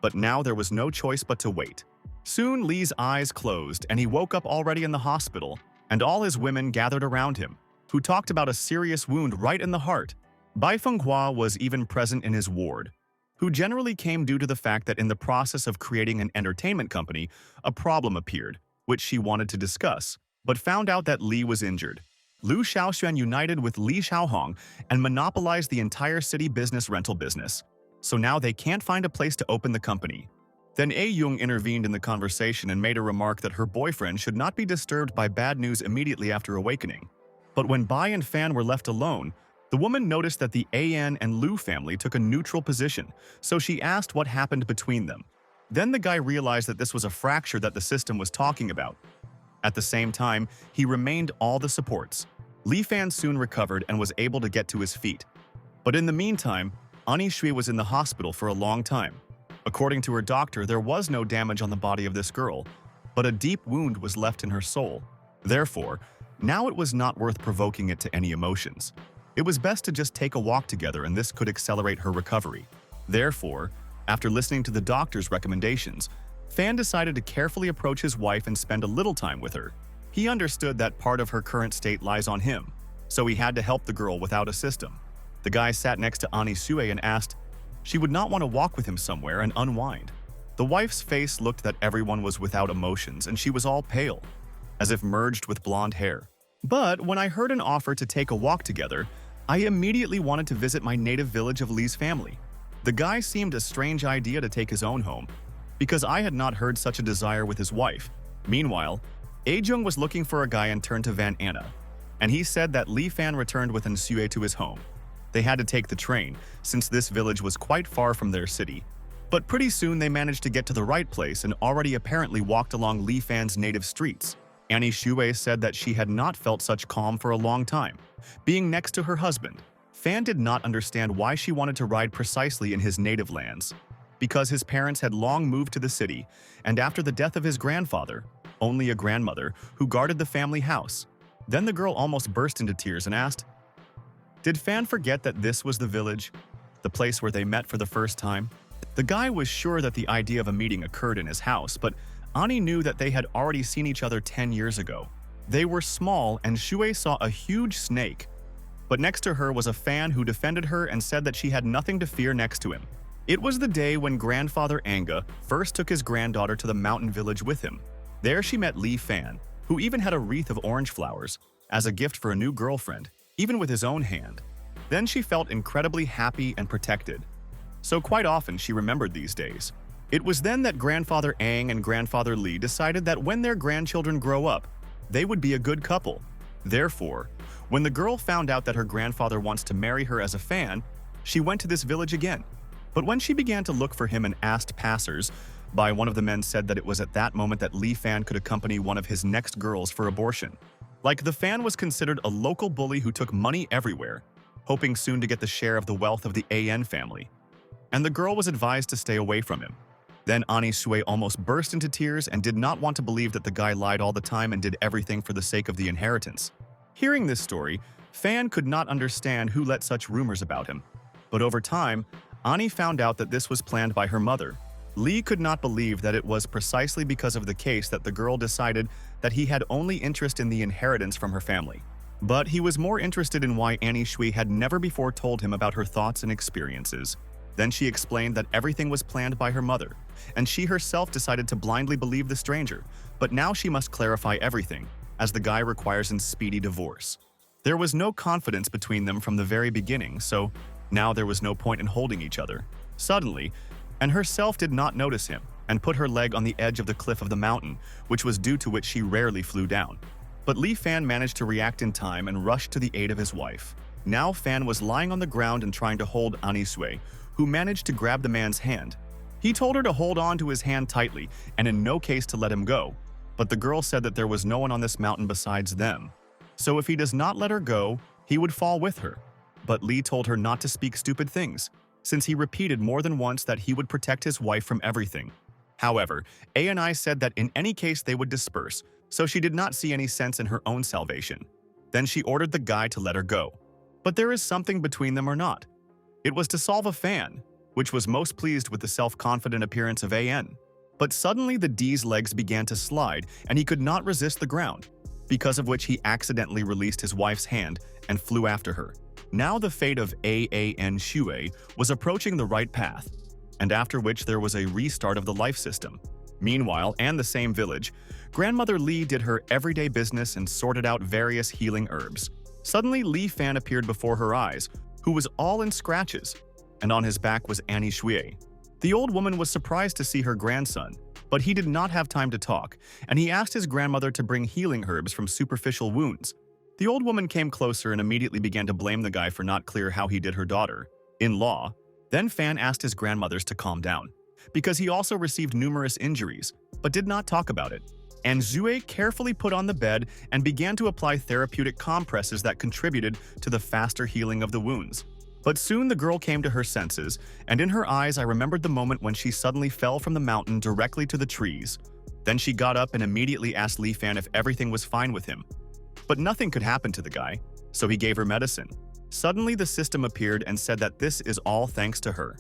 But now there was no choice but to wait. Soon, Lee's eyes closed, and he woke up already in the hospital, and all his women gathered around him, who talked about a serious wound right in the heart. Bai Fenghua was even present in his ward, who generally came due to the fact that in the process of creating an entertainment company, a problem appeared, which she wanted to discuss, but found out that Li was injured. Lu Xiaoxuan united with Li Xiaohong and monopolized the entire city business rental business, so now they can't find a place to open the company. Then A Yung intervened in the conversation and made a remark that her boyfriend should not be disturbed by bad news immediately after awakening. But when Bai and Fan were left alone, the woman noticed that the An and Lu family took a neutral position, so she asked what happened between them. Then the guy realized that this was a fracture that the system was talking about. At the same time, he remained all the supports. Li Fan soon recovered and was able to get to his feet. But in the meantime, Ani Shui was in the hospital for a long time. According to her doctor, there was no damage on the body of this girl, but a deep wound was left in her soul. Therefore, now it was not worth provoking it to any emotions. It was best to just take a walk together, and this could accelerate her recovery. Therefore, after listening to the doctor's recommendations, Fan decided to carefully approach his wife and spend a little time with her. He understood that part of her current state lies on him, so he had to help the girl without a system. The guy sat next to Ani Sue and asked, she would not want to walk with him somewhere and unwind. The wife's face looked that everyone was without emotions, and she was all pale, as if merged with blonde hair. But when I heard an offer to take a walk together, I immediately wanted to visit my native village of Lee's family. The guy seemed a strange idea to take his own home, because I had not heard such a desire with his wife. Meanwhile, Ajung was looking for a guy and turned to Van Anna, and he said that Li Fan returned with Nsue to his home. They had to take the train, since this village was quite far from their city. But pretty soon they managed to get to the right place and already apparently walked along Li Fan's native streets. Annie Shui said that she had not felt such calm for a long time, being next to her husband. Fan did not understand why she wanted to ride precisely in his native lands, because his parents had long moved to the city, and after the death of his grandfather, only a grandmother who guarded the family house. Then the girl almost burst into tears and asked, did Fan forget that this was the village, the place where they met for the first time? The guy was sure that the idea of a meeting occurred in his house, but Ani knew that they had already seen each other 10 years ago. They were small, and Shui saw a huge snake. But next to her was a Fan who defended her and said that she had nothing to fear next to him. It was the day when grandfather Anga first took his granddaughter to the mountain village with him. There she met Li Fan, who even had a wreath of orange flowers as a gift for a new girlfriend, even with his own hand. Then she felt incredibly happy and protected. So quite often she remembered these days. It was then that Grandfather Aang and Grandfather Lee decided that when their grandchildren grow up, they would be a good couple. Therefore, when the girl found out that her grandfather wants to marry her as a fan, she went to this village again. But when she began to look for him and asked passers, by one of the men said that it was at that moment that Lee Fan could accompany one of his next girls for abortion. Like the fan was considered a local bully who took money everywhere, hoping soon to get the share of the wealth of the AN family. And the girl was advised to stay away from him. Then Ani Sue almost burst into tears and did not want to believe that the guy lied all the time and did everything for the sake of the inheritance. Hearing this story, Fan could not understand who let such rumors about him. But over time, Ani found out that this was planned by her mother. Lee could not believe that it was precisely because of the case that the girl decided that he had only interest in the inheritance from her family. But he was more interested in why Annie Shui had never before told him about her thoughts and experiences. Then she explained that everything was planned by her mother, and she herself decided to blindly believe the stranger, but now she must clarify everything, as the guy requires a speedy divorce. There was no confidence between them from the very beginning, so now there was no point in holding each other. Suddenly, and herself did not notice him, and put her leg on the edge of the cliff of the mountain, which was due to which she rarely flew down. But Lee Fan managed to react in time and rushed to the aid of his wife. Now Fan was lying on the ground and trying to hold Anisue, who managed to grab the man's hand. He told her to hold on to his hand tightly and in no case to let him go. But the girl said that there was no one on this mountain besides them. So if he does not let her go, he would fall with her. But Lee told her not to speak stupid things, since he repeated more than once that he would protect his wife from everything. However, A&I said that in any case they would disperse, so she did not see any sense in her own salvation. Then she ordered the guy to let her go. But there is something between them or not. It was to solve a fan, which was most pleased with the self-confident appearance of AN. But suddenly the D's legs began to slide and he could not resist the ground, because of which he accidentally released his wife's hand and flew after her. Now the fate of AAN Shui was approaching the right path, and after which there was a restart of the life system. Meanwhile, and the same village, Grandmother Lee did her everyday business and sorted out various healing herbs. Suddenly Lee Fan appeared before her eyes, who was all in scratches, and on his back was Annie Shui. The old woman was surprised to see her grandson, but he did not have time to talk, and he asked his grandmother to bring healing herbs from superficial wounds. The old woman came closer and immediately began to blame the guy for not clear how he did her daughter-in-law. Then Fan asked his grandmothers to calm down, because he also received numerous injuries, but did not talk about it. And Zue carefully put on the bed and began to apply therapeutic compresses that contributed to the faster healing of the wounds. But soon the girl came to her senses, and in her eyes I remembered the moment when she suddenly fell from the mountain directly to the trees. Then she got up and immediately asked Lee Fan if everything was fine with him. But nothing could happen to the guy, so he gave her medicine. Suddenly the system appeared and said that this is all thanks to her.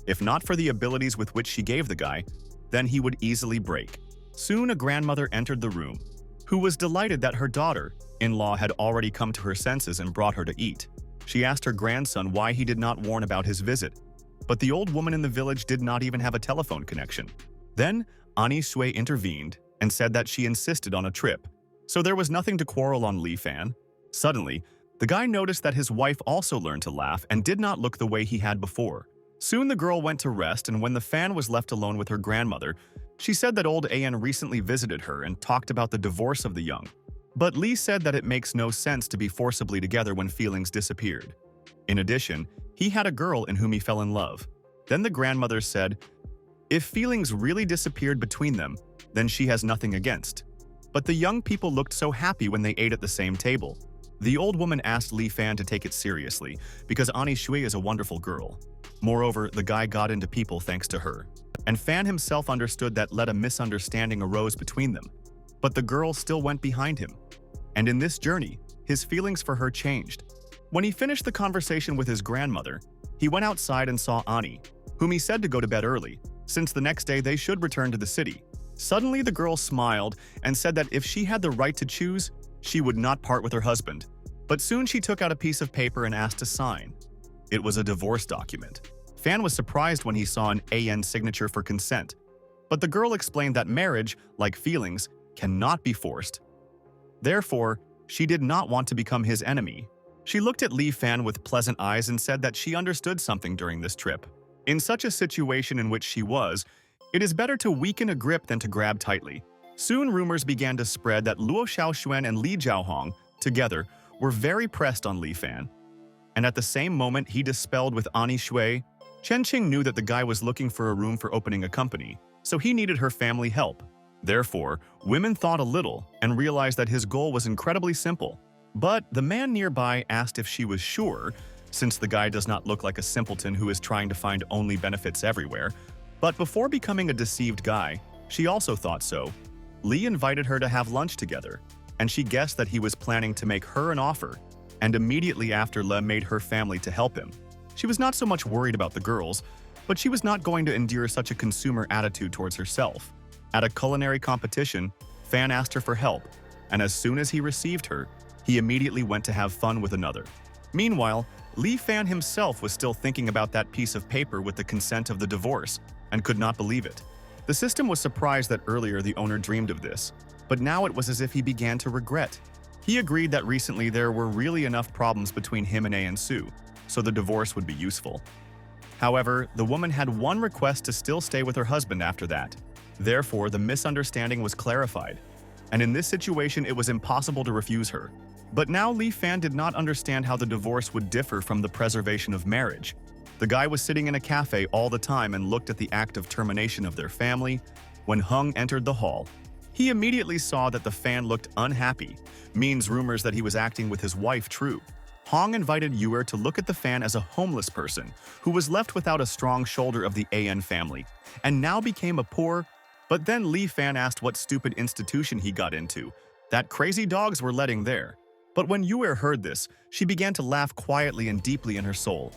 If not for the abilities with which she gave the guy, then he would easily break. Soon a grandmother entered the room, who was delighted that her daughter-in-law had already come to her senses and brought her to eat. She asked her grandson why he did not warn about his visit, but the old woman in the village did not even have a telephone connection. Then Ani Sui intervened and said that she insisted on a trip, so there was nothing to quarrel on Lee Fan. Suddenly, the guy noticed that his wife also learned to laugh and did not look the way he had before. Soon the girl went to rest, and when the fan was left alone with her grandmother, she said that old An recently visited her and talked about the divorce of the young. But Lee said that it makes no sense to be forcibly together when feelings disappeared. In addition, he had a girl in whom he fell in love. Then the grandmother said, if feelings really disappeared between them, then she has nothing against. But the young people looked so happy when they ate at the same table. The old woman asked Lee Fan to take it seriously, because Ani Shui is a wonderful girl. Moreover, the guy got into people thanks to her. And Fan himself understood that a misunderstanding arose between them. But the girl still went behind him. And in this journey, his feelings for her changed. When he finished the conversation with his grandmother, he went outside and saw Ani, whom he said to go to bed early, since the next day they should return to the city. Suddenly the girl smiled and said that if she had the right to choose, she would not part with her husband. But soon she took out a piece of paper and asked to sign. It was a divorce document. Fan was surprised when he saw an AN signature for consent. But the girl explained that marriage, like feelings, cannot be forced. Therefore, she did not want to become his enemy. She looked at Lee Fan with pleasant eyes and said that she understood something during this trip. In such a situation in which she was, It is better to weaken a grip than to grab tightly. Soon rumors began to spread that Luo Xiaoxuan and Li Jiaohong, together, were very pressed on Li Fan. And at the same moment he dispelled with Ani Shui, Chen Qing knew that the guy was looking for a room for opening a company, so he needed her family help. Therefore, women thought a little and realized that his goal was incredibly simple. But the man nearby asked if she was sure, since the guy does not look like a simpleton who is trying to find only benefits everywhere. But before becoming a deceived guy, she also thought so. Li invited her to have lunch together, and she guessed that he was planning to make her an offer, and immediately after Le made her family to help him. She was not so much worried about the girls, but she was not going to endure such a consumer attitude towards herself. At a culinary competition, Fan asked her for help, and as soon as he received her, he immediately went to have fun with another. Meanwhile, Li Fan himself was still thinking about that piece of paper with the consent of the divorce, and could not believe it. The system was surprised that earlier the owner dreamed of this, but now it was as if he began to regret. He agreed that recently there were really enough problems between him and A and Sue, so the divorce would be useful. However, the woman had one request to still stay with her husband after that. Therefore, the misunderstanding was clarified, and in this situation it was impossible to refuse her. But now Li Fan did not understand how the divorce would differ from the preservation of marriage. The guy was sitting in a cafe all the time and looked at the act of termination of their family. When Hung entered the hall, he immediately saw that the Fan looked unhappy, means rumors that he was acting with his wife true. Hong invited Yuer to look at the Fan as a homeless person who was left without a strong shoulder of the AN family, and now became a poor. But then Li Fan asked what stupid institution he got into, that crazy dogs were letting there. But when Yuer heard this, she began to laugh quietly and deeply in her soul.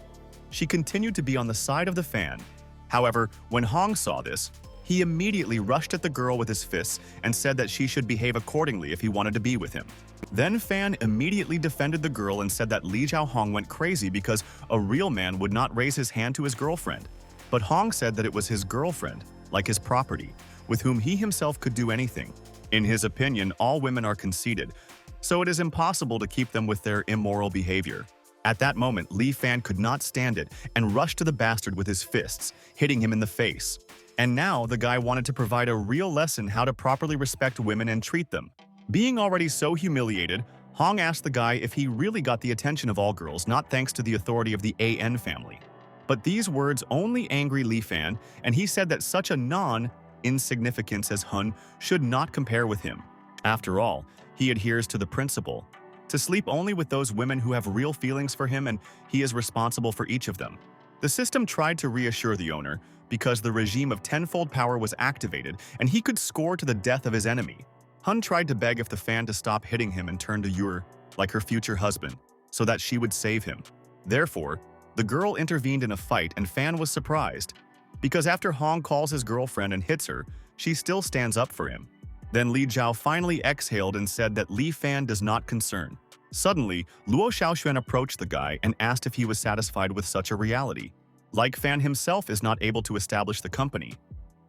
She continued to be on the side of the Fan. However, when Hong saw this, he immediately rushed at the girl with his fists and said that she should behave accordingly if he wanted to be with him. Then Fan immediately defended the girl and said that Li Jiaohong went crazy because a real man would not raise his hand to his girlfriend. But Hong said that it was his girlfriend, like his property, with whom he himself could do anything. In his opinion, all women are conceited, so it is impossible to keep them with their immoral behavior. At that moment, Li Fan could not stand it and rushed to the bastard with his fists, hitting him in the face. And now the guy wanted to provide a real lesson how to properly respect women and treat them. Being already so humiliated, Hong asked the guy if he really got the attention of all girls, not thanks to the authority of the AN family. But these words only angry Li Fan, and he said that such a non-insignificance as Hun should not compare with him. After all, he adheres to the principle to sleep only with those women who have real feelings for him, and he is responsible for each of them. The system tried to reassure the owner because the regime of tenfold power was activated and he could score to the death of his enemy. Hun tried to beg if the Fan to stop hitting him and turn to Yuer, like her future husband, so that she would save him. Therefore, the girl intervened in a fight and Fan was surprised, because after Hong calls his girlfriend and hits her, she still stands up for him. Then Li Jiao finally exhaled and said that Li Fan does not concern. Suddenly, Luo Xiaoxuan approached the guy and asked if he was satisfied with such a reality. Like Fan himself is not able to establish the company,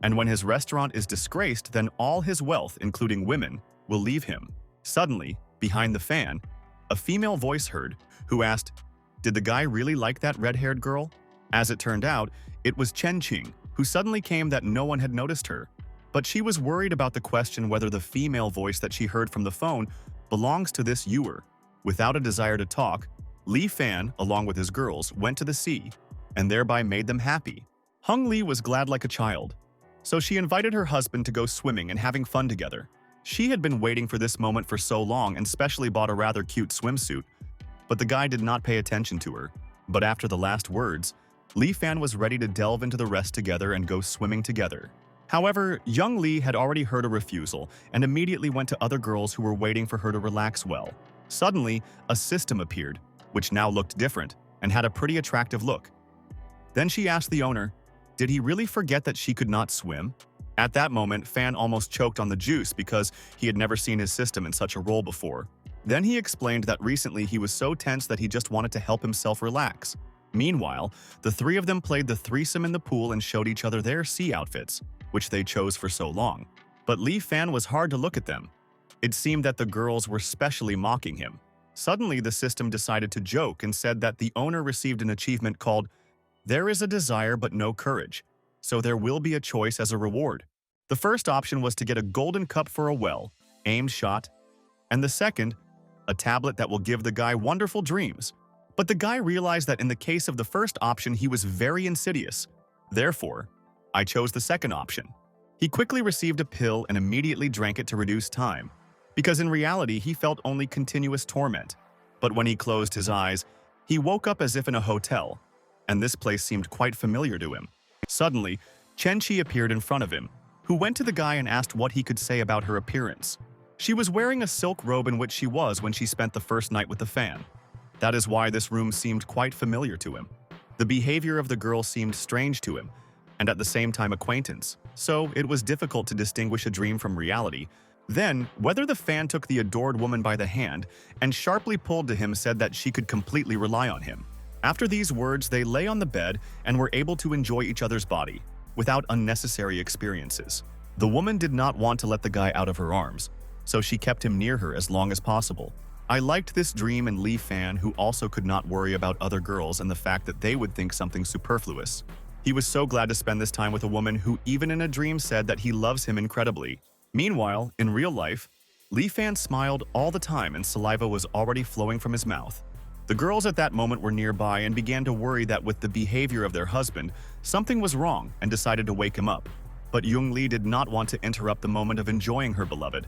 and when his restaurant is disgraced, then all his wealth, including women, will leave him. Suddenly, behind the Fan, a female voice heard, who asked, "Did the guy really like that red-haired girl?" As it turned out, it was Chen Qing, who suddenly came that no one had noticed her. But she was worried about the question whether the female voice that she heard from the phone belongs to this Yuer. Without a desire to talk, Li Fan, along with his girls, went to the sea, and thereby made them happy. Hung Li was glad like a child, so she invited her husband to go swimming and having fun together. She had been waiting for this moment for so long and specially bought a rather cute swimsuit, but the guy did not pay attention to her. But after the last words, Li Fan was ready to delve into the rest together and go swimming together. However, young Li had already heard a refusal and immediately went to other girls who were waiting for her to relax well. Suddenly, a system appeared, which now looked different and had a pretty attractive look. Then she asked the owner, did he really forget that she could not swim? At that moment, Fan almost choked on the juice because he had never seen his system in such a role before. Then he explained that recently he was so tense that he just wanted to help himself relax. Meanwhile, the three of them played the threesome in the pool and showed each other their sea outfits, which they chose for so long. But Li Fan was hard to look at them. It seemed that the girls were specially mocking him. Suddenly, the system decided to joke and said that the owner received an achievement called "There is a desire but no courage." so there will be a choice as a reward. The first option was to get a golden cup for a well-aimed shot, and the second, a tablet that will give the guy wonderful dreams. But the guy realized that in the case of the first option, he was very insidious. Therefore, I chose the second option. He quickly received a pill and immediately drank it to reduce time, because in reality, he felt only continuous torment. But when he closed his eyes, he woke up as if in a hotel, and this place seemed quite familiar to him. Suddenly, Chen-Chi appeared in front of him, who went to the guy and asked what he could say about her appearance. She was wearing a silk robe in which she was when she spent the first night with the fan. That is why this room seemed quite familiar to him. The behavior of the girl seemed strange to him, and at the same time acquaintance, so it was difficult to distinguish a dream from reality. Then, whether the fan took the adored woman by the hand and sharply pulled to him said that she could completely rely on him. After these words, they lay on the bed and were able to enjoy each other's body, without unnecessary experiences. The woman did not want to let the guy out of her arms, so she kept him near her as long as possible. I liked this dream in Lee Fan, who also could not worry about other girls and the fact that they would think something superfluous. He was so glad to spend this time with a woman who even in a dream said that he loves him incredibly. Meanwhile, in real life, Lee Fan smiled all the time and saliva was already flowing from his mouth. The girls at that moment were nearby and began to worry that with the behavior of their husband, something was wrong and decided to wake him up. But Young Lee did not want to interrupt the moment of enjoying her beloved,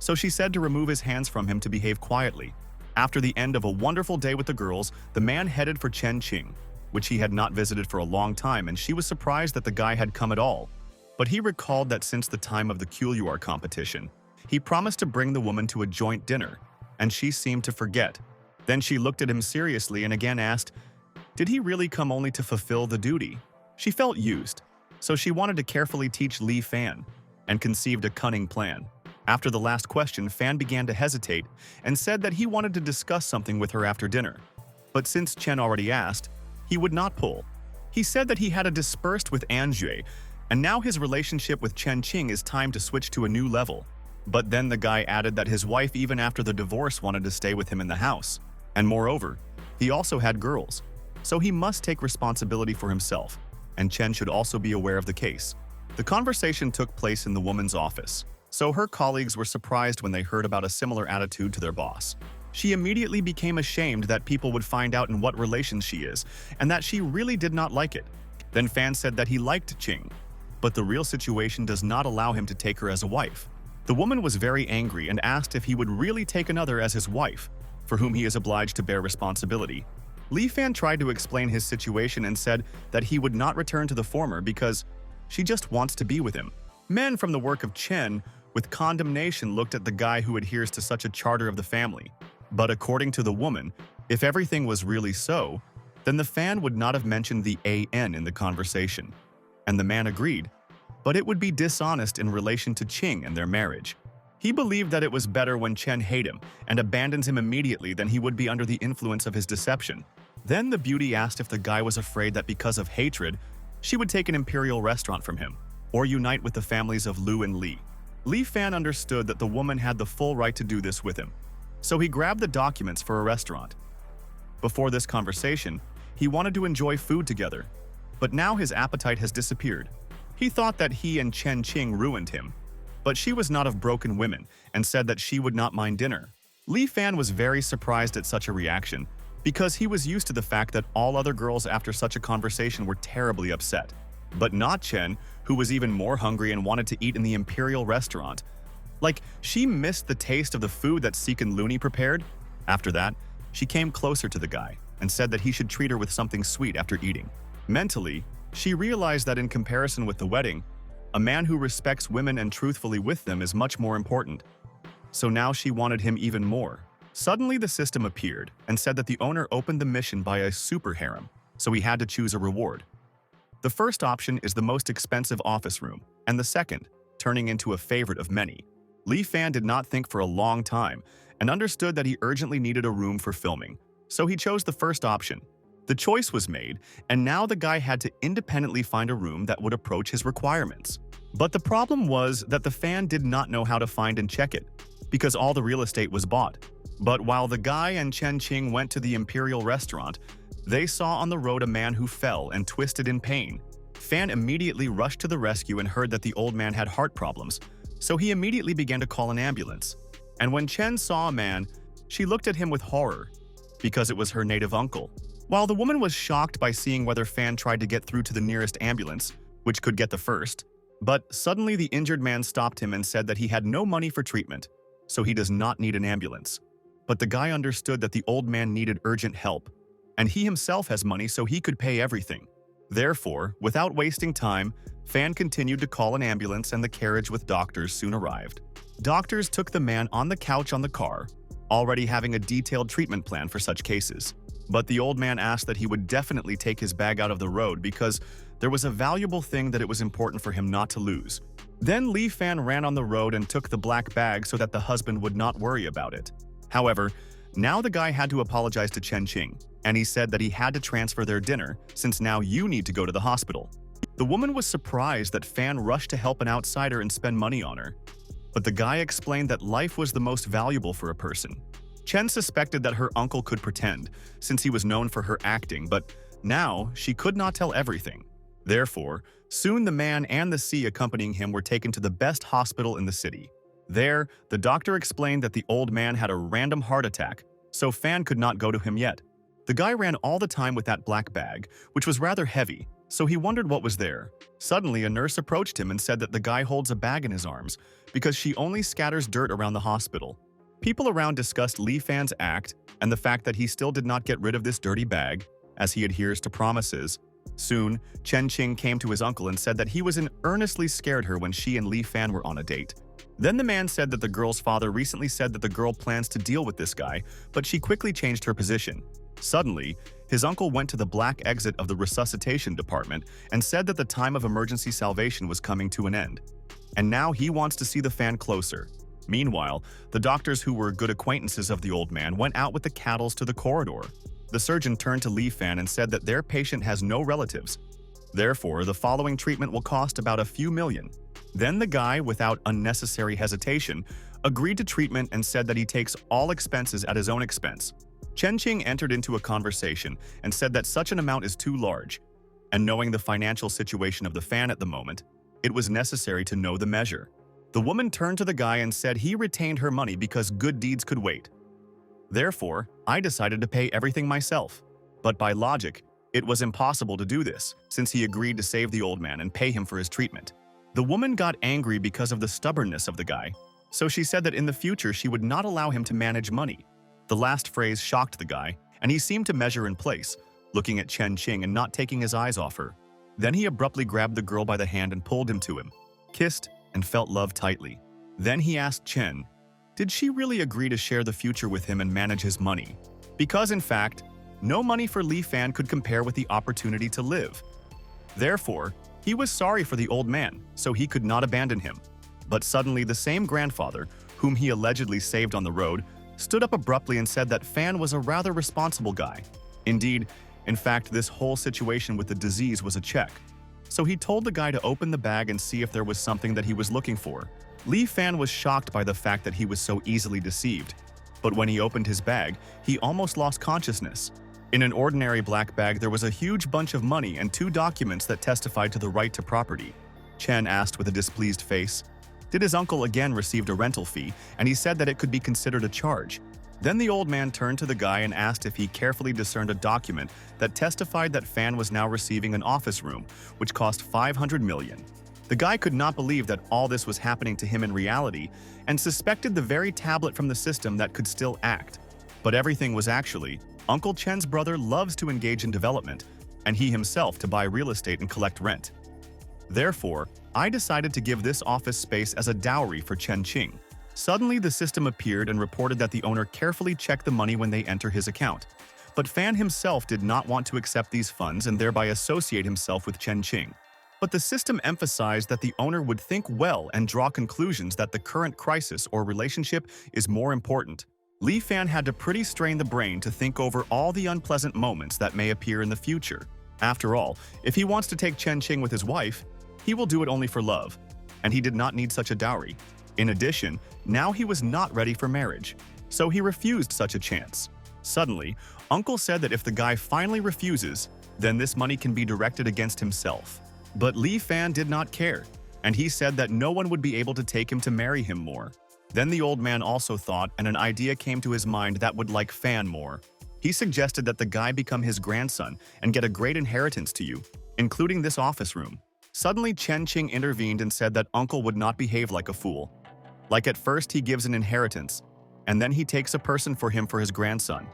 so she said to remove his hands from him to behave quietly. After the end of a wonderful day with the girls, the man headed for Chen Qing, which he had not visited for a long time, and she was surprised that the guy had come at all. But he recalled that since the time of the Kulur competition, he promised to bring the woman to a joint dinner, and she seemed to forget. Then she looked at him seriously and again asked, did he really come only to fulfill the duty? She felt used, so she wanted to carefully teach Lee Fan, and conceived a cunning plan. After the last question, Fan began to hesitate and said that he wanted to discuss something with her after dinner. But since Chen already asked, he would not pull. He said that he had a dispersed with Anjue, and now his relationship with Chen Qing is time to switch to a new level. But then the guy added that his wife, even after the divorce, wanted to stay with him in the house. And moreover, he also had girls, so he must take responsibility for himself, and Chen should also be aware of the case. The conversation took place in the woman's office, so her colleagues were surprised when they heard about a similar attitude to their boss. She immediately became ashamed that people would find out in what relation she is, and that she really did not like it. Then Fan said that he liked Qing, but the real situation does not allow him to take her as a wife. The woman was very angry and asked if he would really take another as his wife, for whom he is obliged to bear responsibility. Lee Fan tried to explain his situation and said that he would not return to the former because she just wants to be with him. Men from the work of Chen with condemnation looked at the guy who adheres to such a charter of the family. But according to the woman, if everything was really so, then the fan would not have mentioned the AN in the conversation. And the man agreed, but it would be dishonest in relation to Qing and their marriage. He believed that it was better when Chen hated him and abandons him immediately than he would be under the influence of his deception. Then the beauty asked if the guy was afraid that because of hatred, she would take an imperial restaurant from him, or unite with the families of Lu and Li. Li Fan understood that the woman had the full right to do this with him, so he grabbed the documents for a restaurant. Before this conversation, he wanted to enjoy food together, but now his appetite has disappeared. He thought that he and Chen Qing ruined him, but she was not of broken women and said that she would not mind dinner. Li Fan was very surprised at such a reaction because he was used to the fact that all other girls after such a conversation were terribly upset. But not Chen, who was even more hungry and wanted to eat in the imperial restaurant. Like, she missed the taste of the food that Seek and Looney prepared. After that, she came closer to the guy and said that he should treat her with something sweet after eating. Mentally, she realized that in comparison with the wedding, a man who respects women and truthfully with them is much more important. So now she wanted him even more. Suddenly the system appeared and said that the owner opened the mission by a super harem, so he had to choose a reward. The first option is the most expensive office room, and the second, turning into a favorite of many. Li Fan did not think for a long time and understood that he urgently needed a room for filming, so he chose the first option. The choice was made, and now the guy had to independently find a room that would approach his requirements. But the problem was that the fan did not know how to find and check it, because all the real estate was bought. But while the guy and Chen Qing went to the imperial restaurant, they saw on the road a man who fell and twisted in pain. Fan immediately rushed to the rescue and heard that the old man had heart problems, so he immediately began to call an ambulance. And when Chen saw a man, she looked at him with horror, because it was her native uncle. While the woman was shocked by seeing whether Fan tried to get through to the nearest ambulance, which could get the first, but suddenly the injured man stopped him and said that he had no money for treatment, so he does not need an ambulance. But the guy understood that the old man needed urgent help, and he himself has money so he could pay everything. Therefore, without wasting time, Fan continued to call an ambulance and the carriage with doctors soon arrived. Doctors took the man on the couch on the car, already having a detailed treatment plan for such cases. But the old man asked that he would definitely take his bag out of the road because there was a valuable thing that it was important for him not to lose. Then Li Fan ran on the road and took the black bag so that the husband would not worry about it. However, now the guy had to apologize to Chen Qing, and he said that he had to transfer their dinner since now you need to go to the hospital. The woman was surprised that Fan rushed to help an outsider and spend money on her. But the guy explained that life was the most valuable for a person. Chen suspected that her uncle could pretend, since he was known for her acting, but now she could not tell everything. Therefore, soon the man and the sea accompanying him were taken to the best hospital in the city. There, the doctor explained that the old man had a random heart attack, so Fan could not go to him yet. The guy ran all the time with that black bag, which was rather heavy, so he wondered what was there. Suddenly, a nurse approached him and said that the guy holds a bag in his arms because she only scatters dirt around the hospital. People around discussed Li Fan's act and the fact that he still did not get rid of this dirty bag, as he adheres to promises. Soon, Chen Qing came to his uncle and said that he was earnestly scared her when she and Li Fan were on a date. Then the man said that the girl's father recently said that the girl plans to deal with this guy, but she quickly changed her position. Suddenly, his uncle went to the black exit of the resuscitation department and said that the time of emergency salvation was coming to an end. And now he wants to see the Fan closer. Meanwhile, the doctors who were good acquaintances of the old man went out with the cattles to the corridor. The surgeon turned to Li Fan and said that their patient has no relatives. Therefore, the following treatment will cost about a few million. Then the guy, without unnecessary hesitation, agreed to treatment and said that he takes all expenses at his own expense. Chen Qing entered into a conversation and said that such an amount is too large, and knowing the financial situation of the Fan at the moment, it was necessary to know the measure. The woman turned to the guy and said he retained her money because good deeds could wait. Therefore, I decided to pay everything myself. But by logic, it was impossible to do this, since he agreed to save the old man and pay him for his treatment. The woman got angry because of the stubbornness of the guy, so she said that in the future she would not allow him to manage money. The last phrase shocked the guy, and he seemed to measure in place, looking at Chen Qing and not taking his eyes off her. Then he abruptly grabbed the girl by the hand and pulled him to him, kissed, and felt love tightly. Then he asked Chen, did she really agree to share the future with him and manage his money? Because in fact, no money for Li Fan could compare with the opportunity to live. Therefore, he was sorry for the old man, so he could not abandon him. But suddenly the same grandfather, whom he allegedly saved on the road, stood up abruptly and said that Fan was a rather responsible guy. Indeed, in fact, this whole situation with the disease was a check. So he told the guy to open the bag and see if there was something that he was looking for. Li Fan was shocked by the fact that he was so easily deceived. But when he opened his bag, he almost lost consciousness. In an ordinary black bag, there was a huge bunch of money and 2 documents that testified to the right to property. Chen asked with a displeased face. Did his uncle again receive a rental fee, and he said that it could be considered a charge. Then the old man turned to the guy and asked if he carefully discerned a document that testified that Fan was now receiving an office room, which cost 500 million. The guy could not believe that all this was happening to him in reality and suspected the very tablet from the system that could still act. But everything was actually, Uncle Chen's brother loves to engage in development, and he himself to buy real estate and collect rent. Therefore, I decided to give this office space as a dowry for Chen Qing. Suddenly, the system appeared and reported that the owner carefully checked the money when they enter his account. But Fan himself did not want to accept these funds and thereby associate himself with Chen Qing. But the system emphasized that the owner would think well and draw conclusions that the current crisis or relationship is more important. Li Fan had to pretty strain the brain to think over all the unpleasant moments that may appear in the future. After all, if he wants to take Chen Qing with his wife, he will do it only for love, and he did not need such a dowry. In addition, now he was not ready for marriage, so he refused such a chance. Suddenly, Uncle said that if the guy finally refuses, then this money can be directed against himself. But Li Fan did not care, and he said that no one would be able to take him to marry him more. Then the old man also thought, and an idea came to his mind that would like Fan more. He suggested that the guy become his grandson and get a great inheritance to you, including this office room. Suddenly, Chen Qing intervened and said that uncle would not behave like a fool. Like at first he gives an inheritance, and then he takes a person for him for his grandson.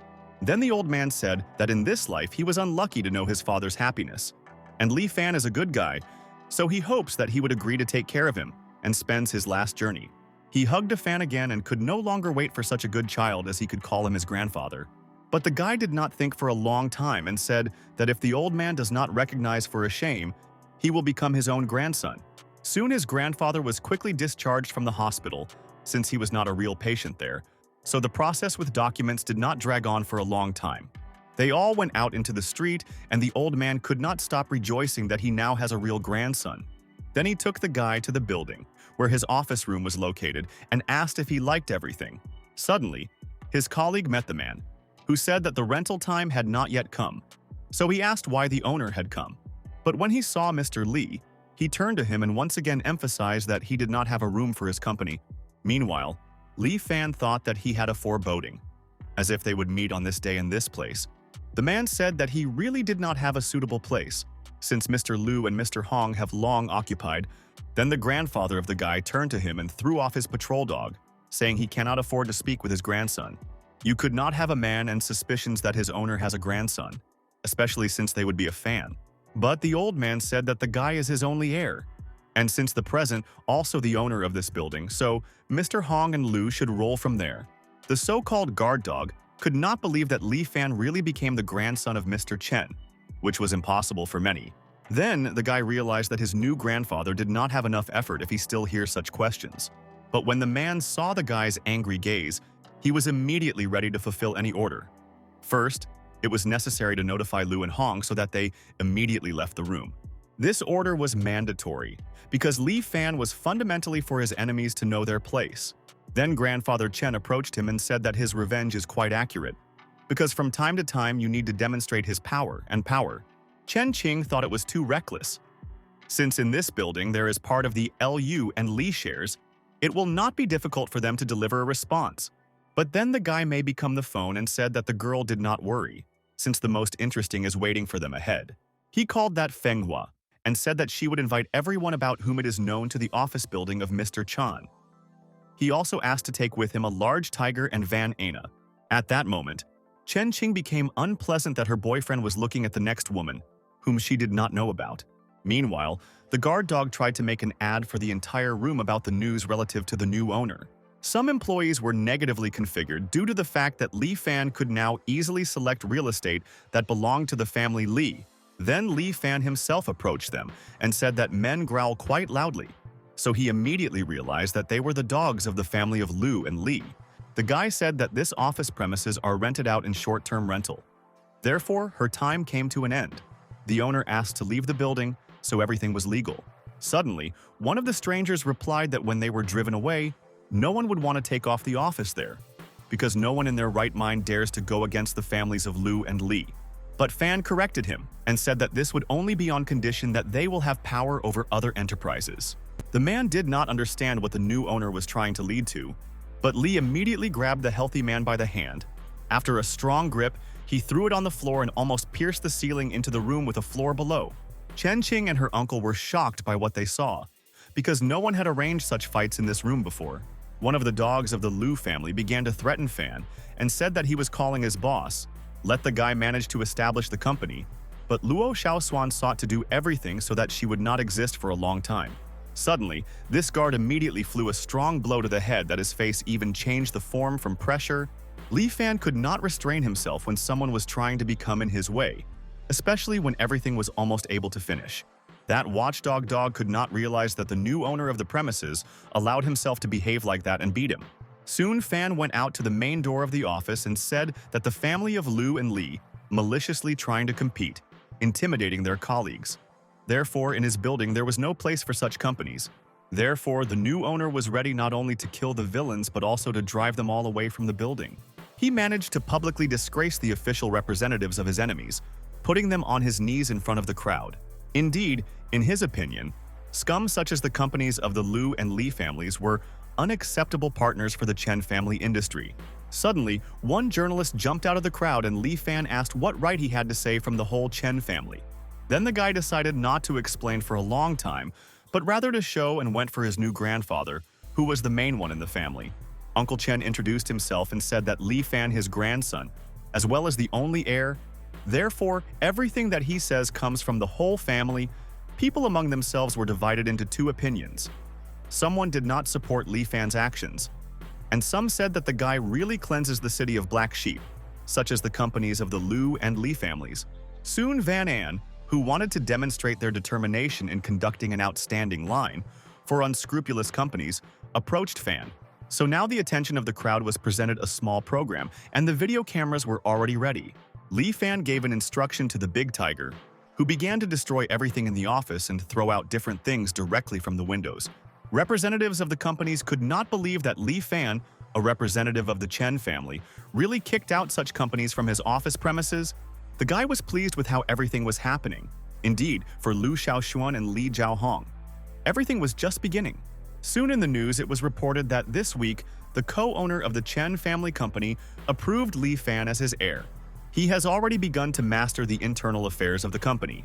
Then the old man said that in this life he was unlucky to know his father's happiness. And Li Fan is a good guy, so he hopes that he would agree to take care of him and spends his last journey. He hugged Fan again and could no longer wait for such a good child as he could call him his grandfather. But the guy did not think for a long time and said that if the old man does not recognize for a shame, he will become his own grandson. Soon his grandfather was quickly discharged from the hospital, since he was not a real patient there, so the process with documents did not drag on for a long time. They all went out into the street, and the old man could not stop rejoicing that he now has a real grandson. Then he took the guy to the building, where his office room was located, and asked if he liked everything. Suddenly, his colleague met the man, who said that the rental time had not yet come. So he asked why the owner had come. But when he saw Mr. Li, he turned to him and once again emphasized that he did not have a room for his company. Meanwhile, Li Fan thought that he had a foreboding, as if they would meet on this day in this place. The man said that he really did not have a suitable place, since Mr. Liu and Mr. Hong have long occupied. Then the grandfather of the guy turned to him and threw off his patrol dog, saying he cannot afford to speak with his grandson. You could not have a man and suspicions that his owner has a grandson, especially since they would be a fan. But the old man said that the guy is his only heir, and since the present also the owner of this building, so Mr. Hong and Liu should roll from there. The so-called guard dog could not believe that Li Fan really became the grandson of Mr. Chen, which was impossible for many. Then the guy realized that his new grandfather did not have enough effort if he still hears such questions. But when the man saw the guy's angry gaze, he was immediately ready to fulfill any order. First, it was necessary to notify Liu and Hong so that they immediately left the room. This order was mandatory, because Li Fan was fundamentally for his enemies to know their place. Then Grandfather Chen approached him and said that his revenge is quite accurate, because from time to time you need to demonstrate his power and power. Chen Qing thought it was too reckless. Since in this building there is part of the Lu and Li shares, it will not be difficult for them to deliver a response. But then the guy may become the phone and said that the girl did not worry, since the most interesting is waiting for them ahead. He called that Manhwa and said that she would invite everyone about whom it is known to the office building of Mr. Chan. He also asked to take with him a large tiger and Van Ana. At that moment, Chen Qing became unpleasant that her boyfriend was looking at the next woman, whom she did not know about. Meanwhile, the guard dog tried to make an ad for the entire room about the news relative to the new owner. Some employees were negatively configured due to the fact that Li Fan could now easily select real estate that belonged to the family Li. Then Li Fan himself approached them and said that men growl quite loudly, so he immediately realized that they were the dogs of the family of Liu and Li. The guy said that this office premises are rented out in short-term rental. Therefore, her time came to an end. The owner asked to leave the building, so everything was legal. Suddenly, one of the strangers replied that when they were driven away, no one would want to take off the office there, because no one in their right mind dares to go against the families of Liu and Li. But Fan corrected him and said that this would only be on condition that they will have power over other enterprises. The man did not understand what the new owner was trying to lead to, but Li immediately grabbed the healthy man by the hand. After a strong grip, he threw it on the floor and almost pierced the ceiling into the room with a floor below. Chen Qing and her uncle were shocked by what they saw, because no one had arranged such fights in this room before. One of the dogs of the Liu family began to threaten Fan and said that he was calling his boss. Let the guy manage to establish the company, but Luo Xiaosuan sought to do everything so that she would not exist for a long time. Suddenly, this guard immediately flew a strong blow to the head that his face even changed the form from pressure. Li Fan could not restrain himself when someone was trying to become in his way, especially when everything was almost able to finish. That watchdog dog could not realize that the new owner of the premises allowed himself to behave like that and beat him. Soon Fan went out to the main door of the office and said that the family of Liu and Li maliciously trying to compete, intimidating their colleagues. Therefore, in his building there was no place for such companies. Therefore, the new owner was ready not only to kill the villains but also to drive them all away from the building. He managed to publicly disgrace the official representatives of his enemies, putting them on his knees in front of the crowd. Indeed, in his opinion, scum such as the companies of the Liu and Li families were unacceptable partners for the Chen family industry. Suddenly, one journalist jumped out of the crowd and Li Fan asked what right he had to say from the whole Chen family. Then the guy decided not to explain for a long time, but rather to show and went for his new grandfather, who was the main one in the family. Uncle Chen introduced himself and said that Li Fan, his grandson, as well as the only heir. Therefore, everything that he says comes from the whole family. People among themselves were divided into two opinions. Someone did not support Li Fan's actions, and some said that the guy really cleanses the city of black sheep, such as the companies of the Liu and Li families. Soon Van An, who wanted to demonstrate their determination in conducting an outstanding line for unscrupulous companies, approached Fan. So now the attention of the crowd was presented a small program, and the video cameras were already ready. Li Fan gave an instruction to the big tiger, who began to destroy everything in the office and throw out different things directly from the windows. Representatives of the companies could not believe that Li Fan, a representative of the Chen family, really kicked out such companies from his office premises. The guy was pleased with how everything was happening. Indeed, for Liu Xiaoxuan and Li Zhaohong, everything was just beginning. Soon in the news, it was reported that this week, the co-owner of the Chen family company approved Li Fan as his heir. He has already begun to master the internal affairs of the company.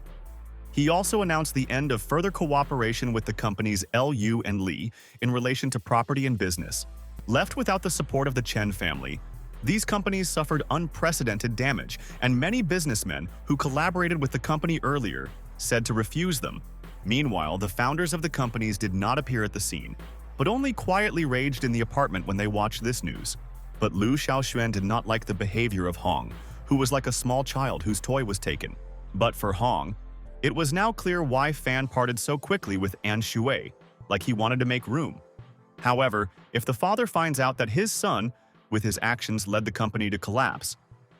He also announced the end of further cooperation with the companies Lu and Li in relation to property and business. Left without the support of the Chen family, these companies suffered unprecedented damage, and many businessmen who collaborated with the company earlier said to refuse them. Meanwhile, the founders of the companies did not appear at the scene, but only quietly raged in the apartment when they watched this news. But Liu Xiaoxuan did not like the behavior of Hong, who was like a small child whose toy was taken. But for Hong, it was now clear why Fan parted so quickly with An Shui, like he wanted to make room. However, if the father finds out that his son, with his actions, led the company to collapse,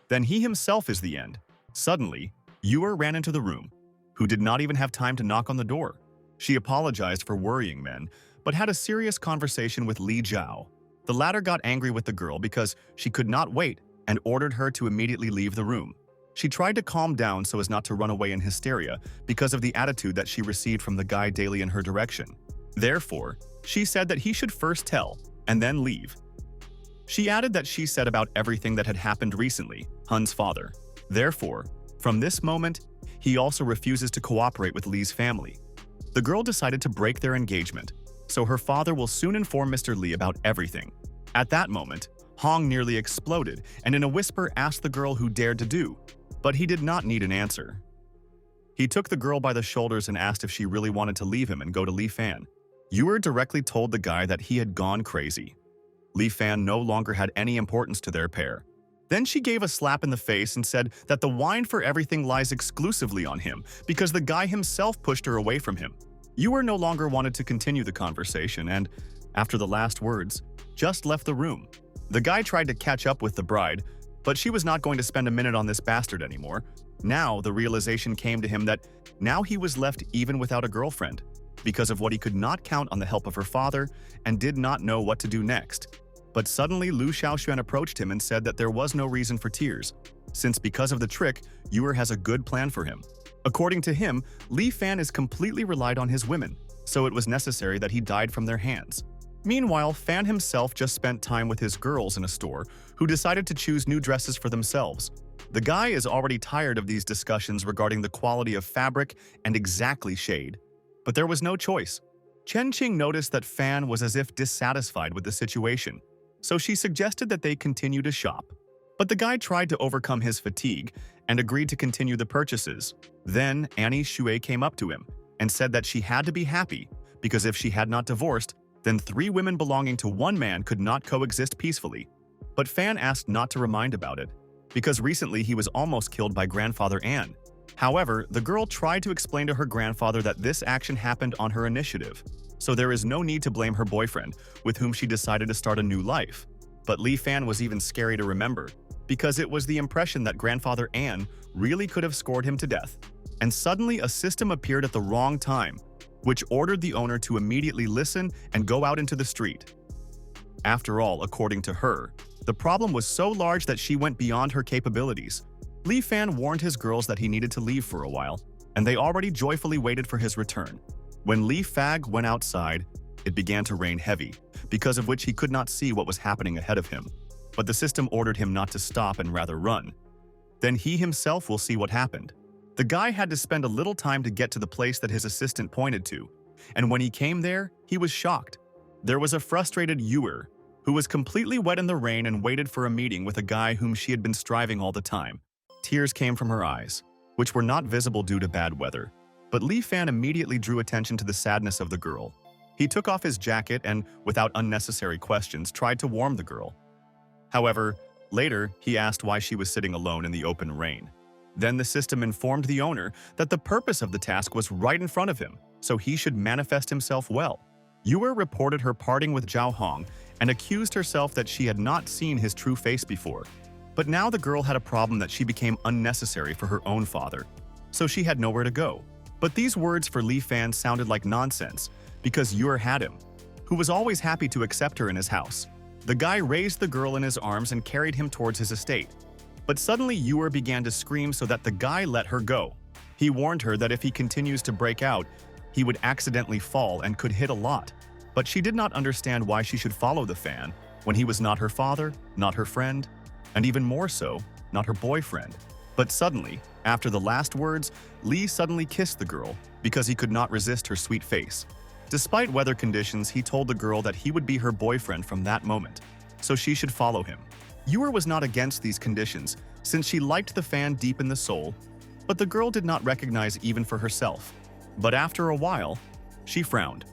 then he himself is the end. Suddenly, Yuer ran into the room, who did not even have time to knock on the door. She apologized for worrying men, but had a serious conversation with Li Zhao. The latter got angry with the girl because she could not wait and ordered her to immediately leave the room. She tried to calm down so as not to run away in hysteria because of the attitude that she received from the guy daily in her direction. Therefore, she said that he should first tell and then leave. She added that she said about everything that had happened recently, Hun's father. Therefore, from this moment, he also refuses to cooperate with Li's family. The girl decided to break their engagement, so her father will soon inform Mr. Li about everything. At that moment, Hong nearly exploded and in a whisper asked the girl who dared to do, but he did not need an answer. He took the girl by the shoulders and asked if she really wanted to leave him and go to Li Fan. Yuer directly told the guy that he had gone crazy. Li Fan no longer had any importance to their pair. Then she gave a slap in the face and said that the wine for everything lies exclusively on him because the guy himself pushed her away from him. Yuer no longer wanted to continue the conversation and, after the last words, just left the room. The guy tried to catch up with the bride, but she was not going to spend a minute on this bastard anymore. Now the realization came to him that now he was left even without a girlfriend because of what he could not count on the help of her father and did not know what to do next. But suddenly Liu Xiaoxuan approached him and said that there was no reason for tears, since because of the trick, Yuer has a good plan for him. According to him, Li Fan is completely relied on his women, so it was necessary that he died from their hands. Meanwhile, Fan himself just spent time with his girls in a store, who decided to choose new dresses for themselves. The guy is already tired of these discussions regarding the quality of fabric and exactly shade. But there was no choice. Chen Qing noticed that Fan was as if dissatisfied with the situation, so she suggested that they continue to shop. But the guy tried to overcome his fatigue and agreed to continue the purchases. Then Annie Shui came up to him and said that she had to be happy because if she had not divorced, then 3 women belonging to one man could not coexist peacefully. But Fan asked not to remind about it, because recently he was almost killed by grandfather An. However, the girl tried to explain to her grandfather that this action happened on her initiative, so there is no need to blame her boyfriend, with whom she decided to start a new life. But Li Fan was even scary to remember, because it was the impression that grandfather An really could have scored him to death. And suddenly a system appeared at the wrong time, which ordered the owner to immediately listen and go out into the street. After all, according to her, the problem was so large that she went beyond her capabilities. Li Fan warned his girls that he needed to leave for a while, and they already joyfully waited for his return. When Li Fag went outside, it began to rain heavy, because of which he could not see what was happening ahead of him. But the system ordered him not to stop and rather run. Then he himself will see what happened. The guy had to spend a little time to get to the place that his assistant pointed to, and when he came there, he was shocked. There was a frustrated Yuer, who was completely wet in the rain and waited for a meeting with a guy whom she had been striving all the time. Tears came from her eyes, which were not visible due to bad weather. But Li Fan immediately drew attention to the sadness of the girl. He took off his jacket and, without unnecessary questions, tried to warm the girl. However, later, he asked why she was sitting alone in the open rain. Then the system informed the owner that the purpose of the task was right in front of him, so he should manifest himself well. Yuer reported her parting with Zhao Hong and accused herself that she had not seen his true face before. But now the girl had a problem that she became unnecessary for her own father, so she had nowhere to go. But these words for Li Fan sounded like nonsense, because Yuer had him, who was always happy to accept her in his house. The guy raised the girl in his arms and carried him towards his estate. But suddenly Yuer began to scream so that the guy let her go. He warned her that if he continues to break out, he would accidentally fall and could hit a lot. But she did not understand why she should follow the fan when he was not her father, not her friend, and even more so, not her boyfriend. But suddenly, after the last words, Li suddenly kissed the girl because he could not resist her sweet face. Despite weather conditions, he told the girl that he would be her boyfriend from that moment, so she should follow him. Yuer was not against these conditions, since she liked the fan deep in the soul, but the girl did not recognize even for herself. But after a while, she frowned.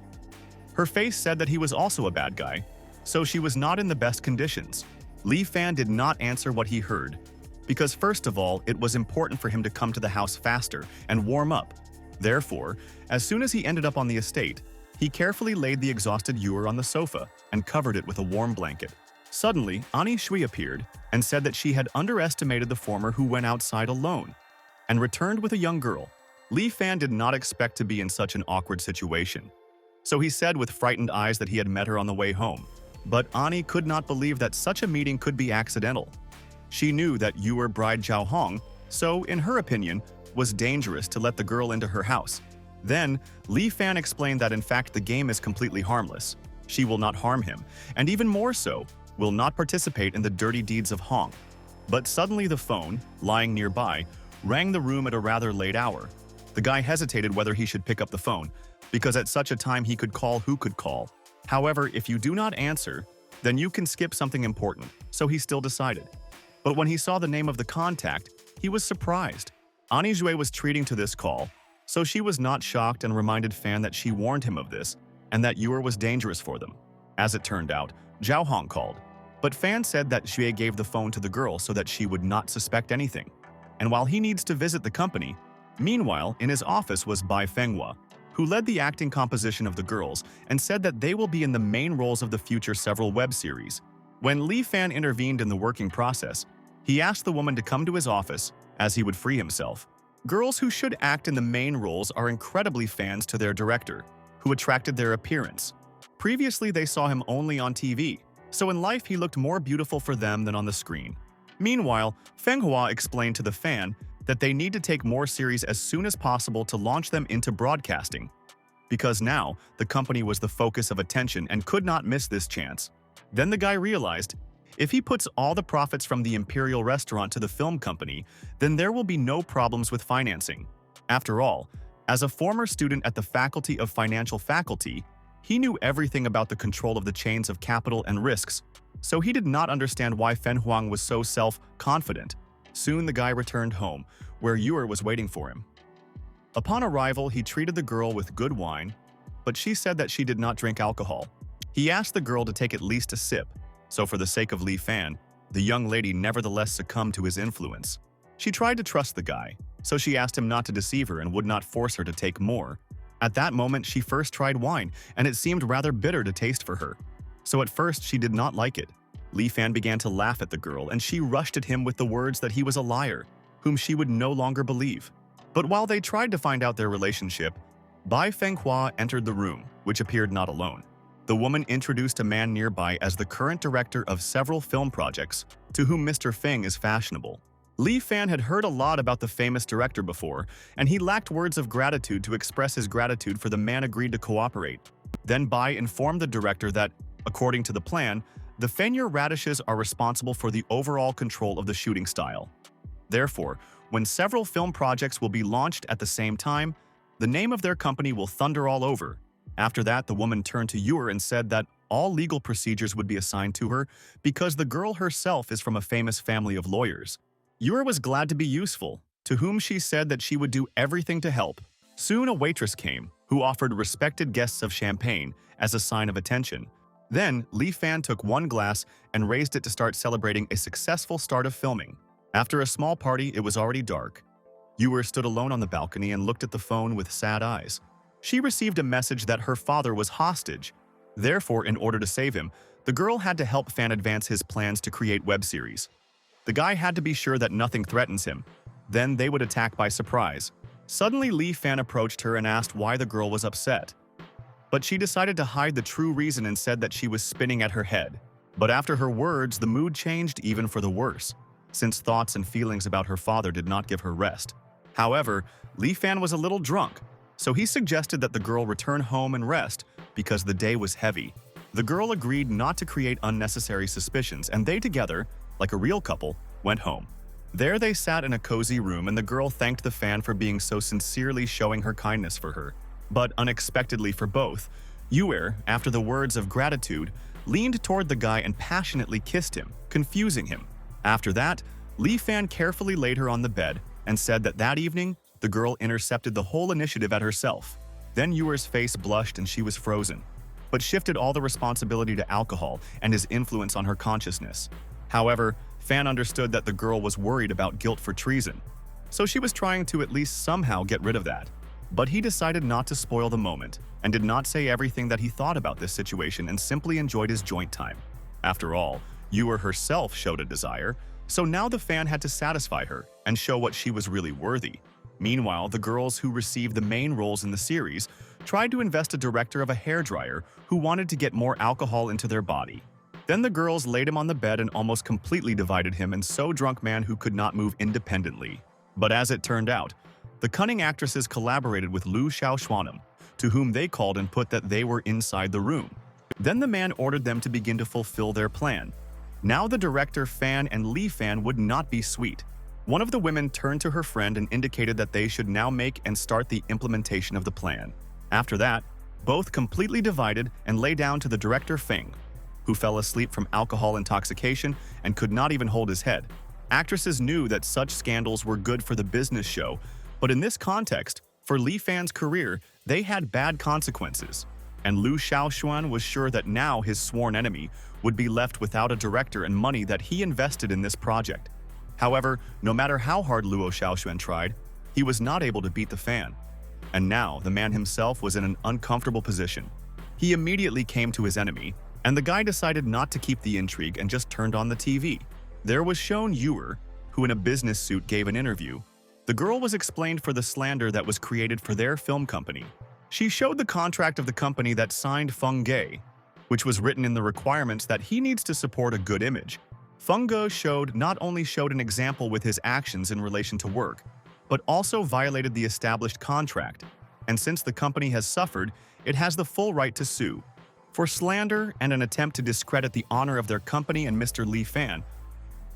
Her face said that he was also a bad guy, so she was not in the best conditions. Li Fan did not answer what he heard, because first of all, it was important for him to come to the house faster and warm up. Therefore, as soon as he ended up on the estate, he carefully laid the exhausted Yuer on the sofa and covered it with a warm blanket. Suddenly, Ani Shui appeared and said that she had underestimated the former who went outside alone and returned with a young girl. Li Fan did not expect to be in such an awkward situation, so he said with frightened eyes that he had met her on the way home. But Ani could not believe that such a meeting could be accidental. She knew that Yuer bride Zhao Hong, so, in her opinion, was dangerous to let the girl into her house. Then, Li Fan explained that in fact the game is completely harmless. She will not harm him, and even more so, will not participate in the dirty deeds of Hong. But suddenly the phone, lying nearby, rang the room at a rather late hour. The guy hesitated whether he should pick up the phone, because at such a time he could call who could call. However, if you do not answer, then you can skip something important, so he still decided. But when he saw the name of the contact, he was surprised. Ani Jue was treating to this call, so she was not shocked and reminded Fan that she warned him of this, and that Yuer was dangerous for them. As it turned out, Zhao Hong called, but Fan said that Xue gave the phone to the girl so that she would not suspect anything. And while he needs to visit the company, meanwhile, in his office was Bai Fenghua, who led the acting composition of the girls and said that they will be in the main roles of the future several web series. When Li Fan intervened in the working process, he asked the woman to come to his office, as he would free himself. Girls who should act in the main roles are incredibly fans to their director, who attracted their appearance. Previously, they saw him only on TV, so in life he looked more beautiful for them than on the screen. Meanwhile, Fenghua explained to the fan that they need to take more series as soon as possible to launch them into broadcasting, because now the company was the focus of attention and could not miss this chance. Then the guy realized, if he puts all the profits from the Imperial Restaurant to the film company, then there will be no problems with financing. After all, as a former student at the Faculty of Financial Faculty, he knew everything about the control of the chains of capital and risks, so he did not understand why Fen Huang was so self-confident. Soon the guy returned home, where Yuer was waiting for him. Upon arrival, he treated the girl with good wine, but she said that she did not drink alcohol. He asked the girl to take at least a sip, so for the sake of Li Fan, the young lady nevertheless succumbed to his influence. She tried to trust the guy, so she asked him not to deceive her and would not force her to take more. At that moment, she first tried wine, and it seemed rather bitter to taste for her. So at first, she did not like it. Li Fan began to laugh at the girl, and she rushed at him with the words that he was a liar, whom she would no longer believe. But while they tried to find out their relationship, Bai Fenghua entered the room, which appeared not alone. The woman introduced a man nearby as the current director of several film projects, to whom Mr. Feng is fashionable. Lee Fan had heard a lot about the famous director before, and he lacked words of gratitude to express his gratitude for the man agreed to cooperate. Then Bai informed the director that, according to the plan, the Fenrir radishes are responsible for the overall control of the shooting style. Therefore, when several film projects will be launched at the same time, the name of their company will thunder all over. After that, the woman turned to Yor and said that all legal procedures would be assigned to her because the girl herself is from a famous family of lawyers. Yor was glad to be useful, to whom she said that she would do everything to help. Soon a waitress came, who offered respected guests of champagne as a sign of attention. Then, Lee Fan took one glass and raised it to start celebrating a successful start of filming. After a small party, it was already dark. Yor stood alone on the balcony and looked at the phone with sad eyes. She received a message that her father was hostage. Therefore, in order to save him, the girl had to help Fan advance his plans to create web series. The guy had to be sure that nothing threatens him. Then they would attack by surprise. Suddenly, Lee Fan approached her and asked why the girl was upset. But she decided to hide the true reason and said that she was spinning at her head. But after her words, the mood changed even for the worse, since thoughts and feelings about her father did not give her rest. However, Lee Fan was a little drunk, so he suggested that the girl return home and rest because the day was heavy. The girl agreed not to create unnecessary suspicions, and they together, like a real couple, went home. There they sat in a cozy room, and the girl thanked the Fan for being so sincerely showing her kindness for her. But unexpectedly for both, Yor, after the words of gratitude, leaned toward the guy and passionately kissed him, confusing him. After that, Lee Fan carefully laid her on the bed and said that that evening, the girl intercepted the whole initiative at herself. Then Yor's face blushed and she was frozen, but shifted all the responsibility to alcohol and his influence on her consciousness. However, Fan understood that the girl was worried about guilt for treason, so she was trying to at least somehow get rid of that. But he decided not to spoil the moment and did not say everything that he thought about this situation and simply enjoyed his joint time. After all, Yor herself showed a desire, so now the Fan had to satisfy her and show what she was really worthy. Meanwhile, the girls who received the main roles in the series tried to invest a director of a hairdryer who wanted to get more alcohol into their body. Then the girls laid him on the bed and almost completely divided him and so drunk man who could not move independently. But as it turned out, the cunning actresses collaborated with Liu Shaoxuan'em, to whom they called and put that they were inside the room. Then the man ordered them to begin to fulfill their plan. Now the director Fan and Lee Fan would not be sweet. One of the women turned to her friend and indicated that they should now make and start the implementation of the plan. After that, both completely divided and lay down to the director Feng, who fell asleep from alcohol intoxication and could not even hold his head. Actresses knew that such scandals were good for the business show, but in this context, for Lee Fan's career, they had bad consequences. And Liu Shaoxuan was sure that now his sworn enemy would be left without a director and money that he invested in this project. However, no matter how hard Liu Shaoxuan tried, he was not able to beat the Fan. And now the man himself was in an uncomfortable position. He immediately came to his enemy, and the guy decided not to keep the intrigue and just turned on the TV. There was shown Yor, who in a business suit gave an interview. The girl was explained for the slander that was created for their film company. She showed the contract of the company that signed Feng Ge, which was written in the requirements that he needs to support a good image. Feng Ge not only showed an example with his actions in relation to work, but also violated the established contract, and since the company has suffered, it has the full right to sue. For slander and an attempt to discredit the honor of their company and Mr. Lee Fan,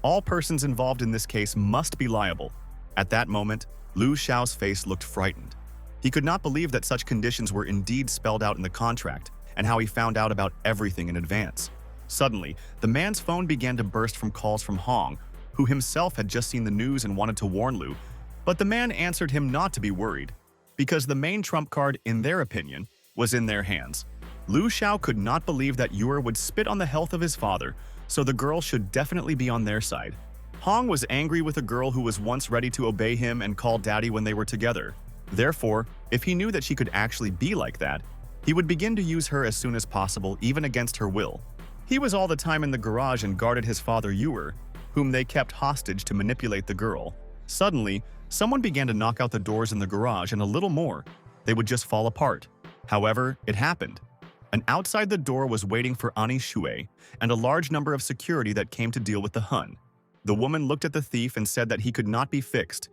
all persons involved in this case must be liable. At that moment, Liu Xiao's face looked frightened. He could not believe that such conditions were indeed spelled out in the contract, and how he found out about everything in advance. Suddenly, the man's phone began to burst from calls from Hong, who himself had just seen the news and wanted to warn Liu, but the man answered him not to be worried, because the main trump card, in their opinion, was in their hands. Liu Xiao could not believe that Yor would spit on the health of his father, so the girl should definitely be on their side. Hong was angry with a girl who was once ready to obey him and call daddy when they were together. Therefore, if he knew that she could actually be like that, he would begin to use her as soon as possible, even against her will. He was all the time in the garage and guarded his father Yor, whom they kept hostage to manipulate the girl. Suddenly, someone began to knock out the doors in the garage, and a little more, they would just fall apart. However, it happened. And outside the door was waiting for Ani Shui and a large number of security that came to deal with the Hun. The woman looked at the thief and said that he could not be fixed.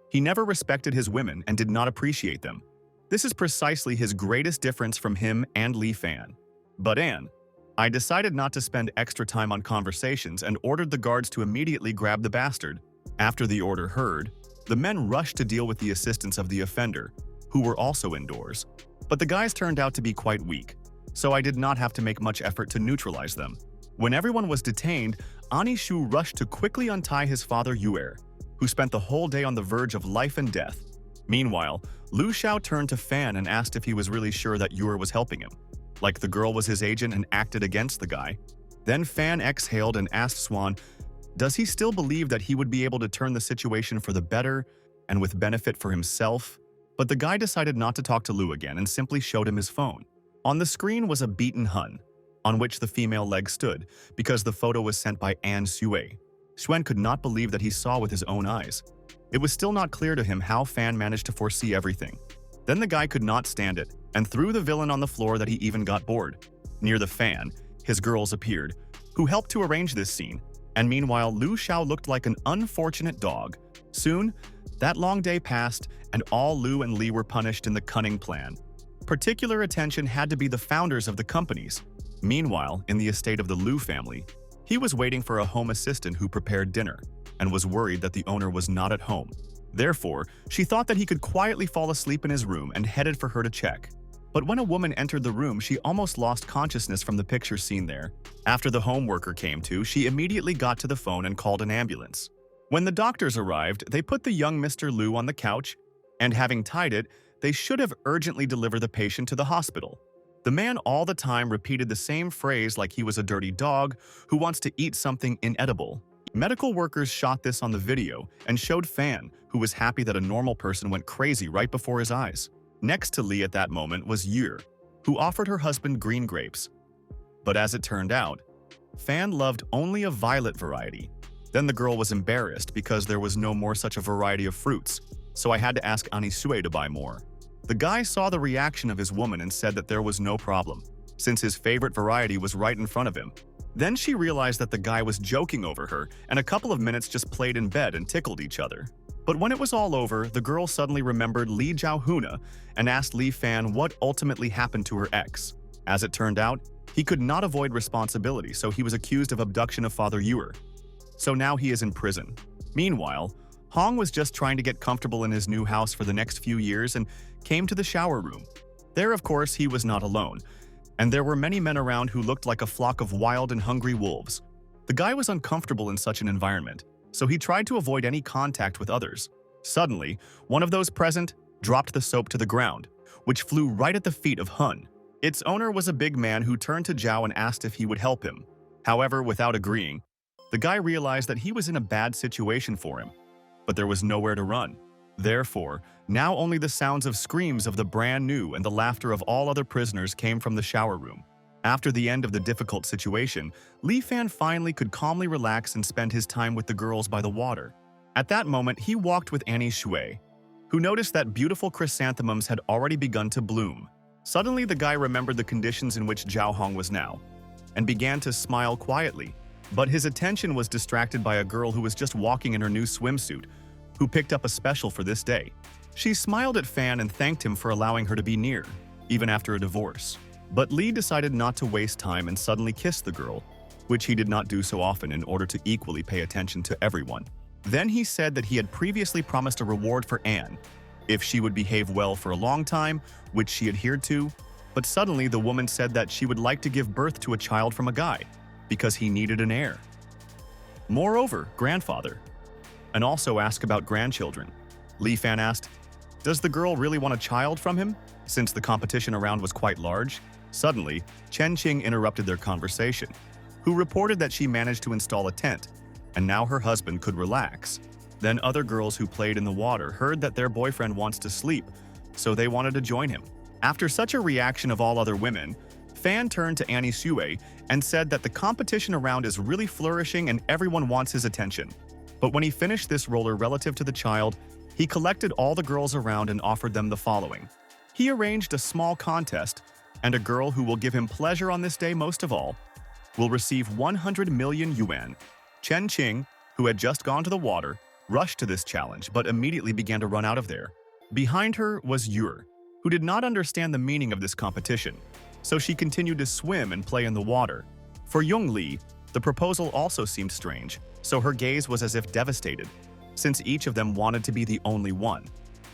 He never respected his women and did not appreciate them. This is precisely his greatest difference from him and Li Fan. But Anne, I decided not to spend extra time on conversations and ordered the guards to immediately grab the bastard. After the order heard, the men rushed to deal with the assistance of the offender, who were also indoors. But the guys turned out to be quite weak, so I did not have to make much effort to neutralize them. When everyone was detained, Ani Shu rushed to quickly untie his father Yuer, who spent the whole day on the verge of life and death. Meanwhile, Lu Xiao turned to Fan and asked if he was really sure that Yuer was helping him, like the girl was his agent and acted against the guy. Then Fan exhaled and asked Swan, does he still believe that he would be able to turn the situation for the better and with benefit for himself? But the guy decided not to talk to Lu again and simply showed him his phone. On the screen was a beaten Hun, on which the female leg stood, because the photo was sent by An Sue. Xuan could not believe that he saw with his own eyes. It was still not clear to him how Fan managed to foresee everything. Then the guy could not stand it, and threw the villain on the floor that he even got bored. Near the Fan, his girls appeared, who helped to arrange this scene, and meanwhile Lu Xiao looked like an unfortunate dog. Soon, that long day passed, and all Lu and Li were punished in the cunning plan. Particular attention had to be the founders of the companies. Meanwhile, in the estate of the Lu family, he was waiting for a home assistant who prepared dinner, and was worried that the owner was not at home. Therefore, she thought that he could quietly fall asleep in his room and headed for her to check. But when a woman entered the room, she almost lost consciousness from the picture seen there. After the home worker came to, she immediately got to the phone and called an ambulance. When the doctors arrived, they put the young Mr. Lu on the couch, and having tied it, they should have urgently delivered the patient to the hospital. The man all the time repeated the same phrase like he was a dirty dog who wants to eat something inedible. Medical workers shot this on the video and showed Fan, who was happy that a normal person went crazy right before his eyes. Next to Li at that moment was Yer, who offered her husband green grapes. But as it turned out, Fan loved only a violet variety. Then the girl was embarrassed because there was no more such a variety of fruits, so I had to ask Anisue to buy more. The guy saw the reaction of his woman and said that there was no problem, since his favorite variety was right in front of him. Then she realized that the guy was joking over her, and a couple of minutes just played in bed and tickled each other. But when it was all over, the girl suddenly remembered Li Jiaohuna and asked Li Fan what ultimately happened to her ex. As it turned out, he could not avoid responsibility, so he was accused of abduction of Father Yuer. So now he is in prison. Meanwhile, Hong was just trying to get comfortable in his new house for the next few years and came to the shower room. There, of course, he was not alone, and there were many men around who looked like a flock of wild and hungry wolves. The guy was uncomfortable in such an environment, so he tried to avoid any contact with others. Suddenly, one of those present dropped the soap to the ground, which flew right at the feet of Hun. Its owner was a big man who turned to Zhao and asked if he would help him. However, without agreeing, the guy realized that he was in a bad situation for him, but there was nowhere to run. Therefore, now only the sounds of screams of the brand new and the laughter of all other prisoners came from the shower room. After the end of the difficult situation, Li Fan finally could calmly relax and spend his time with the girls by the water. At that moment, he walked with Annie Shui, who noticed that beautiful chrysanthemums had already begun to bloom. Suddenly, the guy remembered the conditions in which Zhao Hong was now, and began to smile quietly. But his attention was distracted by a girl who was just walking in her new swimsuit, who picked up a special for this day. She smiled at Fan and thanked him for allowing her to be near, even after a divorce. But Li decided not to waste time and suddenly kissed the girl, which he did not do so often in order to equally pay attention to everyone. Then he said that he had previously promised a reward for Anne, if she would behave well for a long time, which she adhered to, but suddenly the woman said that she would like to give birth to a child from a guy, because he needed an heir. Moreover, grandfather. And also ask about grandchildren. Li Fan asked, does the girl really want a child from him, since the competition around was quite large? Suddenly, Chen Qing interrupted their conversation, who reported that she managed to install a tent, and now her husband could relax. Then other girls who played in the water heard that their boyfriend wants to sleep, so they wanted to join him. After such a reaction of all other women, Fan turned to Annie Sue and said that the competition around is really flourishing and everyone wants his attention. But when he finished this roller relative to the child, he collected all the girls around and offered them the following. He arranged a small contest, and a girl who will give him pleasure on this day most of all will receive 100 million yuan. Chen Qing, who had just gone to the water, rushed to this challenge but immediately began to run out of there. Behind her was Yur, who did not understand the meaning of this competition, so she continued to swim and play in the water. For Young Lee, the proposal also seemed strange, so her gaze was as if devastated, since each of them wanted to be the only one.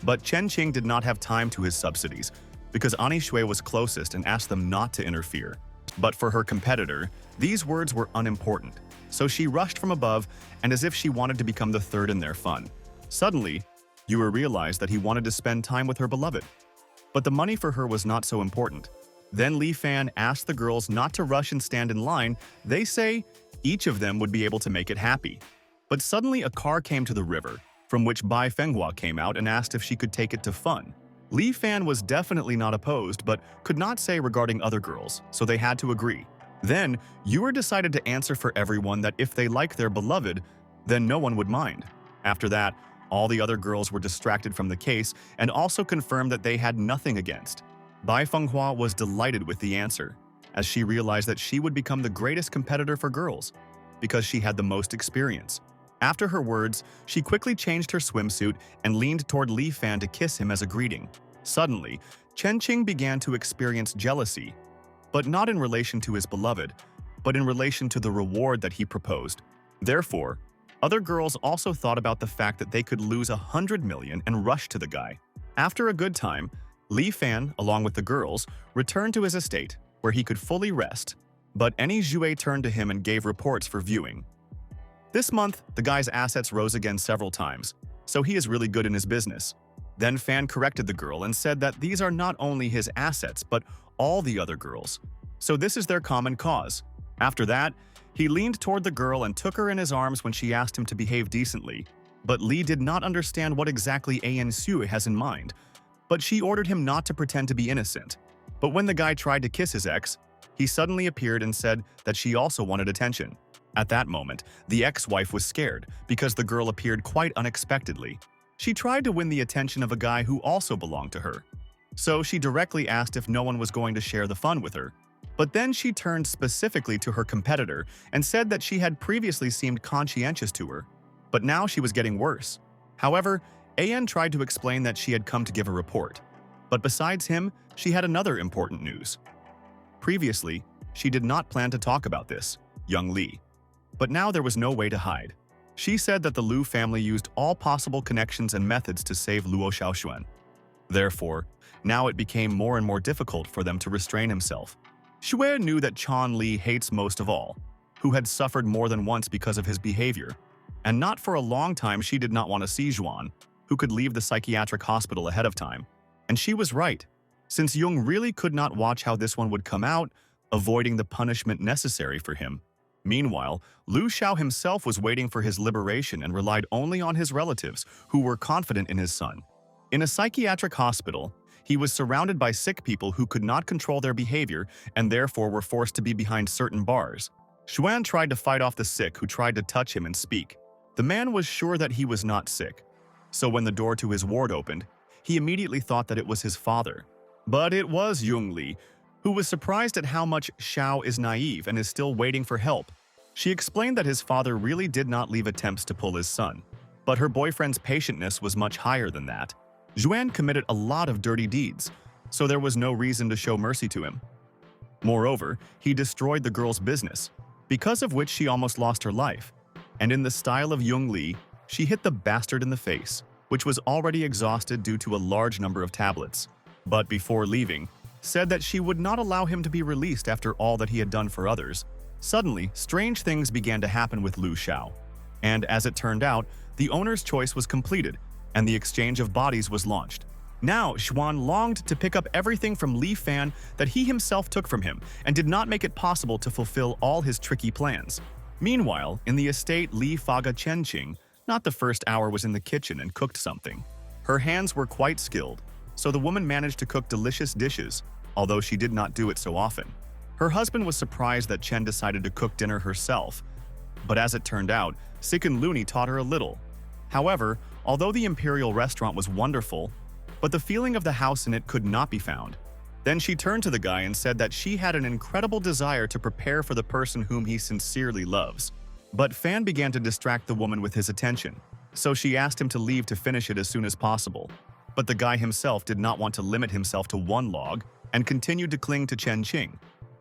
But Chen Qing did not have time to his subsidies, because Ani Shui was closest and asked them not to interfere. But for her competitor, these words were unimportant, so she rushed from above and as if she wanted to become the third in their fun. Suddenly, Yue realized that he wanted to spend time with her beloved. But the money for her was not so important. Then Li Fan asked the girls not to rush and stand in line. They say each of them would be able to make it happy. But suddenly a car came to the river, from which Bai Fenghua came out and asked if she could take it to fun. Li Fan was definitely not opposed, but could not say regarding other girls, so they had to agree. Then, Yue decided to answer for everyone that if they liked their beloved, then no one would mind. After that, all the other girls were distracted from the case and also confirmed that they had nothing against. Bai Fenghua was delighted with the answer, as she realized that she would become the greatest competitor for girls, because she had the most experience. After her words, she quickly changed her swimsuit and leaned toward Li Fan to kiss him as a greeting. Suddenly, Chen Qing began to experience jealousy, but not in relation to his beloved, but in relation to the reward that he proposed. Therefore, other girls also thought about the fact that they could lose 100 million and rush to the guy. After a good time, Li Fan, along with the girls, returned to his estate, where he could fully rest. But Annie Zhui turned to him and gave reports for viewing. This month, the guy's assets rose again several times, so he is really good in his business. Then Fan corrected the girl and said that these are not only his assets, but all the other girls. So this is their common cause. After that, he leaned toward the girl and took her in his arms when she asked him to behave decently. But Li did not understand what exactly An Sui has in mind, but she ordered him not to pretend to be innocent. But when the guy tried to kiss his ex, he suddenly appeared and said that she also wanted attention. At that moment, the ex-wife was scared because the girl appeared quite unexpectedly. She tried to win the attention of a guy who also belonged to her. So she directly asked if no one was going to share the fun with her. But then she turned specifically to her competitor and said that she had previously seemed conscientious to her, but now she was getting worse. However, An tried to explain that she had come to give a report. But besides him, she had another important news. Previously, she did not plan to talk about this, Young Li. But now there was no way to hide. She said that the Lu family used all possible connections and methods to save Luo Xiaoxuan. Therefore, now it became more and more difficult for them to restrain himself. Xue knew that Chan Li hates most of all, who had suffered more than once because of his behavior. And not for a long time she did not want to see Zhuan, who could leave the psychiatric hospital ahead of time. And she was right, since Jung really could not watch how this one would come out, avoiding the punishment necessary for him. Meanwhile, Lu Xiao himself was waiting for his liberation and relied only on his relatives, who were confident in his son. In a psychiatric hospital, he was surrounded by sick people who could not control their behavior and therefore were forced to be behind certain bars. Xuan tried to fight off the sick who tried to touch him and speak. The man was sure that he was not sick. So when the door to his ward opened, he immediately thought that it was his father. But it was Jung Li, who was surprised at how much Xiao is naive and is still waiting for help. She explained that his father really did not leave attempts to pull his son, but her boyfriend's patientness was much higher than that. Zhuan committed a lot of dirty deeds, so there was no reason to show mercy to him. Moreover, he destroyed the girl's business, because of which she almost lost her life. And in the style of Jung Li, she hit the bastard in the face, which was already exhausted due to a large number of tablets. But before leaving, said that she would not allow him to be released after all that he had done for others. Suddenly, strange things began to happen with Lu Xiao. And as it turned out, the owner's choice was completed, and the exchange of bodies was launched. Now, Xuan longed to pick up everything from Li Fan that he himself took from him, and did not make it possible to fulfill all his tricky plans. Meanwhile, in the estate Li Faga Chenqing, not the first hour was in the kitchen and cooked something. Her hands were quite skilled, so the woman managed to cook delicious dishes, although she did not do it so often. Her husband was surprised that Chen decided to cook dinner herself, but as it turned out, Sikin Luni taught her a little. However, although the imperial restaurant was wonderful, but the feeling of the house in it could not be found. Then she turned to the guy and said that she had an incredible desire to prepare for the person whom he sincerely loves. But Fan began to distract the woman with his attention, so she asked him to leave to finish it as soon as possible. But the guy himself did not want to limit himself to one log and continued to cling to Chen Qing,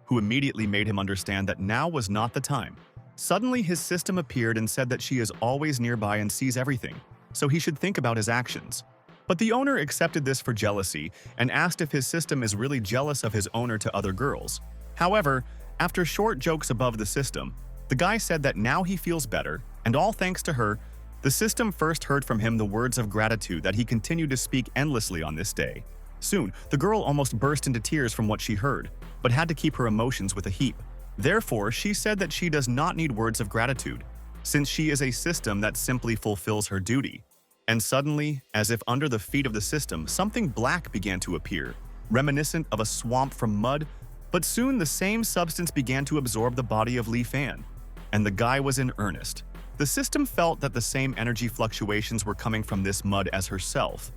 who immediately made him understand that now was not the time. Suddenly, his system appeared and said that she is always nearby and sees everything, so he should think about his actions. But the owner accepted this for jealousy and asked if his system is really jealous of his owner to other girls. However, after short jokes above the system, the guy said that now he feels better, and all thanks to her, the system first heard from him the words of gratitude that he continued to speak endlessly on this day. Soon, the girl almost burst into tears from what she heard, but had to keep her emotions with a heap. Therefore, she said that she does not need words of gratitude, since she is a system that simply fulfills her duty. And suddenly, as if under the feet of the system, something black began to appear, reminiscent of a swamp from mud, but soon the same substance began to absorb the body of Li Fan, and the guy was in earnest. The system felt that the same energy fluctuations were coming from this mud as herself,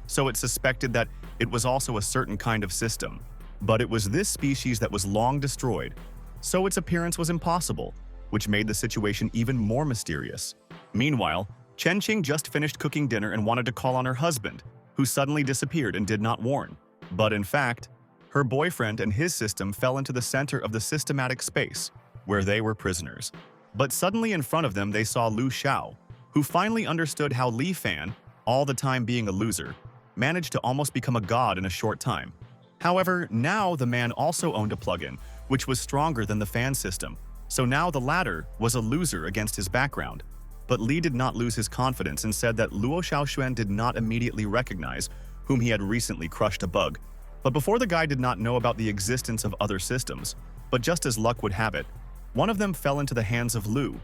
so it suspected that it was also a certain kind of system. But it was this species that was long destroyed, so its appearance was impossible, which made the situation even more mysterious. Meanwhile, Chen Qing just finished cooking dinner and wanted to call on her husband, who suddenly disappeared and did not warn. But in fact, her boyfriend and his system fell into the center of the systematic space, where they were prisoners. But suddenly in front of them they saw Lu Xiao, who finally understood how Li Fan, all the time being a loser, managed to almost become a god in a short time. However, now the man also owned a plugin, which was stronger than the fan system, so now the latter was a loser against his background. But Li did not lose his confidence and said that Luo Xiaoxuan did not immediately recognize whom he had recently crushed a bug. But before the guy did not know about the existence of other systems, but just as luck would have it, one of them fell into the hands of Lu.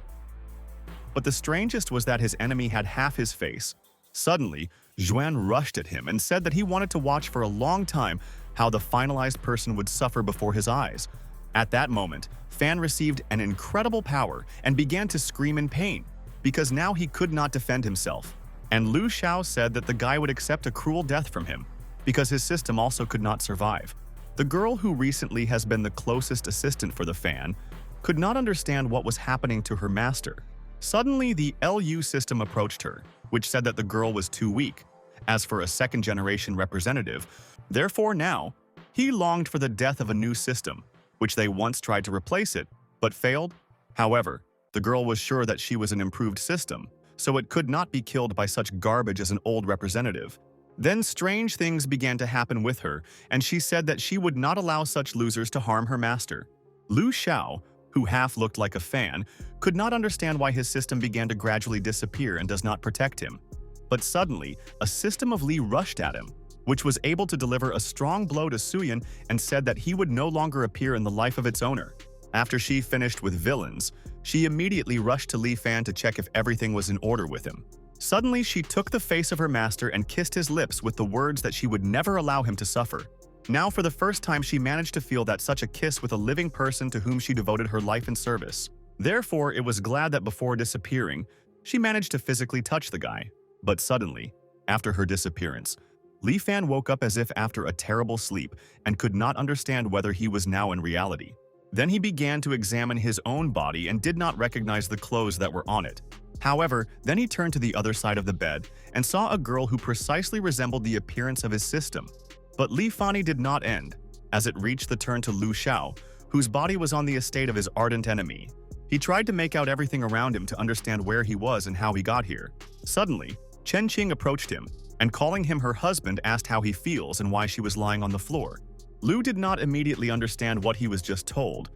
But the strangest was that his enemy had half his face. Suddenly, Zhuan rushed at him and said that he wanted to watch for a long time how the finalized person would suffer before his eyes. At that moment, Fan received an incredible power and began to scream in pain, because now he could not defend himself. And Lu Xiao said that the guy would accept a cruel death from him, because his system also could not survive. The girl who recently has been the closest assistant for the Fan could not understand what was happening to her master. Suddenly, the LU system approached her, which said that the girl was too weak, as for a second-generation representative. Therefore now, he longed for the death of a new system, which they once tried to replace it, but failed. However, the girl was sure that she was an improved system, so it could not be killed by such garbage as an old representative. Then strange things began to happen with her, and she said that she would not allow such losers to harm her master. Lu Xiao, who half looked like a fan, could not understand why his system began to gradually disappear and does not protect him. But suddenly, a system of Li rushed at him, which was able to deliver a strong blow to Suyan and said that he would no longer appear in the life of its owner. After she finished with villains, she immediately rushed to Li Fan to check if everything was in order with him. Suddenly, she took the face of her master and kissed his lips with the words that she would never allow him to suffer. Now, for the first time, she managed to feel that such a kiss with a living person to whom she devoted her life and service. Therefore, it was glad that before disappearing, she managed to physically touch the guy. But suddenly, after her disappearance, Li Fan woke up as if after a terrible sleep and could not understand whether he was now in reality. Then he began to examine his own body and did not recognize the clothes that were on it. However, then he turned to the other side of the bed and saw a girl who precisely resembled the appearance of his system. But Li Fani did not end, as it reached the turn to Lu Xiao, whose body was on the estate of his ardent enemy. He tried to make out everything around him to understand where he was and how he got here. Suddenly, Chen Qing approached him, and calling him her husband asked how he feels and why she was lying on the floor. Lu did not immediately understand what he was just told,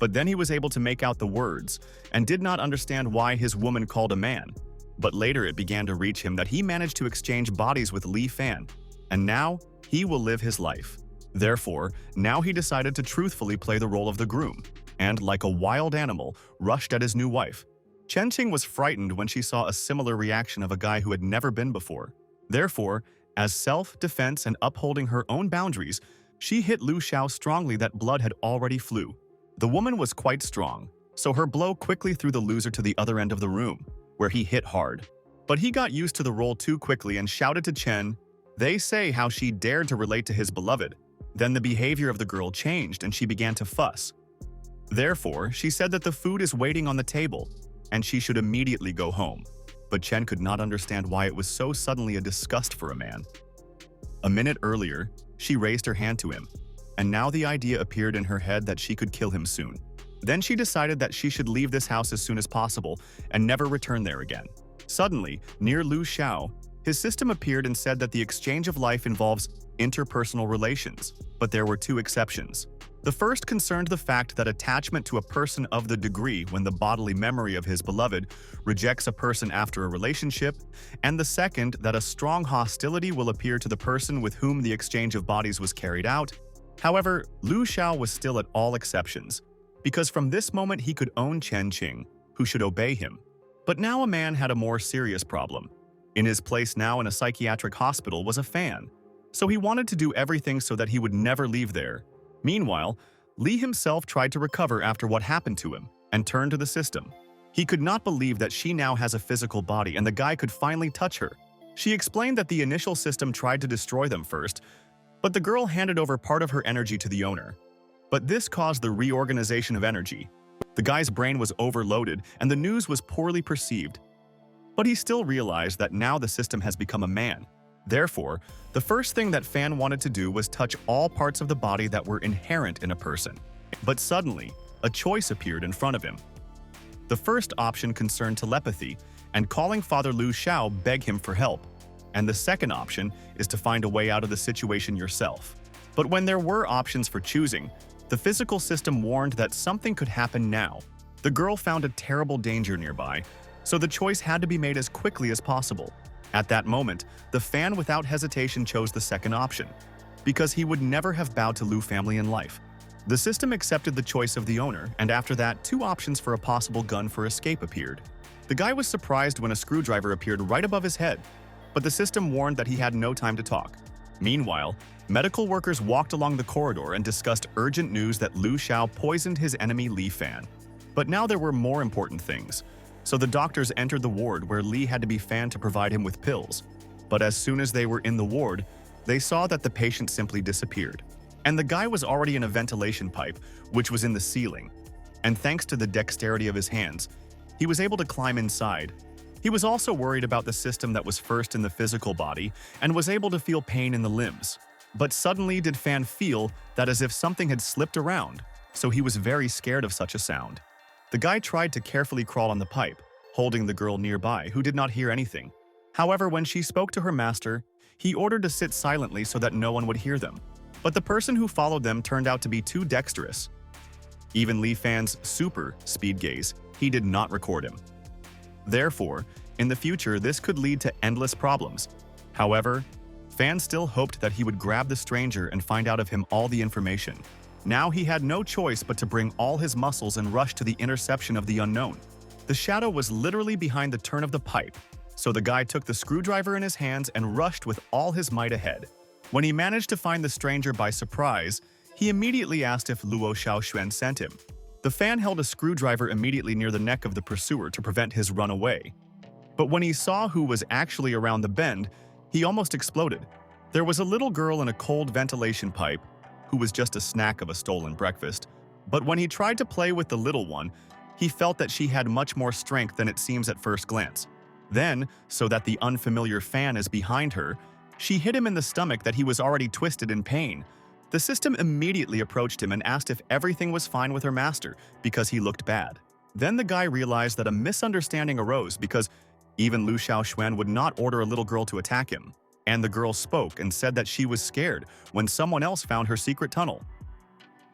but then he was able to make out the words, and did not understand why his woman called a man. But later it began to reach him that he managed to exchange bodies with Li Fan, and now he will live his life. Therefore, now he decided to truthfully play the role of the groom, and, like a wild animal, rushed at his new wife. Chen Qing was frightened when she saw a similar reaction of a guy who had never been before. Therefore, as self-defense and upholding her own boundaries, she hit Lu Xiao strongly that blood had already flew. The woman was quite strong, so her blow quickly threw the loser to the other end of the room, where he hit hard. But he got used to the role too quickly and shouted to Chen, "They say how she dared to relate to his beloved." Then the behavior of the girl changed and she began to fuss. Therefore, she said that the food is waiting on the table, and she should immediately go home. But Chen could not understand why it was so suddenly a disgust for a man. A minute earlier, she raised her hand to him, and now the idea appeared in her head that she could kill him soon. Then she decided that she should leave this house as soon as possible and never return there again. Suddenly, near Lu Xiao, his system appeared and said that the exchange of life involves interpersonal relations, but there were two exceptions. The first concerned the fact that attachment to a person of the degree when the bodily memory of his beloved rejects a person after a relationship, and the second that a strong hostility will appear to the person with whom the exchange of bodies was carried out. However, Lu Xiao was still at all exceptions, because from this moment he could own Chen Qing, who should obey him. But now a man had a more serious problem. In his place now in a psychiatric hospital was a fan, so he wanted to do everything so that he would never leave there. Meanwhile, Li himself tried to recover after what happened to him and turned to the system. He could not believe that she now has a physical body and the guy could finally touch her. She explained that the initial system tried to destroy them first, but the girl handed over part of her energy to the owner. But this caused the reorganization of energy. The guy's brain was overloaded and the news was poorly perceived. But he still realized that now the system has become a man. Therefore, the first thing that Fan wanted to do was touch all parts of the body that were inherent in a person. But suddenly, a choice appeared in front of him. The first option concerned telepathy and calling Father Lu Xiao beg him for help. And the second option is to find a way out of the situation yourself. But when there were options for choosing, the physical system warned that something could happen now. The girl found a terrible danger nearby, so the choice had to be made as quickly as possible. At that moment, the fan without hesitation chose the second option, because he would never have bowed to Lu family in life. The system accepted the choice of the owner, and after that, two options for a possible gun for escape appeared. The guy was surprised when a screwdriver appeared right above his head, but the system warned that he had no time to talk. Meanwhile, medical workers walked along the corridor and discussed urgent news that Lu Xiao poisoned his enemy Li Fan. But now there were more important things. So the doctors entered the ward where Li had to be fanned to provide him with pills. But as soon as they were in the ward, they saw that the patient simply disappeared. And the guy was already in a ventilation pipe, which was in the ceiling. And thanks to the dexterity of his hands, he was able to climb inside. He was also worried about the system that was first in the physical body and was able to feel pain in the limbs. But suddenly did Fan feel that as if something had slipped around, so he was very scared of such a sound. The guy tried to carefully crawl on the pipe, holding the girl nearby, who did not hear anything. However, when she spoke to her master, he ordered to sit silently so that no one would hear them. But the person who followed them turned out to be too dexterous. Even Li Fan's super speed gaze, he did not record him. Therefore, in the future, this could lead to endless problems. However, Fan still hoped that he would grab the stranger and find out of him all the information. Now he had no choice but to bring all his muscles and rush to the interception of the unknown. The shadow was literally behind the turn of the pipe, so the guy took the screwdriver in his hands and rushed with all his might ahead. When he managed to find the stranger by surprise, he immediately asked if Luo Xiaoxuan sent him. The fan held a screwdriver immediately near the neck of the pursuer to prevent his runaway. But when he saw who was actually around the bend, he almost exploded. There was a little girl in a cold ventilation pipe, who was just a snack of a stolen breakfast. But when he tried to play with the little one, he felt that she had much more strength than it seems at first glance. Then, so that the unfamiliar fan is behind her, she hit him in the stomach that he was already twisted in pain. The system immediately approached him and asked if everything was fine with her master, because he looked bad. Then the guy realized that a misunderstanding arose because even Lu Xiaoxuan would not order a little girl to attack him. And the girl spoke and said that she was scared when someone else found her secret tunnel.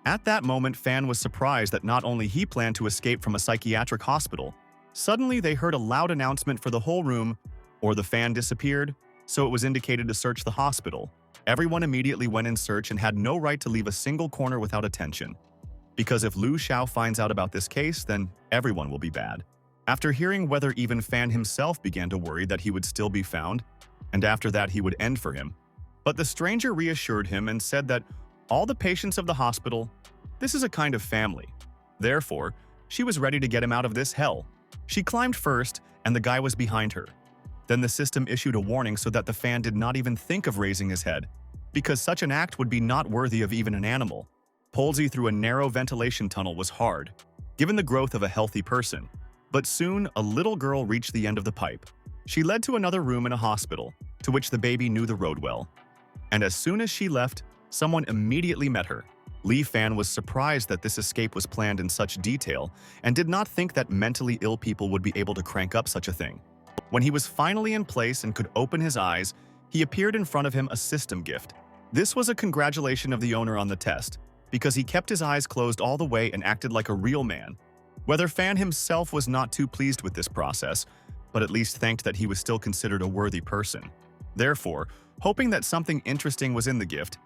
At that moment, Fan was surprised that not only he planned to escape from a psychiatric hospital. Suddenly, they heard a loud announcement for the whole room, or the fan disappeared, so it was indicated to search the hospital. Everyone immediately went in search and had no right to leave a single corner without attention. Because if Lu Xiao finds out about this case, then everyone will be bad. After hearing whether even Fan himself began to worry that he would still be found, and after that he would end for him. But the stranger reassured him and said that all the patients of the hospital, this is a kind of family. Therefore, she was ready to get him out of this hell. She climbed first, and the guy was behind her. Then the system issued a warning so that the fan did not even think of raising his head, because such an act would be not worthy of even an animal. Polsey through a narrow ventilation tunnel was hard, given the growth of a healthy person. But soon, a little girl reached the end of the pipe. She led to another room in a hospital, to which the baby knew the road well. And as soon as she left, someone immediately met her. Lee Fan was surprised that this escape was planned in such detail and did not think that mentally ill people would be able to crank up such a thing. When he was finally in place and could open his eyes, he appeared in front of him a system gift. This was a congratulation of the owner on the test, because he kept his eyes closed all the way and acted like a real man. Whether Fan himself was not too pleased with this process, but at least thanked that he was still considered a worthy person. Therefore, hoping that something interesting was in the gift,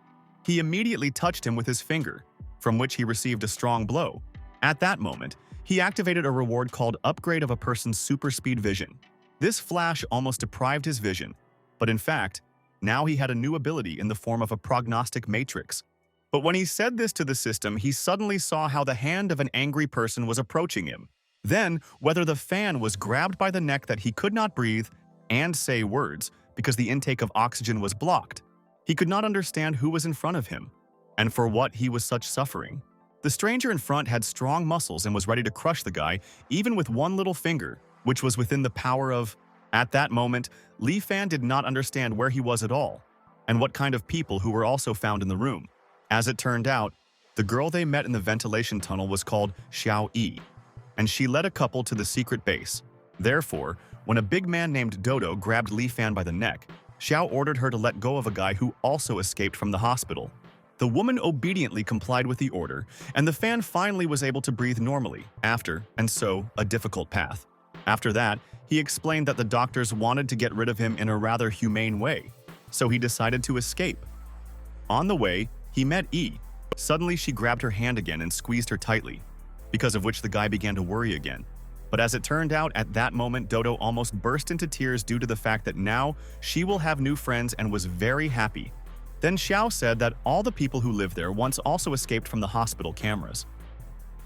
he immediately touched him with his finger, from which he received a strong blow. At that moment, he activated a reward called Upgrade of a Person's Super Speed Vision. This flash almost deprived his vision, but in fact, now he had a new ability in the form of a prognostic matrix. But when he said this to the system, he suddenly saw how the hand of an angry person was approaching him. Then, whether the Fan was grabbed by the neck that he could not breathe and say words because the intake of oxygen was blocked. He could not understand who was in front of him, and for what he was such suffering. The stranger in front had strong muscles and was ready to crush the guy, even with one little finger, which was within the power of… At that moment, Lee Fan did not understand where he was at all, and what kind of people who were also found in the room. As it turned out, the girl they met in the ventilation tunnel was called Xiao Yi, and she led a couple to the secret base. Therefore, when a big man named Dodo grabbed Lee Fan by the neck, Xiao ordered her to let go of a guy who also escaped from the hospital. The woman obediently complied with the order, and the Fan finally was able to breathe normally after, and so, a difficult path. After that, he explained that the doctors wanted to get rid of him in a rather humane way, so he decided to escape. On the way, he met Yi. Suddenly, she grabbed her hand again and squeezed her tightly, because of which the guy began to worry again. But as it turned out, at that moment, Dodo almost burst into tears due to the fact that now she will have new friends and was very happy. Then Xiao said that all the people who lived there once also escaped from the hospital cameras.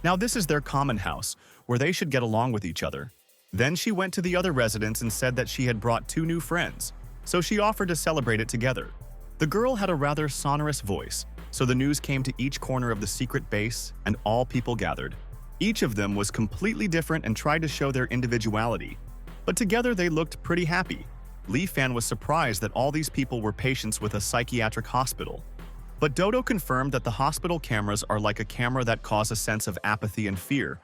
Now this is their common house, where they should get along with each other. Then she went to the other residents and said that she had brought 2 new friends, so she offered to celebrate it together. The girl had a rather sonorous voice, so the news came to each corner of the secret base and all people gathered. Each of them was completely different and tried to show their individuality, but together they looked pretty happy. Lee Fan was surprised that all these people were patients with a psychiatric hospital. But Dodo confirmed that the hospital cameras are like a camera that cause a sense of apathy and fear,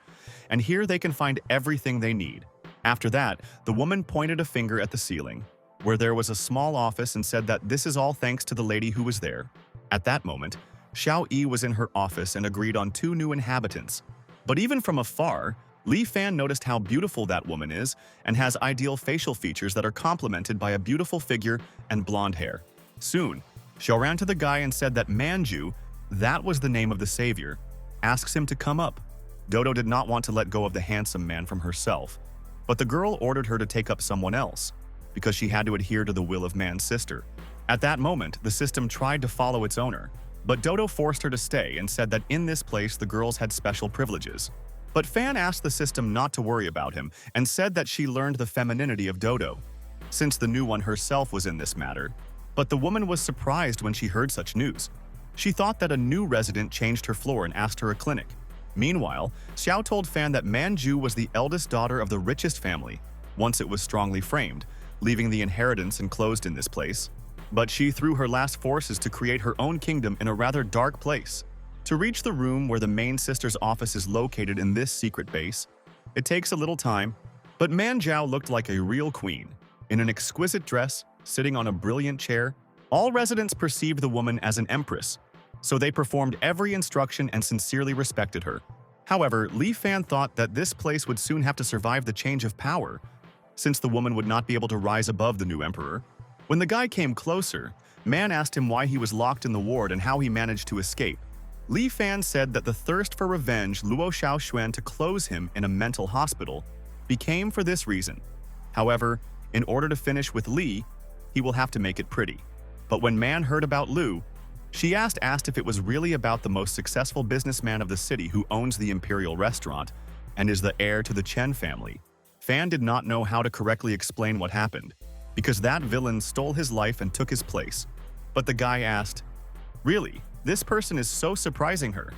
and here they can find everything they need. After that, the woman pointed a finger at the ceiling, where there was a small office, and said that this is all thanks to the lady who was there. At that moment, Xiao Yi was in her office and agreed on 2 new inhabitants. But even from afar, Lee Fan noticed how beautiful that woman is and has ideal facial features that are complemented by a beautiful figure and blonde hair. Soon, Xiao ran to the guy and said that Manju, that was the name of the savior, asks him to come up. Dodo did not want to let go of the handsome man from herself, but the girl ordered her to take up someone else, because she had to adhere to the will of Man's sister. At that moment, the system tried to follow its owner, but Dodo forced her to stay and said that in this place the girls had special privileges. But Fan asked the system not to worry about him and said that she learned the femininity of Dodo, since the new one herself was in this matter. But the woman was surprised when she heard such news. She thought that a new resident changed her floor and asked her a clinic. Meanwhile, Xiao told Fan that Manju was the eldest daughter of the richest family, once it was strongly framed, leaving the inheritance enclosed in this place. But she threw her last forces to create her own kingdom in a rather dark place. To reach the room where the main sister's office is located in this secret base, it takes a little time, but Manjiao looked like a real queen. In an exquisite dress, sitting on a brilliant chair, all residents perceived the woman as an empress, so they performed every instruction and sincerely respected her. However, Lee Fan thought that this place would soon have to survive the change of power, since the woman would not be able to rise above the new emperor. When the guy came closer, Man asked him why he was locked in the ward and how he managed to escape. Lee Fan said that the thirst for revenge Luo Xiaoxuan to close him in a mental hospital became for this reason. However, in order to finish with Lee, he will have to make it pretty. But when Man heard about Lu, she asked if it was really about the most successful businessman of the city who owns the Imperial Restaurant and is the heir to the Chen family. Fan did not know how to correctly explain what happened, because that villain stole his life and took his place. But the guy asked, "Really? This person is so surprising her."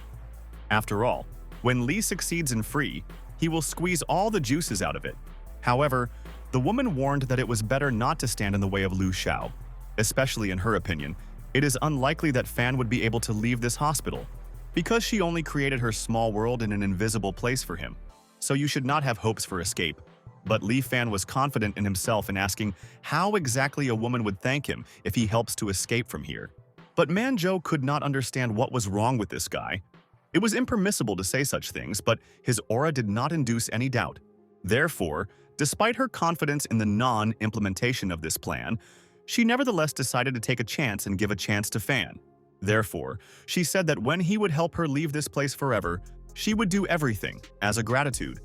After all, when Lee succeeds in free, He will squeeze all the juices out of it. However, the woman warned that it was better not to stand in the way of Lu Xiao. Especially in her opinion, it is unlikely that Fan would be able to leave this hospital, because she only created her small world in an invisible place for him. So you should not have hopes for escape. But Li Fan was confident in himself in asking how exactly a woman would thank him if he helps to escape from here. But Manzhou could not understand what was wrong with this guy. It was impermissible to say such things, but his aura did not induce any doubt. Therefore, despite her confidence in the non-implementation of this plan, she nevertheless decided to take a chance and give a chance to Fan. Therefore, she said that when he would help her leave this place forever, she would do everything as a gratitude.